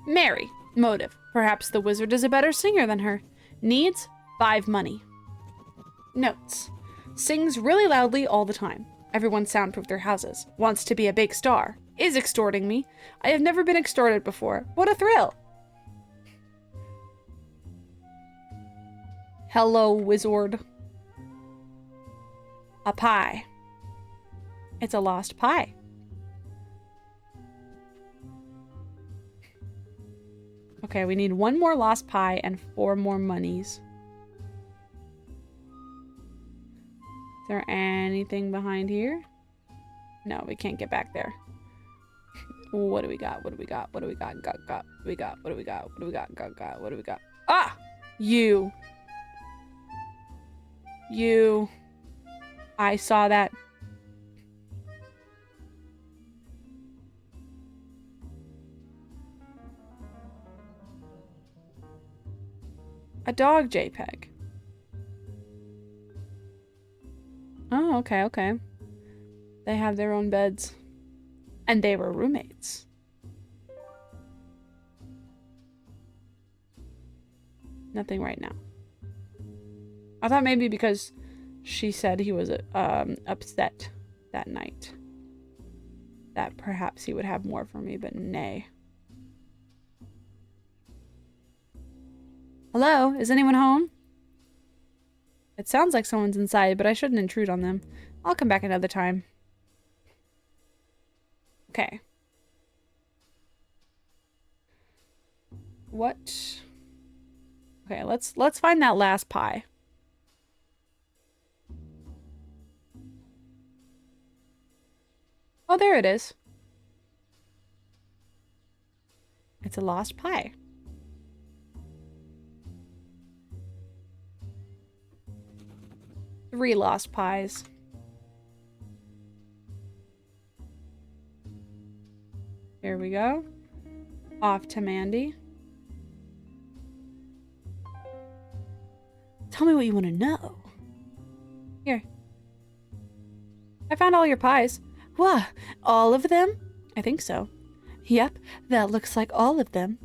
Speaker 2: Mary. Motive. Perhaps the wizard is a better singer than her. Needs 5 money. Notes. Sings really loudly all the time. Everyone soundproof their houses. Wants to be a big star. Is extorting me. I have never been extorted before. What a thrill. Hello, wizard. A pie. It's a lost pie. Okay, we need 1 more lost pie and 4 more monies. Is there anything behind here? No, we can't get back there. What do we got? What do we got? What do we got? Got. What do we got? What do we got? What do we got? Got. What do we got? Ah! You. I saw that. A dog JPEG. Oh, okay, okay. They have their own beds. And they were roommates. Nothing right now. I thought maybe because she said he was upset that night, that perhaps he would have more for me, but nay. Hello? Is anyone home? It sounds like someone's inside, but I shouldn't intrude on them. I'll come back another time. Okay. What? Okay, let's find that last pie. Oh, there it is. It's a lost pie. Three lost pies. Here we go. Off to Mandy.
Speaker 5: Tell me what you want to know.
Speaker 2: Here. I found all your pies.
Speaker 5: What? All of them?
Speaker 2: I think so.
Speaker 5: Yep, that looks like all of them.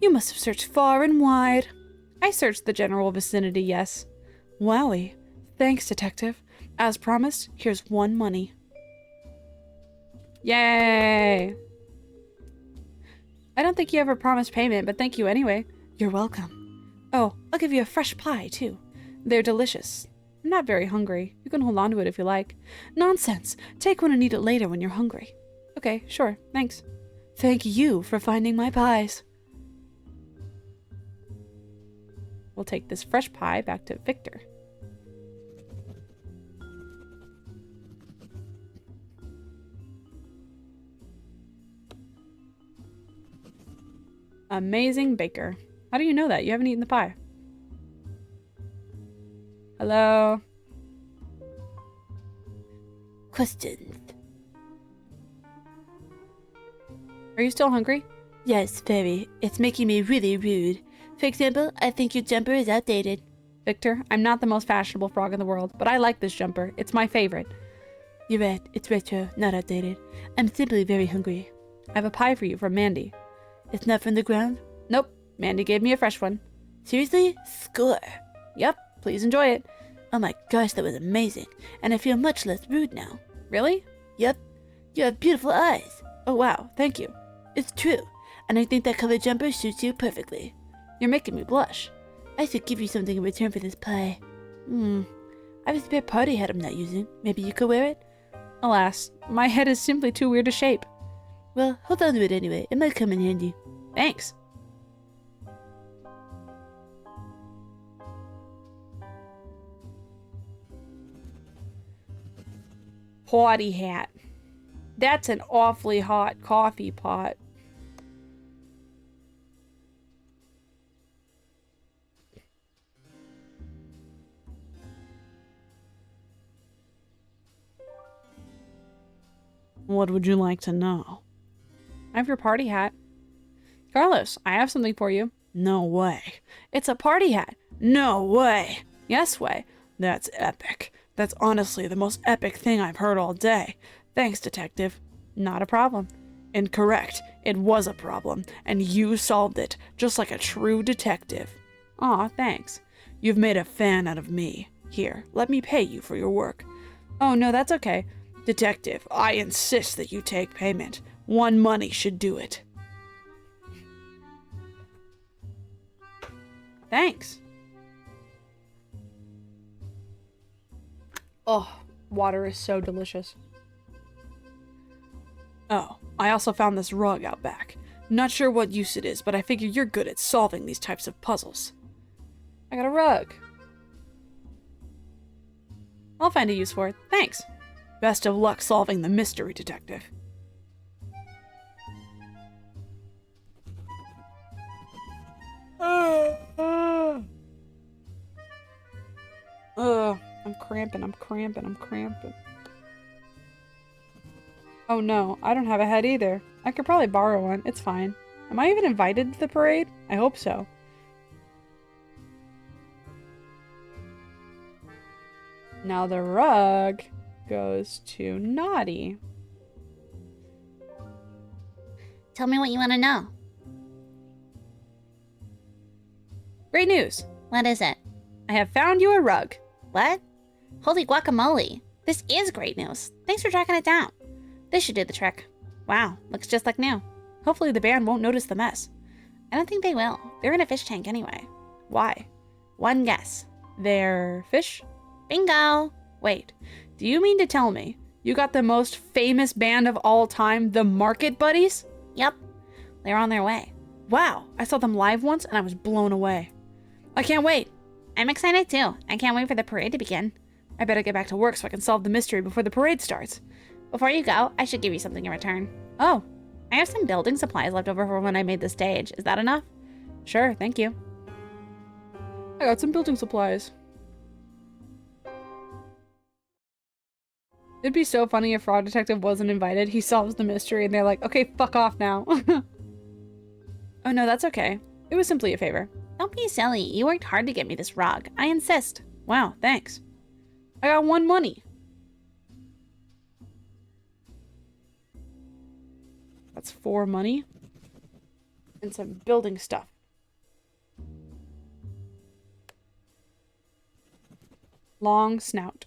Speaker 5: You must have searched far and wide.
Speaker 2: I searched the general vicinity, yes.
Speaker 5: Wowie. Thanks, Detective. As promised, here's 1 money.
Speaker 2: Yay! I don't think you ever promised payment, but thank you anyway.
Speaker 5: You're welcome. Oh, I'll give you a fresh pie, too.
Speaker 2: They're delicious. I'm not very hungry. You can hold on to it if you like.
Speaker 5: Nonsense. Take one and eat it later when you're hungry.
Speaker 2: Okay, sure. Thanks.
Speaker 5: Thank you for finding my pies.
Speaker 2: We'll take this fresh pie back to Victor. Amazing baker. How do you know that? You haven't eaten the pie. Hello?
Speaker 5: Questions.
Speaker 2: Are you still hungry?
Speaker 5: Yes, very. It's making me really rude. For example, I think your jumper is outdated.
Speaker 2: Victor, I'm not the most fashionable frog in the world, but I like this jumper. It's my favorite.
Speaker 5: You're right. It's retro, not outdated. I'm simply very hungry.
Speaker 2: I have a pie for you from Mandy.
Speaker 5: It's not from the ground?
Speaker 2: Nope. Mandy gave me a fresh one.
Speaker 5: Seriously? Score.
Speaker 2: Yep. Please enjoy it.
Speaker 5: Oh my gosh, that was amazing. And I feel much less rude now.
Speaker 2: Really?
Speaker 5: Yep. You have beautiful eyes.
Speaker 2: Oh, wow. Thank you.
Speaker 5: It's true. And I think that color jumper suits you perfectly.
Speaker 2: You're making me blush.
Speaker 5: I should give you something in return for this pie. I have a spare party hat I'm not using. Maybe you could wear it?
Speaker 2: Alas, my head is simply too weird to shape.
Speaker 5: Well, hold on to it anyway. It might come in handy.
Speaker 2: Thanks. Party hat. That's an awfully hot coffee pot. What would you like to know? I have your party hat. Carlos, I have something for you. No way. It's a party hat. No way. Yes way. That's epic. That's honestly the most epic thing I've heard all day. Thanks, Detective. Not a problem. Incorrect. It was a problem, and you solved it, just like a true detective. Aw, thanks. You've made a fan out of me. Here, let me pay you for your work. Oh, no, that's okay. Detective, I insist that you take payment. 1 money should do it. Thanks. Oh, water is so delicious. Oh, I also found this rug out back. Not sure what use it is, but I figure you're good at solving these types of puzzles. I got a rug. I'll find a use for it. Thanks. Best of luck solving the mystery, Detective. I'm cramping. Oh no, I don't have a head either. I could probably borrow one. It's fine. Am I even invited to the parade? I hope so. Now the rug goes to Naughty.
Speaker 1: Tell me what you want to know.
Speaker 2: Great news.
Speaker 1: What is it?
Speaker 2: I have found you a rug.
Speaker 1: What? Holy guacamole. This is great news. Thanks for tracking it down. This should do the trick. Wow, looks just like new.
Speaker 2: Hopefully the band won't notice the mess.
Speaker 1: I don't think they will. They're in a fish tank anyway.
Speaker 2: Why?
Speaker 1: One guess.
Speaker 2: They're fish?
Speaker 1: Bingo!
Speaker 2: Wait, do you mean to tell me you got the most famous band of all time, the Market Buddies?
Speaker 1: Yep. They're on their way.
Speaker 2: Wow, I saw them live once and I was blown away. I can't wait.
Speaker 1: I'm excited too. I can't wait for the parade to begin.
Speaker 2: I better get back to work so I can solve the mystery before the parade starts.
Speaker 1: Before you go, I should give you something in return.
Speaker 2: Oh,
Speaker 1: I have some building supplies left over from when I made the stage. Is that enough?
Speaker 2: sure, thank you. I got some building supplies. It'd be so funny if Frog Detective wasn't invited. He solves the mystery and they're like, okay, fuck off now. Oh no, that's okay. It was simply a favor.
Speaker 1: Don't be silly. You worked hard to get me this rug. I insist.
Speaker 2: Wow, thanks. I got 1 money. That's 4 money. And some building stuff. Long snout.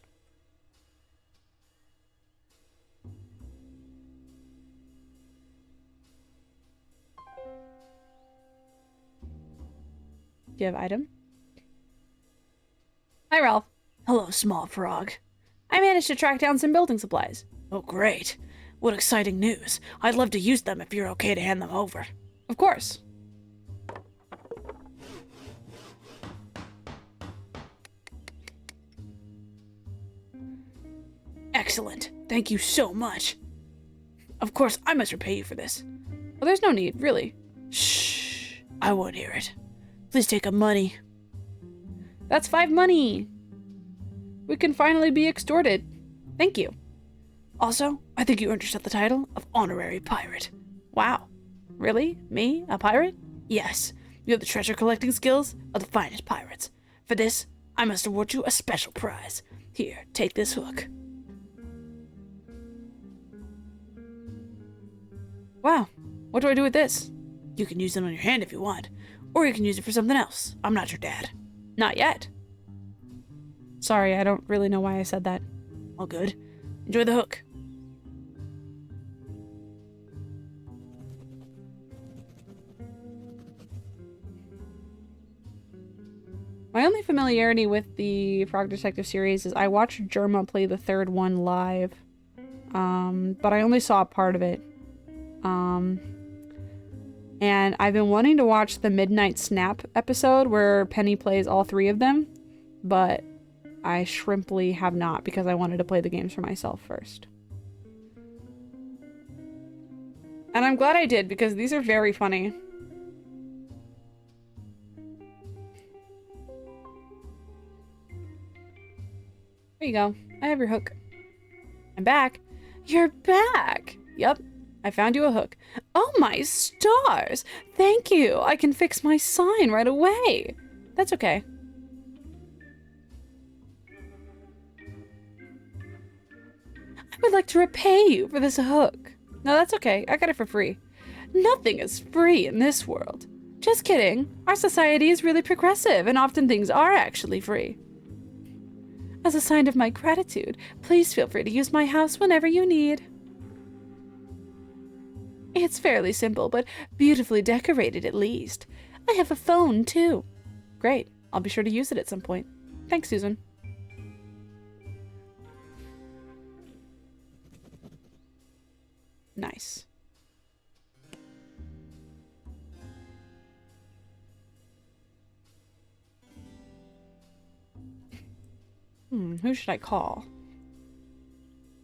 Speaker 2: Give item. Hi, Ralph.
Speaker 5: Hello, small frog.
Speaker 2: I managed to track down some building supplies.
Speaker 5: Oh, great. What exciting news. I'd love to use them if you're okay to hand them over.
Speaker 2: Of course.
Speaker 5: Excellent. Thank you so much. Of course, I must repay you for this.
Speaker 2: Well, there's no need, really.
Speaker 5: Shh. I won't hear it. Please take a money.
Speaker 2: That's 5 money. We can finally be extorted. Thank you.
Speaker 5: Also, I think you earned yourself the title of Honorary Pirate.
Speaker 2: Wow. Really? Me? A pirate?
Speaker 5: Yes, you have the treasure collecting skills of the finest pirates. For this, I must award you a special prize. Here, take this hook.
Speaker 2: Wow. What do I do with this?
Speaker 5: You can use it on your hand if you want, or you can use it for something else. I'm not your dad.
Speaker 2: Not yet. Sorry, I don't really know why I said that.
Speaker 5: All good. Enjoy the hook.
Speaker 2: My only familiarity with the Frog Detective series is I watched Germa play the 3rd one live. But I only saw a part of it. And I've been wanting to watch the Midnight Snap episode where Penny plays all 3 of them, but I shrimply have not because I wanted to play the games for myself first. And I'm glad I did because these are very funny. There you go. I have your hook. I'm back. You're back! Yep. I found you a hook. Oh my stars! Thank you! I can fix my sign right away! That's okay. I would like to repay you for this hook. No, that's okay. I got it for free. Nothing is free in this world. Just kidding. Our society is really progressive and often things are actually free. As a sign of my gratitude, please feel free to use my house whenever you need. It's fairly simple, but beautifully decorated at least. I have a phone, too. Great. I'll be sure to use it at some point. Thanks, Susan. Nice. Who should I call?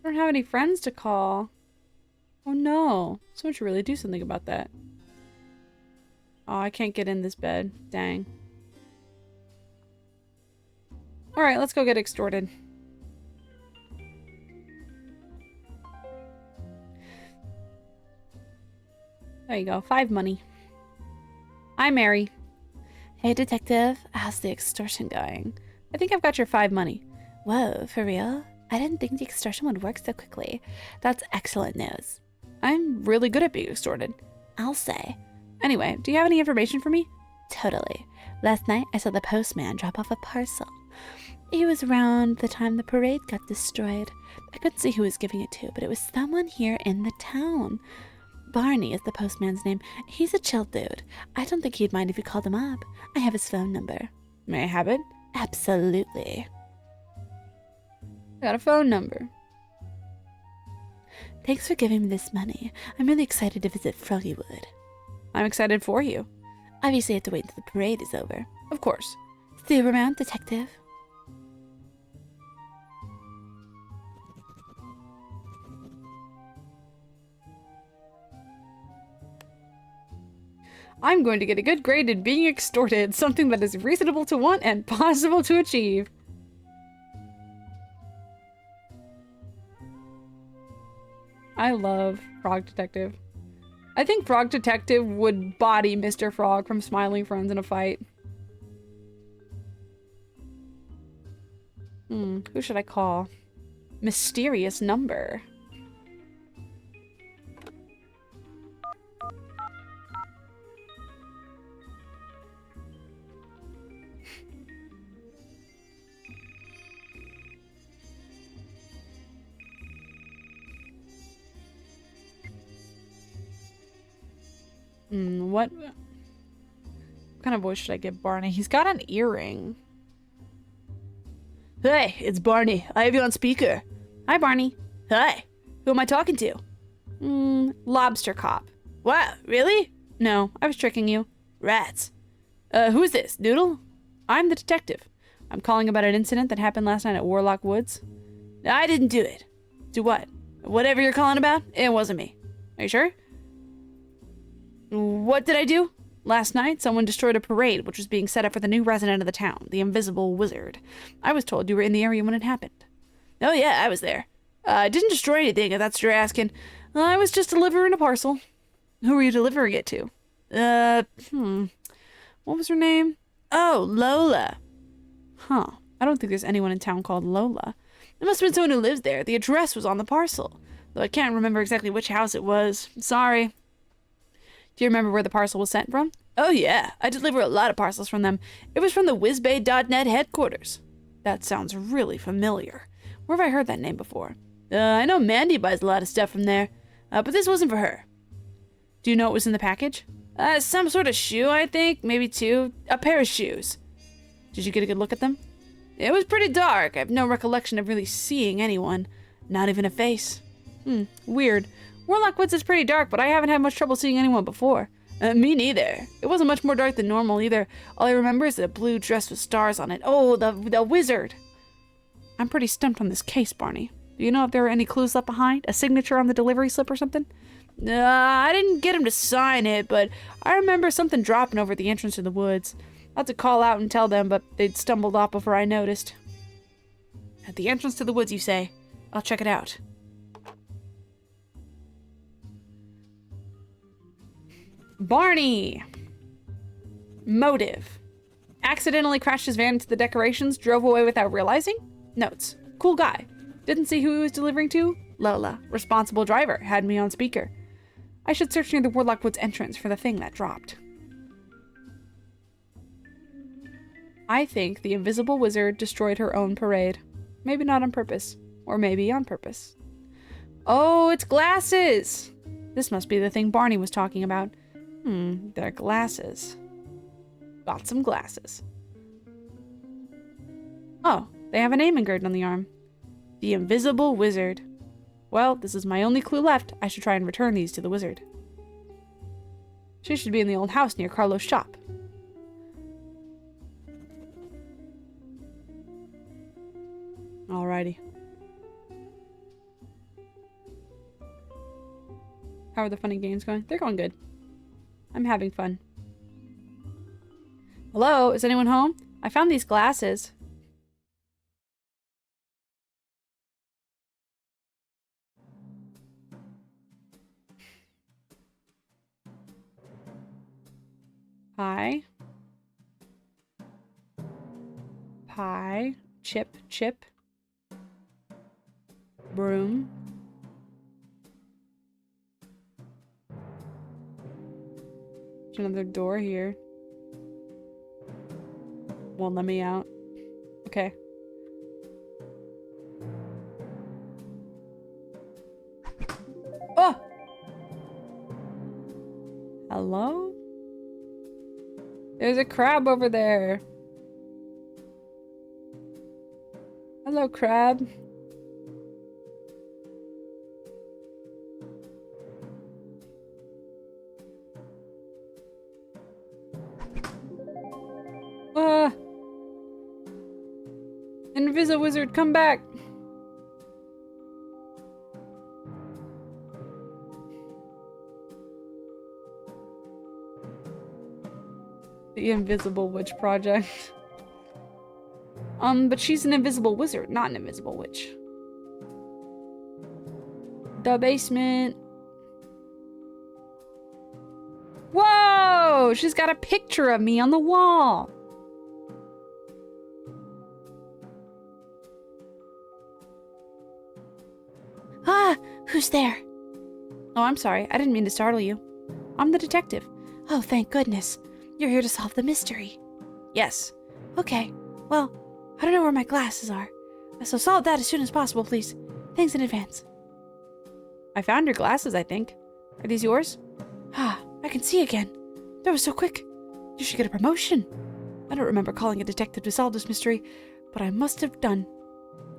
Speaker 2: I don't have any friends to call. Oh no. Someone should really do something about that. Oh, I can't get in this bed. Dang. Alright, let's go get extorted. There you go. 5 money. Hi, Mary.
Speaker 1: Hey, detective. How's the extortion going?
Speaker 2: I think I've got your 5 money.
Speaker 1: Whoa, for real? I didn't think the extortion would work so quickly. That's excellent news.
Speaker 2: I'm really good at being extorted.
Speaker 1: I'll say.
Speaker 2: Anyway, do you have any information for me?
Speaker 1: Totally. Last night, I saw the postman drop off a parcel. It was around the time the parade got destroyed. I couldn't see who was giving it to, but it was someone here in the town. Barney is the postman's name. He's a chill dude. I don't think he'd mind if you called him up. I have his phone number.
Speaker 2: May I have it?
Speaker 1: Absolutely.
Speaker 2: I got a phone number.
Speaker 5: Thanks for giving me this money. I'm really excited to visit Froggywood.
Speaker 2: I'm excited for you.
Speaker 5: Obviously, I have to wait until the parade is over.
Speaker 2: Of course.
Speaker 5: See you around, detective.
Speaker 2: I'm going to get a good grade in being extorted, something that is reasonable to want and possible to achieve. I love Frog Detective. I think Frog Detective would body Mr. Frog from Smiling Friends in a fight. Who should I call? Mysterious number. What kind of voice should I give Barney? He's got an earring.
Speaker 5: Hey, it's Barney. I have you on speaker.
Speaker 2: Hi, Barney.
Speaker 5: Hi. Who am I talking to?
Speaker 2: Lobster Cop.
Speaker 5: Wow, really?
Speaker 2: No, I was tricking you.
Speaker 5: Rats. Who's this? Noodle?
Speaker 2: I'm the detective. I'm calling about an incident that happened last night at Warlock Woods.
Speaker 5: I didn't do it.
Speaker 2: Do what?
Speaker 5: Whatever you're calling about, it wasn't me.
Speaker 2: Are you sure? What did I do? Last night, someone destroyed a parade which was being set up for the new resident of the town, the Invisible Wizard. I was told you were in the area when it happened.
Speaker 5: Oh yeah, I was there. I didn't destroy anything, if that's what you're asking.
Speaker 2: I was just delivering a parcel. Who were you delivering it to? What was her name?
Speaker 5: Oh, Lola.
Speaker 2: Huh. I don't think there's anyone in town called Lola.
Speaker 5: It must have been someone who lives there. The address was on the parcel.
Speaker 2: Though I can't remember exactly which house it was. Sorry. Do you remember where the parcel was sent from?
Speaker 5: Oh yeah, I deliver a lot of parcels from them. It was from the WhizBay.net headquarters.
Speaker 2: That sounds really familiar. Where have I heard that name before?
Speaker 5: I know Mandy buys a lot of stuff from there, but this wasn't for her.
Speaker 2: Do you know what was in the package?
Speaker 5: Some sort of shoe, I think. Maybe two. A pair of shoes.
Speaker 2: Did you get a good look at them?
Speaker 5: It was pretty dark. I have no recollection of really seeing anyone. Not even a face.
Speaker 2: Weird. Warlock Woods is pretty dark, but I haven't had much trouble seeing anyone before.
Speaker 5: Me neither. It wasn't much more dark than normal either. All I remember is a blue dress with stars on it. Oh, the wizard.
Speaker 2: I'm pretty stumped on this case, Barney. Do you know if there are any clues left behind? A signature on the delivery slip or something?
Speaker 5: I didn't get him to sign it, but I remember something dropping over at the entrance to the woods. I had to call out and tell them, but they'd stumbled off before I noticed.
Speaker 2: At the entrance to the woods, you say? I'll check it out. Barney! Motive. Accidentally crashed his van into the decorations, drove away without realizing? Notes. Cool guy. Didn't see who he was delivering to? Lola. Responsible driver. Had me on speaker. I should search near the Warlock Woods entrance for the thing that dropped. I think the Invisible Wizard destroyed her own parade. Maybe not on purpose. Or maybe on purpose. Oh, it's glasses! This must be the thing Barney was talking about. They're glasses. Got some glasses. Oh, they have a name engraved on the arm. The Invisible Wizard. Well, this is my only clue left. I should try and return these to the wizard. She should be in the old house near Carlo's shop. Alrighty. How are the funny games going? They're going good. I'm having fun. Hello, is anyone home? I found these glasses. Pie. Pie. Chip, chip. Broom. There's another door here. Won't let me out. Okay. Oh! Hello? There's a crab over there. Hello, crab. Invisi-Wizard, come back! The Invisible Witch Project. But she's an invisible wizard, not an invisible witch. The basement. Whoa! She's got a picture of me on the wall.
Speaker 1: Ah, who's there?
Speaker 2: Oh, I'm sorry. I didn't mean to startle you. I'm the detective.
Speaker 1: Oh, thank goodness. You're here to solve the mystery.
Speaker 2: Yes.
Speaker 1: Okay, well, I don't know where my glasses are. So solve that as soon as possible, please. Thanks in advance.
Speaker 2: I found your glasses, I think. Are these yours?
Speaker 1: Ah, I can see again. That was so quick. You should get a promotion. I don't remember calling a detective to solve this mystery, but I must have done.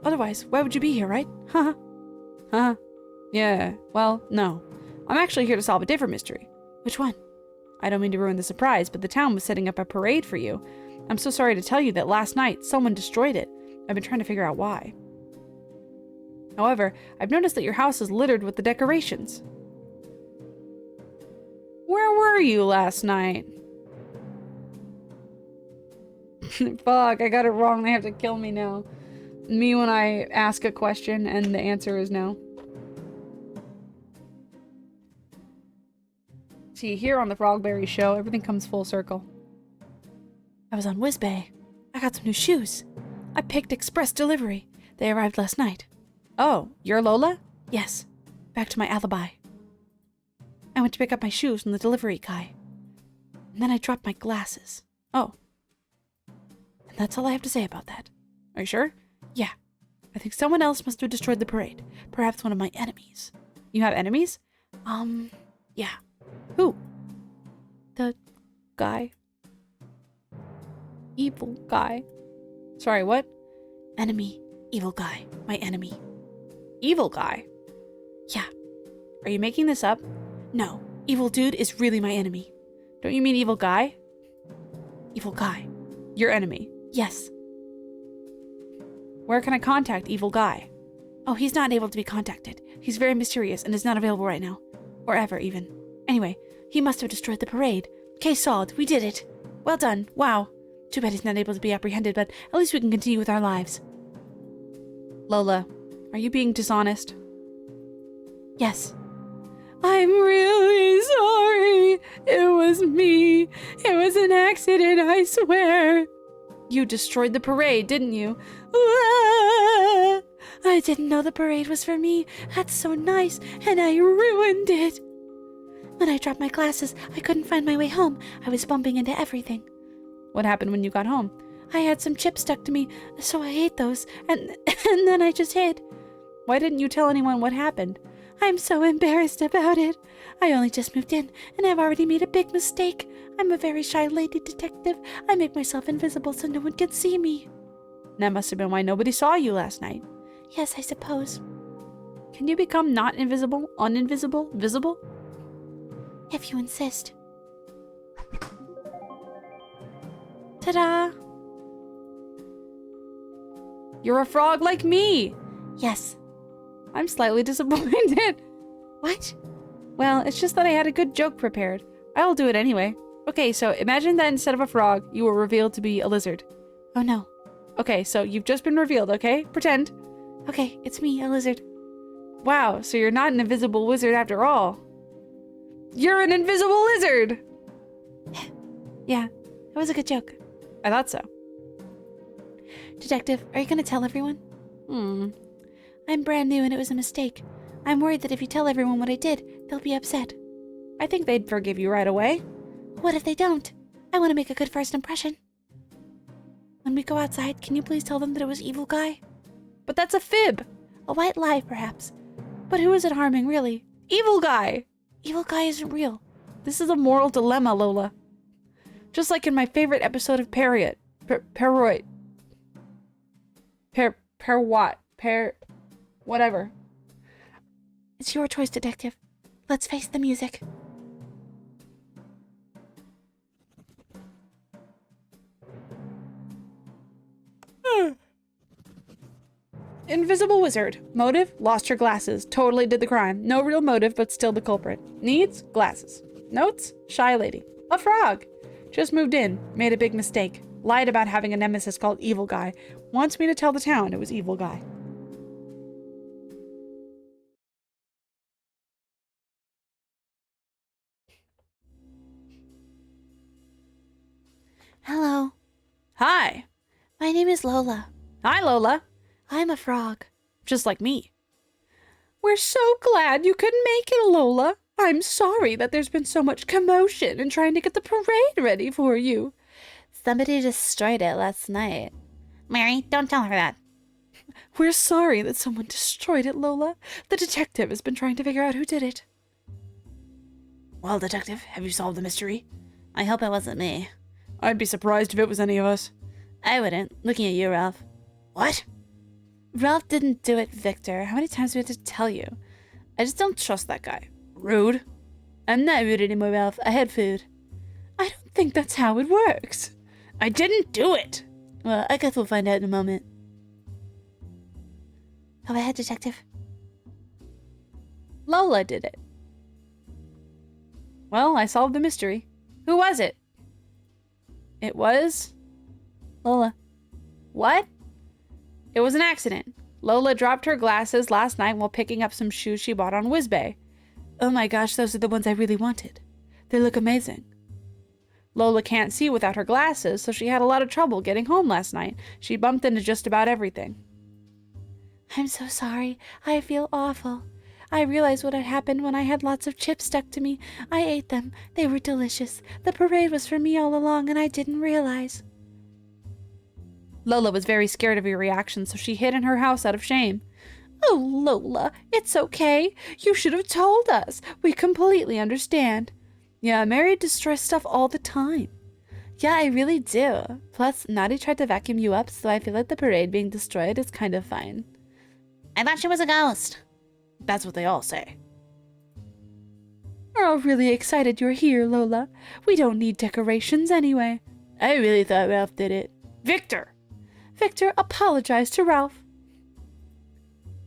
Speaker 1: Otherwise, why would you be here, right? Haha.
Speaker 2: Huh? Yeah, well, no. I'm actually here to solve a different mystery.
Speaker 1: Which one?
Speaker 2: I don't mean to ruin the surprise, but the town was setting up a parade for you. I'm so sorry to tell you that last night someone destroyed it. I've been trying to figure out why. However, I've noticed that your house is littered with the decorations. Where were you last night? Fuck, I got it wrong. They have to kill me now. Me when I ask a question and the answer is no. See, here on the Frogberry Show, everything comes full circle.
Speaker 1: I was on Whizbay. I got some new shoes. I picked express delivery. They arrived last night.
Speaker 2: Oh, you're Lola?
Speaker 1: Yes, back to my alibi. I went to pick up my shoes from the delivery guy. And then I dropped my glasses.
Speaker 2: Oh.
Speaker 1: And that's all I have to say about that.
Speaker 2: Are you sure?
Speaker 1: Yeah. I think someone else must have destroyed the parade. Perhaps one of my enemies.
Speaker 2: You have enemies?
Speaker 1: Yeah.
Speaker 2: Who?
Speaker 1: The guy.
Speaker 2: Evil guy. Sorry, what?
Speaker 1: Enemy. Evil guy. My enemy.
Speaker 2: Evil guy?
Speaker 1: Yeah.
Speaker 2: Are you making this up?
Speaker 1: No. Evil dude is really my enemy.
Speaker 2: Don't you mean evil guy?
Speaker 1: Evil guy.
Speaker 2: Your enemy.
Speaker 1: Yes.
Speaker 2: Where can I contact evil guy?
Speaker 1: Oh, he's not able to be contacted. He's very mysterious and is not available right now. Or ever, even. Anyway, he must have destroyed the parade. Case solved. We did it. Well done. Wow. Too bad he's not able to be apprehended, but at least we can continue with our lives.
Speaker 2: Lola, are you being dishonest?
Speaker 1: Yes.
Speaker 2: I'm really sorry. It was me. It was an accident, I swear. You destroyed the parade, didn't you?
Speaker 1: Ah, I didn't know the parade was for me. That's so nice, and I ruined it. When I dropped my glasses, I couldn't find my way home. I was bumping into everything.
Speaker 2: What happened when you got home?
Speaker 1: I had some chips stuck to me, so I ate those, and then I just hid.
Speaker 2: Why didn't you tell anyone what happened?
Speaker 1: I'm so embarrassed about it. I only just moved in, and I've already made a big mistake. I'm a very shy lady detective. I make myself invisible so no one can see me.
Speaker 2: That must have been why nobody saw you last night.
Speaker 1: Yes, I suppose.
Speaker 2: Can you become not invisible, uninvisible, visible?
Speaker 1: If you insist. Ta-da!
Speaker 2: You're a frog like me!
Speaker 1: Yes.
Speaker 2: I'm slightly disappointed.
Speaker 1: What?
Speaker 2: Well, it's just that I had a good joke prepared. I'll do it anyway. Okay, so imagine that instead of a frog, you were revealed to be a lizard.
Speaker 1: Oh no.
Speaker 2: Okay, so you've just been revealed, okay? Pretend.
Speaker 1: Okay, it's me, a lizard.
Speaker 2: Wow, so you're not an invisible wizard after all. You're an invisible lizard!
Speaker 1: Yeah, that was a good joke.
Speaker 2: I thought so.
Speaker 1: Detective, are you going to tell everyone? I'm brand new and it was a mistake. I'm worried that if you tell everyone what I did, they'll be upset.
Speaker 2: I think they'd forgive you right away.
Speaker 1: What if they don't? I want to make a good first impression. When we go outside, can you please tell them that it was Evil Guy?
Speaker 2: But that's a fib.
Speaker 1: A white lie, perhaps. But who is it harming, really?
Speaker 2: Evil Guy.
Speaker 1: Evil Guy isn't real.
Speaker 2: This is a moral dilemma, Lola. Just like in my favorite episode of Parrot. Parrot. Whatever.
Speaker 1: It's your choice, Detective. Let's face the music.
Speaker 2: Invisible wizard. Motive? Lost her glasses. Totally did the crime. No real motive, but still the culprit. Needs? Glasses. Notes? Shy lady. A frog. Just moved in. Made a big mistake. Lied about having a nemesis called Evil Guy. Wants me to tell the town it was Evil Guy.
Speaker 1: Hello.
Speaker 2: Hi.
Speaker 1: My name is Lola.
Speaker 2: Hi, Lola.
Speaker 1: I'm a frog.
Speaker 2: Just like me. We're so glad you could make it, Lola. I'm sorry that there's been so much commotion in trying to get the parade ready for you.
Speaker 1: Somebody destroyed it last night. Mary, don't tell her that.
Speaker 2: We're sorry that someone destroyed it, Lola. The detective has been trying to figure out who did it.
Speaker 5: Well, detective, have you solved the mystery?
Speaker 1: I hope it wasn't me.
Speaker 2: I'd be surprised if it was any of us.
Speaker 1: I wouldn't. Looking at you, Ralph.
Speaker 5: What?
Speaker 1: Ralph didn't do it, Victor. How many times do we have to tell you? I just don't trust that guy.
Speaker 2: Rude.
Speaker 1: I'm not rude anymore, Ralph. I had food.
Speaker 2: I don't think that's how it works. I didn't do it.
Speaker 1: Well, I guess we'll find out in a moment. Go ahead, detective.
Speaker 2: Lola did it. Well, I solved the mystery. Who was it? It was...
Speaker 1: Lola.
Speaker 2: What? It was an accident. Lola dropped her glasses last night while picking up some shoes she bought on Whizbay.
Speaker 1: Oh my gosh, those are the ones I really wanted. They look amazing.
Speaker 2: Lola can't see without her glasses, so she had a lot of trouble getting home last night. She bumped into just about everything.
Speaker 1: I'm so sorry. I feel awful. I realized what had happened when I had lots of chips stuck to me. I ate them. They were delicious. The parade was for me all along, and I didn't realize.
Speaker 2: Lola was very scared of your reaction, so she hid in her house out of shame. Oh, Lola, it's okay. You should have told us. We completely understand. Yeah, Mary destroys stuff all the time.
Speaker 1: Yeah, I really do. Plus, Naughty tried to vacuum you up, so I feel like the parade being destroyed is kind of fine. I thought she was a ghost.
Speaker 5: That's what they all say.
Speaker 2: We're all really excited you're here, Lola. We don't need decorations anyway.
Speaker 5: I really thought Ralph did it.
Speaker 2: Victor! Victor, apologize to Ralph.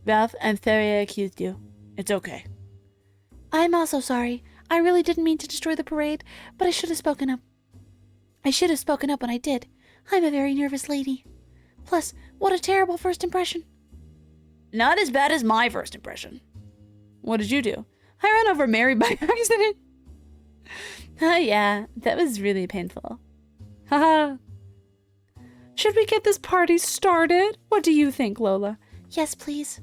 Speaker 5: Ralph, I'm sorry I accused you. It's okay.
Speaker 1: I'm also sorry. I really didn't mean to destroy the parade, but I should have spoken up. I should have spoken up when I did. I'm a very nervous lady. Plus, what a terrible first impression.
Speaker 5: Not as bad as my first impression.
Speaker 2: What did you do? I ran over Mary by accident.
Speaker 1: Oh yeah, that was really painful.
Speaker 2: Haha. Should we get this party started? What do you think, Lola?
Speaker 1: Yes, please.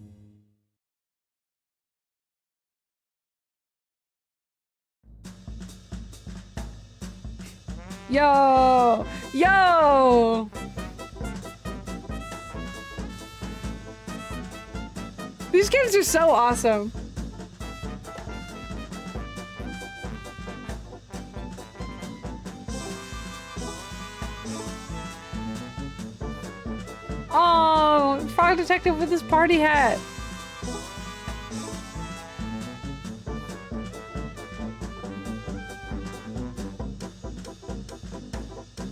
Speaker 2: Yo! Yo! These kids are so awesome. Oh, Frog Detective with his party hat.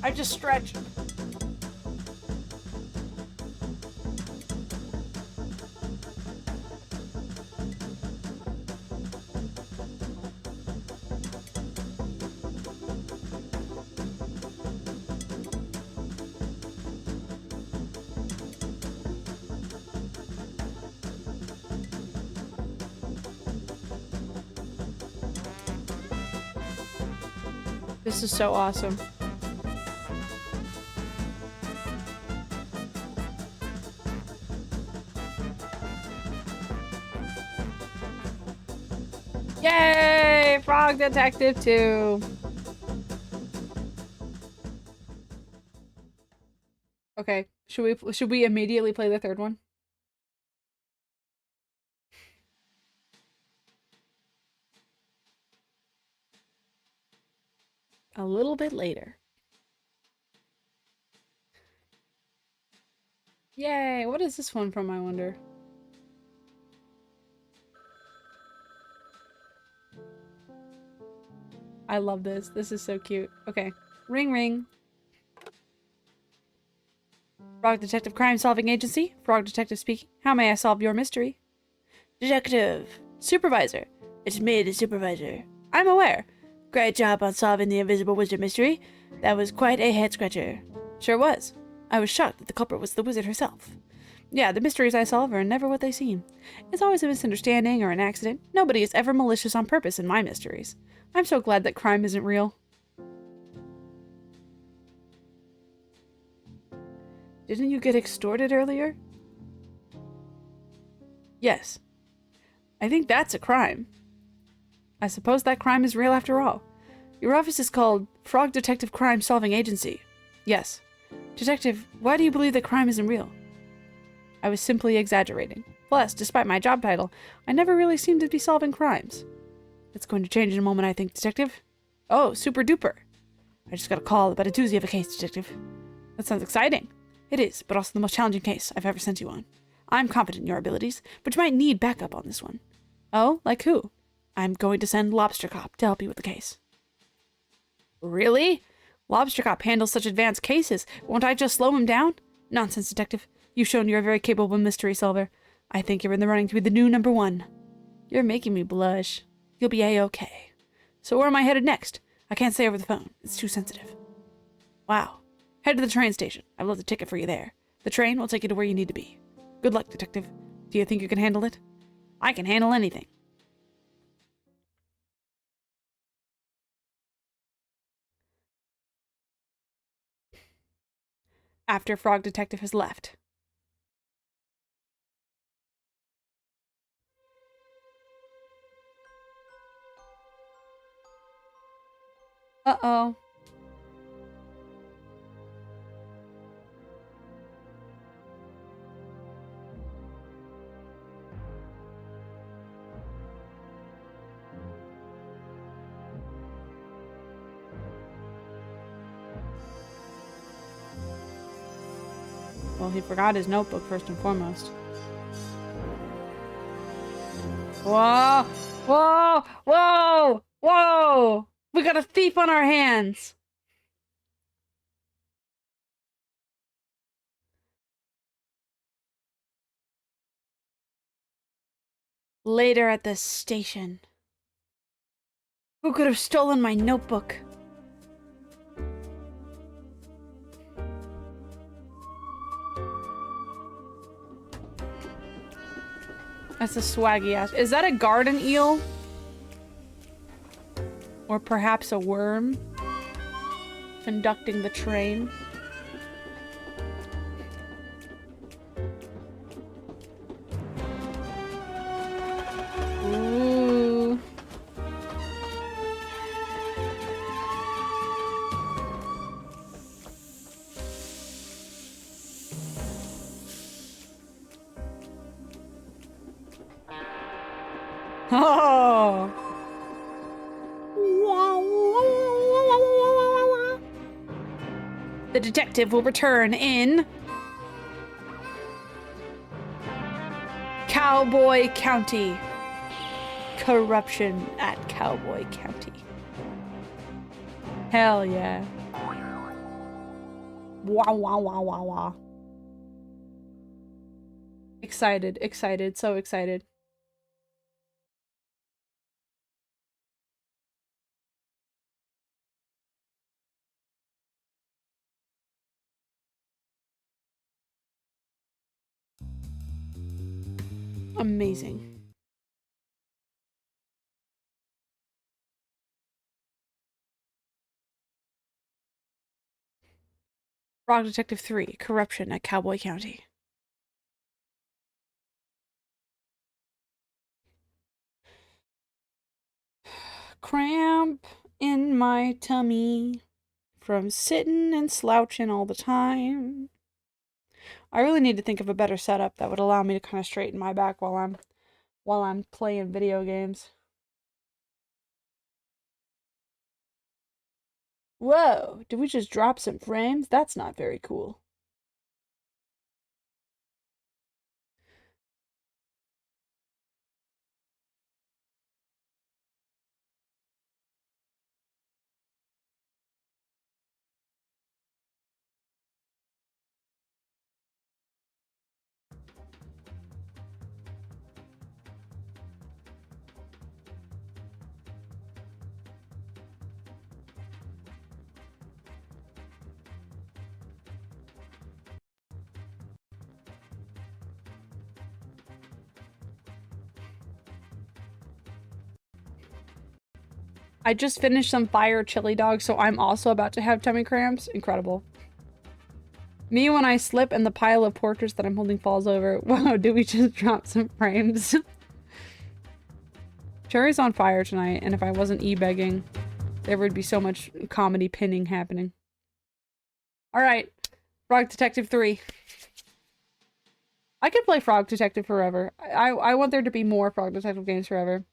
Speaker 2: I just stretched. This is so awesome. Yay! Frog Detective 2. Okay, should we immediately play the third one? A little bit later. Yay! What is this one from, I wonder? I love this. This is so cute. Okay. Ring ring. Frog Detective Crime Solving Agency. Frog Detective speaking. How may I solve your mystery?
Speaker 5: Detective.
Speaker 2: Supervisor.
Speaker 5: It's me, the supervisor.
Speaker 2: I'm aware.
Speaker 5: Great job on solving the Invisible Wizard mystery. That was quite a head-scratcher.
Speaker 2: Sure was. I was shocked that the culprit was the wizard herself. Yeah, the mysteries I solve are never what they seem. It's always a misunderstanding or an accident. Nobody is ever malicious on purpose in my mysteries. I'm so glad that crime isn't real. Didn't you get extorted earlier? Yes. I think that's a crime. I suppose that crime is real after all. Your office is called Frog Detective Crime Solving Agency. Yes. Detective, why do you believe that crime isn't real? I was simply exaggerating. Plus, despite my job title, I never really seem to be solving crimes. It's going to change in a moment, I think, Detective. Oh, super duper. I just got a call about a doozy of a case, Detective. That sounds exciting. It is, but also the most challenging case I've ever sent you on. I'm confident in your abilities, but you might need backup on this one. Oh, like who? I'm going to send Lobster Cop to help you with the case. Really? Lobster Cop handles such advanced cases. Won't I just slow him down? Nonsense, Detective. You've shown you're a very capable mystery solver. I think you're in the running to be the new #1. You're making me blush. You'll be A-okay. So where am I headed next? I can't say over the phone. It's too sensitive. Wow. Head to the train station. I've left a ticket for you there. The train will take you to where you need to be. Good luck, Detective. Do you think you can handle it? I can handle anything. After Frog Detective has left. Uh-oh. Well, he forgot his notebook first and foremost. Whoa! Whoa! Whoa! Whoa! We got a thief on our hands! Later at the station. Who could have stolen my notebook? That's a swaggy ass. Is that a garden eel? Or perhaps a worm? Conducting the train? Ooh. Oh! The detective will return in Cowboy County. Corruption at Cowboy County. Hell yeah. Wah wah wah wah wah. Excited, excited, so excited. Amazing. Frog Detective 3, Corruption at Cowboy County. Cramp in my tummy from sitting and slouching all the time. I really need to think of a better setup that would allow me to kind of straighten my back while I'm playing video games. Whoa, did we just drop some frames? That's not very cool. I just finished some fire chili dogs, so I'm also about to have tummy cramps. Incredible. Me when I slip and the pile of portraits that I'm holding falls over. Whoa, did we just drop some frames? Cherry's on fire tonight, and if I wasn't e-begging, there would be so much comedy pinning happening. Alright, Frog Detective 3. I could play Frog Detective forever. I want there to be more Frog Detective games forever.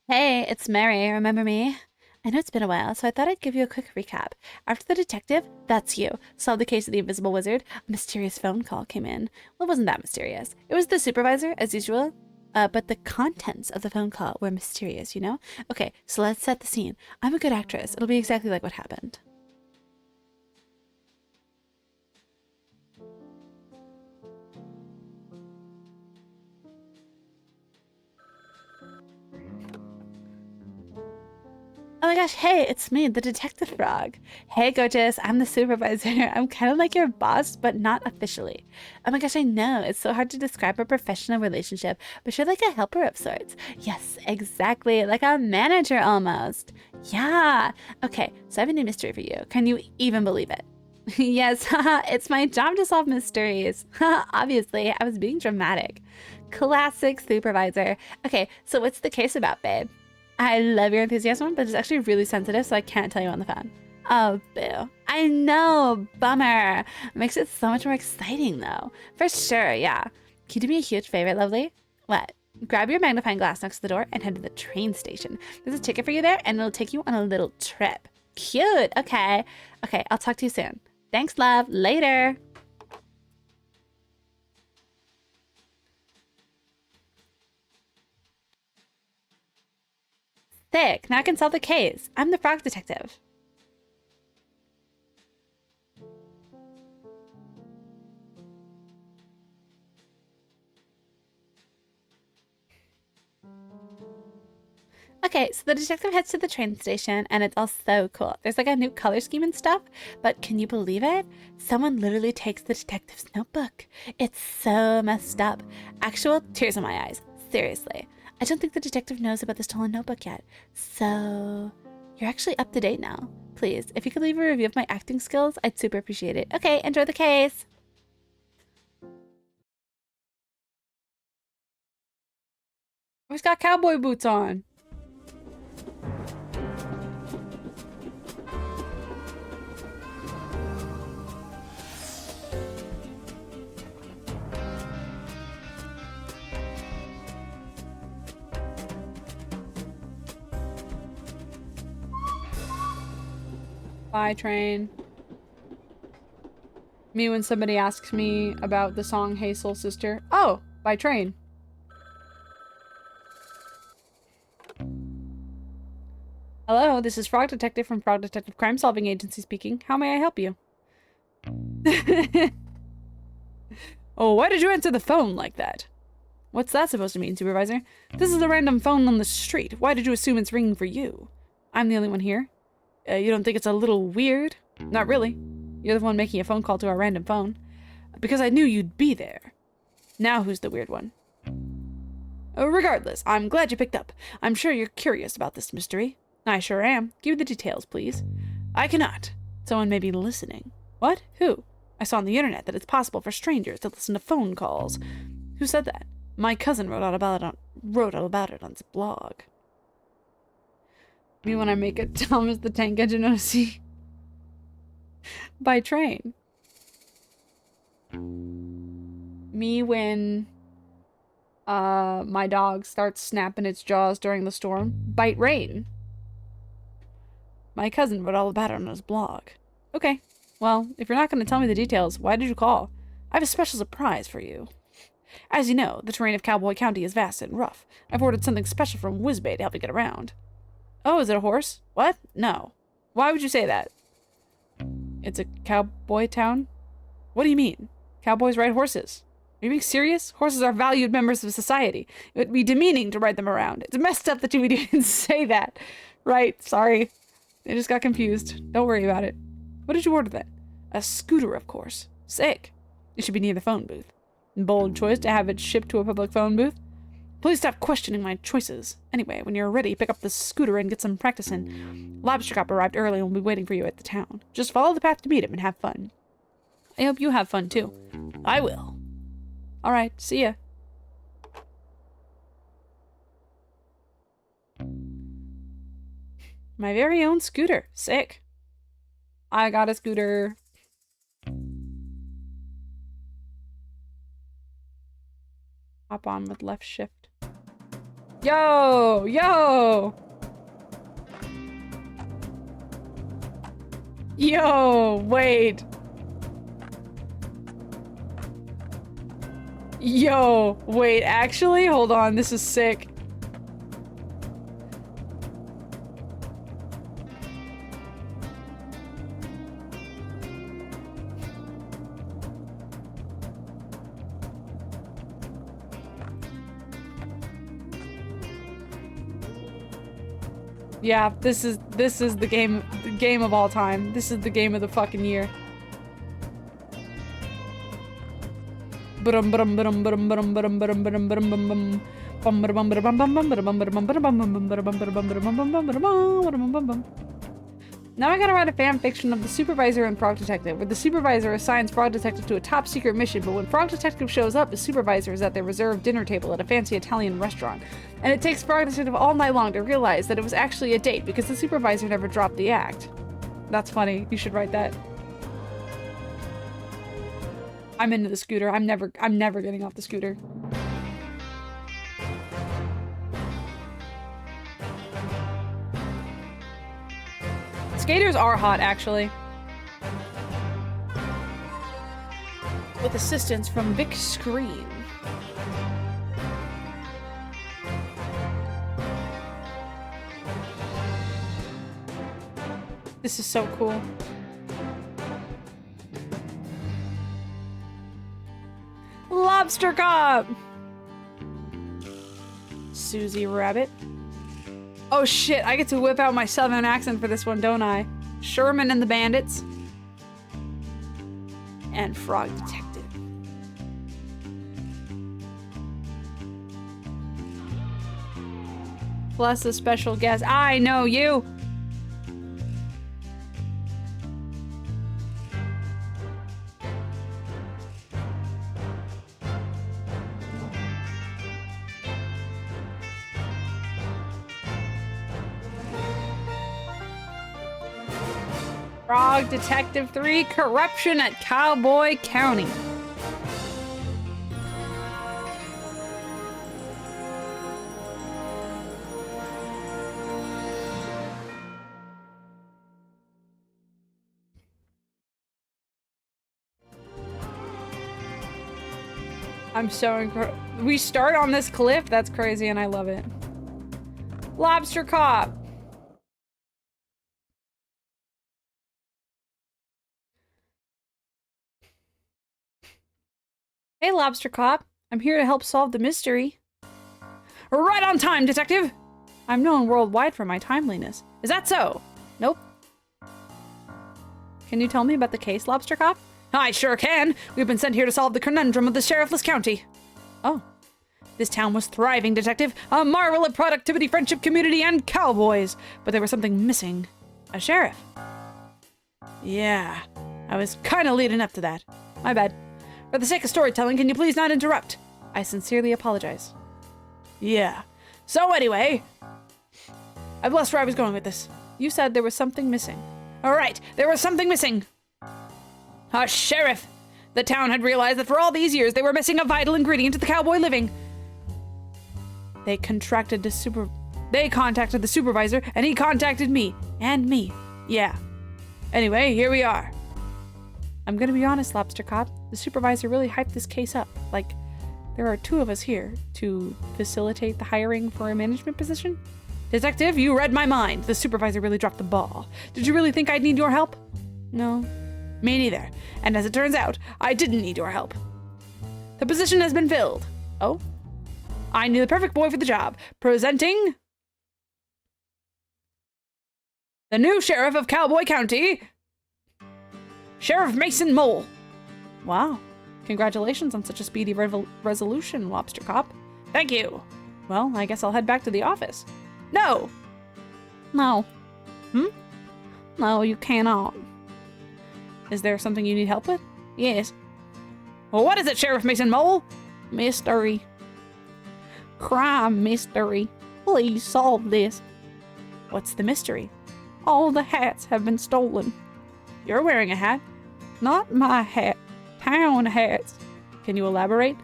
Speaker 1: Hey, it's Mary. Remember me? I know it's been a while, so I thought I'd give you a quick recap. After the detective, that's you, solved the case of the invisible wizard, a mysterious phone call came in. Well, it wasn't that mysterious. It was the supervisor, as usual. But the contents of the phone call were mysterious, you know? Okay, so let's set the scene. I'm a good actress. It'll be exactly like what happened. Oh my gosh, hey, it's me, the detective frog. Hey, gorgeous, I'm the supervisor. I'm kind of like your boss, but not officially. Oh my gosh, I know, it's so hard to describe a professional relationship, but you're like a helper of sorts. Yes, exactly, like a manager almost. Yeah. Okay, so I have a new mystery for you. Can you even believe it? Yes, haha, it's my job to solve mysteries. Obviously, I was being dramatic. Classic supervisor. Okay, so what's the case about, babe? I love your enthusiasm, but it's actually really sensitive, so I can't tell you on the phone. Oh, boo. I know, bummer. Makes it so much more exciting, though. For sure, yeah. Can you do me a huge favor, lovely? What? Grab your magnifying glass next to the door and head to the train station. There's a ticket for you there, and it'll take you on a little trip. Cute. Okay. Okay, I'll talk to you soon. Thanks, love. Later. Sick. Now I can solve the case. I'm the frog detective. Okay, so the detective heads to the train station, and it's all so cool. There's like a new color scheme and stuff, but can you believe it? Someone literally takes the detective's notebook. It's so messed up. Actual tears in my eyes. Seriously. I don't think the detective knows about the stolen notebook yet. So, you're actually up to date now. Please, if you could leave a review of my acting skills, I'd super appreciate it. Okay, enjoy the case.
Speaker 2: He's got cowboy boots on. Bye, train. Me when somebody asks me about the song Hey Soul Sister. Oh, by train. Hello, this is Frog Detective from Frog Detective Crime Solving Agency speaking. How may I help you? Oh, why did you answer the phone like that? What's that supposed to mean, Supervisor? This is a random phone on the street. Why did you assume it's ringing for you? I'm the only one here. You don't think it's a little weird? Not really. You're the one making a phone call to our random phone. Because I knew you'd be there. Now who's the weird one? Regardless, I'm glad you picked up. I'm sure you're curious about this mystery. I sure am. Give me the details, please. I cannot. Someone may be listening. What? Who? I saw on the internet that it's possible for strangers to listen to phone calls. Who said that? My cousin wrote all about it on his blog. Me when I make it Thomas the Tank Engine OC. By train. Me when my dog starts snapping its jaws during the storm. Bite rain. My cousin wrote all about it on his blog. Okay, well, if you're not going to tell me the details, why did you call? I have a special surprise for you. As you know, the terrain of Cowboy County is vast and rough. I've ordered something special from Whizbay to help you get around. Oh, is it a horse? What? No. Why would you say that? It's a cowboy town? What do you mean? Cowboys ride horses. Are you being serious? Horses are valued members of society. It would be demeaning to ride them around. It's messed up that you would even say that. Right, sorry. I just got confused. Don't worry about it. What did you order then? A scooter, of course. Sick. It should be near the phone booth. Bold choice to have it shipped to a public phone booth. Please stop questioning my choices. Anyway, when you're ready, pick up the scooter and get some practice in. Lobster Cop arrived early and will be waiting for you at the town. Just follow the path to meet him and have fun. I hope you have fun, too. I will. Alright, see ya. My very own scooter. Sick. I got a scooter. Hop on with left shift. Yo! Yo! Yo! Wait. Yo! Wait, actually? Hold on, this is sick. Yeah, this is the game of all time. This is the game of the fucking year. Now I gotta write a fan fiction of the supervisor and Frog Detective, where the supervisor assigns Frog Detective to a top secret mission, but when Frog Detective shows up, the supervisor is at their reserved dinner table at a fancy Italian restaurant. And it takes Frog Detective all night long to realize that it was actually a date because the supervisor never dropped the act. That's funny. You should write that. I'm into the scooter. I'm never getting off the scooter. Skaters are hot, actually. With assistance from Vic Screen. This is so cool. Lobster Cop! Susie Rabbit. Oh shit, I get to whip out my southern accent for this one, don't I? Sherman and the Bandits. And Frog Detective. Plus a special guest. I know you! Frog Detective 3, Corruption at Cowboy County. I'm so we start on this cliff? That's crazy and I love it. Lobster Cop. Hey, Lobster Cop. I'm here to help solve the mystery. Right on time, Detective! I'm known worldwide for my timeliness. Is that so? Nope. Can you tell me about the case, Lobster Cop? I sure can! We've been sent here to solve the conundrum of the sheriffless county. Oh. This town was thriving, Detective. A marvel of productivity, friendship, community, and cowboys. But there was something missing. A sheriff. Yeah. I was kinda leading up to that. My bad. For the sake of storytelling, can you please not interrupt? I sincerely apologize. Yeah. So anyway, I've lost where I was going with this. You said there was something missing. All right, there was something missing. A sheriff. The town had realized that for all these years, they were missing a vital ingredient to the cowboy living. They contacted the supervisor, and he contacted me. And me. Yeah. Anyway, here we are. I'm gonna be honest, Lobster Cop. The supervisor really hyped this case up. Like, there are two of us here to facilitate the hiring for a management position. Detective, you read my mind. The supervisor really dropped the ball. Did you really think I'd need your help? No. Me neither. And as it turns out, I didn't need your help. The position has been filled. Oh? I knew the perfect boy for the job. Presenting the new sheriff of Cowboy County, Sheriff Mason Mole. Wow. Congratulations on such a speedy resolution, Lobster Cop. Thank you. Well, I guess I'll head back to the office. No!
Speaker 1: No.
Speaker 2: Hmm?
Speaker 1: No, you cannot.
Speaker 2: Is there something you need help with?
Speaker 1: Yes.
Speaker 2: Well, what is it, Sheriff Mason Mole?
Speaker 1: Mystery. Crime mystery. Please solve this.
Speaker 2: What's the mystery?
Speaker 1: All the hats have been stolen.
Speaker 2: You're wearing a hat.
Speaker 1: Not my hat. Town hats.
Speaker 2: Can you elaborate?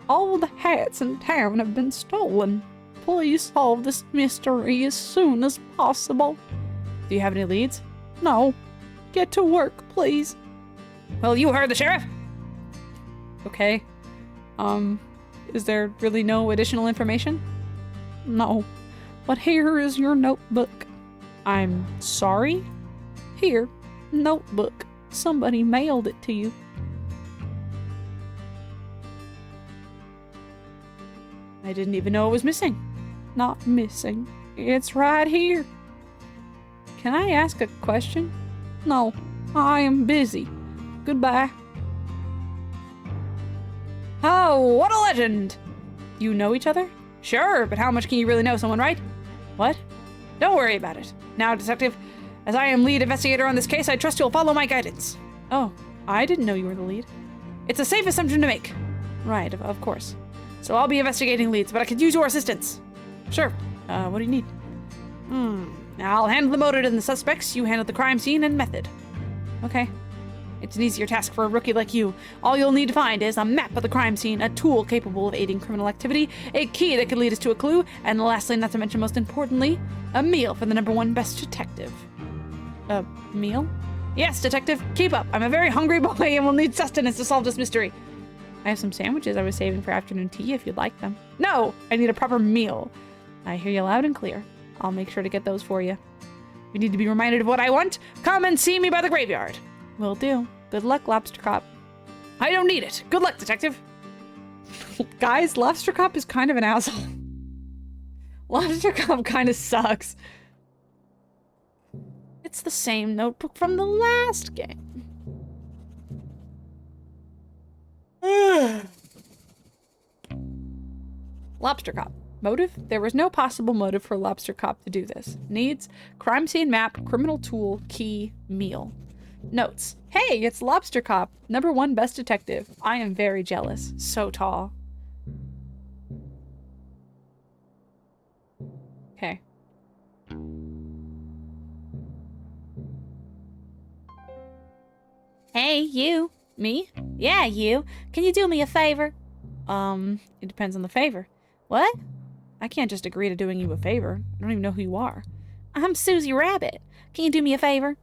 Speaker 1: All the hats in town have been stolen. Please solve this mystery as soon as possible.
Speaker 2: Do you have any leads?
Speaker 1: No. Get to work, please.
Speaker 2: Well, you heard the sheriff.
Speaker 1: Okay.
Speaker 2: Is there really no additional information?
Speaker 1: No. But here is your notebook.
Speaker 2: I'm sorry?
Speaker 1: Here. Notebook. Somebody mailed it to you.
Speaker 2: I didn't even know it was missing.
Speaker 1: Not missing. It's right here.
Speaker 2: Can I ask a question?
Speaker 1: No. I am busy. Goodbye.
Speaker 2: Oh, what a legend! You know each other? Sure, but how much can you really know someone, right? What? Don't worry about it. Now, Detective, as I am lead investigator on this case, I trust you'll follow my guidance. Oh, I didn't know you were the lead. It's a safe assumption to make.
Speaker 1: Right, of course.
Speaker 2: So I'll be investigating leads, but I could use your assistance.
Speaker 1: Sure. What do you need?
Speaker 2: I'll handle the motive and the suspects. You handle the crime scene and method.
Speaker 1: Okay.
Speaker 2: It's an easier task for a rookie like you. All you'll need to find is a map of the crime scene, a tool capable of aiding criminal activity, a key that could lead us to a clue, and lastly, not to mention most importantly, a meal for the #1 best detective.
Speaker 1: A meal?
Speaker 2: Yes, Detective. Keep up. I'm a very hungry boy and will need sustenance to solve this mystery.
Speaker 1: I have some sandwiches I was saving for afternoon tea if you'd like them.
Speaker 2: No, I need a proper meal.
Speaker 1: I hear you loud and clear. I'll make sure to get those for you.
Speaker 2: You need to be reminded of what I want. Come and see me by the graveyard.
Speaker 1: Will do. Good luck, Lobster Cop.
Speaker 2: I don't need it. Good luck, Detective.
Speaker 1: Guys, Lobster Cop is kind of an asshole. Lobster Cop kind of sucks. It's the same notebook from the last game. Lobster Cop. Motive? There was no possible motive for Lobster Cop to do this. Needs: crime scene map, criminal tool, key, meal. Notes: hey, it's Lobster Cop, #1 best detective. I am very jealous. So tall. Okay. Hey, you. Me? Yeah, you. Can you do me a favor? It depends on the favor. What? I can't just agree to doing you a favor. I don't even know who you are. I'm Susie Rabbit. Can you do me a favor?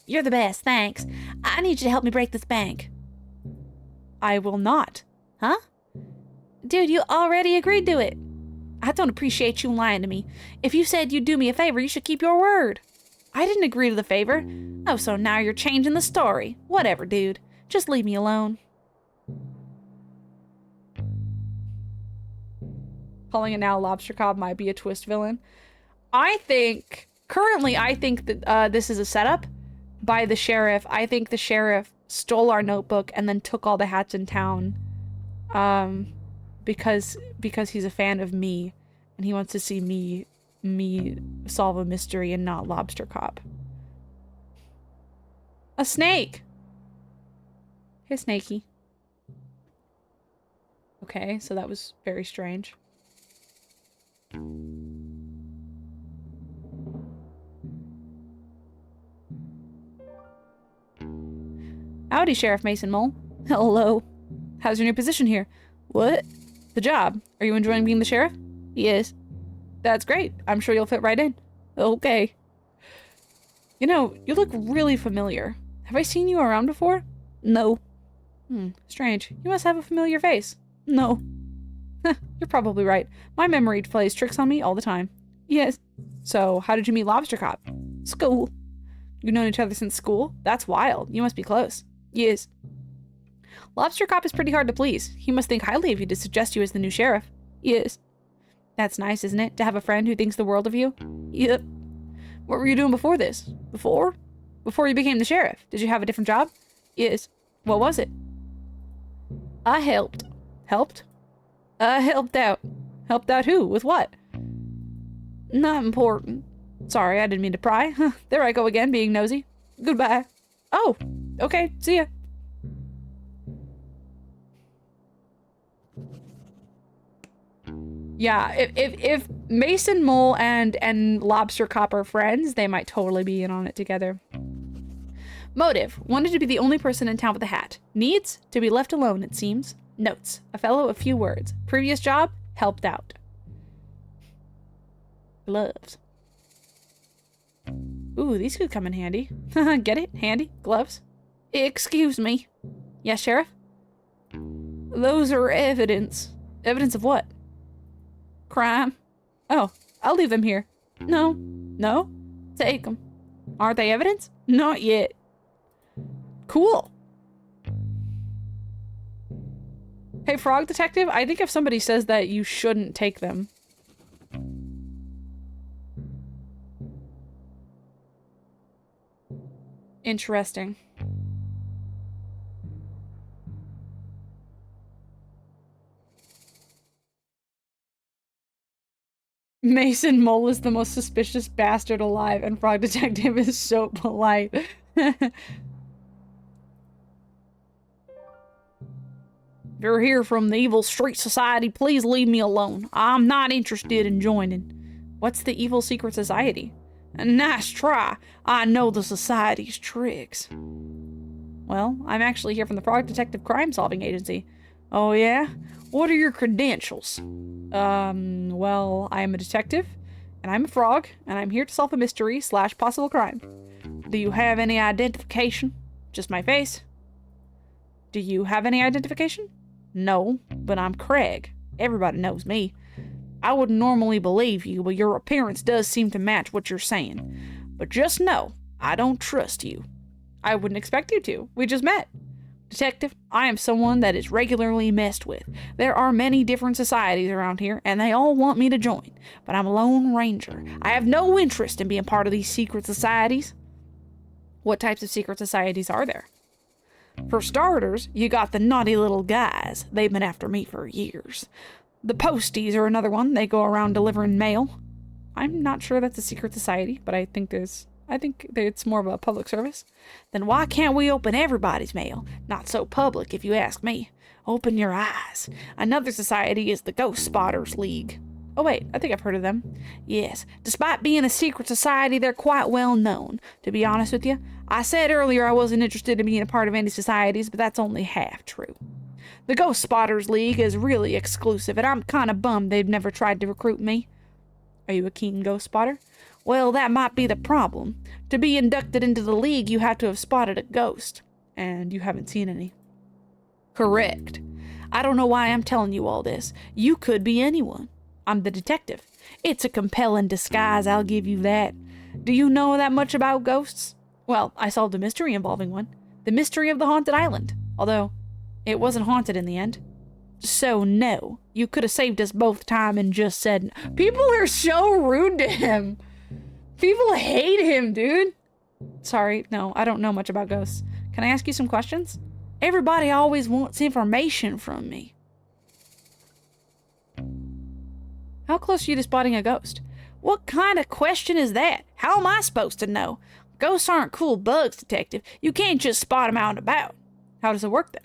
Speaker 1: You're the best, thanks. I need you to help me break this bank. I will not. Huh? Dude, you already agreed to it. I don't appreciate you lying to me. If you said you'd do me a favor, you should keep your word. I didn't agree to the favor. Oh, so now you're changing the story. Whatever, dude. Just leave me alone. Calling it now Lobster Cop might be a twist villain. Currently I think that this is a setup by the sheriff. I think the sheriff stole our notebook and then took all the hats in town because he's a fan of me and he wants to see me solve a mystery and not Lobster Cop. A snake! Hey, Snakey. Okay, so that was very strange. Howdy, Sheriff Mason Mole. Hello. How's your new position here? What? The job. Are you enjoying being the sheriff? Yes. That's great. I'm sure you'll fit right in. Okay. You know, you look really familiar. Have I seen you around before? No. Strange. You must have a familiar face. No. You're probably right. My memory plays tricks on me all the time. Yes. So, how did you meet Lobster Cop? School. You've known each other since school? That's wild. You must be close. Yes. Lobster Cop is pretty hard to please. He must think highly of you to suggest you as the new sheriff. Yes. That's nice, isn't it? To have a friend who thinks the world of you? Yep. What were you doing before this? Before you became the sheriff? Did you have a different job? Yes. What was it? I helped. Helped? I helped out.
Speaker 3: Helped out who? With what? Not important. Sorry, I didn't mean to pry. There I go again, being nosy. Goodbye. Oh, okay, see ya. Yeah, if Mason Mole and Lobster Cop are friends, they might totally be in on it together. Motive: wanted to be the only person in town with a hat. Needs: to be left alone, it seems. Notes: a fellow of few words. Previous job: helped out. Gloves. Ooh, these could come in handy. Get it? Handy? Gloves? Excuse me. Yes, Sheriff? Those are evidence. Evidence of what? Crime. Oh, I'll leave them here. No. No? Take them. Aren't they evidence? Not yet. Cool. Hey, Frog Detective, I think if somebody says that, you shouldn't take them. Interesting. Mason Mole is the most suspicious bastard alive, and Frog Detective is so polite. If you're here from the Evil Street Society, please leave me alone. I'm not interested in joining. What's the Evil Secret Society? A nice try. I know the society's tricks. Well, I'm actually here from the Frog Detective Crime Solving Agency. Oh yeah? What are your credentials? Well, I am a detective, and I'm a frog, and I'm here to solve a mystery / possible crime. Do you have any identification? Just my face? Do you have any identification? No, but I'm Craig. Everybody knows me. I wouldn't normally believe you, but your appearance does seem to match what you're saying. But just know, I don't trust you. I wouldn't expect you to. We just met. Detective, I am someone that is regularly messed with. There are many different societies around here, and they all want me to join. But I'm a lone ranger. I have no interest in being part of these secret societies. What types of secret societies are there? For starters, you got the naughty little guys. They've been after me for years. The Posties are another one. They go around delivering mail. I'm not sure that's a secret society, but I think it's more of a public service. Then why can't we open everybody's mail? Not so public, if you ask me. Open your eyes. Another society is the Ghost Spotters League. Oh wait, I think I've heard of them. Yes, despite being a secret society, they're quite well known. To be honest with you, I said earlier I wasn't interested in being a part of any societies, but that's only half true. The Ghost Spotters League is really exclusive, and I'm kind of bummed they've never tried to recruit me. Are you a keen ghost spotter? Well, that might be the problem. To be inducted into the league, you have to have spotted a ghost. And you haven't seen any. Correct. I don't know why I'm telling you all this. You could be anyone. I'm the detective. It's a compelling disguise, I'll give you that. Do you know that much about ghosts? Well, I solved a mystery involving one. The mystery of the haunted island. Although, it wasn't haunted in the end. So no, you could have saved us both time and just said, people are so rude to him. People hate him, dude. Sorry, no, I don't know much about ghosts. Can I ask you some questions? Everybody always wants information from me. How close are you to spotting a ghost? What kind of question is that? How am I supposed to know? Ghosts aren't cool bugs, detective. You can't just spot them out and about. How does it work then?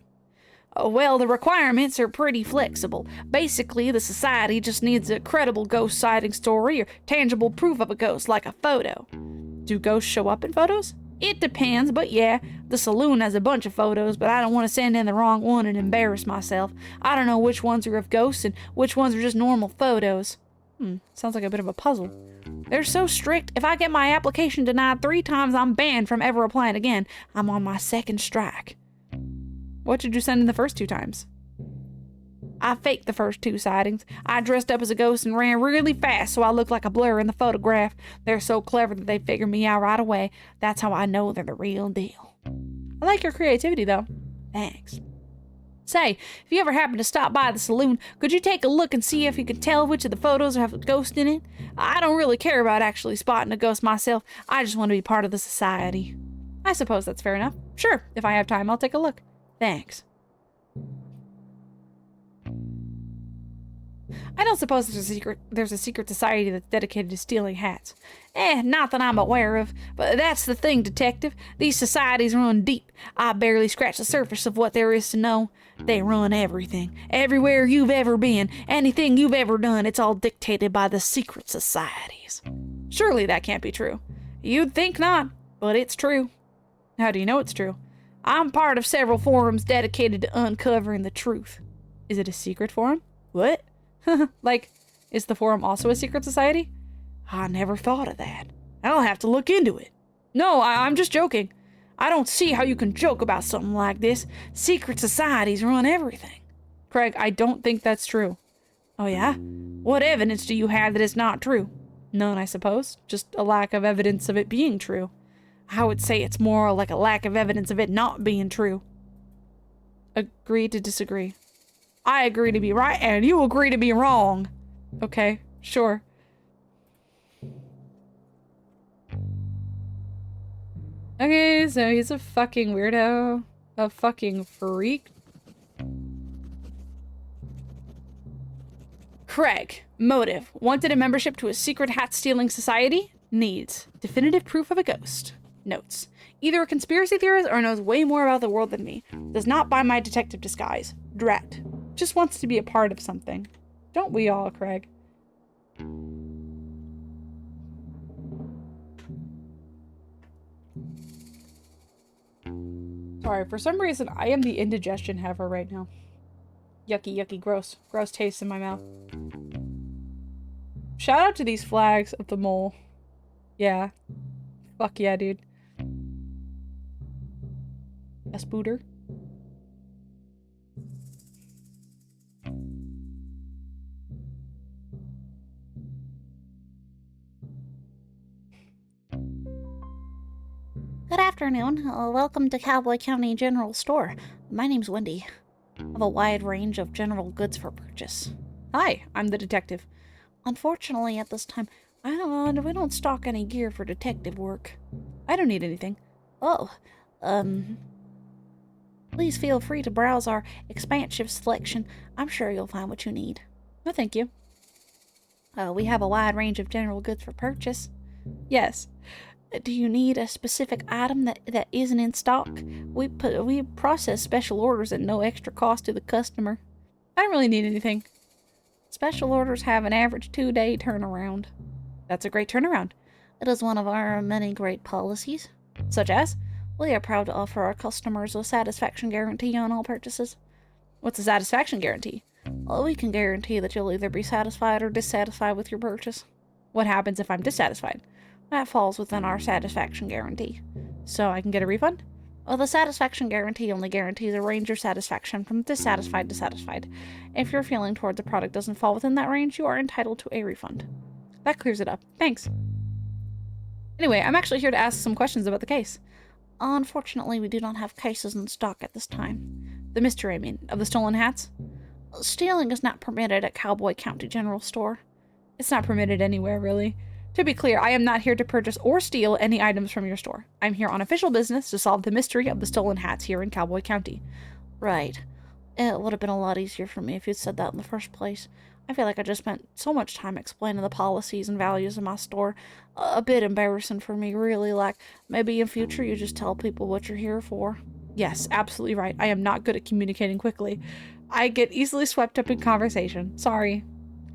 Speaker 3: Oh, well, the requirements are pretty flexible. Basically, the society just needs a credible ghost sighting story or tangible proof of a ghost, like a photo. Do ghosts show up in photos? It depends, but yeah, the saloon has a bunch of photos, but I don't want to send in the wrong one and embarrass myself. I don't know which ones are of ghosts and which ones are just normal photos. Sounds like a bit of a puzzle. They're so strict, if I get my application denied 3 times, I'm banned from ever applying again. I'm on my 2nd strike. What did you send in the first 2 times? I faked the first 2 sightings. I dressed up as a ghost and ran really fast so I looked like a blur in the photograph. They're so clever that they figured me out right away. That's how I know they're the real deal. I like your creativity, though. Thanks. Say, if you ever happen to stop by the saloon, could you take a look and see if you can tell which of the photos have a ghost in it? I don't really care about actually spotting a ghost myself. I just want to be part of the society. I suppose that's fair enough. Sure, if I have time, I'll take a look. Thanks. I don't suppose there's a secret society that's dedicated to stealing hats. Not that I'm aware of, but that's the thing, Detective. These societies run deep. I barely scratch the surface of what there is to know. They run everything. Everywhere you've ever been, anything you've ever done, it's all dictated by the secret societies. Surely that can't be true. You'd think not, but it's true. How do you know it's true? I'm part of several forums dedicated to uncovering the truth. Is it a secret forum? What? Like, is the forum also a secret society? I never thought of that. I'll have to look into it. No, I'm just joking. I don't see how you can joke about something like this. Secret societies run everything. Craig, I don't think that's true. Oh yeah? What evidence do you have that it's not true? None, I suppose. Just a lack of evidence of it being true. I would say it's more like a lack of evidence of it not being true. Agree to disagree. I agree to be right, and you agree to be wrong. Okay, sure. Okay, so he's a fucking weirdo. A fucking freak. Craig. Motive. Wanted a membership to a secret hat-stealing society. Needs. Definitive proof of a ghost. Notes. Either a conspiracy theorist or knows way more about the world than me. Does not buy my detective disguise. Dread. Just wants to be a part of something. Don't we all, Craig? Sorry, for some reason, I am the indigestion heifer right now. Yucky, yucky, gross. Gross taste in my mouth. Shout out to these flags of the mole. Yeah. Fuck yeah, dude. A spooter.
Speaker 1: Good afternoon. Welcome to Cowboy County General Store. My name's Wendy. I have a wide range of general goods for purchase.
Speaker 3: Hi, I'm the detective.
Speaker 1: Unfortunately, at this time, we don't stock any gear for detective work.
Speaker 3: I don't need anything.
Speaker 1: Oh, please feel free to browse our expansive selection. I'm sure you'll find what you need.
Speaker 3: No, thank you.
Speaker 1: We have a wide range of general goods for purchase.
Speaker 3: Yes.
Speaker 1: Do you need a specific item that isn't in stock? We process special orders at no extra cost to the customer.
Speaker 3: I don't really need anything.
Speaker 1: Special orders have an average 2-day turnaround.
Speaker 3: That's a great turnaround.
Speaker 1: It is one of our many great policies.
Speaker 3: Such as?
Speaker 1: We are proud to offer our customers a satisfaction guarantee on all purchases.
Speaker 3: What's a satisfaction guarantee?
Speaker 1: Well, we can guarantee that you'll either be satisfied or dissatisfied with your purchase.
Speaker 3: What happens if I'm dissatisfied?
Speaker 1: That falls within our satisfaction guarantee.
Speaker 3: So I can get a refund?
Speaker 1: Well, the satisfaction guarantee only guarantees a range of satisfaction from dissatisfied to satisfied. If your feeling towards a product doesn't fall within that range, you are entitled to a refund.
Speaker 3: That clears it up. Thanks. Anyway, I'm actually here to ask some questions about the case.
Speaker 1: Unfortunately, we do not have cases in stock at this time.
Speaker 3: The mystery, I mean, of the stolen hats?
Speaker 1: Stealing is not permitted at Cowboy County General Store.
Speaker 3: It's not permitted anywhere, really. To be clear, I am not here to purchase or steal any items from your store. I'm here on official business to solve the mystery of the stolen hats here in Cowboy County.
Speaker 1: Right. It would have been a lot easier for me if you'd said that in the first place. I feel like I just spent so much time explaining the policies and values of my store. A bit embarrassing for me, really. Like, maybe in future you just tell people what you're here for.
Speaker 3: Yes, absolutely right. I am not good at communicating quickly. I get easily swept up in conversation. Sorry.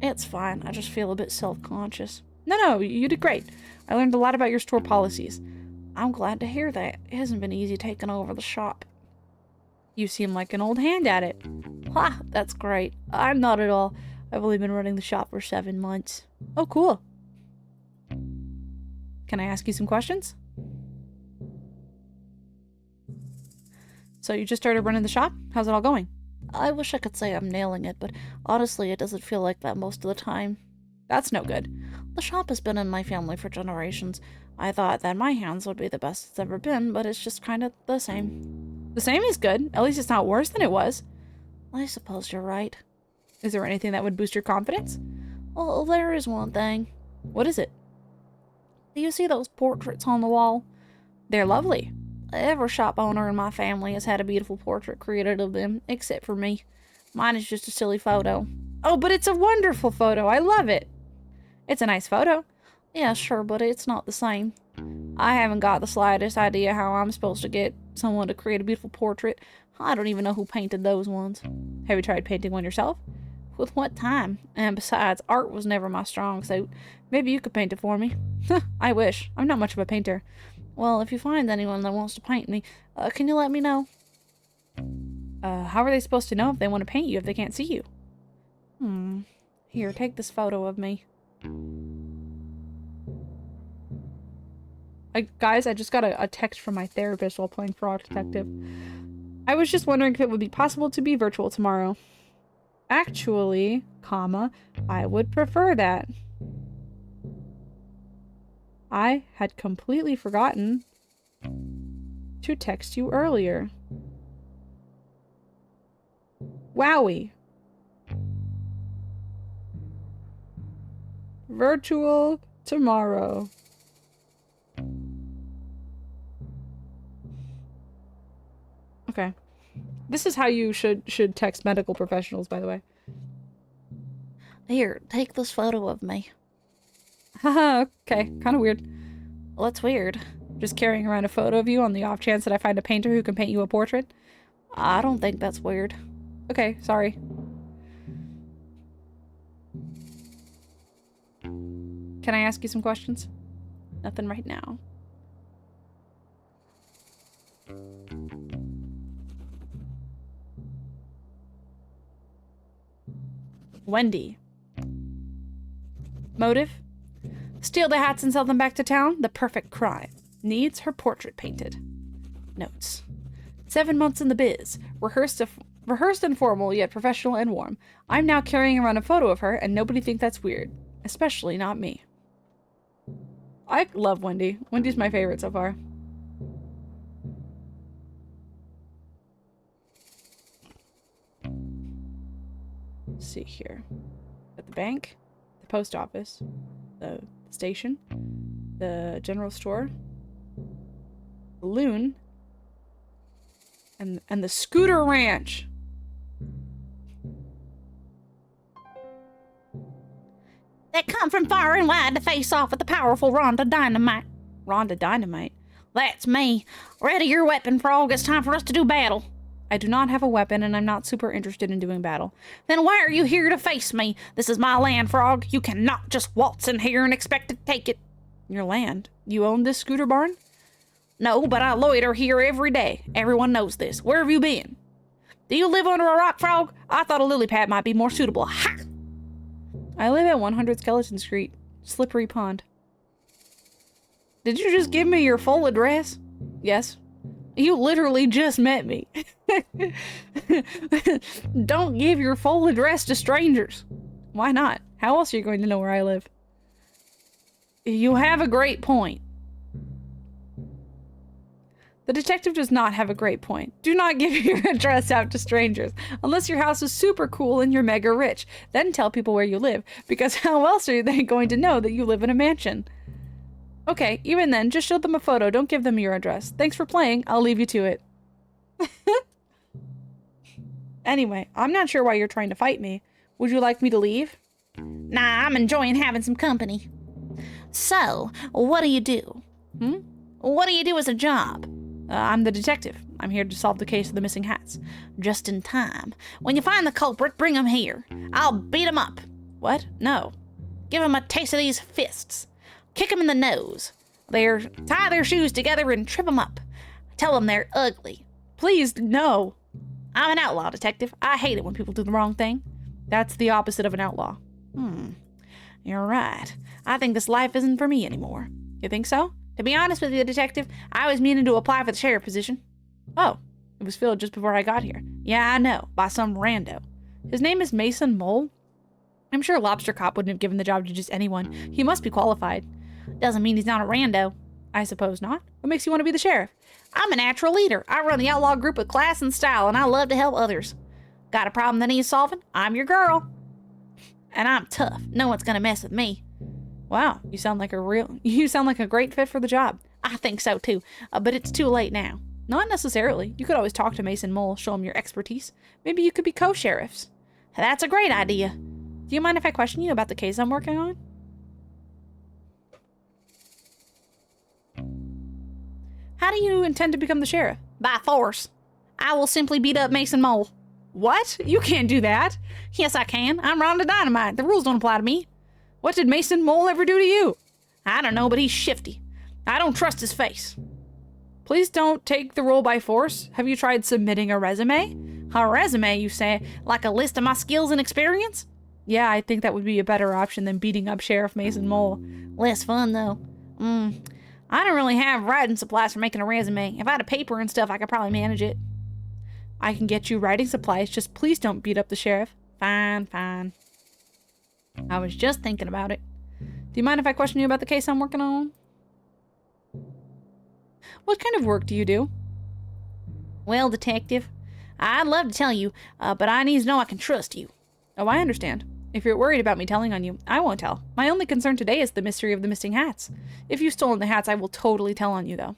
Speaker 1: It's fine. I just feel a bit self-conscious.
Speaker 3: No, you did great. I learned a lot about your store policies.
Speaker 1: I'm glad to hear that. It hasn't been easy taking over the shop.
Speaker 3: You seem like an old hand at it.
Speaker 1: Ha, that's great. I'm not at all. I've only been running the shop for 7 months.
Speaker 3: Oh, cool. Can I ask you some questions? So you just started running the shop? How's it all going?
Speaker 1: I wish I could say I'm nailing it, but honestly, it doesn't feel like that most of the time.
Speaker 3: That's no good.
Speaker 1: The shop has been in my family for generations. I thought that my hands would be the best it's ever been, but it's just kind of the same.
Speaker 3: The same is good. At least it's not worse than it was.
Speaker 1: I suppose you're right.
Speaker 3: Is there anything that would boost your confidence?
Speaker 1: Well, there is one thing.
Speaker 3: What is it?
Speaker 1: Do you see those portraits on the wall?
Speaker 3: They're lovely.
Speaker 1: Every shop owner in my family has had a beautiful portrait created of them, except for me. Mine is just a silly photo.
Speaker 2: Oh, but it's a wonderful photo. I love it. It's a nice photo.
Speaker 1: Yeah, sure, but it's not the same.
Speaker 2: I haven't got the slightest idea how I'm supposed to get someone to create a beautiful portrait. I don't even know who painted those ones. Have you tried painting one yourself?
Speaker 1: With what time?
Speaker 2: And besides, art was never my strong suit. Maybe you could paint it for me. I wish. I'm not much of a painter.
Speaker 1: Well, if you find anyone that wants to paint me, can you let me know?
Speaker 2: How are they supposed to know if they want to paint you if they can't see you? Here, take this photo of me. Guys, I just got a text from my therapist while playing Fraud Detective. I was just wondering if it would be possible to be virtual tomorrow. Actually, I would prefer that. I had completely forgotten to text you earlier. Wowie. Virtual tomorrow. Okay. This is how you should text medical professionals, by the way.
Speaker 1: Here, take this photo of me.
Speaker 2: Haha, okay. Kind of weird.
Speaker 1: Well, that's weird.
Speaker 2: Just carrying around a photo of you on the off chance that I find a painter who can paint you a portrait?
Speaker 1: I don't think that's weird.
Speaker 2: Okay, sorry. Can I ask you some questions?
Speaker 1: Nothing right now.
Speaker 2: Wendy. Motive? Steal the hats and sell them back to town? The perfect crime. Needs her portrait painted. Notes. 7 months in the biz. Rehearsed and formal, yet professional and warm. I'm now carrying around a photo of her, and nobody thinks that's weird. Especially not me. I love Wendy. Wendy's my favorite so far. Let's see here. At the bank, the post office, the station, the general store, the loon, and the scooter ranch.
Speaker 1: They come from far and wide to face off with the powerful Rhonda Dynamite.
Speaker 2: Rhonda Dynamite?
Speaker 1: That's me. Ready your weapon, Frog. It's time for us to do battle.
Speaker 2: I do not have a weapon, and I'm not super interested in doing battle.
Speaker 1: Then why are you here to face me? This is my land, Frog. You cannot just waltz in here and expect to take it.
Speaker 2: Your land? You own this scooter barn?
Speaker 1: No, but I loiter here every day. Everyone knows this. Where have you been? Do you live under a rock, Frog? I thought a lily pad might be more suitable. Ha!
Speaker 2: I live at 100 Skeleton Street, Slippery Pond. Did you just give me your full address? Yes. You literally just met me. Don't give your full address to strangers. Why not? How else are you going to know where I live? You have a great point. The detective does not have a great point. Do not give your address out to strangers, unless your house is super cool and you're mega rich. Then tell people where you live, because how else are they going to know that you live in a mansion? Okay, even then, just show them a photo. Don't give them your address. Thanks for playing. I'll leave you to it. Anyway, I'm not sure why you're trying to fight me. Would you like me to leave?
Speaker 1: Nah, I'm enjoying having some company. So, what do you do? What do you do as a job?
Speaker 2: I'm the detective. I'm here to solve the case of the missing hats.
Speaker 1: Just in time. When you find the culprit, bring him here. I'll beat him up.
Speaker 2: What? No.
Speaker 1: Give him a taste of these fists. Kick him in the nose. Tie their shoes together and trip them up. Tell them they're ugly.
Speaker 2: Please, no.
Speaker 1: I'm an outlaw, detective. I hate it when people do the wrong thing.
Speaker 2: That's the opposite of an outlaw.
Speaker 1: You're right. I think this life isn't for me anymore.
Speaker 2: You think so?
Speaker 1: To be honest with you, detective, I was meaning to apply for the sheriff position.
Speaker 2: Oh, it was filled just before I got here.
Speaker 1: Yeah, I know, by some rando.
Speaker 2: His name is Mason Mole? I'm sure Lobster Cop wouldn't have given the job to just anyone. He must be qualified.
Speaker 1: Doesn't mean he's not a rando.
Speaker 2: I suppose not. What makes you want to be the sheriff?
Speaker 1: I'm a natural leader. I run the outlaw group with class and style, and I love to help others. Got a problem that needs solving? I'm your girl. And I'm tough. No one's gonna mess with me.
Speaker 2: Wow, you sound like a great fit for the job.
Speaker 1: I think so too, but it's too late now.
Speaker 2: Not necessarily. You could always talk to Mason Mole, show him your expertise. Maybe you could be co-sheriffs.
Speaker 1: That's a great idea.
Speaker 3: Do you mind if I question you about the case I'm working on? How do you intend to become the sheriff?
Speaker 1: By force. I will simply beat up Mason Mole.
Speaker 3: What? You can't do that.
Speaker 1: Yes, I can. I'm Rhonda Dynamite. The rules don't apply to me.
Speaker 3: What did Mason Mole ever do to you?
Speaker 1: I don't know, but he's shifty. I don't trust his face.
Speaker 3: Please don't take the role by force. Have you tried submitting a resume?
Speaker 1: A resume, you say? Like a list of my skills and experience?
Speaker 3: Yeah, I think that would be a better option than beating up Sheriff Mason Mole.
Speaker 1: Less fun, though. I don't really have writing supplies for making a resume. If I had a paper and stuff, I could probably manage it.
Speaker 3: I can get you writing supplies, just please don't beat up the sheriff.
Speaker 1: Fine, fine. I was just thinking about it.
Speaker 3: Do you mind if I question you about the case I'm working on? What kind of work do you do?
Speaker 1: Well, detective, I'd love to tell you, but I need to know I can trust you.
Speaker 3: Oh, I understand. If you're worried about me telling on you, I won't tell. My only concern today is the mystery of the missing hats. If you've stolen the hats, I will totally tell on you, though.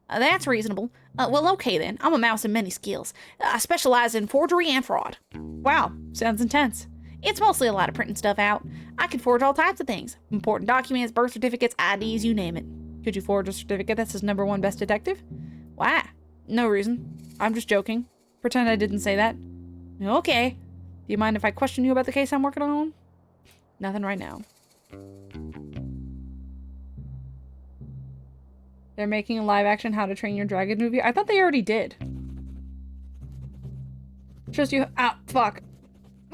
Speaker 1: That's reasonable. Well, okay then. I'm a mouse of many skills. I specialize in forgery and fraud.
Speaker 3: Wow, sounds intense.
Speaker 1: It's mostly a lot of printing stuff out. I can forge all types of things. Important documents, birth certificates, IDs, you name it.
Speaker 3: Could you forge a certificate that says #1 best detective?
Speaker 1: Why?
Speaker 3: No reason. I'm just joking. Pretend I didn't say that.
Speaker 1: Okay.
Speaker 3: Do you mind if I question you about the case I'm working on? Nothing right now. They're making a live-action How to Train Your Dragon movie? I thought they already did. Shows you... Ow, fuck.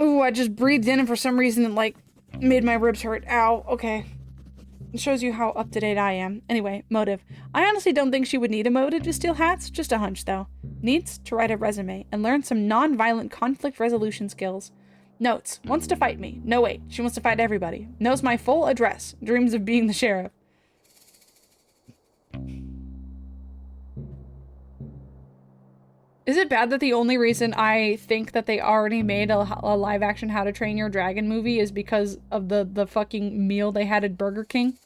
Speaker 3: Ooh, I just breathed in and for some reason it, like, made my ribs hurt. Ow, okay. It shows you how up-to-date I am. Anyway, motive. I honestly don't think she would need a motive to steal hats. Just a hunch, though. Needs to write a resume and learn some non-violent conflict resolution skills. Notes. Wants to fight me. No, wait. She wants to fight everybody. Knows my full address. Dreams of being the sheriff. Is it bad that the only reason I think that they already made a live-action How to Train Your Dragon movie is because of the fucking meal they had at Burger King?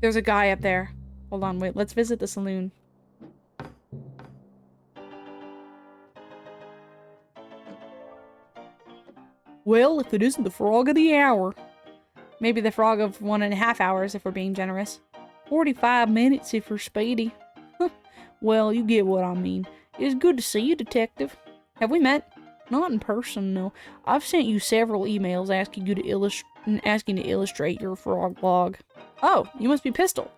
Speaker 3: There's a guy up there. Hold on, wait. Let's visit the saloon. Well, if it isn't the frog of the hour. Maybe the frog of 1.5 hours if we're being generous. 45 minutes if we're speedy. Well, you get what I mean. It's good to see you, detective. Have we met? Not in person, no. I've sent you several emails asking you to illustrate your frog log. Oh, you must be Pistol.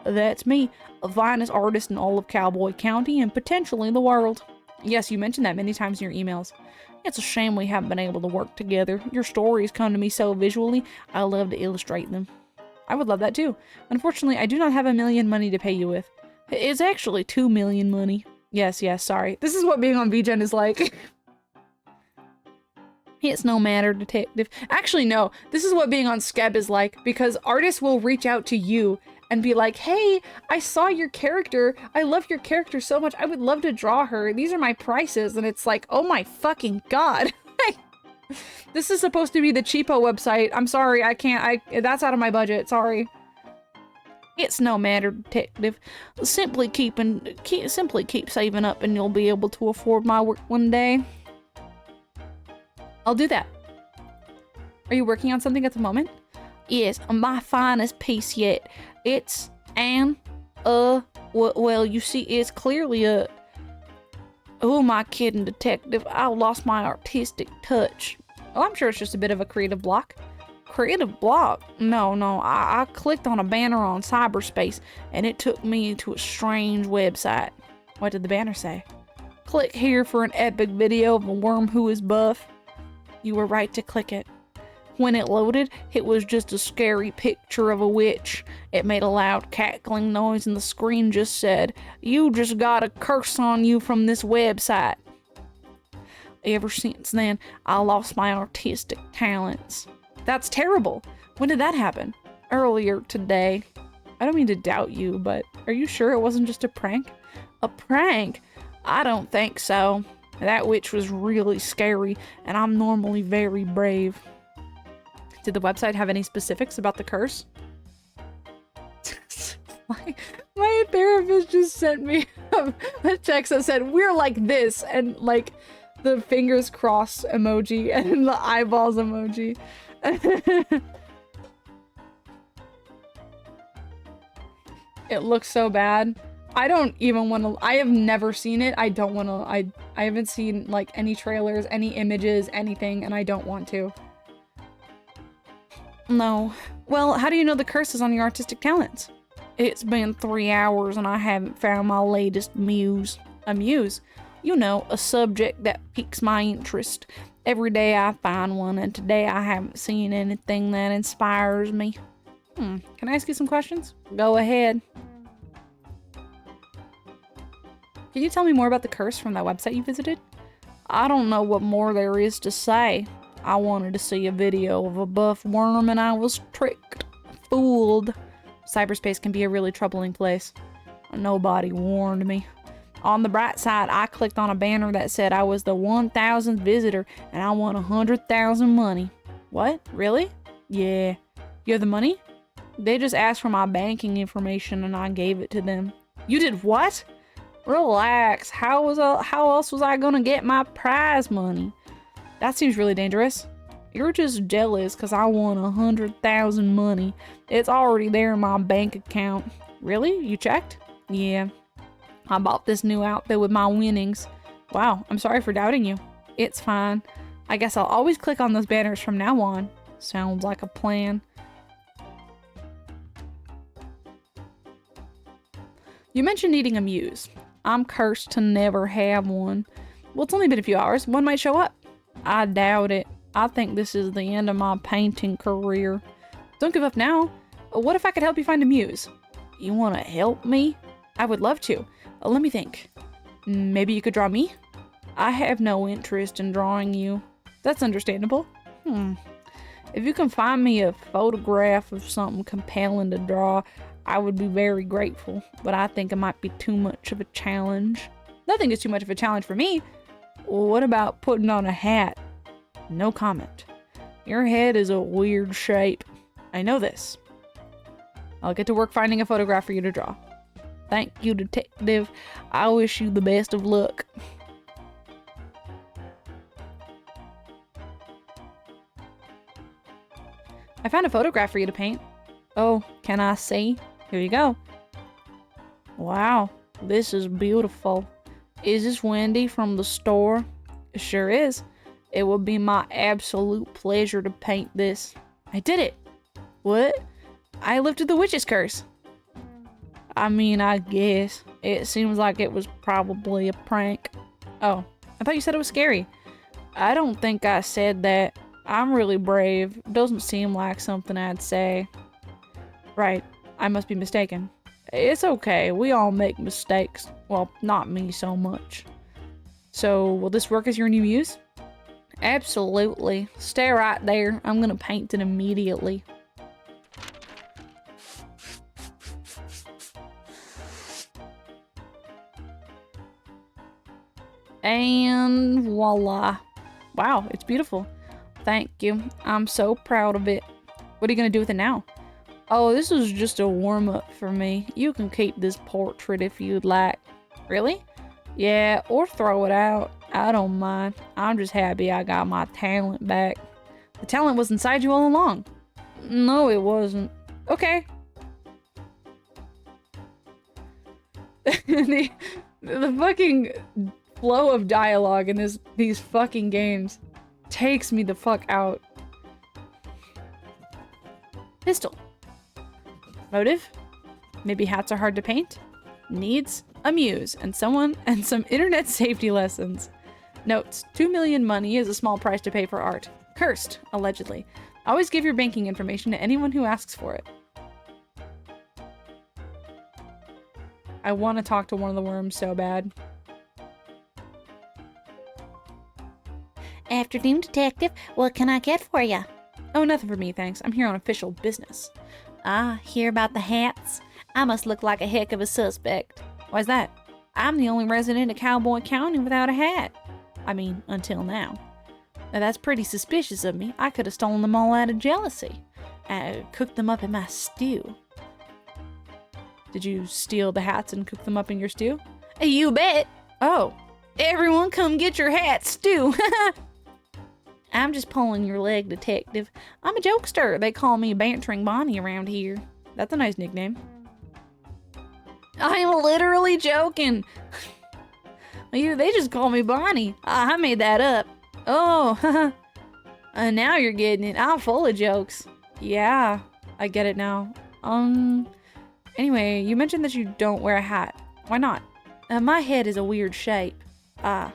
Speaker 3: That's me, the finest artist in all of Cowboy County and potentially the world. Yes, you mentioned that many times in your emails. It's a shame we haven't been able to work together. Your stories come to me so visually, I love to illustrate them. I would love that too. Unfortunately, I do not have $1 million money to pay you with. It's actually $2 million money. Yes, sorry. This is what being on VGen is like. It's no matter, detective. Actually, no. This is what being on Skeb is like, because artists will reach out to you and be like, hey, I saw your character. I love your character so much. I would love to draw her. These are my prices. And it's like, oh my fucking god. This is supposed to be the cheapo website. I'm sorry, I can't. That's out of my budget. Sorry. It's no matter, detective. Simply keep saving up and you'll be able to afford my work one day. I'll do that. Are you working on something at the moment? Yes, my finest piece yet. It's well, you see, it's clearly a... Who am I kidding, detective? I lost my artistic touch. Oh, I'm sure it's just a bit of a creative block. Creative block? No, I clicked on a banner on cyberspace and it took me to a strange website. What did the banner say? Click here for an epic video of a worm who is buff. You were right to click it. When it loaded, it was just a scary picture of a witch. It made a loud cackling noise and the screen just said, "You just got a curse on you from this website." Ever since then, I lost my artistic talents. That's terrible. When did that happen? Earlier today. I don't mean to doubt you, but are you sure it wasn't just a prank? A prank? I don't think so. That witch was really scary, and I'm normally very brave. Did the website have any specifics about the curse? my therapist just sent me a text that said, "We're like this," and like
Speaker 2: the fingers crossed emoji and the eyeballs emoji. It looks so bad. I don't even want to. I have never seen it. I don't want to. I haven't seen like any trailers, any images, anything, and I don't want to. No. Well, how do you know the curse is on your artistic talents? It's been 3 hours and I haven't found my latest muse. A muse? You know, a subject that piques my interest. Every day I find one, and today I haven't seen anything that inspires me. Can I ask you some questions? Go ahead. Can you tell me more about the curse from that website you visited? I don't know what more there is to say. I wanted to see a video of a buff worm and I was tricked. Fooled. Cyberspace can be a really troubling place. Nobody warned me. On the bright side, I clicked on a banner that said I was the 1,000th visitor and I won 100,000 money. What? Really? Yeah. You have the money? They just asked for my banking information and I gave it to them. You did what? Relax. How else was I gonna get my prize money? That seems really dangerous. You're just jealous because I won 100,000 money. It's already there in my bank account. Really? You checked? Yeah. I bought this new outfit with my winnings. Wow, I'm sorry for doubting you. It's fine. I guess I'll always click on those banners from now on. Sounds like a plan. You mentioned needing a muse. I'm cursed to never have one. Well, it's only been a few hours. One might show up. I doubt it. I think this is the end of my painting career. Don't give up now. What if I could help you find a muse? You want to help me? I would love to. Let me think. Maybe you could draw me? I have no interest in drawing you. That's understandable. If you can find me a photograph of something compelling to draw, I would be very grateful, but I think it might be too much of a challenge. Nothing is too much of a challenge for me. What about putting on a hat? No comment. Your head is a weird shape. I know this. I'll get to work finding a photograph for you to draw. Thank you, detective. I wish you the best of luck. I found a photograph for you to paint. Oh, can I see? Here you go. Wow, this is beautiful. Is this Wendy from the store? It sure is. It would be my absolute pleasure to paint this. I did it. What? I lifted the witch's curse. I mean, I guess. It seems like it was probably a prank. Oh, I thought you said it was scary. I don't think I said that. I'm really brave. Doesn't seem like something I'd say. Right, I must be mistaken. It's okay, we all make mistakes. Well, not me so much. So, will this work as your new muse? Absolutely. Stay right there. I'm gonna paint it immediately. And voila. Wow, it's beautiful. Thank you. I'm so proud of it. What are you gonna do with it now? Oh, this is just a warm-up for me. You can keep this portrait if you'd like. Really? Yeah, or throw it out. I don't mind. I'm just happy I got my talent back. The talent was inside you all along. No, it wasn't. Okay. the fucking flow of dialogue in these fucking games takes me the fuck out. Pistol. Motive? Maybe hats are hard to paint? Needs? A muse and some internet safety lessons. Notes: 2 million money is a small price to pay for art. Cursed, allegedly. Always give your banking information to anyone who asks for it. I want to talk to one of the worms so bad.
Speaker 1: Afternoon, detective. What can I get for you?
Speaker 2: Oh, nothing for me, thanks. I'm here on official business.
Speaker 1: Ah, hear about the hats? I must look like a heck of a suspect.
Speaker 2: Why's that?
Speaker 1: I'm the only resident of Cowboy County without a hat. I mean, until now. Now that's pretty suspicious of me. I could have stolen them all out of jealousy. I cooked them up in my stew.
Speaker 2: Did you steal the hats and cook them up in your stew?
Speaker 1: You bet.
Speaker 2: Oh,
Speaker 1: Everyone come get your hat, Stu. I'm just pulling your leg, detective. I'm a jokester. They call me Bantering Bonnie around here.
Speaker 2: That's a nice nickname.
Speaker 1: I'm literally joking. They just call me Bonnie. I made that up. Oh, now you're getting it. I'm full of jokes.
Speaker 2: Yeah, I get it now. Anyway, you mentioned that you don't wear a hat. Why not?
Speaker 1: My head is a weird shape. I'm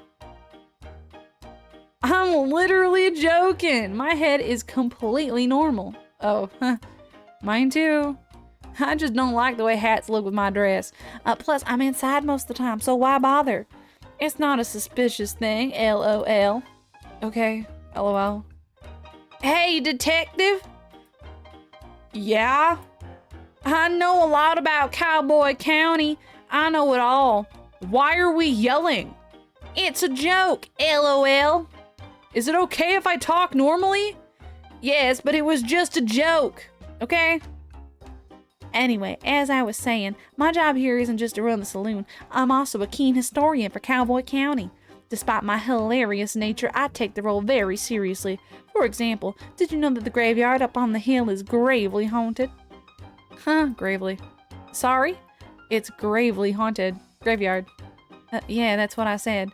Speaker 1: literally joking. My head is completely normal.
Speaker 2: Oh, mine too.
Speaker 1: I just don't like the way hats look with my dress. Plus, I'm inside most of the time, so why bother? It's not a suspicious thing, LOL.
Speaker 2: Okay, LOL.
Speaker 1: Hey, detective!
Speaker 2: Yeah?
Speaker 1: I know a lot about Cowboy County. I know it all.
Speaker 2: Why are we yelling?
Speaker 1: It's a joke, LOL.
Speaker 2: Is it okay if I talk normally?
Speaker 1: Yes, but it was just a joke, okay? Anyway, as I was saying, my job here isn't just to run the saloon. I'm also a keen historian for Cowboy County. Despite my hilarious nature, I take the role very seriously. For example, did you know that the graveyard up on the hill is gravely haunted?
Speaker 2: Gravely.
Speaker 1: Sorry?
Speaker 2: It's gravely haunted. Graveyard.
Speaker 1: Yeah, that's what I said.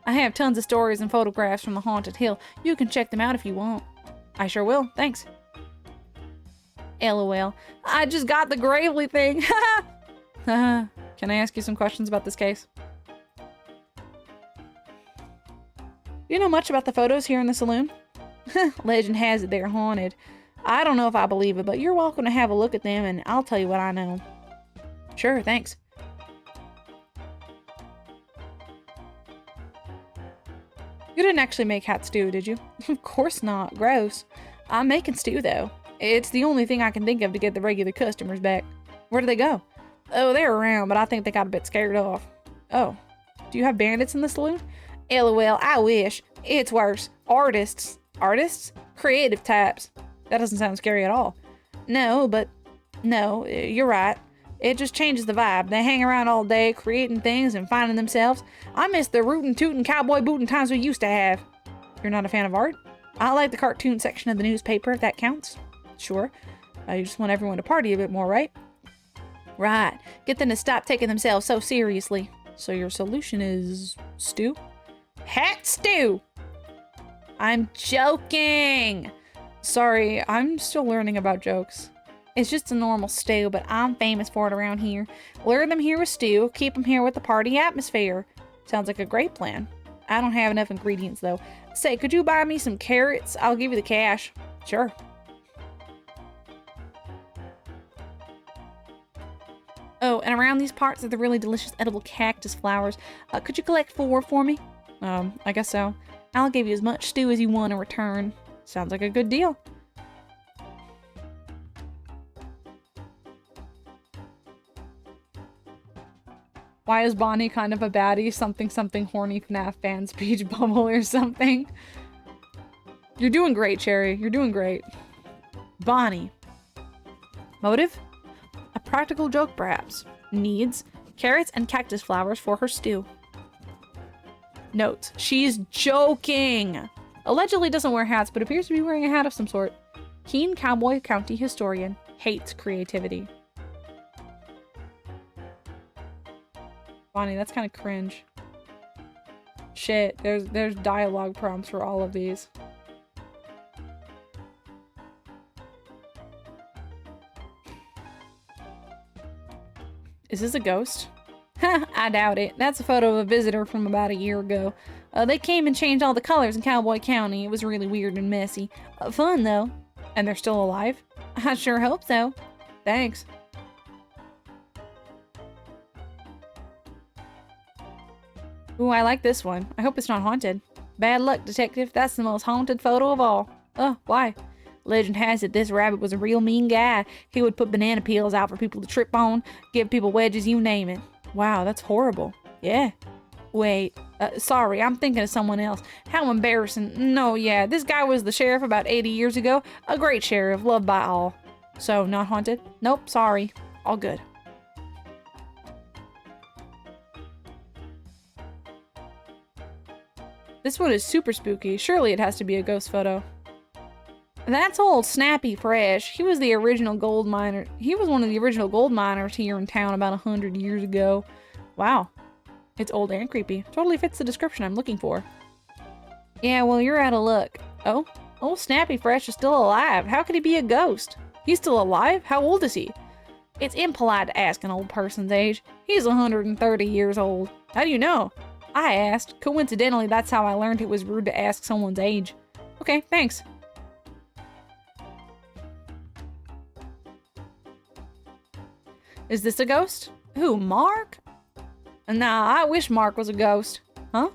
Speaker 1: I have tons of stories and photographs from the haunted hill. You can check them out if you want.
Speaker 2: I sure will, thanks.
Speaker 1: LOL. I just got the gravely thing.
Speaker 2: Can I ask you some questions about this case?
Speaker 1: Do you know much about the photos here in the saloon? Legend has it they're haunted. I don't know if I believe it, but you're welcome to have a look at them and I'll tell you what I know.
Speaker 2: Sure, thanks. You didn't actually make hat stew, did you?
Speaker 1: Of course not. Gross. I'm making stew, though. It's the only thing I can think of to get the regular customers back.
Speaker 2: Where do they go?
Speaker 1: Oh, they're around, but I think they got a bit scared off.
Speaker 2: Oh. Do you have bandits in the saloon?
Speaker 1: LOL, I wish. It's worse. Artists.
Speaker 2: Artists?
Speaker 1: Creative types.
Speaker 2: That doesn't sound scary at all.
Speaker 1: No, you're right. It just changes the vibe. They hang around all day, creating things and finding themselves. I miss the rootin' tootin' cowboy bootin' times we used to have.
Speaker 2: You're not a fan of art?
Speaker 1: I like the cartoon section of the newspaper, if that counts.
Speaker 2: Sure. You just want everyone to party a bit more, right?
Speaker 1: Right. Get them to stop taking themselves so seriously.
Speaker 2: So your solution is stew?
Speaker 1: Hat stew! I'm joking!
Speaker 2: Sorry, I'm still learning about jokes.
Speaker 1: It's just a normal stew, but I'm famous for it around here. Lure them here with stew, keep them here with the party atmosphere.
Speaker 2: Sounds like a great plan.
Speaker 1: I don't have enough ingredients, though. Say, could you buy me some carrots? I'll give you the cash.
Speaker 2: Sure.
Speaker 1: Oh, and around these parts are the really delicious edible cactus flowers. Could you collect 4 for me?
Speaker 2: I guess so.
Speaker 1: I'll give you as much stew as you want in return.
Speaker 2: Sounds like a good deal. Why is Bonnie kind of a baddie? Something horny FNAF fan speech bubble or something. You're doing great, Cherry. You're doing great.
Speaker 1: Bonnie.
Speaker 2: Motive?
Speaker 1: A practical joke, perhaps. Needs carrots and cactus flowers for her stew.
Speaker 2: Notes. She's joking. Allegedly doesn't wear hats, but appears to be wearing a hat of some sort. Keen Cowboy County historian. Hates creativity. Bonnie, that's kind of cringe. Shit, there's dialogue prompts for all of these. Is this a ghost?
Speaker 1: I doubt it. That's a photo of a visitor from about a year ago. They came and changed all the colors in Cowboy County. It was really weird and messy. Fun, though.
Speaker 2: And they're still alive?
Speaker 1: I sure hope so.
Speaker 2: Thanks. Ooh, I like this one. I hope it's not haunted.
Speaker 1: Bad luck, detective. That's the most haunted photo of all.
Speaker 2: Oh, why?
Speaker 1: Legend has it this rabbit was a real mean guy. He would put banana peels out for people to trip on, give people wedges, you name it.
Speaker 2: Wow, that's horrible.
Speaker 1: Yeah. Wait, sorry, I'm thinking of someone else. How embarrassing. No, yeah, this guy was the sheriff about 80 years ago. A great sheriff, loved by all.
Speaker 2: So, not haunted?
Speaker 1: Nope, sorry. All good.
Speaker 2: This one is super spooky. Surely it has to be a ghost photo. That's old Snappy Fresh. He was the original gold miner. He was one of the original gold miners here in town about 100 years ago. Wow. It's old and creepy. Totally fits the description I'm looking for. Yeah, well, you're out of luck. Oh? Old Snappy Fresh is still alive. How could he be a ghost? He's still alive? How old is he? It's impolite to ask an old person's age. He's 130 years old. How do you know? I asked. Coincidentally, that's how I learned it was rude to ask someone's age. Okay, thanks. Is this a ghost? Who, Mark? Nah, I wish Mark was a ghost. Huh?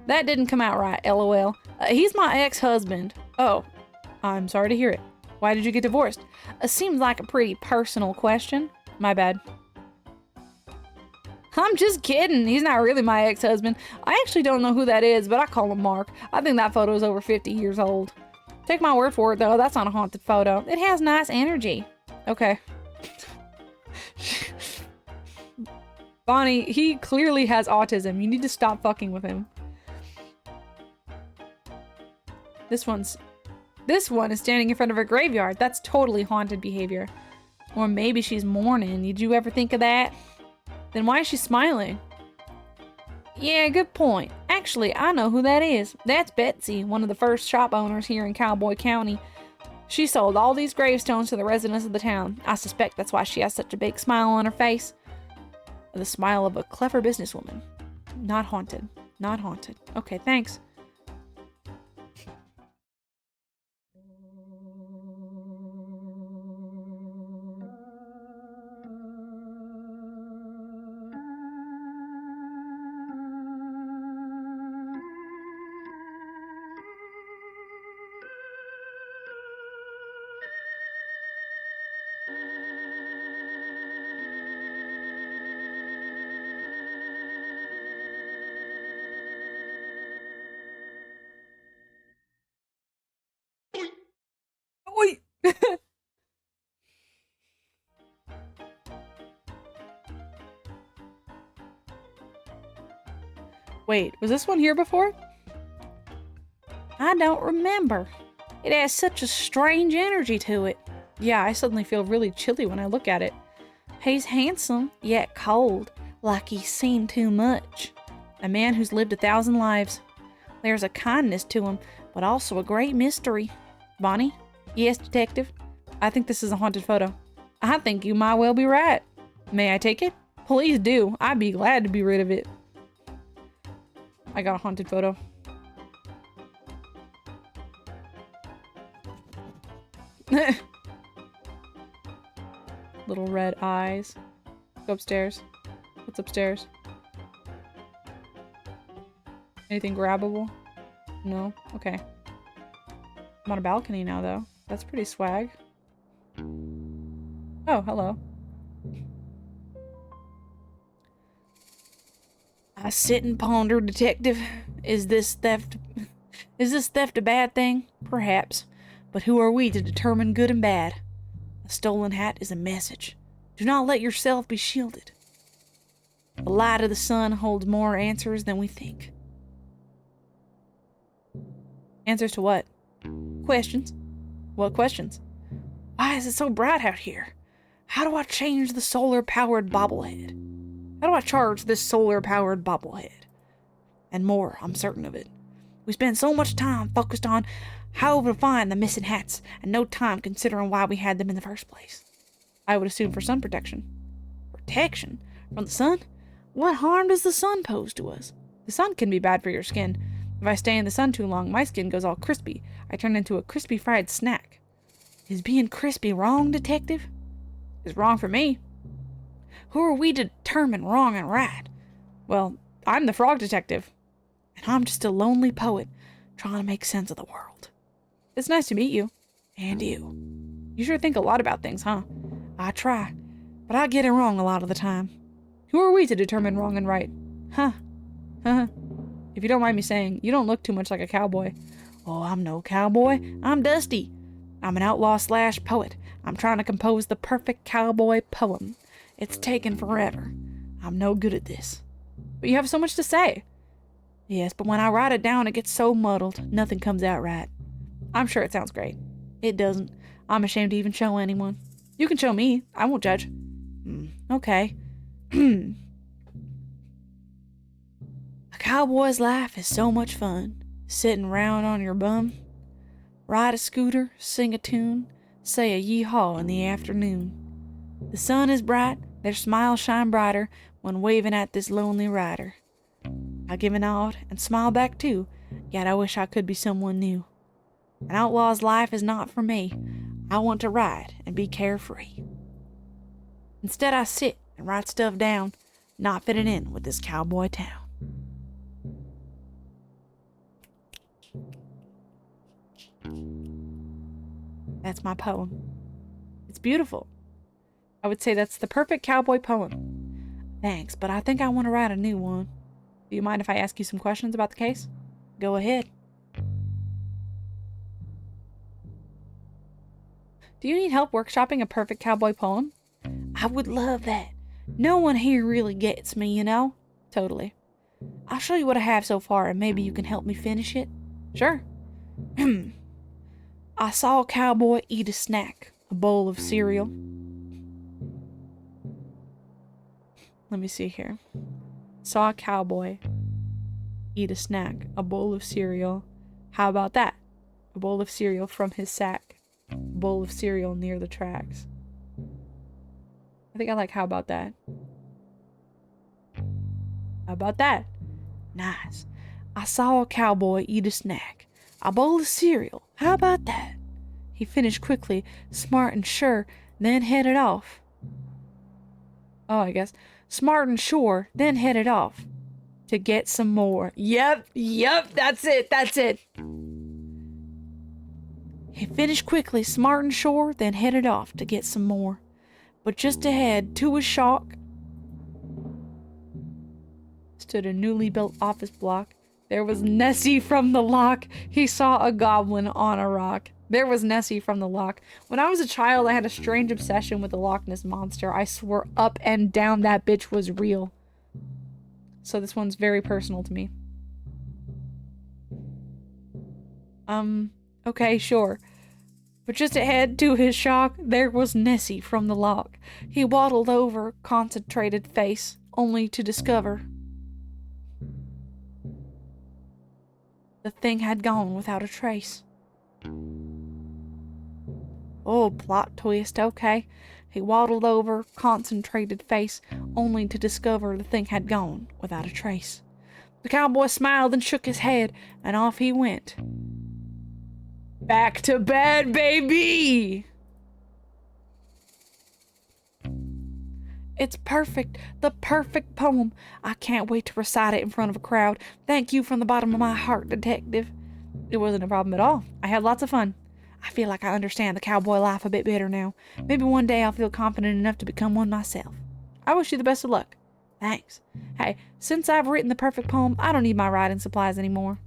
Speaker 2: That didn't come out right, lol. He's my ex-husband. Oh, I'm sorry to hear it. Why did you get divorced? Seems like a pretty personal question. My bad. I'm just kidding. He's not really my ex-husband. I actually don't know who that is, but I call him Mark. I think that photo is over 50 years old. Take my word for it, though. That's not a haunted photo. It has nice energy. Okay. Bonnie, he clearly has autism. You need to stop fucking with him. This one is standing in front of a graveyard. That's totally haunted behavior. Or maybe she's mourning. Did you ever think of that? Then why is she smiling? Yeah, good point. Actually, I know who that is. That's Betsy, one of the first shop owners here in Cowboy County. She sold all these gravestones to the residents of the town. I suspect that's why she has such a big smile on her face. The smile of a clever businesswoman. Not haunted. Not haunted. Okay, thanks. Oi! Wait, was this one here before? I don't remember. It has such a strange energy to it. Yeah, I suddenly feel really chilly when I look at it. He's handsome, yet cold, like he's seen too much. A man who's lived 1,000 lives. There's a kindness to him, but also a great mystery. Bonnie? Yes, detective? I think this is a haunted photo. I think you might well be right. May I take it? Please do. I'd be glad to be rid of it. I got a haunted photo. Little red eyes. Go upstairs. What's upstairs? Anything grabbable? No? Okay. I'm on a balcony now, though. That's pretty swag. Oh, hello. I sit and ponder, detective. Is this theft a bad thing? Perhaps. But who are we to determine good and bad? A stolen hat is a message. Do not let yourself be shielded. The light of the sun holds more answers than we think. Answers to what? Questions. What questions? Why is it so bright out here? How do I change the solar-powered bobblehead? How do I charge this solar-powered bobblehead? And more, I'm certain of it. We spend so much time focused on how to find the missing hats, and no time considering why we had them in the first place. I would assume for sun protection. Protection? From the sun? What harm does the sun pose to us? The sun can be bad for your skin. If I stay in the sun too long, my skin goes all crispy. I turn into a crispy fried snack. Is being crispy wrong, detective? It's wrong for me. Who are we to determine wrong and right? Well, I'm the frog detective. And I'm just a lonely poet trying to make sense of the world. It's nice to meet you. And you. You sure think a lot about things, huh? I try. But I get it wrong a lot of the time. Who are we to determine wrong and right? Huh. If you don't mind me saying, you don't look too much like a cowboy. Oh, I'm no cowboy. I'm Dusty. I'm an outlaw / poet. I'm trying to compose the perfect cowboy poem. It's taken forever. I'm no good at this. But you have so much to say.
Speaker 3: Yes, but when I write it down, it gets so muddled, nothing comes out right. I'm sure it sounds great. It doesn't. I'm ashamed to even show anyone. You can show me. I won't judge. Okay. A cowboy's life is so much fun. Sitting round on your bum. Ride a scooter, sing a tune, say a yee-haw in the afternoon. The sun is bright, their smiles shine brighter when waving at this lonely rider. I give a nod and smile back too, yet I wish I could be someone new. An outlaw's life is not for me. I want to ride and be carefree. Instead, I sit and write stuff down, not fitting in with this cowboy town. That's my poem. It's beautiful. I would say that's the perfect cowboy poem. Thanks, but I think I want to write a new one. Do you mind if I ask you some questions about the case? Go ahead. Do you need help workshopping a perfect cowboy poem? I would love that. No one here really gets me, you know? Totally. I'll show you what I have so far and maybe you can help me finish it. Sure. I saw a cowboy eat a snack, a bowl of cereal. Let me see here. Saw a cowboy eat a snack, a bowl of cereal. How about that? A bowl of cereal from his sack. A bowl of cereal near the tracks. I think I like how about that. How about that? Nice. I saw a cowboy eat a snack, a bowl of cereal. How about that? He finished quickly, smart and sure, then headed off. Oh, I guess. Smart and sure, then headed off. To get some more. Yep, that's it. He finished quickly, smart and sure, then headed off to get some more. But just ahead, to his shock, stood a newly built office block. There was Nessie from the lock. He saw a goblin on a rock. There was Nessie from the lock. When I was a child, I had a strange obsession with the Loch Ness Monster. I swore up and down that bitch was real. So this one's very personal to me. Okay, sure. But just ahead, to his shock, there was Nessie from the lock. He waddled over, concentrated face, only to discover the thing had gone without a trace. Oh, plot twist, okay. He waddled over, concentrated face, only to discover the thing had gone without a trace. The cowboy smiled and shook his head, and off he went. Back to bed, baby! It's perfect, the perfect poem. I can't wait to recite it in front of a crowd. Thank you from the bottom of my heart, detective. It wasn't a problem at all. I had lots of fun. I feel like I understand the cowboy life a bit better now. Maybe one day I'll feel confident enough to become one myself. I wish you the best of luck. Thanks. Hey, since I've written the perfect poem, I don't need my writing supplies anymore.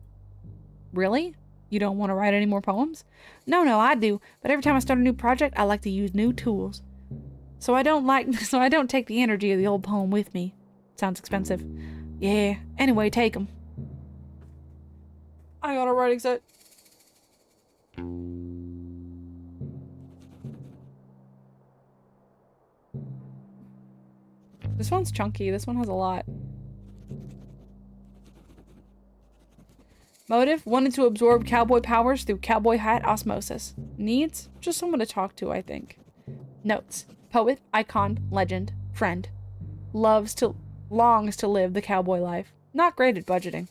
Speaker 3: Really? You don't want to write any more poems? No, I do. But every time I start a new project, I like to use new tools. So I don't take the energy of the old poem with me. Sounds expensive. Yeah. Anyway, take them. I got a writing set. This one's chunky. This one has a lot. Motive: wanted to absorb cowboy powers through cowboy hat osmosis. Needs: just someone to talk to, I think. Notes: poet, icon, legend, friend. Longs to live the cowboy life. Not great at budgeting.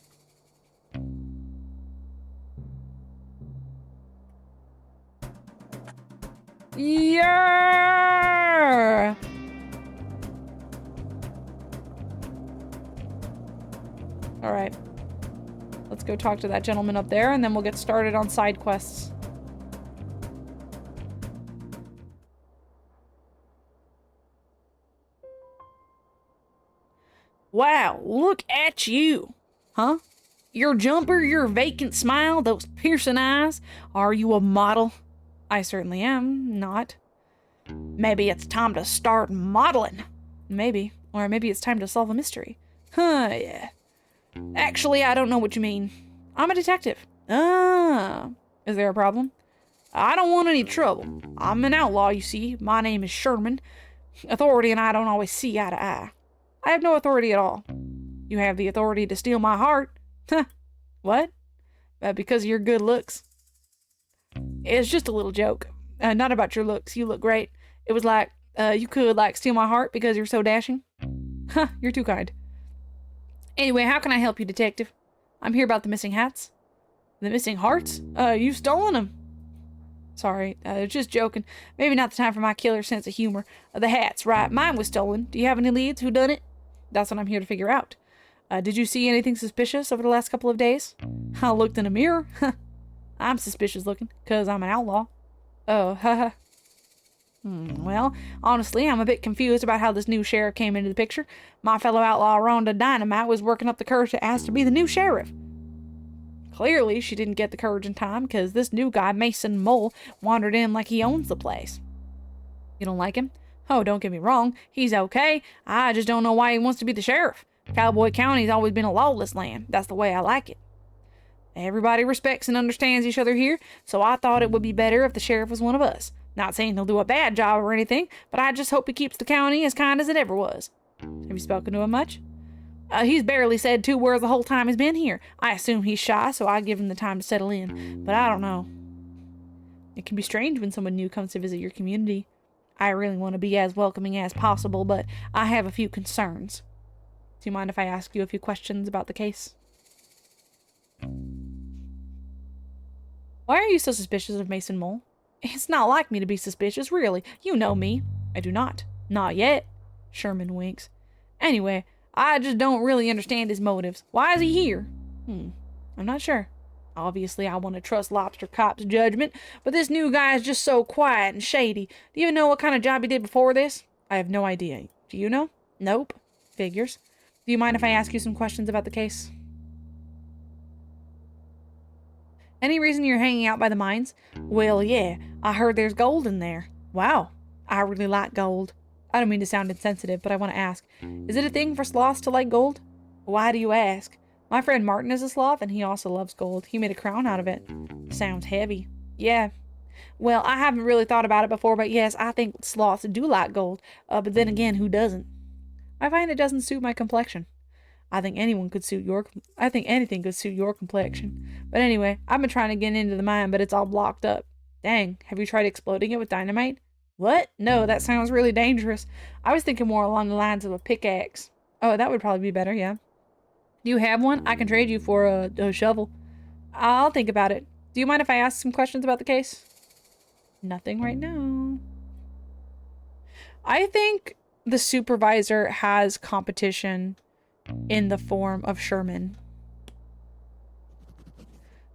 Speaker 3: Yeah! Alright. Let's go talk to that gentleman up there, and then we'll get started on side quests. Wow, look at you! Huh? Your jumper, your vacant smile, those piercing eyes. Are you a model? I certainly am not. Maybe it's time to start modeling. Maybe. Or maybe it's time to solve a mystery. Huh, yeah. Actually, I don't know what you mean. I'm a detective. Ah, is there a problem? I don't want any trouble. I'm an outlaw, you see. My name is Sherman. Authority and I don't always see eye to eye. I have no authority at all. You have the authority to steal my heart. Huh. What? Because of your good looks. It's just a little joke. Not about your looks. You look great. It was like, you could, like, steal my heart because you're so dashing. Huh, you're too kind. Anyway, how can I help you, detective? I'm here about the missing hats. The missing hearts? You've stolen them. Sorry, just joking. Maybe not the time for my killer sense of humor. The hats, right. Mine was stolen. Do you have any leads? Who done it? That's what I'm here to figure out. Did you see anything suspicious over the last couple of days? I looked in a mirror. I'm suspicious looking, 'cause I'm an outlaw. Oh, haha. Well, honestly, I'm a bit confused about how this new sheriff came into the picture. My fellow outlaw Rhonda Dynamite was working up the courage to ask to be the new sheriff. Clearly, she didn't get the courage in time, because this new guy, Mason Mole, wandered in like he owns the place. You don't like him? Oh, don't get me wrong. He's okay. I just don't know why he wants to be the sheriff. Cowboy County's always been a lawless land. That's the way I like it. Everybody respects and understands each other here, so I thought it would be better if the sheriff was one of us. Not saying he'll do a bad job or anything, but I just hope he keeps the county as kind as it ever was. Have you spoken to him much? He's barely said 2 words the whole time he's been here. I assume he's shy, so I give him the time to settle in, but I don't know. It can be strange when someone new comes to visit your community. I really want to be as welcoming as possible, but I have a few concerns. Do you mind if I ask you a few questions about the case? Why are you so suspicious of Mason Mole? It's not like me to be suspicious, really. You know me. I do not. Not yet. Sherman winks. Anyway, I just don't really understand his motives. Why is he here? I'm not sure. Obviously, I want to trust Lobster Cop's judgment, but this new guy is just so quiet and shady. Do you know what kind of job he did before this? I have no idea. Do you know? Nope. Figures. Do you mind if I ask you some questions about the case? Any reason you're hanging out by the mines? Well, yeah. I heard there's gold in there. Wow. I really like gold. I don't mean to sound insensitive, but I want to ask. Is it a thing for sloths to like gold? Why do you ask? My friend Martin is a sloth, and he also loves gold. He made a crown out of it. Sounds heavy. Yeah. Well, I haven't really thought about it before, but yes, I think sloths do like gold. But then again, who doesn't? I find it doesn't suit my complexion. I think anything could suit your complexion. But anyway, I've been trying to get into the mine, but it's all blocked up. Dang, have you tried exploding it with dynamite? What? No, that sounds really dangerous. I was thinking more along the lines of a pickaxe. Oh, that would probably be better, yeah. Do you have one? I can trade you for a shovel. I'll think about it. Do you mind if I ask some questions about the case? Nothing right now. I think the supervisor has competition in the form of Sherman.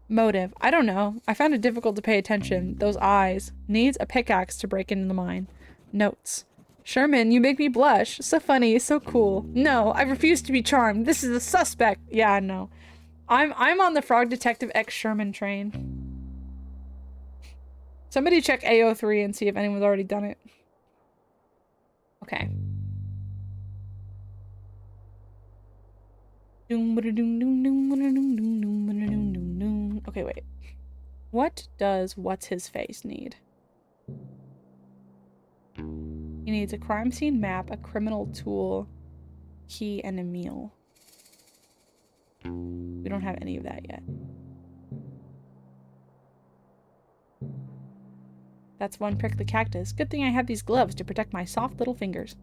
Speaker 3: Motive. I don't know. I found it difficult to pay attention. Those eyes. Needs a pickaxe to break into the mine. Notes. Sherman, you make me blush. So funny. So cool. No, I refuse to be charmed. This is a suspect. Yeah, I know. I'm on the Frog Detective X Sherman train. Somebody check AO3 and see if anyone's already done it. Okay. Okay, wait. What does what's-his-face need? He needs a crime scene map, a criminal tool, key, and a meal. We don't have any of that yet. That's one prickly cactus. Good thing I have these gloves to protect my soft little fingers.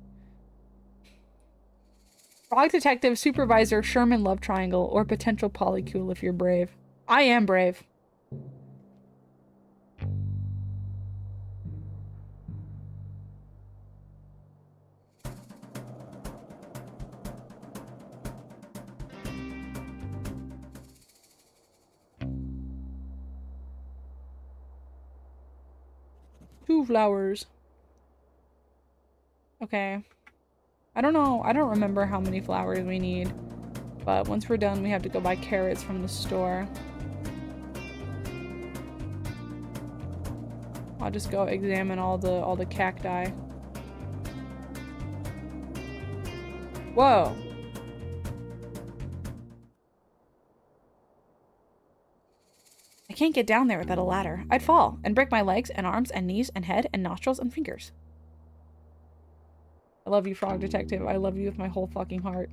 Speaker 3: Frog Detective, Supervisor, Sherman Love Triangle, or potential polycule if you're brave. I am brave. Two flowers. Okay. I don't know. I don't remember how many flowers we need. But once we're done, we have to go buy carrots from the store. I'll just go examine all the cacti. Whoa. can't get down there without a ladder. I'd fall and break my legs and arms and knees and head and nostrils and fingers. I love you, Frog Detective. I love you with my whole fucking heart.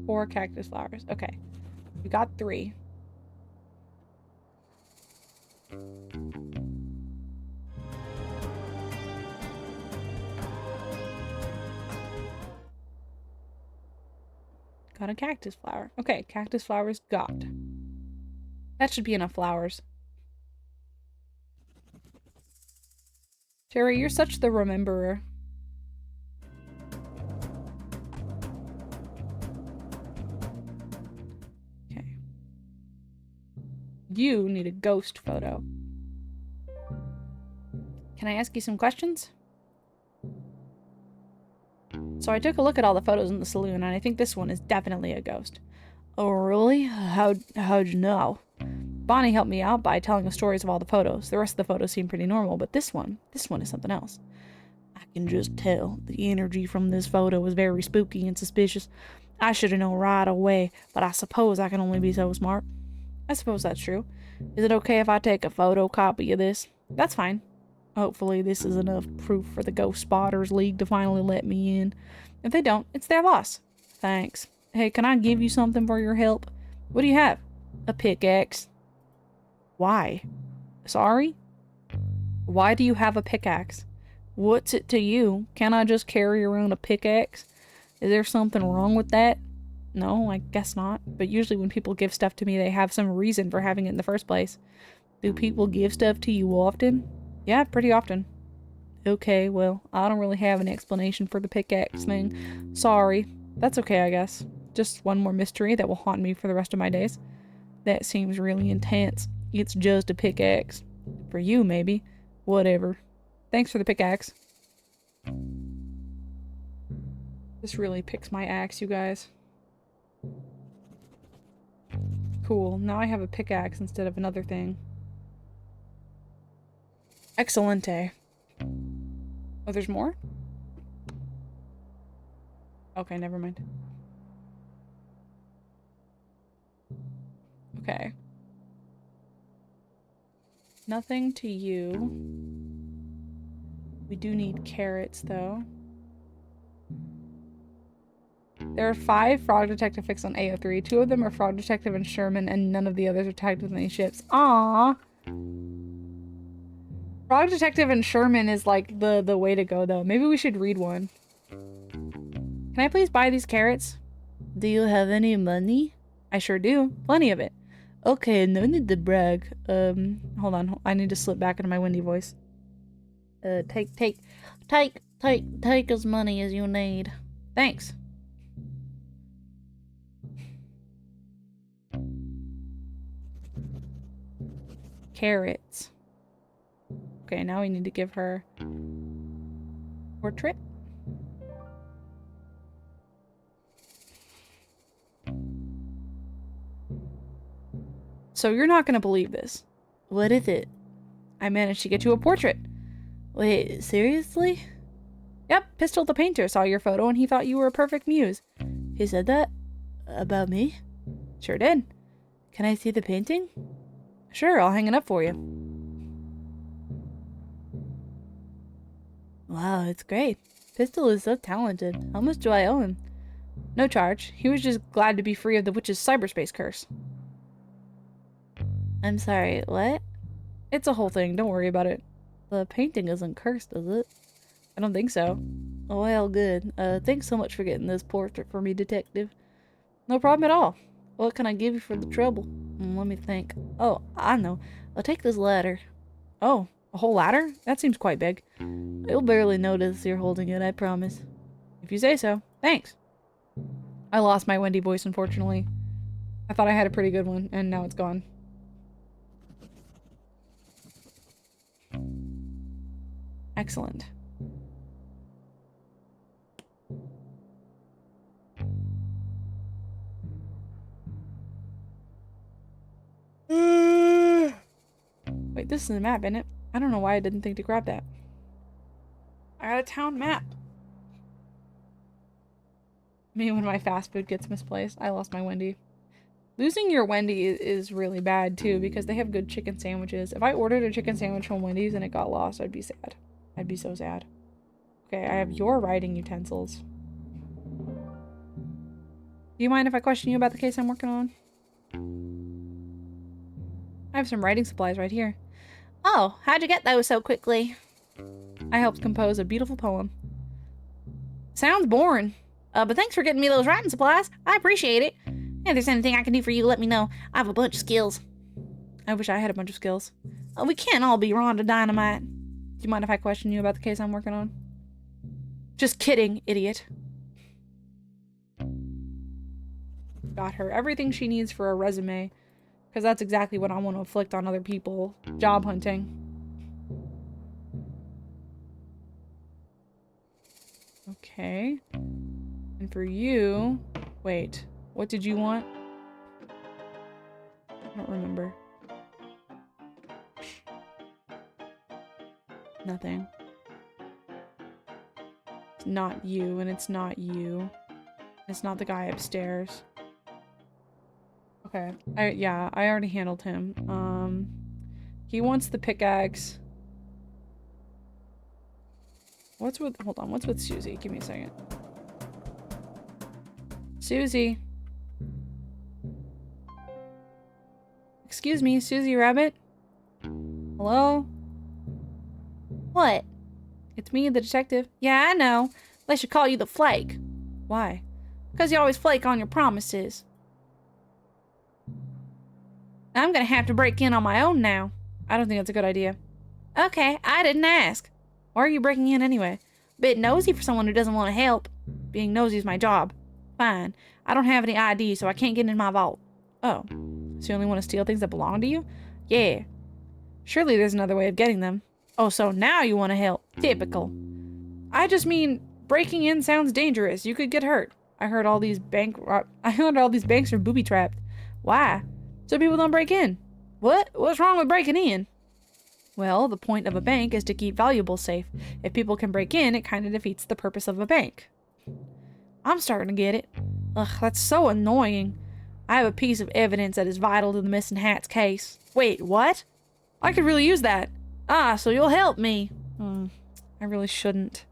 Speaker 3: Four cactus flowers. Okay. We got 3. Got a cactus flower. Okay, cactus flowers got. That should be enough flowers. Terry, you're such the rememberer. Okay. You need a ghost photo. Can I ask you some questions? So I took a look at all the photos in the saloon, and I think this one is definitely a ghost. Oh, really? How'd you know? Bonnie helped me out by telling us stories of all the photos. The rest of the photos seem pretty normal, but this one is something else. I can just tell. The energy from this photo is very spooky and suspicious. I should have known right away, but I suppose I can only be so smart. I suppose that's true. Is it okay if I take a photocopy of this? That's fine. Hopefully this is enough proof for the Ghost Spotters League to finally let me in. If they don't, it's their loss. Thanks. Hey, can I give you something for your help? What do you have? A pickaxe. Why? Sorry? Why do you have a pickaxe? What's it to you? Can't I just carry around a pickaxe? Is there something wrong with that? No, I guess not. But usually when people give stuff to me, they have some reason for having it in the first place. Do people give stuff to you often? Yeah, pretty often. Okay, well, I don't really have an explanation for the pickaxe thing. Sorry. That's okay, I guess. Just one more mystery that will haunt me for the rest of my days. That seems really intense. It's just a pickaxe. For you, maybe. Whatever. Thanks for the pickaxe. This really picks my axe, you guys. Cool. Now I have a pickaxe instead of another thing. Excelente. Oh, there's more? Okay, never mind. Okay. Nothing to you. We do need carrots, though. There are 5 Frog Detective fics on AO3. 2 of them are Frog Detective and Sherman, and none of the others are tagged with any ships. Aww. Frog Detective and Sherman is like the way to go, though. Maybe we should read one. Can I please buy these carrots?
Speaker 5: Do you have any money?
Speaker 3: I sure do. Plenty of it.
Speaker 5: Okay, no need to brag.
Speaker 3: Hold on. I need to slip back into my windy voice.
Speaker 1: Take as money as you need.
Speaker 3: Thanks. Carrots. Okay, now we need to give her portrait. So you're not gonna believe this.
Speaker 5: What is it?
Speaker 3: I managed to get you a portrait.
Speaker 5: Wait, seriously?
Speaker 3: Yep, Pistol the painter saw your photo and he thought you were a perfect muse.
Speaker 5: He said that? About me?
Speaker 3: Sure did.
Speaker 5: Can I see the painting?
Speaker 3: Sure, I'll hang it up for you.
Speaker 5: Wow, it's great. Pistol is so talented. How much do I owe him?
Speaker 3: No charge. He was just glad to be free of the witch's cyberspace curse.
Speaker 5: I'm sorry, what?
Speaker 3: It's a whole thing, don't worry about it.
Speaker 5: The painting isn't cursed, is it?
Speaker 3: I don't think so.
Speaker 5: Well, good. Thanks so much for getting this portrait for me, detective.
Speaker 3: No problem at all.
Speaker 5: What can I give you for the trouble? Let me think. Oh, I know. I'll take this ladder.
Speaker 3: Oh, a whole ladder? That seems quite big.
Speaker 5: You'll barely notice you're holding it, I promise.
Speaker 3: If you say so. Thanks. I lost my Wendy voice, unfortunately. I thought I had a pretty good one, and now it's gone. Excellent.
Speaker 2: Wait, this is the map, isn't it? I don't know why I didn't think to grab that. I got a town map. Me when my fast food gets misplaced. I lost my Wendy. Losing your Wendy is really bad too because they have good chicken sandwiches. If I ordered a chicken sandwich from Wendy's and it got lost, I'd be sad. I'd be so sad. Okay, I have your writing utensils. Do you mind if I question you about the case I'm working on? I have some writing supplies right here.
Speaker 1: Oh, how'd you get those so quickly?
Speaker 2: I helped compose a beautiful poem. Sounds boring.
Speaker 1: But thanks for getting me those writing supplies. I appreciate it. If there's anything I can do for you, let me know. I have a bunch of skills.
Speaker 2: I wish I had a bunch of skills.
Speaker 1: We can't all be Rhonda Dynamite.
Speaker 2: Do you mind if I question you about the case I'm working on? Just kidding, idiot. Got her everything she needs for a resume. Because that's exactly what I want to inflict on other people. Job hunting. Okay. And for you... Wait. What did you want? I don't remember. Nothing. It's not you, and it's not you. It's not the guy upstairs. Okay. I already handled him. He wants the pickaxe. What's with Susie? Give me a second. Susie. Excuse me, Susie Rabbit? Hello?
Speaker 1: What?
Speaker 2: It's me, the detective.
Speaker 1: Yeah, I know. They should call you the Flake.
Speaker 2: Why?
Speaker 1: Because you always flake on your promises. I'm gonna have to break in on my own now.
Speaker 2: I don't think that's a good idea.
Speaker 1: Okay, I didn't ask.
Speaker 2: Why are you breaking in anyway?
Speaker 1: Bit nosy for someone who doesn't want to help.
Speaker 2: Being nosy is my job.
Speaker 1: Fine. I don't have any ID, so I can't get in my vault.
Speaker 2: Oh. So you only want to steal things that belong to you?
Speaker 1: Yeah.
Speaker 2: Surely there's another way of getting them.
Speaker 1: Oh, so now you want to help. Typical.
Speaker 2: I just mean, breaking in sounds dangerous. You could get hurt. I heard all these banks are booby-trapped.
Speaker 1: Why?
Speaker 2: So people don't break in.
Speaker 1: What? What's wrong with breaking in?
Speaker 2: Well, the point of a bank is to keep valuables safe. If people can break in, it kind of defeats the purpose of a bank.
Speaker 1: I'm starting to get it.
Speaker 2: Ugh, that's so annoying. I have a piece of evidence that is vital to the missing hats case.
Speaker 1: Wait, what?
Speaker 2: I could really use that.
Speaker 1: Ah, so you'll help me.
Speaker 2: I really shouldn't.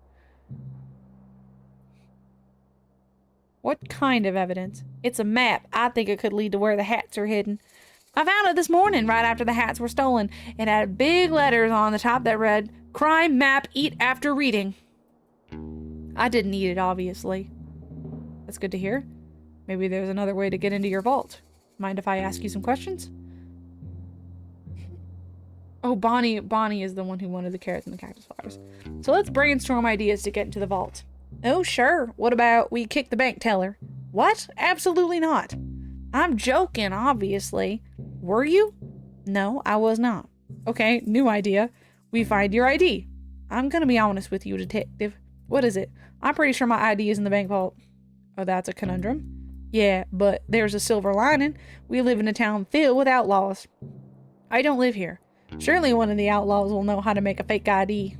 Speaker 2: What kind of evidence?
Speaker 1: It's a map. I think it could lead to where the hats are hidden. I found it this morning, right after the hats were stolen. It had big letters on the top that read, "Crime Map, Eat After Reading."
Speaker 2: I didn't eat it, obviously. That's good to hear. Maybe there's another way to get into your vault. Mind if I ask you some questions? Oh, Bonnie is the one who wanted the carrots and the cactus flowers. So let's brainstorm ideas to get into the vault.
Speaker 1: Oh, sure. What about we kick the bank teller?
Speaker 2: What? Absolutely not.
Speaker 1: I'm joking, obviously.
Speaker 2: Were you?
Speaker 1: No, I was not.
Speaker 2: Okay, new idea. We find your ID. I'm gonna be honest with you, detective. What is it? I'm pretty sure my ID is in the bank vault. Oh, that's a conundrum. Yeah, but there's a silver lining. We live in a town filled with outlaws. I don't live here. Surely one of the outlaws will know how to make a fake ID.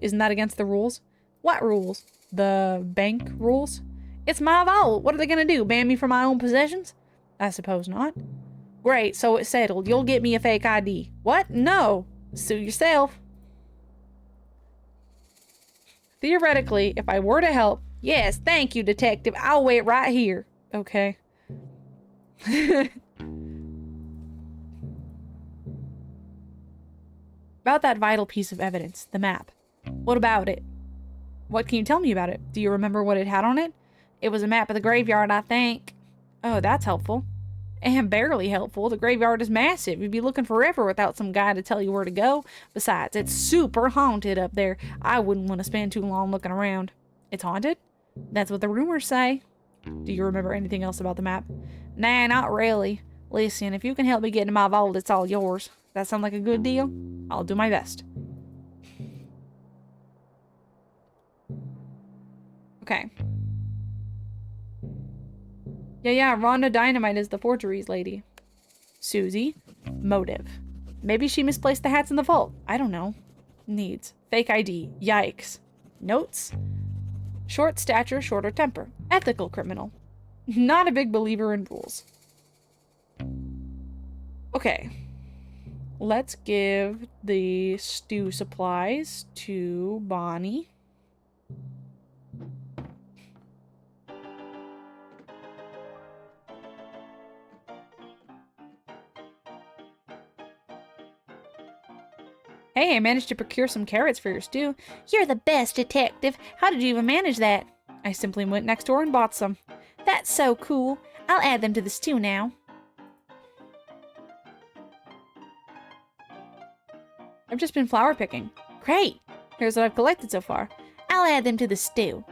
Speaker 2: Isn't that against the rules?
Speaker 1: What rules?
Speaker 2: The bank rules?
Speaker 1: It's my vault. What are they gonna do? Ban me from my own possessions?
Speaker 2: I suppose not.
Speaker 1: Great, so it's settled. You'll get me a fake ID.
Speaker 2: What? No.
Speaker 1: Sue yourself.
Speaker 2: Theoretically, if I were to help...
Speaker 1: Yes, thank you, detective. I'll wait right here.
Speaker 2: Okay. About that vital piece of evidence, the map.
Speaker 1: What about it?
Speaker 2: What can you tell me about it? Do you remember what it had on it?
Speaker 1: It was a map of the graveyard, I think.
Speaker 2: Oh, that's helpful.
Speaker 1: And barely helpful. The graveyard is massive. You'd be looking forever without some guy to tell you where to go. Besides, it's super haunted up there. I wouldn't want to spend too long looking around.
Speaker 2: It's haunted?
Speaker 1: That's what the rumors say.
Speaker 2: Do you remember anything else about the map?
Speaker 1: Nah, not really. Listen, if you can help me get into my vault, it's all yours. That sound like a good deal?
Speaker 2: I'll do my best. Okay. Yeah, Rhonda Dynamite is the forgeries lady.
Speaker 1: Susie, motive.
Speaker 3: Maybe she misplaced the hats in the vault. I don't know. Needs. Fake ID. Yikes. Notes. Short stature, shorter temper. Ethical criminal. Not a big believer in rules. Okay. Let's give the stew supplies to Bonnie. Hey, I managed to procure some carrots for your stew.
Speaker 1: You're the best detective.
Speaker 3: How did you even manage that? I simply went next door and bought some.
Speaker 1: That's so cool. I'll add them to the stew now.
Speaker 3: I've just been flower picking. Great! Here's what I've collected so far.
Speaker 1: I'll add them to the stew.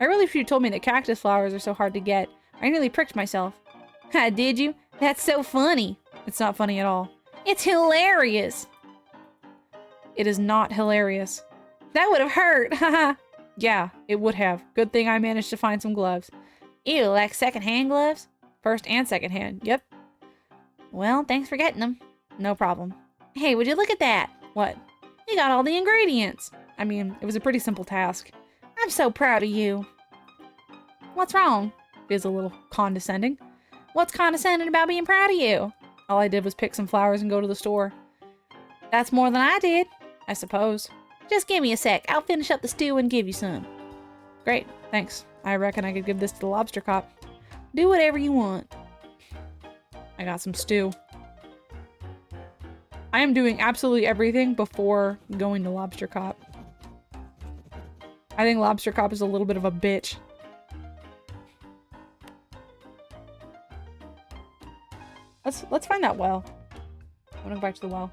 Speaker 3: I really wish you told me that cactus flowers are so hard to get. I nearly pricked myself.
Speaker 1: Ha, did you? That's so funny.
Speaker 3: It's not funny at all.
Speaker 1: It's hilarious.
Speaker 3: It is not hilarious.
Speaker 1: That would have hurt. Haha.
Speaker 3: Yeah, it would have. Good thing I managed to find some gloves.
Speaker 1: Ew, like secondhand gloves?
Speaker 3: First and second hand. Yep.
Speaker 1: Well, thanks for getting them.
Speaker 3: No problem.
Speaker 1: Hey, would you look at that?
Speaker 3: What?
Speaker 1: You got all the ingredients.
Speaker 3: I mean, it was a pretty simple task.
Speaker 1: I'm so proud of you. What's wrong?
Speaker 3: Feels a little condescending.
Speaker 1: What's condescending about being proud of you?
Speaker 3: All I did was pick some flowers and go to the store.
Speaker 1: That's more than I did.
Speaker 3: I suppose.
Speaker 1: Just give me a sec. I'll finish up the stew and give you some.
Speaker 3: Great, thanks. I reckon I could give this to the lobster cop.
Speaker 1: Do whatever you want.
Speaker 3: I got some stew. I am doing absolutely everything before going to lobster cop. I think lobster cop is a little bit of a bitch. Let's find that well. I want to go back to the well.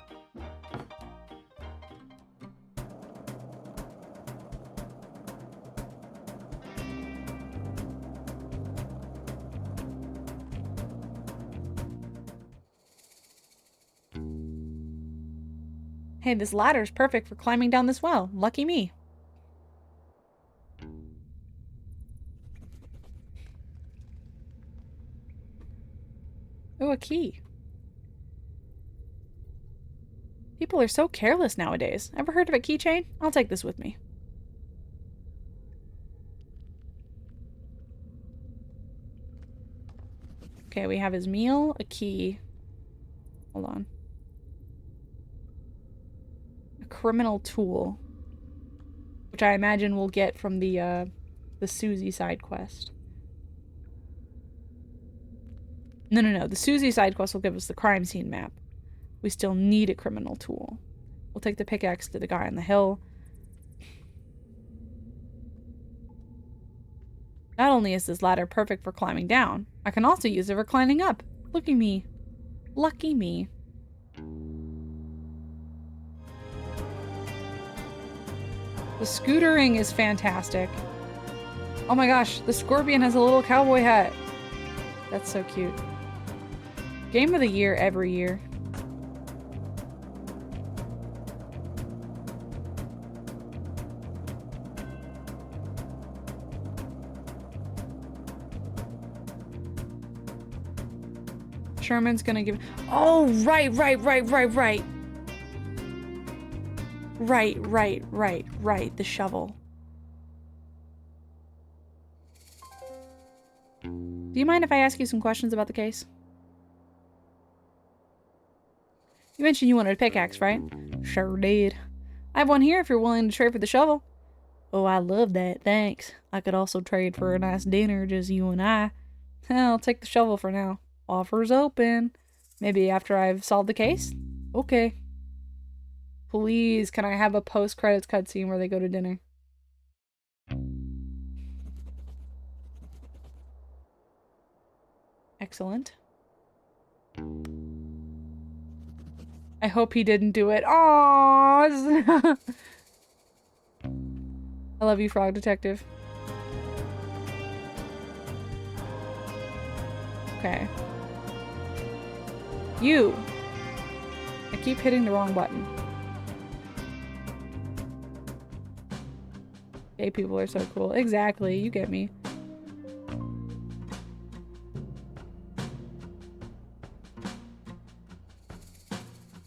Speaker 3: Hey, this ladder is perfect for climbing down this well. Lucky me. Oh, a key. People are so careless nowadays. Ever heard of a keychain? I'll take this with me. Okay, we have his meal, a key. Hold on. A criminal tool. Which I imagine we'll get from the Susie side quest. No. The Susie side quest will give us the crime scene map. We still need a criminal tool. We'll take the pickaxe to the guy on the hill. Not only is this ladder perfect for climbing down, I can also use it for climbing up. Look at me. Lucky me. The scootering is fantastic. Oh my gosh, the scorpion has a little cowboy hat. That's so cute. Game of the year every year. Sherman's gonna give... Oh, right. Right. The shovel. Do you mind if I ask you some questions about the case? You mentioned you wanted a pickaxe, right? Sure did. I have one here if you're willing to trade for the shovel. Oh, I love that. Thanks. I could also trade for a nice dinner, just you and I. I'll take the shovel for now. Offers open. Maybe after I've solved the case? Okay. Please, can I have a post-credits cutscene where they go to dinner? Excellent. I hope he didn't do it. Aww. I love you, Frog Detective. Okay. You! I keep hitting the wrong button. Gay people are so cool. Exactly, you get me.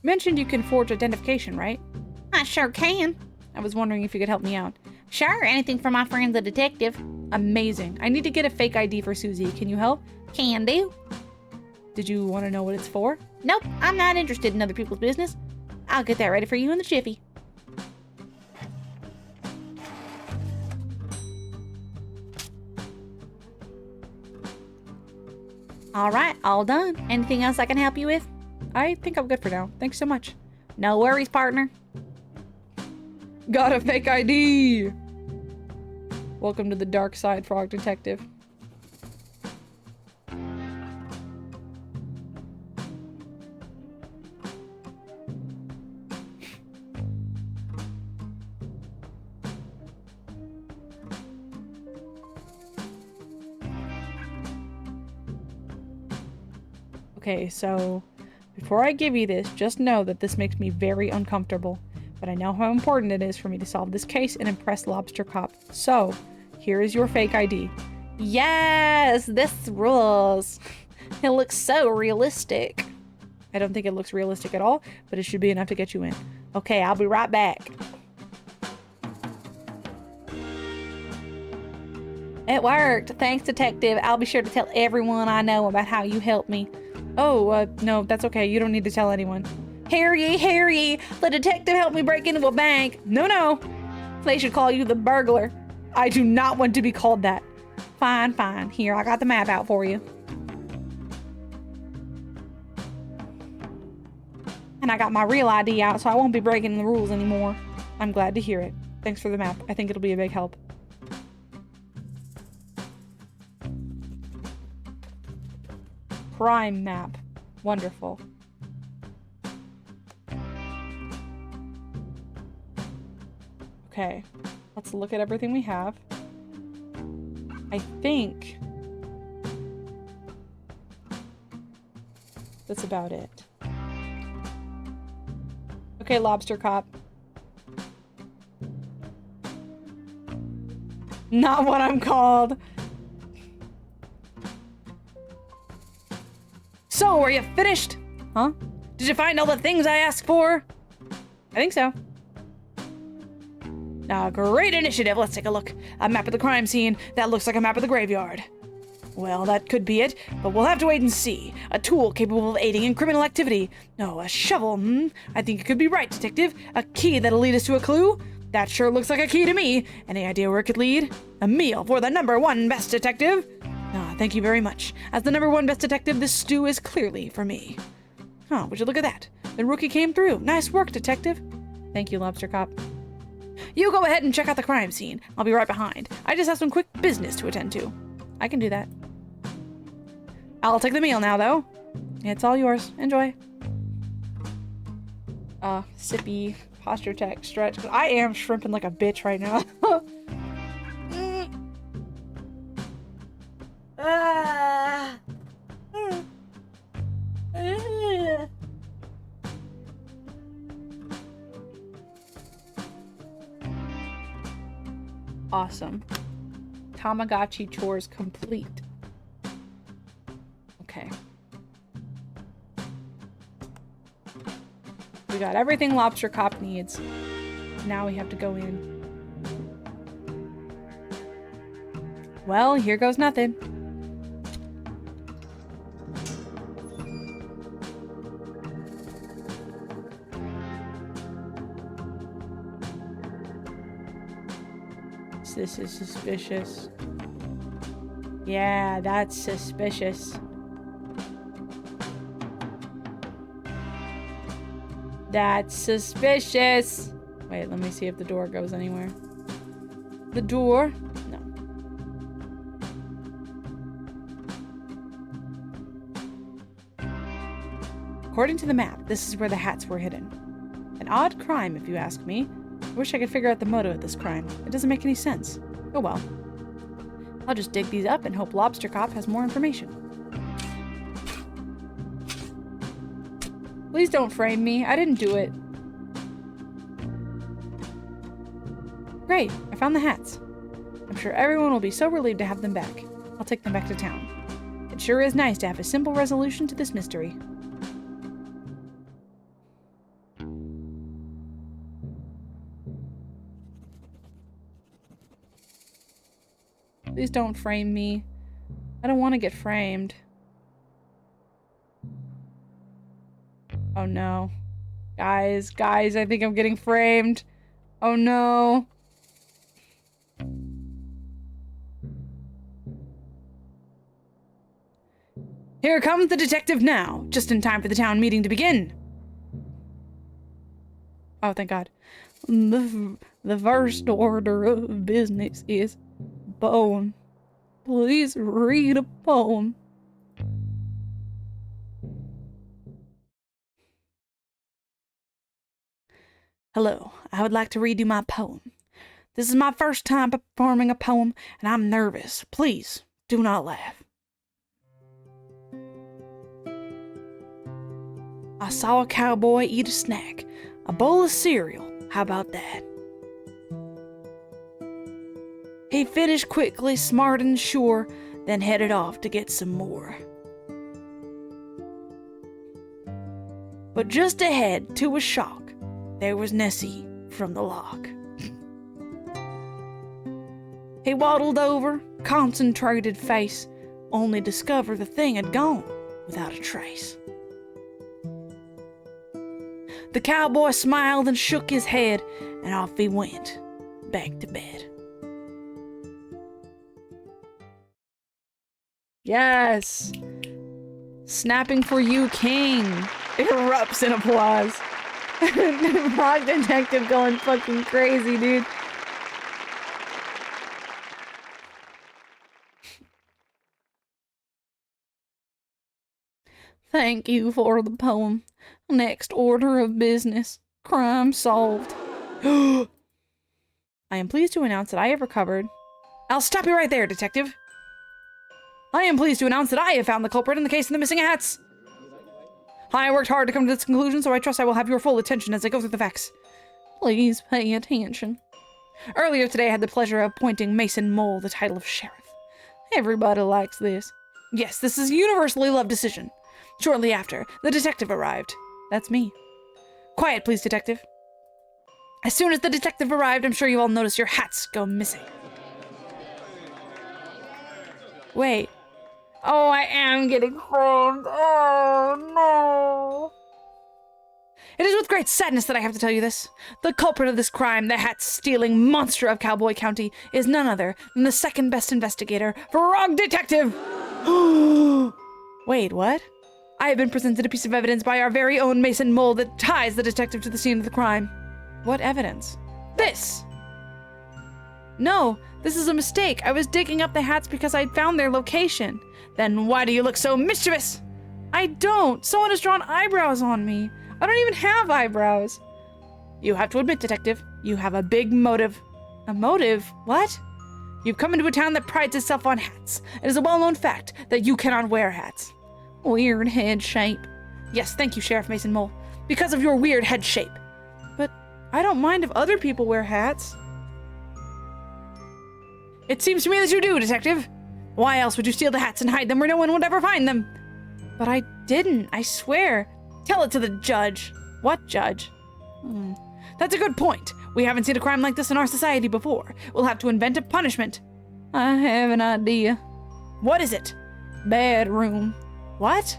Speaker 3: mentioned you can forge identification, right?
Speaker 1: I sure can.
Speaker 3: I was wondering if you could help me out.
Speaker 1: Sure, anything for my friend the detective.
Speaker 3: Amazing. I need to get a fake ID for Susie. Can you help?
Speaker 1: Can do.
Speaker 3: Did you want to know what it's for?
Speaker 1: Nope, I'm not interested in other people's business. I'll get that ready for you in the jiffy. All right, all done. Anything else I can help you with?
Speaker 3: I think I'm good for now. Thanks so much.
Speaker 1: No worries, partner.
Speaker 3: Got a fake ID! Welcome to the dark side, Frog Detective. Okay, so before I give you this, just know that this makes me very uncomfortable. But I know how important it is for me to solve this case and impress Lobster Cop. So, here is your fake ID.
Speaker 1: Yes, this rules. It looks so realistic.
Speaker 3: I don't think it looks realistic at all, but it should be enough to get you in. Okay, I'll be right back.
Speaker 1: It worked. Thanks, detective. I'll be sure to tell everyone I know about how you helped me.
Speaker 3: Oh, no, that's okay. You don't need to tell anyone.
Speaker 1: Harry, the detective helped me break into a bank.
Speaker 3: No.
Speaker 1: They should call you the burglar.
Speaker 3: I do not want to be called that.
Speaker 1: Fine. Here, I got the map out for you. And I got my real ID out, so I won't be breaking the rules anymore.
Speaker 3: I'm glad to hear it. Thanks for the map. I think it'll be a big help. Crime map. Wonderful. Okay, let's look at everything we have. I think that's about it. Okay, Lobster Cop. Not what I'm called. So, are you finished? Huh? Did you find all the things I asked for? I think so. Great initiative. Let's take a look. A map of the crime scene. That looks like a map of the graveyard. Well, that could be it, but we'll have to wait and see. A tool capable of aiding in criminal activity. No, a shovel, I think it could be right, detective. A key that'll lead us to a clue? That sure looks like a key to me. Any idea where it could lead? A meal for the #1 best detective. Thank you very much. As the #1 best detective, this stew is clearly for me. Would you look at that? The rookie came through. Nice work, detective. Thank you, Lobster Cop. You go ahead and check out the crime scene. I'll be right behind. I just have some quick business to attend to. I can do that. I'll take the meal now, though. It's all yours. Enjoy. Sippy, posture tech, stretch. I am shrimping like a bitch right now. Awesome. Tamagotchi chores complete. Okay. We got everything Lobster Cop needs. Now we have to go in. Well, here goes nothing. This is suspicious. Yeah, that's suspicious. That's suspicious. Wait, let me see if the door goes anywhere. The door? No. According to the map, this is where the hats were hidden. An odd crime, if you ask me. I wish I could figure out the motive of this crime. It doesn't make any sense. Oh well. I'll just dig these up and hope Lobster Cop has more information. Please don't frame me. I didn't do it. Great. I found the hats. I'm sure everyone will be so relieved to have them back. I'll take them back to town. It sure is nice to have a simple resolution to this mystery.
Speaker 2: Please don't frame me. I don't want to get framed. Oh no. Guys, I think I'm getting framed. Oh no. Here comes the detective now, just in time for the town meeting to begin. Oh, thank God. The first order of business is poem. Please read a poem. Hello, I would like to read you my poem. This is my first time performing a poem, and I'm nervous. Please, do not laugh. I saw a cowboy eat a snack, a bowl of cereal. How about that? He finished quickly, smart and sure, then headed off to get some more. But just ahead, to his shock, there was Nessie from the lock. He waddled over, concentrated face, only to discover the thing had gone without a trace. The cowboy smiled and shook his head, and off he went, back to bed. Yes! Snapping for you, King! Erupts in applause. Frog Detective going fucking crazy, dude. Thank you for the poem. Next order of business. Crime solved. I am pleased to announce that I have recovered. I'll stop you right there, detective. I am pleased to announce that I have found the culprit in the case of the missing hats. I worked hard to come to this conclusion, so I trust I will have your full attention as I go through the facts. Please pay attention. Earlier today, I had the pleasure of appointing Mason Mole the title of sheriff. Everybody likes this. Yes, this is a universally loved decision. Shortly after, the detective arrived. That's me. Quiet, please, detective. As soon as the detective arrived, I'm sure you all noticed your hats go missing. Wait. Oh, I am getting framed. Oh, no. It is with great sadness that I have to tell you this. The culprit of this crime, the hat-stealing monster of Cowboy County, is none other than the second-best investigator, Frog Detective! Wait, what? I have been presented a piece of evidence by our very own Mason Mole that ties the detective to the scene of the crime. What evidence? This! No, this is a mistake. I was digging up the hats because I'd found their location. Then why do you look so mischievous? I don't. Someone has drawn eyebrows on me. I don't even have eyebrows. You have to admit, detective, you have a big motive. A motive? What? You've come into a town that prides itself on hats. It is a well-known fact that you cannot wear hats. Weird head shape. Yes, thank you, Sheriff Mason Mole. Because of your weird head shape. But I don't mind if other people wear hats. It seems to me that you do, detective. Why else would you steal the hats and hide them where no one would ever find them? But I didn't, I swear. Tell it to the judge. What judge? That's a good point. We haven't seen a crime like this in our society before. We'll have to invent a punishment. I have an idea. What is it? Bad room. What?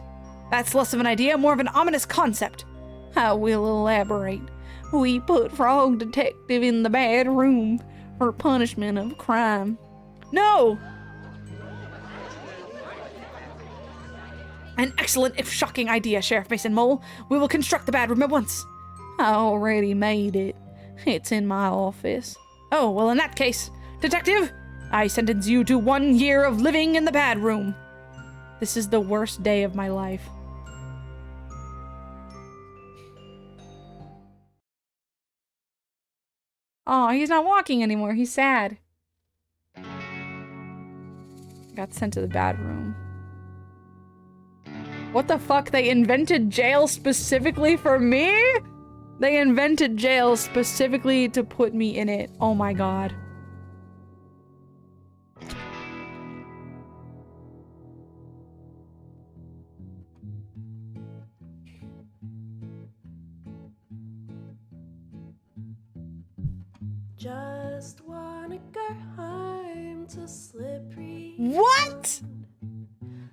Speaker 2: That's less of an idea, more of an ominous concept. I will elaborate. We put Frog Detective in the bad room for punishment of crime. No! An excellent, if shocking idea, Sheriff Mason Mole. We will construct the bad room at once. I already made it. It's in my office. Oh, well, in that case, detective, I sentence you to 1 year of living in the bad room. This is the worst day of my life. Oh, he's not walking anymore. He's sad. Got sent to the bad room. What the fuck? They invented jail specifically for me? They invented jail specifically to put me in it. Oh my god.
Speaker 6: Just wanna go home to slippery
Speaker 3: What?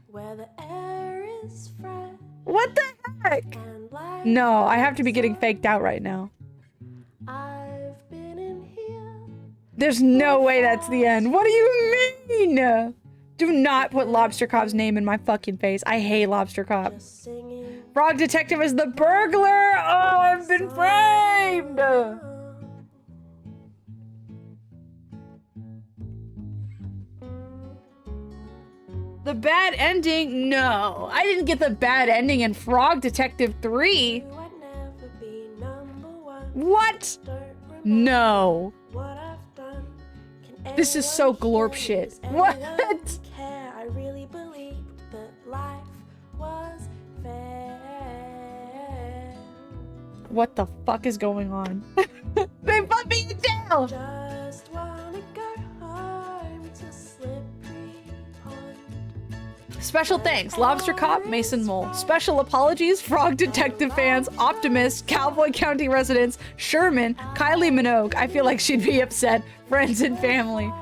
Speaker 6: where the air is fresh
Speaker 3: What the heck?
Speaker 6: and life.
Speaker 3: No, I have to be getting faked out right now.
Speaker 6: I've been in here.
Speaker 3: There's no way that's the end. What do you mean? Do not put Lobster Cop's name in my fucking face. I hate Lobster Cop.
Speaker 6: Just singing.
Speaker 3: Frog Detective is the burglar! Oh, I've been framed! The bad ending? No. I didn't get the bad ending in Frog Detective 3.
Speaker 6: I'd never be number one.
Speaker 3: What?
Speaker 6: Don't remember
Speaker 3: No.
Speaker 6: what I've done. Can
Speaker 3: This is so
Speaker 6: anyone
Speaker 3: glorp
Speaker 6: hear
Speaker 3: shit.
Speaker 6: me? Does
Speaker 3: What?
Speaker 6: anyone care? I really believed that life was fair.
Speaker 3: What the fuck is going on? They put me in jail!
Speaker 6: Just wanna go home to slippery pond.
Speaker 3: Special thanks, Lobster Cop, Mason Mole. Special apologies, Frog Detective fans, Optimist, Cowboy County residents, Sherman, Kylie Minogue. I feel like she'd be upset. Friends and family.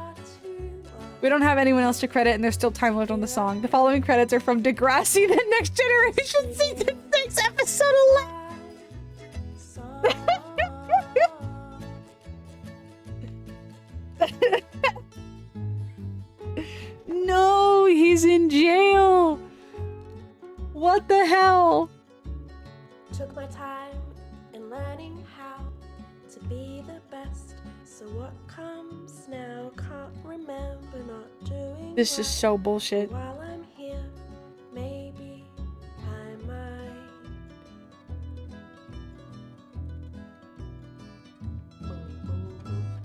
Speaker 3: We don't have anyone else to credit, and there's still time left on the song. The following credits are from Degrassi, The Next Generation, Season 6, Episode 11. No, he's in jail. What the hell?
Speaker 6: Took my time in learning how to be the best. So what comes now? Can't remember not doing.
Speaker 3: This is so bullshit.
Speaker 6: While I'm here, maybe I might.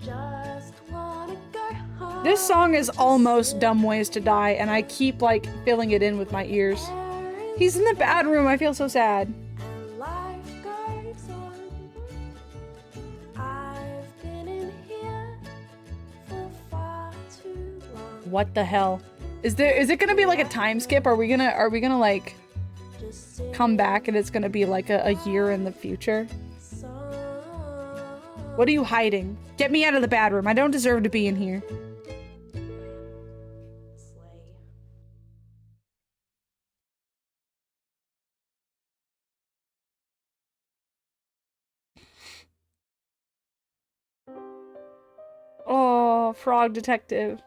Speaker 6: Just wanna go home.
Speaker 3: This song is almost Dumb Ways to Die, and I keep, like, filling it in with my ears. He's in the bad room. I feel so sad.
Speaker 6: And life goes on. I've been in here for far too long.
Speaker 3: What the hell? Is it gonna be like a time skip? Are we gonna like
Speaker 6: Just
Speaker 3: come back and it's gonna be like a year in the future?
Speaker 6: song.
Speaker 3: What are you hiding? Get me out of the bad room. I don't deserve to be in here.
Speaker 6: Slay.
Speaker 3: Oh, Frog Detective.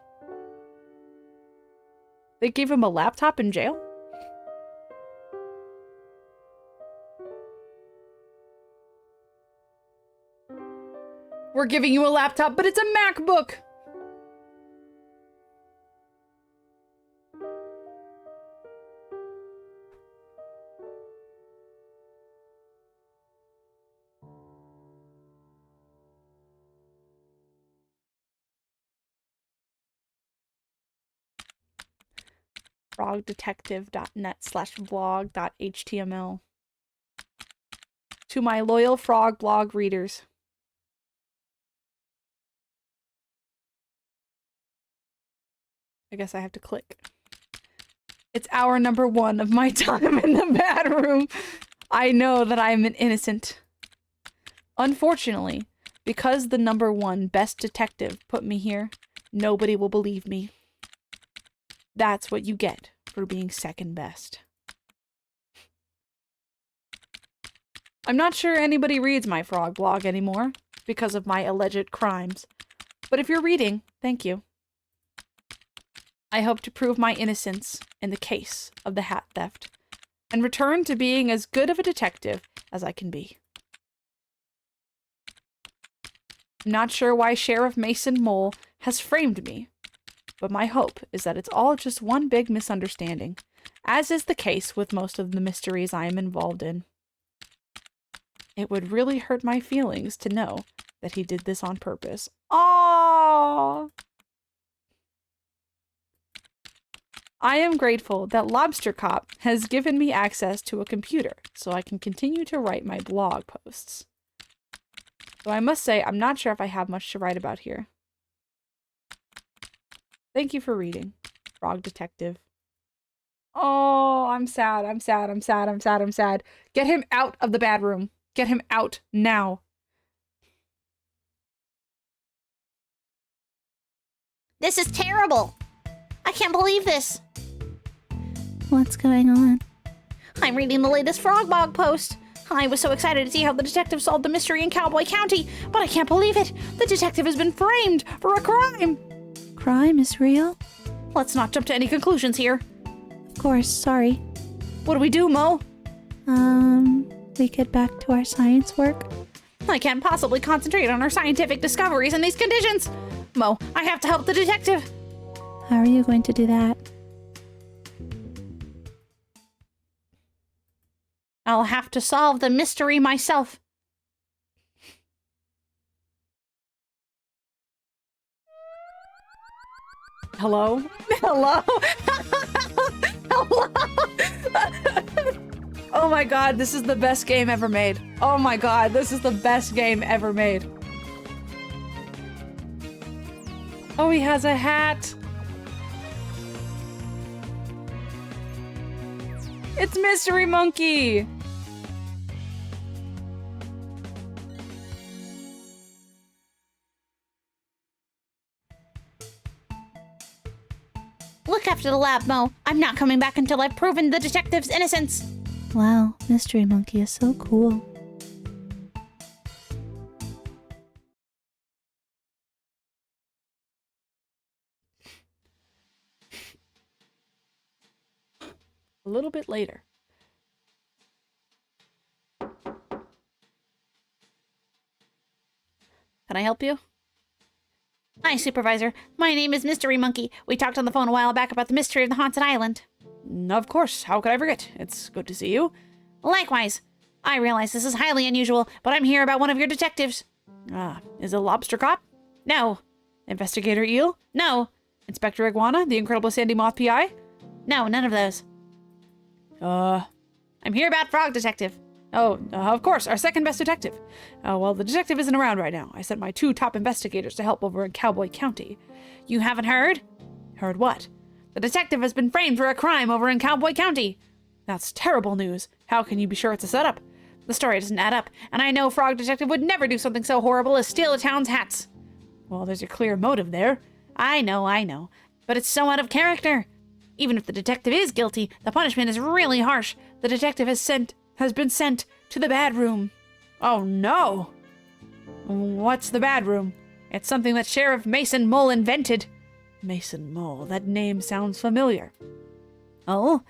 Speaker 3: They gave him a laptop in jail? We're giving you a laptop, but it's a MacBook! frogdetective.net/blog.html. To my loyal frog blog readers. I guess I have to click. It's hour number 1 of my time in the bad room. I know that I am an innocent. Unfortunately, because the number 1 best detective put me here, nobody will believe me. That's what you get for being second best. I'm not sure anybody reads my frog blog anymore because of my alleged crimes. But if you're reading, thank you. I hope to prove my innocence in the case of the hat theft and return to being as good of a detective as I can be. I'm not sure why Sheriff Mason Mole has framed me, but my hope is that it's all just one big misunderstanding, as is the case with most of the mysteries I am involved in. It would really hurt my feelings to know that he did this on purpose. Aww! I am grateful that Lobster Cop has given me access to a computer so I can continue to write my blog posts. Though I must say, I'm not sure if I have much to write about here. Thank you for reading, Frog Detective. Oh, I'm sad, I'm sad, I'm sad, I'm sad, I'm sad. Get him out of the bad room. Get him out now.
Speaker 1: This is terrible. I can't believe this. What's going on? I'm reading the latest Frogbog post. I was so excited to see how the detective solved the mystery in Cowboy County, but I can't believe it. The detective has been framed for a crime. Crime is real? Let's not jump to any conclusions here. Of course, sorry. What do we do, Mo? We get back to our science work. I can't possibly concentrate on our scientific discoveries in these conditions. Mo, I have to help the detective. How are you going to do that? I'll have to solve the mystery myself.
Speaker 2: Hello? Hello? Hello? Oh my god, this is the best game ever made. Oh my god, this is the best game ever made. Oh, he has a hat. It's Mystery Monkey.
Speaker 1: Look after the lab, Mo. I'm not coming back until I've proven the detective's innocence. Wow, Mystery Monkey is so cool.
Speaker 2: A little bit later.
Speaker 1: Can I help you? Hi, Supervisor. My name is Mystery Monkey. We talked on the phone a while back about the mystery of the haunted island.
Speaker 2: Of course, how could I forget? It's good to see you.
Speaker 1: Likewise. I realize this is highly unusual, but I'm here about one of your detectives.
Speaker 2: Is it Lobster Cop?
Speaker 1: No.
Speaker 2: Investigator Eel?
Speaker 1: No.
Speaker 2: Inspector Iguana? The Incredible Sandy Moth PI?
Speaker 1: No, none of those. I'm here about Frog Detective.
Speaker 2: Of course, our second best detective. Well, the detective isn't around right now. I sent my 2 top investigators to help over in Cowboy County.
Speaker 1: You haven't heard?
Speaker 2: Heard what?
Speaker 1: The detective has been framed for a crime over in Cowboy County.
Speaker 2: That's terrible news. How can you be sure it's a setup?
Speaker 1: The story doesn't add up, and I know Frog Detective would never do something so horrible as steal a town's hats.
Speaker 2: Well, there's a clear motive there.
Speaker 1: I know, but it's so out of character. Even if the detective is guilty, the punishment is really harsh. The detective has been sent to the bad room.
Speaker 2: Oh no! What's the bad room?
Speaker 1: It's something that Sheriff Mason Mole invented.
Speaker 2: Mason Mole, that name sounds familiar.
Speaker 1: Oh?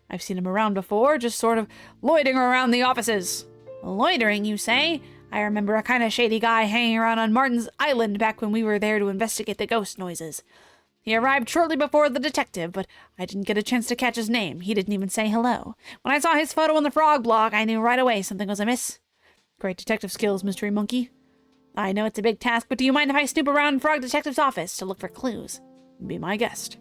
Speaker 2: I've seen him around before, just sort of loitering around the offices.
Speaker 1: Loitering, you say? I remember a kind of shady guy hanging around on Martin's Island back when we were there to investigate the ghost noises. He arrived shortly before the detective, but I didn't get a chance to catch his name. He didn't even say hello. When I saw his photo on the frog blog, I knew right away something was amiss.
Speaker 2: Great detective skills, Mystery Monkey.
Speaker 1: I know it's a big task, but do you mind if I snoop around Frog Detective's office to look for clues?
Speaker 2: Be my guest.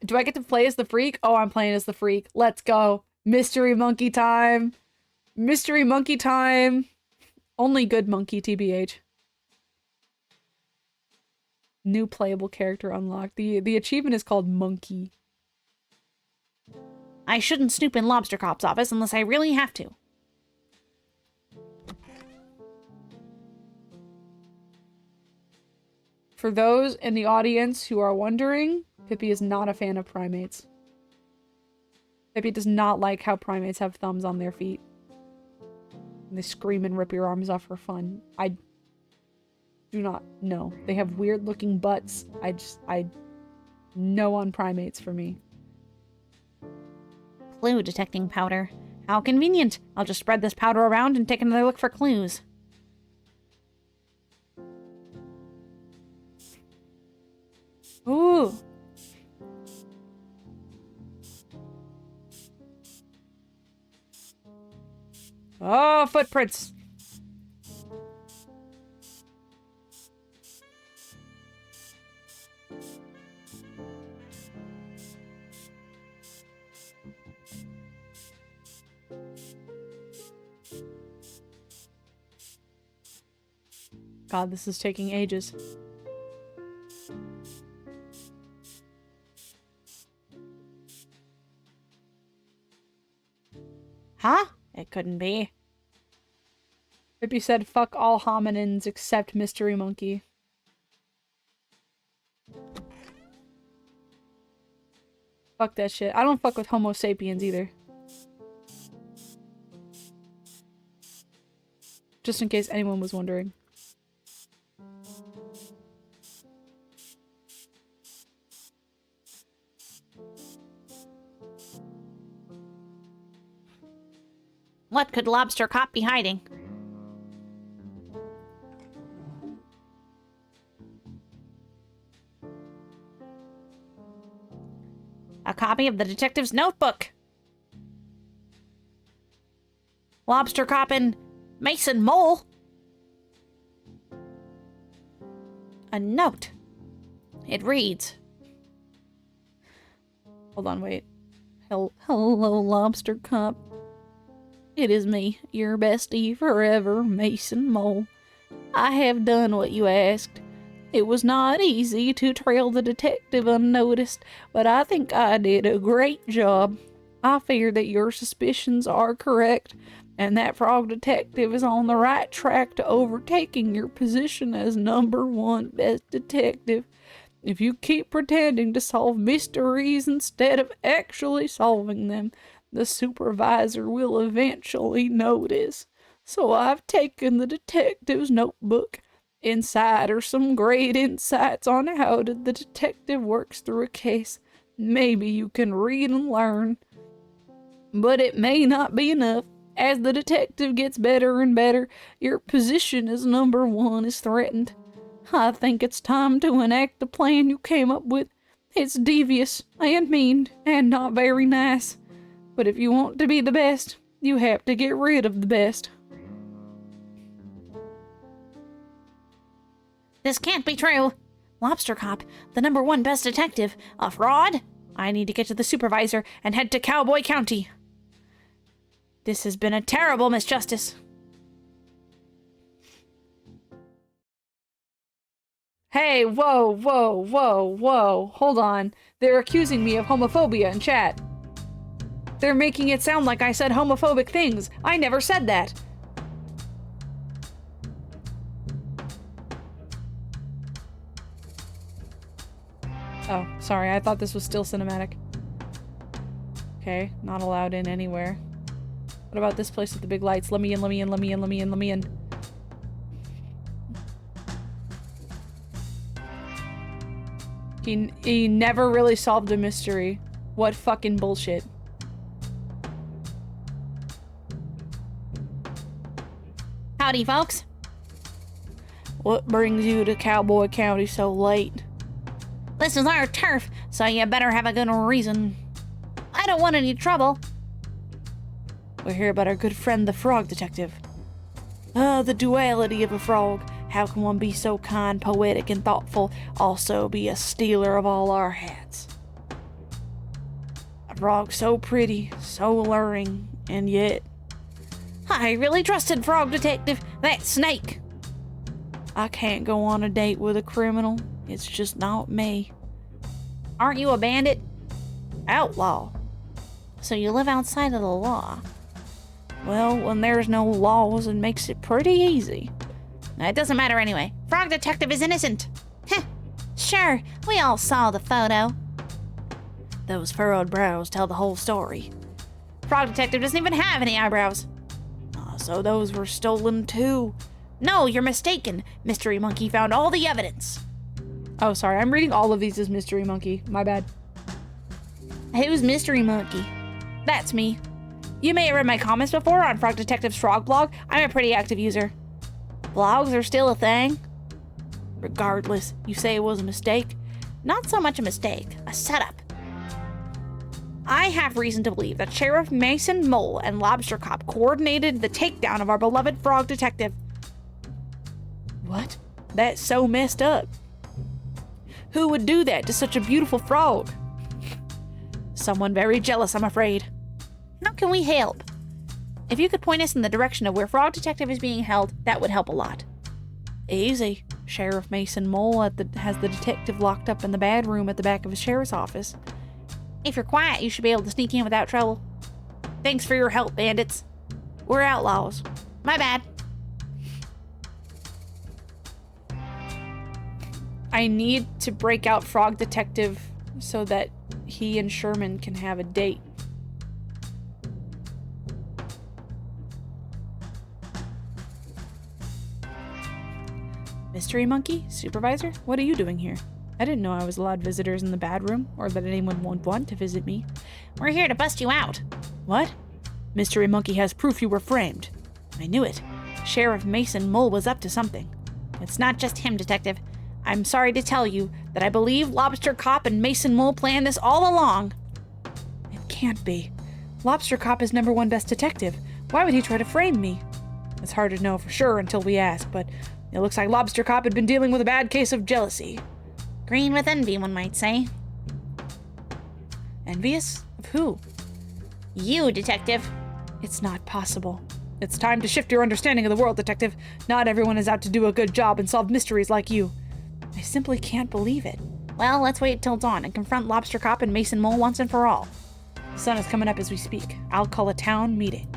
Speaker 2: Do I get to play as the freak? Oh, I'm playing as the freak. Let's go. Mystery Monkey time. Mystery Monkey time. Only good monkey, TBH. New playable character unlocked. The achievement is called Monkey.
Speaker 1: I shouldn't snoop in Lobster Cop's office unless I really have to.
Speaker 2: For those in the audience who are wondering, Pipi is not a fan of primates. Pipi does not like how primates have thumbs on their feet. And they scream and rip your arms off for fun. I do not know. They have weird looking butts. I no on primates for me.
Speaker 1: Clue detecting powder. How convenient. I'll just spread this powder around and take another look for clues.
Speaker 2: Ooh. Oh, footprints. God, this is taking ages.
Speaker 1: Huh? It couldn't be.
Speaker 2: Pipi said, fuck all hominins except Mystery Monkey. Fuck that shit. I don't fuck with Homo sapiens either. Just in case anyone was wondering.
Speaker 1: What could Lobster Cop be hiding? A copy of the detective's notebook. Lobster Cop and Mason Mole. A note. It reads.
Speaker 2: Hold on, wait.
Speaker 1: Hello, Lobster Cop. It is me, your bestie forever, Mason Mole. I have done what you asked. It was not easy to trail the detective unnoticed, but I think I did a great job. I fear that your suspicions are correct, and that Frog Detective is on the right track to overtaking your position as #1 best detective. If you keep pretending to solve mysteries instead of actually solving them, the supervisor will eventually notice. So I've taken the detective's notebook. Inside are some great insights on how the detective works through a case. Maybe you can read and learn. But it may not be enough. As the detective gets better and better, your position as #1 is threatened. I think it's time to enact the plan you came up with. It's devious and mean and not very nice. But if you want to be the best, you have to get rid of the best. This can't be true. Lobster Cop, the #1 best detective, a fraud? I need to get to the supervisor and head to Cowboy County. This has been a terrible misjustice.
Speaker 2: Hey, whoa. Hold on. They're accusing me of homophobia in chat. They're making it sound like I said homophobic things. I never said that. Oh, sorry. I thought this was still cinematic. Okay, not allowed in anywhere. What about this place with the big lights? Let me in. He never really solved a mystery. What fucking bullshit.
Speaker 1: Howdy, folks.
Speaker 4: What brings you to Cowboy County so late?
Speaker 1: This is our turf, so you better have a good reason. I don't want any trouble.
Speaker 4: We're here about our good friend, the Frog Detective. The duality of a frog. How can one be so kind, poetic, and thoughtful, also be a stealer of all our hats? A frog so pretty, so alluring, and yet...
Speaker 1: I really trusted Frog Detective, that snake.
Speaker 4: I can't go on a date with a criminal. It's just not me.
Speaker 1: Aren't you a bandit?
Speaker 4: Outlaw.
Speaker 1: So you live outside of the law.
Speaker 4: Well, when there's no laws, it makes it pretty easy.
Speaker 1: It doesn't matter anyway. Frog Detective is innocent. Heh. Sure, we all saw the photo.
Speaker 4: Those furrowed brows tell the whole story.
Speaker 1: Frog Detective doesn't even have any eyebrows.
Speaker 4: So those were stolen too.
Speaker 1: No, you're mistaken. Mystery Monkey found all the evidence.
Speaker 2: Oh, sorry. I'm reading all of these as Mystery Monkey. My bad.
Speaker 1: Who's Mystery Monkey? That's me. You may have read my comments before on Frog Detective's Frog blog. I'm a pretty active user. Blogs are still a thing.
Speaker 4: Regardless, you say it was a mistake?
Speaker 1: Not so much a mistake, a setup. I have reason to believe that Sheriff Mason Mole and Lobster Cop coordinated the takedown of our beloved Frog Detective.
Speaker 4: What? That's so messed up. Who would do that to such a beautiful frog?
Speaker 1: Someone very jealous, I'm afraid. How can we help? If you could point us in the direction of where Frog Detective is being held, that would help a lot.
Speaker 4: Easy. Sheriff Mason Mole has the detective locked up in the bad room at the back of his sheriff's office.
Speaker 1: If you're quiet, you should be able to sneak in without trouble. Thanks for your help, bandits.
Speaker 4: We're outlaws.
Speaker 1: My bad.
Speaker 3: I need to break out Frog Detective so that he and Sherman can have a date. Mystery Monkey? Supervisor? What are you doing here? I didn't know I was allowed visitors in the bad room, or that anyone would want to visit me.
Speaker 1: We're here to bust you out.
Speaker 3: What? Mystery Monkey has proof you were framed. I knew it. Sheriff Mason Mole was up to something.
Speaker 1: It's not just him, Detective. I'm sorry to tell you that I believe Lobster Cop and Mason Mole planned this all along.
Speaker 3: It can't be. Lobster Cop is #1 best detective. Why would he try to frame me? It's hard to know for sure until we ask, but it looks like Lobster Cop had been dealing with a bad case of jealousy.
Speaker 1: Green with envy, one might say.
Speaker 3: Envious? Of who?
Speaker 1: You, Detective.
Speaker 3: It's not possible. It's time to shift your understanding of the world, Detective. Not everyone is out to do a good job and solve mysteries like you. I simply can't believe it.
Speaker 1: Well, let's wait till dawn and confront Lobster Cop and Mason Mole once and for all.
Speaker 3: The sun is coming up as we speak. I'll call a town meeting.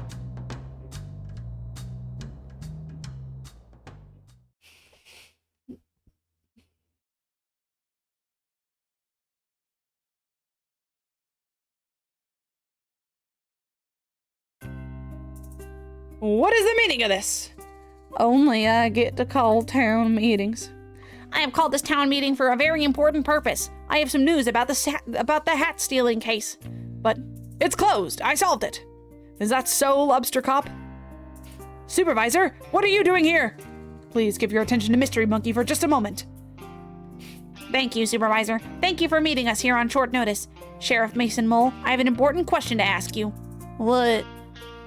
Speaker 3: What is the meaning of this? Only I get to call town meetings.
Speaker 1: I have called this town meeting for a very important purpose. I have some news about the hat stealing case.
Speaker 3: But it's closed. I solved it. Is that so, Lobster Cop? Supervisor, what are you doing here? Please give your attention to Mystery Monkey for just a moment.
Speaker 1: Thank you, Supervisor. Thank you for meeting us here on short notice. Sheriff Mason Mole, I have an important question to ask you.
Speaker 5: What?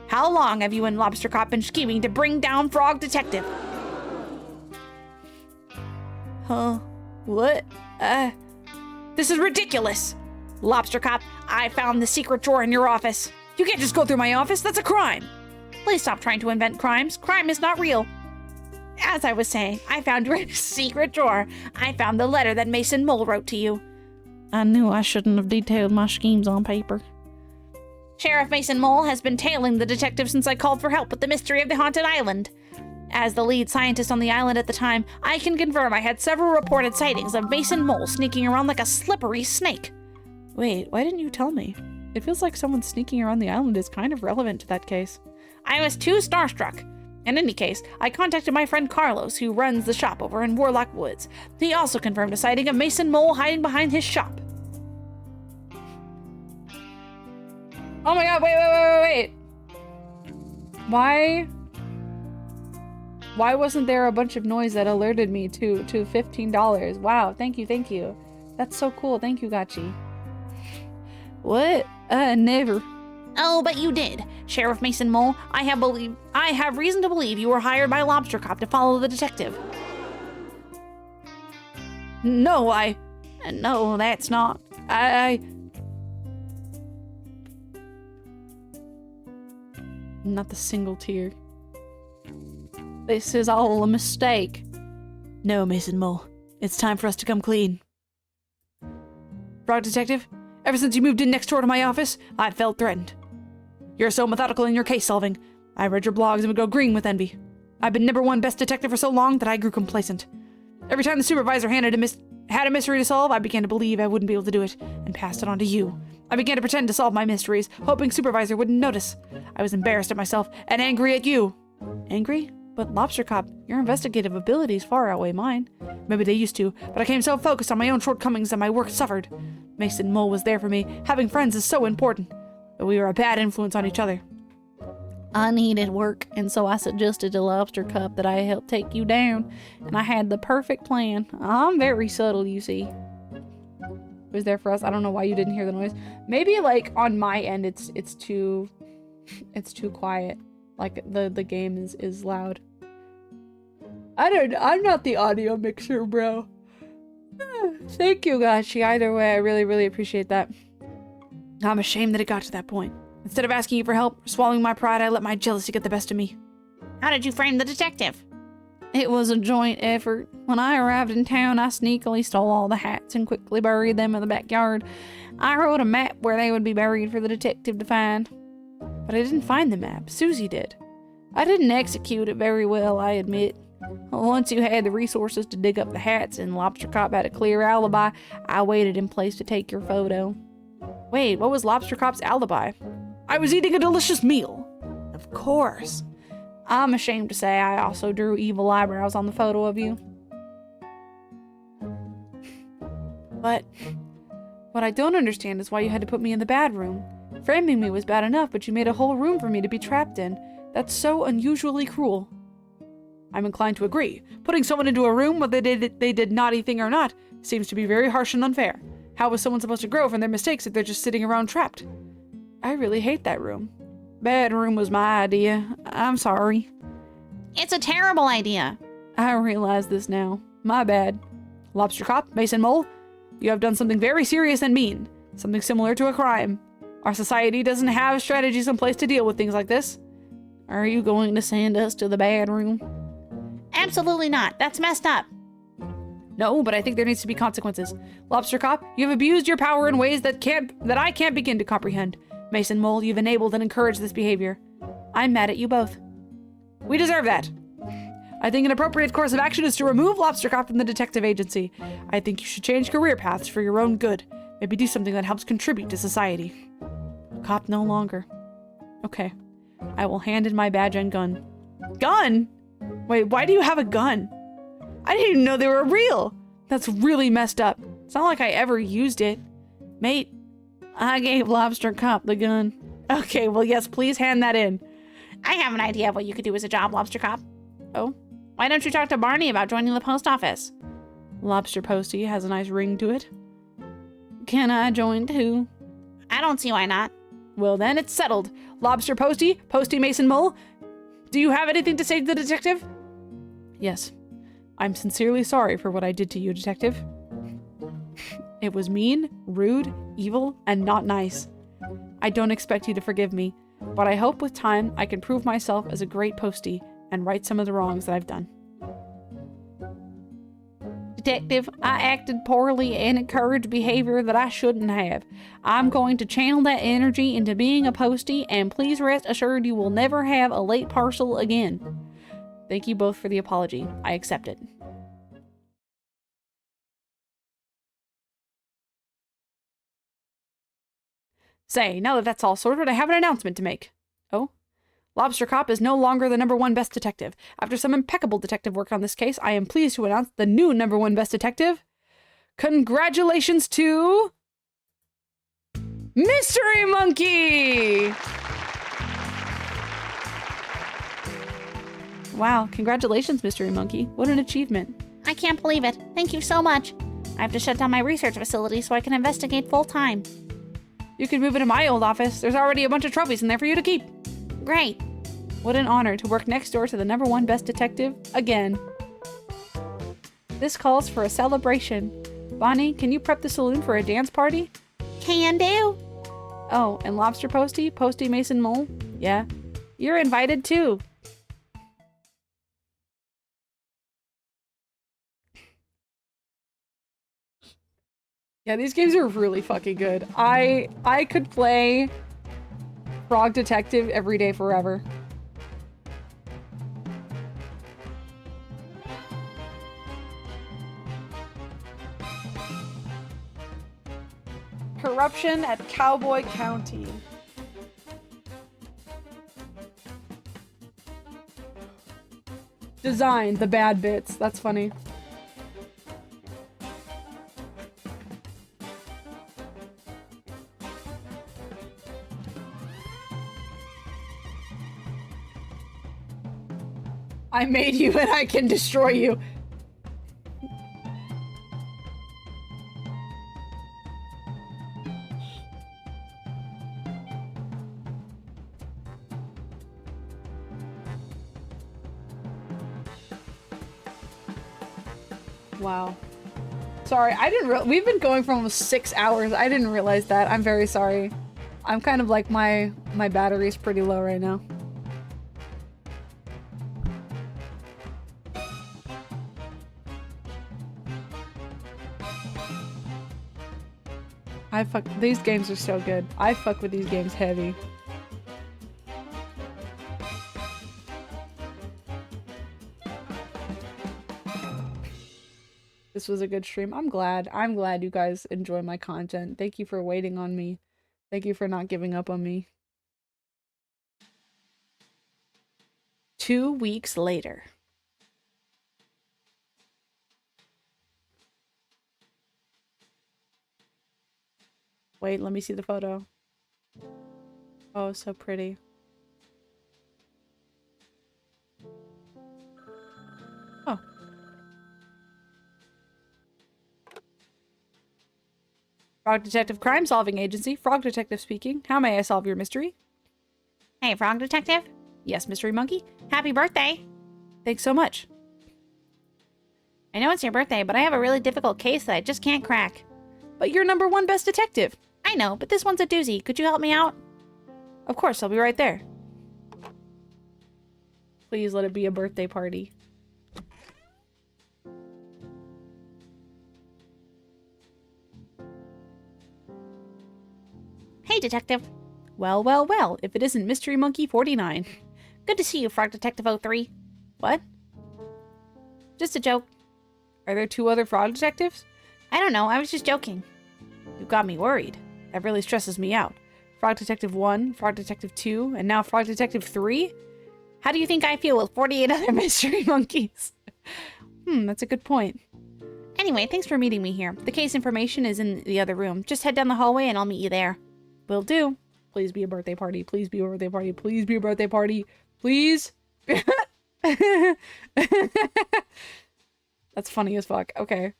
Speaker 1: How long have you and Lobster Cop been scheming to bring down Frog Detective?
Speaker 5: Huh? What?
Speaker 1: This is ridiculous. Lobster Cop, I found the secret drawer in your office.
Speaker 3: You can't just go through my office. That's a crime.
Speaker 1: Please stop trying to invent crimes. Crime is not real. As I was saying, I found your secret drawer. I found the letter that Mason Mole wrote to you.
Speaker 4: I knew I shouldn't have detailed my schemes on paper.
Speaker 1: Sheriff Mason Mole has been tailing the detective since I called for help with the mystery of the haunted island. As the lead scientist on the island at the time, I can confirm I had several reported sightings of Mason Mole sneaking around like a slippery snake.
Speaker 3: Wait, why didn't you tell me? It feels like someone sneaking around the island is kind of relevant to that case.
Speaker 1: I was too starstruck. In any case, I contacted my friend Carlos, who runs the shop over in Warlock Woods. He also confirmed a sighting of Mason Mole hiding behind his shop.
Speaker 3: Oh my god, wait. Why wasn't there a bunch of noise that alerted me to $15? Wow, thank you. That's so cool. Thank you, Gachi. What? Never.
Speaker 1: Oh, but you did. Sheriff Mason Mole, I have reason to believe you were hired by Lobster Cop to follow the detective.
Speaker 3: No,
Speaker 1: No, that's not.
Speaker 3: Not the single tear. This is all a mistake. No, Mason Mole. It's time for us to come clean. Frog Detective, ever since you moved in next door to my office, I've felt threatened. You're so methodical in your case solving. I read your blogs and would go green with envy. I've been #1 best detective for so long that I grew complacent. Every time the supervisor had a mystery to solve, I began to believe I wouldn't be able to do it, and passed it on to you. I began to pretend to solve my mysteries, hoping supervisor wouldn't notice. I was embarrassed at myself and angry at you. Angry? But Lobster Cop, your investigative abilities far outweigh mine. Maybe they used to, but I became so focused on my own shortcomings that my work suffered. Mason Mole was there for me. Having friends is so important. But we were a bad influence on each other.
Speaker 4: I needed work, and so I suggested to Lobster Cup that I help take you down, and I had the perfect plan. I'm very subtle, you see.
Speaker 3: It was there for us. I don't know why you didn't hear the noise. Maybe like on my end it's too quiet. Like the game is loud. I'm not the audio mixer, bro. Thank you, Gachi. Either way, I really appreciate that. I'm ashamed that it got to that point. Instead of asking you for help, swallowing my pride, I let my jealousy get the best of me.
Speaker 1: How did you frame the detective?
Speaker 4: It was a joint effort. When I arrived in town, I sneakily stole all the hats and quickly buried them in the backyard. I wrote a map where they would be buried for the detective to find.
Speaker 3: But I didn't find the map. Susie did.
Speaker 4: I didn't execute it very well, I admit.
Speaker 3: Once you had the resources to dig up the hats and Lobster Cop had a clear alibi, I waited in place to take your photo. Wait, what was Lobster Cop's alibi? I was eating a delicious meal. Of course. I'm ashamed to say I also drew evil eyebrows on the photo of you. But what I don't understand is why you had to put me in the bad room. Framing me was bad enough, but you made a whole room for me to be trapped in. That's so unusually cruel. I'm inclined to agree. Putting someone into a room, whether they did naughty thing or not, seems to be very harsh and unfair. How was someone supposed to grow from their mistakes if they're just sitting around trapped? I really hate that room. Bad room was my idea. I'm sorry.
Speaker 1: It's a terrible idea.
Speaker 3: I realize this now. My bad. Lobster Cop, Mason Mole, you have done something very serious and mean. Something similar to a crime. Our society doesn't have strategies in place to deal with things like this. Are you going to send us to the bad room?
Speaker 1: Absolutely not. That's messed up.
Speaker 3: No, but I think there needs to be consequences. Lobster Cop, you have abused your power in ways that I can't begin to comprehend. Mason Mole, you've enabled and encouraged this behavior. I'm mad at you both. We deserve that. I think an appropriate course of action is to remove Lobster Cop from the detective agency. I think you should change career paths for your own good. Maybe do something that helps contribute to society. A cop no longer. Okay. I will hand in my badge and gun. Gun? Wait, why do you have a gun? I didn't even know they were real. That's really messed up. It's not like I ever used it. Mate, I gave Lobster Cop the gun. Okay, well, yes, please hand that in.
Speaker 1: I have an idea of what you could do as a job, Lobster Cop.
Speaker 3: Oh?
Speaker 1: Why don't you talk to Barney about joining the post office?
Speaker 3: Lobster Posty has a nice ring to it. Can I join too?
Speaker 1: I don't see why not.
Speaker 3: Well, then it's settled. Lobster Posty, Posty Mason Mole, do you have anything to say to the detective? Yes. I'm sincerely sorry for what I did to you, detective. It was mean, rude, evil, and not nice. I don't expect you to forgive me, but I hope with time I can prove myself as a great postie and right some of the wrongs that I've done. Detective, I acted poorly and encouraged behavior that I shouldn't have. I'm going to channel that energy into being a postie, and please rest assured you will never have a late parcel again. Thank you both for the apology. I accept it. Say, now that that's all sorted, I have an announcement to make. Oh? Lobster Cop is no longer the #1 best detective. After some impeccable detective work on this case, I am pleased to announce the new #1 best detective. Congratulations to... Mystery Monkey! Wow, congratulations, Mystery Monkey. What an achievement.
Speaker 1: I can't believe it. Thank you so much. I have to shut down my research facility so I can investigate full time.
Speaker 3: You can move into my old office. There's already a bunch of trophies in there for you to keep.
Speaker 1: Great.
Speaker 3: What an honor to work next door to the #1 best detective again. This calls for a celebration. Bonnie, can you prep the saloon for a dance party?
Speaker 1: Can do.
Speaker 3: Oh, and Lobster Posty, Posty Mason Mole? Yeah. You're invited too. Yeah, these games are really fucking good. I could play Frog Detective every day forever. Corruption at Cowboy County. Design, the bad bits. That's funny. I made you and I can destroy you. Wow. Sorry, I didn't we've been going for almost 6 hours. I didn't realize that. I'm very sorry. I'm kind of like my battery's pretty low right now. These games are so good. I fuck with these games heavy.
Speaker 2: This was a good stream. I'm glad. I'm glad you guys enjoy my content. Thank you for waiting on me. Thank you for not giving up on me. 2 weeks later. Wait, let me see the photo. Oh, so pretty. Oh. Frog Detective Crime Solving Agency. Frog Detective speaking. How may I solve your mystery?
Speaker 1: Hey, Frog Detective.
Speaker 2: Yes, Mystery Monkey.
Speaker 1: Happy birthday.
Speaker 2: Thanks so much.
Speaker 1: I know it's your birthday, but I have a really difficult case that I just can't crack.
Speaker 2: But you're #1 best detective.
Speaker 1: I know, but this one's a doozy. Could you help me out?
Speaker 2: Of course, I'll be right there. Please let it be a birthday party.
Speaker 1: Hey, Detective.
Speaker 2: Well, well, well, if it isn't Mystery Monkey 49.
Speaker 1: Good to see you, Frog Detective 03.
Speaker 2: What?
Speaker 1: Just a joke.
Speaker 2: Are there 2 other frog detectives?
Speaker 1: I don't know, I was just joking.
Speaker 2: You got me worried. That really stresses me out. Frog Detective 1, Frog Detective 2, and now Frog Detective 3?
Speaker 1: How do you think I feel with 48 other mystery monkeys?
Speaker 2: That's a good point.
Speaker 1: Anyway, thanks for meeting me here. The case information is in the other room. Just head down the hallway and I'll meet you there.
Speaker 2: Will do. Please be a birthday party. Please be a birthday party. Please be a birthday party. Please. That's funny as fuck. Okay.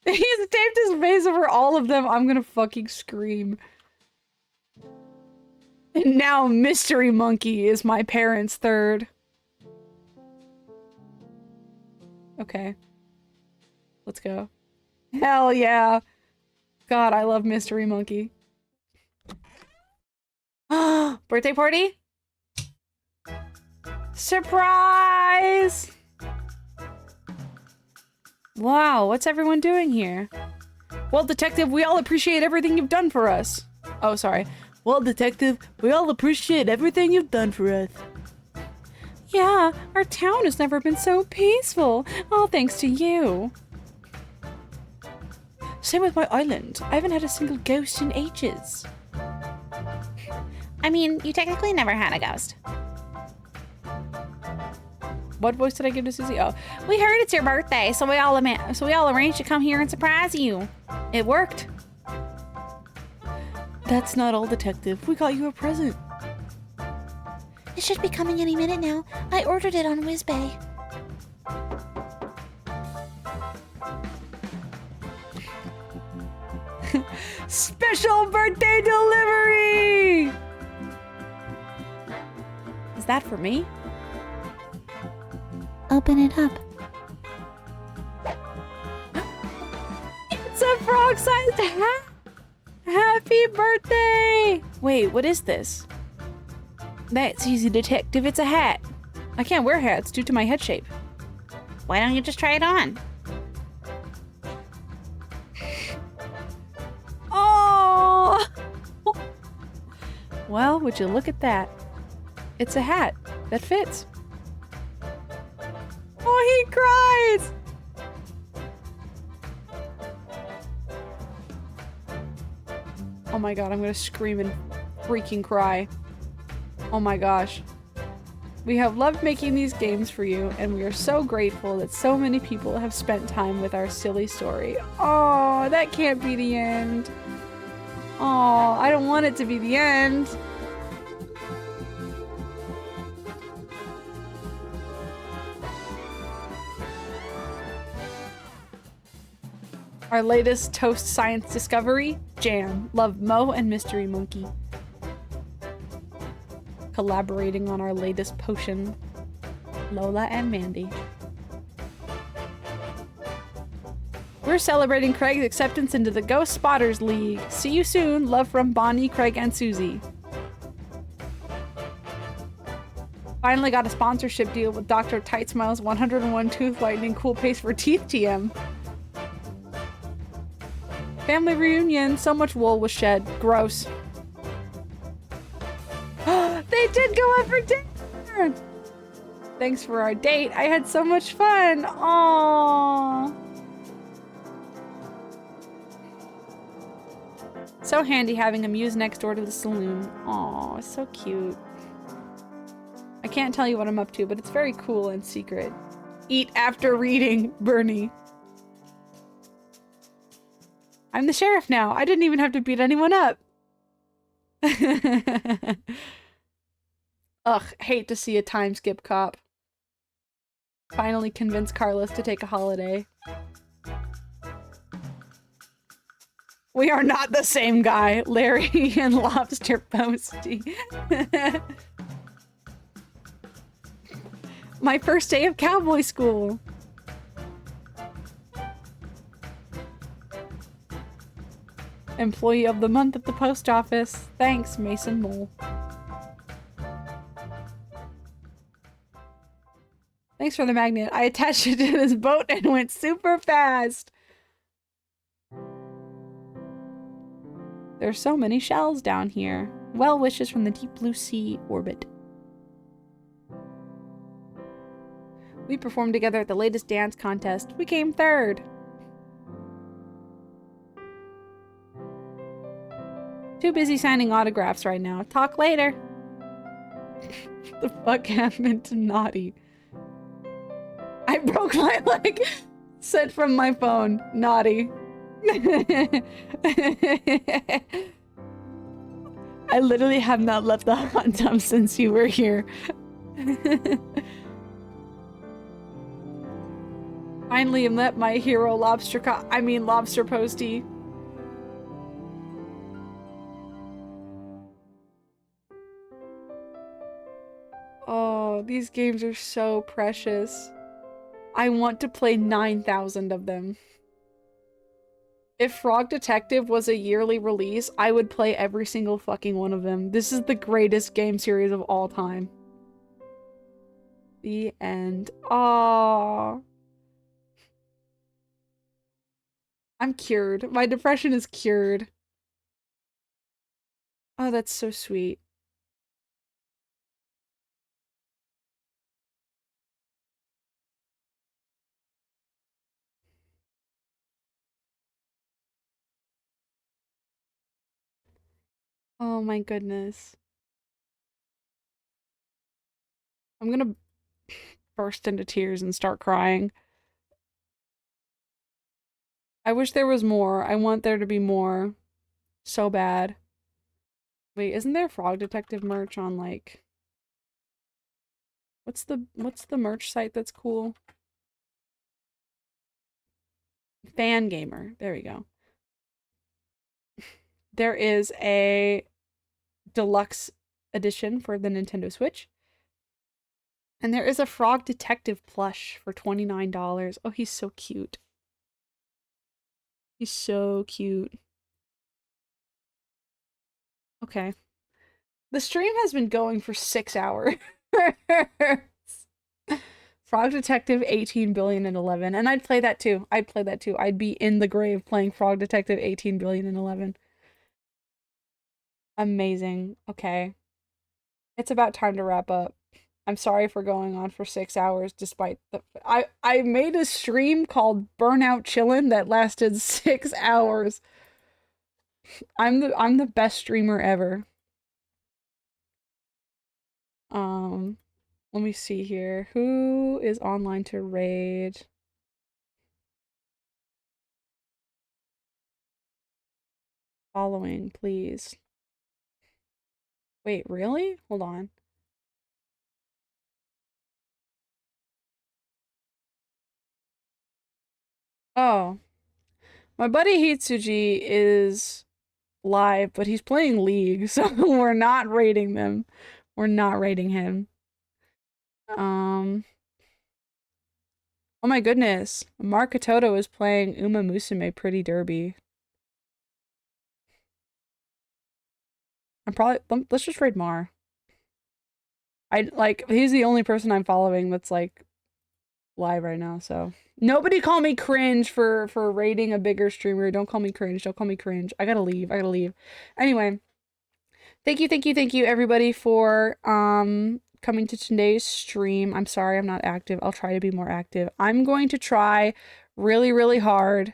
Speaker 2: He's taped his face over all of them. I'm gonna fucking scream. And now Mystery Monkey is my parents' third. Okay. Let's go. Hell yeah. God, I love Mystery Monkey. Birthday party? Surprise! Wow, what's everyone doing here? Well, Detective, we all appreciate everything you've done for us. Oh, sorry.
Speaker 4: Well, Detective, we all appreciate everything you've done for us.
Speaker 2: Yeah, our town has never been so peaceful. All thanks to you. Same with my island. I haven't had a single ghost in ages.
Speaker 1: I mean, you technically never had a ghost.
Speaker 2: What voice did I give to Susie? Oh,
Speaker 1: We heard it's your birthday, so we all arranged to come here and surprise you.
Speaker 2: it worked.
Speaker 4: That's not all, Detective. We got you a present.
Speaker 1: It should be coming any minute now. I ordered it on WhizBay.
Speaker 2: Special birthday delivery! Is that for me?
Speaker 1: Open it up.
Speaker 2: It's a frog-sized hat! Happy birthday! Wait, what is this? That's easy, Detective. It's a hat. I can't wear hats due to my head shape.
Speaker 1: Why don't you just try it on?
Speaker 2: Oh! Well, would you look at that? It's a hat that fits. Oh, he cries! Oh my god, I'm gonna scream and freaking cry. Oh my gosh. We have loved making these games for you, and we are so grateful that so many people have spent time with our silly story. Oh, that can't be the end. Oh, I don't want it to be the end. Our latest Toast Science discovery, Jam. Love Mo and Mystery Monkey. Collaborating on our latest potion, Lola and Mandy. We're celebrating Craig's acceptance into the Ghost Spotters League. See you soon. Love from Bonnie, Craig, and Susie. Finally got a sponsorship deal with Dr. Tight Smile's 101 Tooth Whitening Cool Paste for Teeth TM. Family reunion. So much wool was shed. Gross. They did go out for dinner! Thanks for our date. I had so much fun. Aww. So handy having a muse next door to the saloon. Aw, so cute. I can't tell you what I'm up to, but it's very cool and secret. Eat after reading, Bernie. I'm the sheriff now. I didn't even have to beat anyone up. Ugh, hate to see a time skip cop. Finally convince Carlos to take a holiday. We are not the same guy, Larry and Lobster Posty. My first day of cowboy school. Employee of the month at the post office. Thanks, Mason Mole. Thanks for the magnet. I attached it to this boat and went super fast. There's so many shells down here. Well wishes from the deep blue sea orbit. We performed together at the latest dance contest. We came third. Too busy signing autographs right now. Talk later. The fuck happened to Naughty? I broke my leg. Sent from my phone. Naughty. I literally have not left the hot tub since you were here. Finally met my hero lobster posty. Oh, these games are so precious. I want to play 9,000 of them. If Frog Detective was a yearly release, I would play every single fucking one of them. This is the greatest game series of all time. The end. Aww. I'm cured. My depression is cured. Oh, that's so sweet. Oh my goodness. I'm gonna burst into tears and start crying. I wish there was more. I want there to be more. So bad. Wait, isn't there Frog Detective merch on, like... What's the merch site that's cool? Fangamer. There we go. There is a deluxe edition for the Nintendo Switch. And there is a Frog Detective plush for $29. Oh, he's so cute. He's so cute. Okay. The stream has been going for 6 hours. Frog Detective 18 billion and 11. And I'd play that too. I'd play that too. I'd be in the grave playing Frog Detective 18 billion and 11. Amazing. Okay. It's about time to wrap up. I'm sorry for going on for 6 hours despite the I made a stream called Burnout Chillin that lasted 6 hours. I'm the best streamer ever. Let me see here. Who is online to raid? Following, please. Wait, really? Hold on. Oh. My buddy Hitsuji is live, but he's playing League, so we're not raiding them. We're not raiding him. Oh my goodness. Markatoto is playing Uma Musume Pretty Derby. Let's just raid Mar. He's the only person I'm following that's like live right now, so. Nobody call me cringe for raiding a bigger streamer. Don't call me cringe. Don't call me cringe. I gotta leave. Anyway. Thank you everybody for coming to today's stream. I'm sorry I'm not active. I'll try to be more active. I'm going to try really, really hard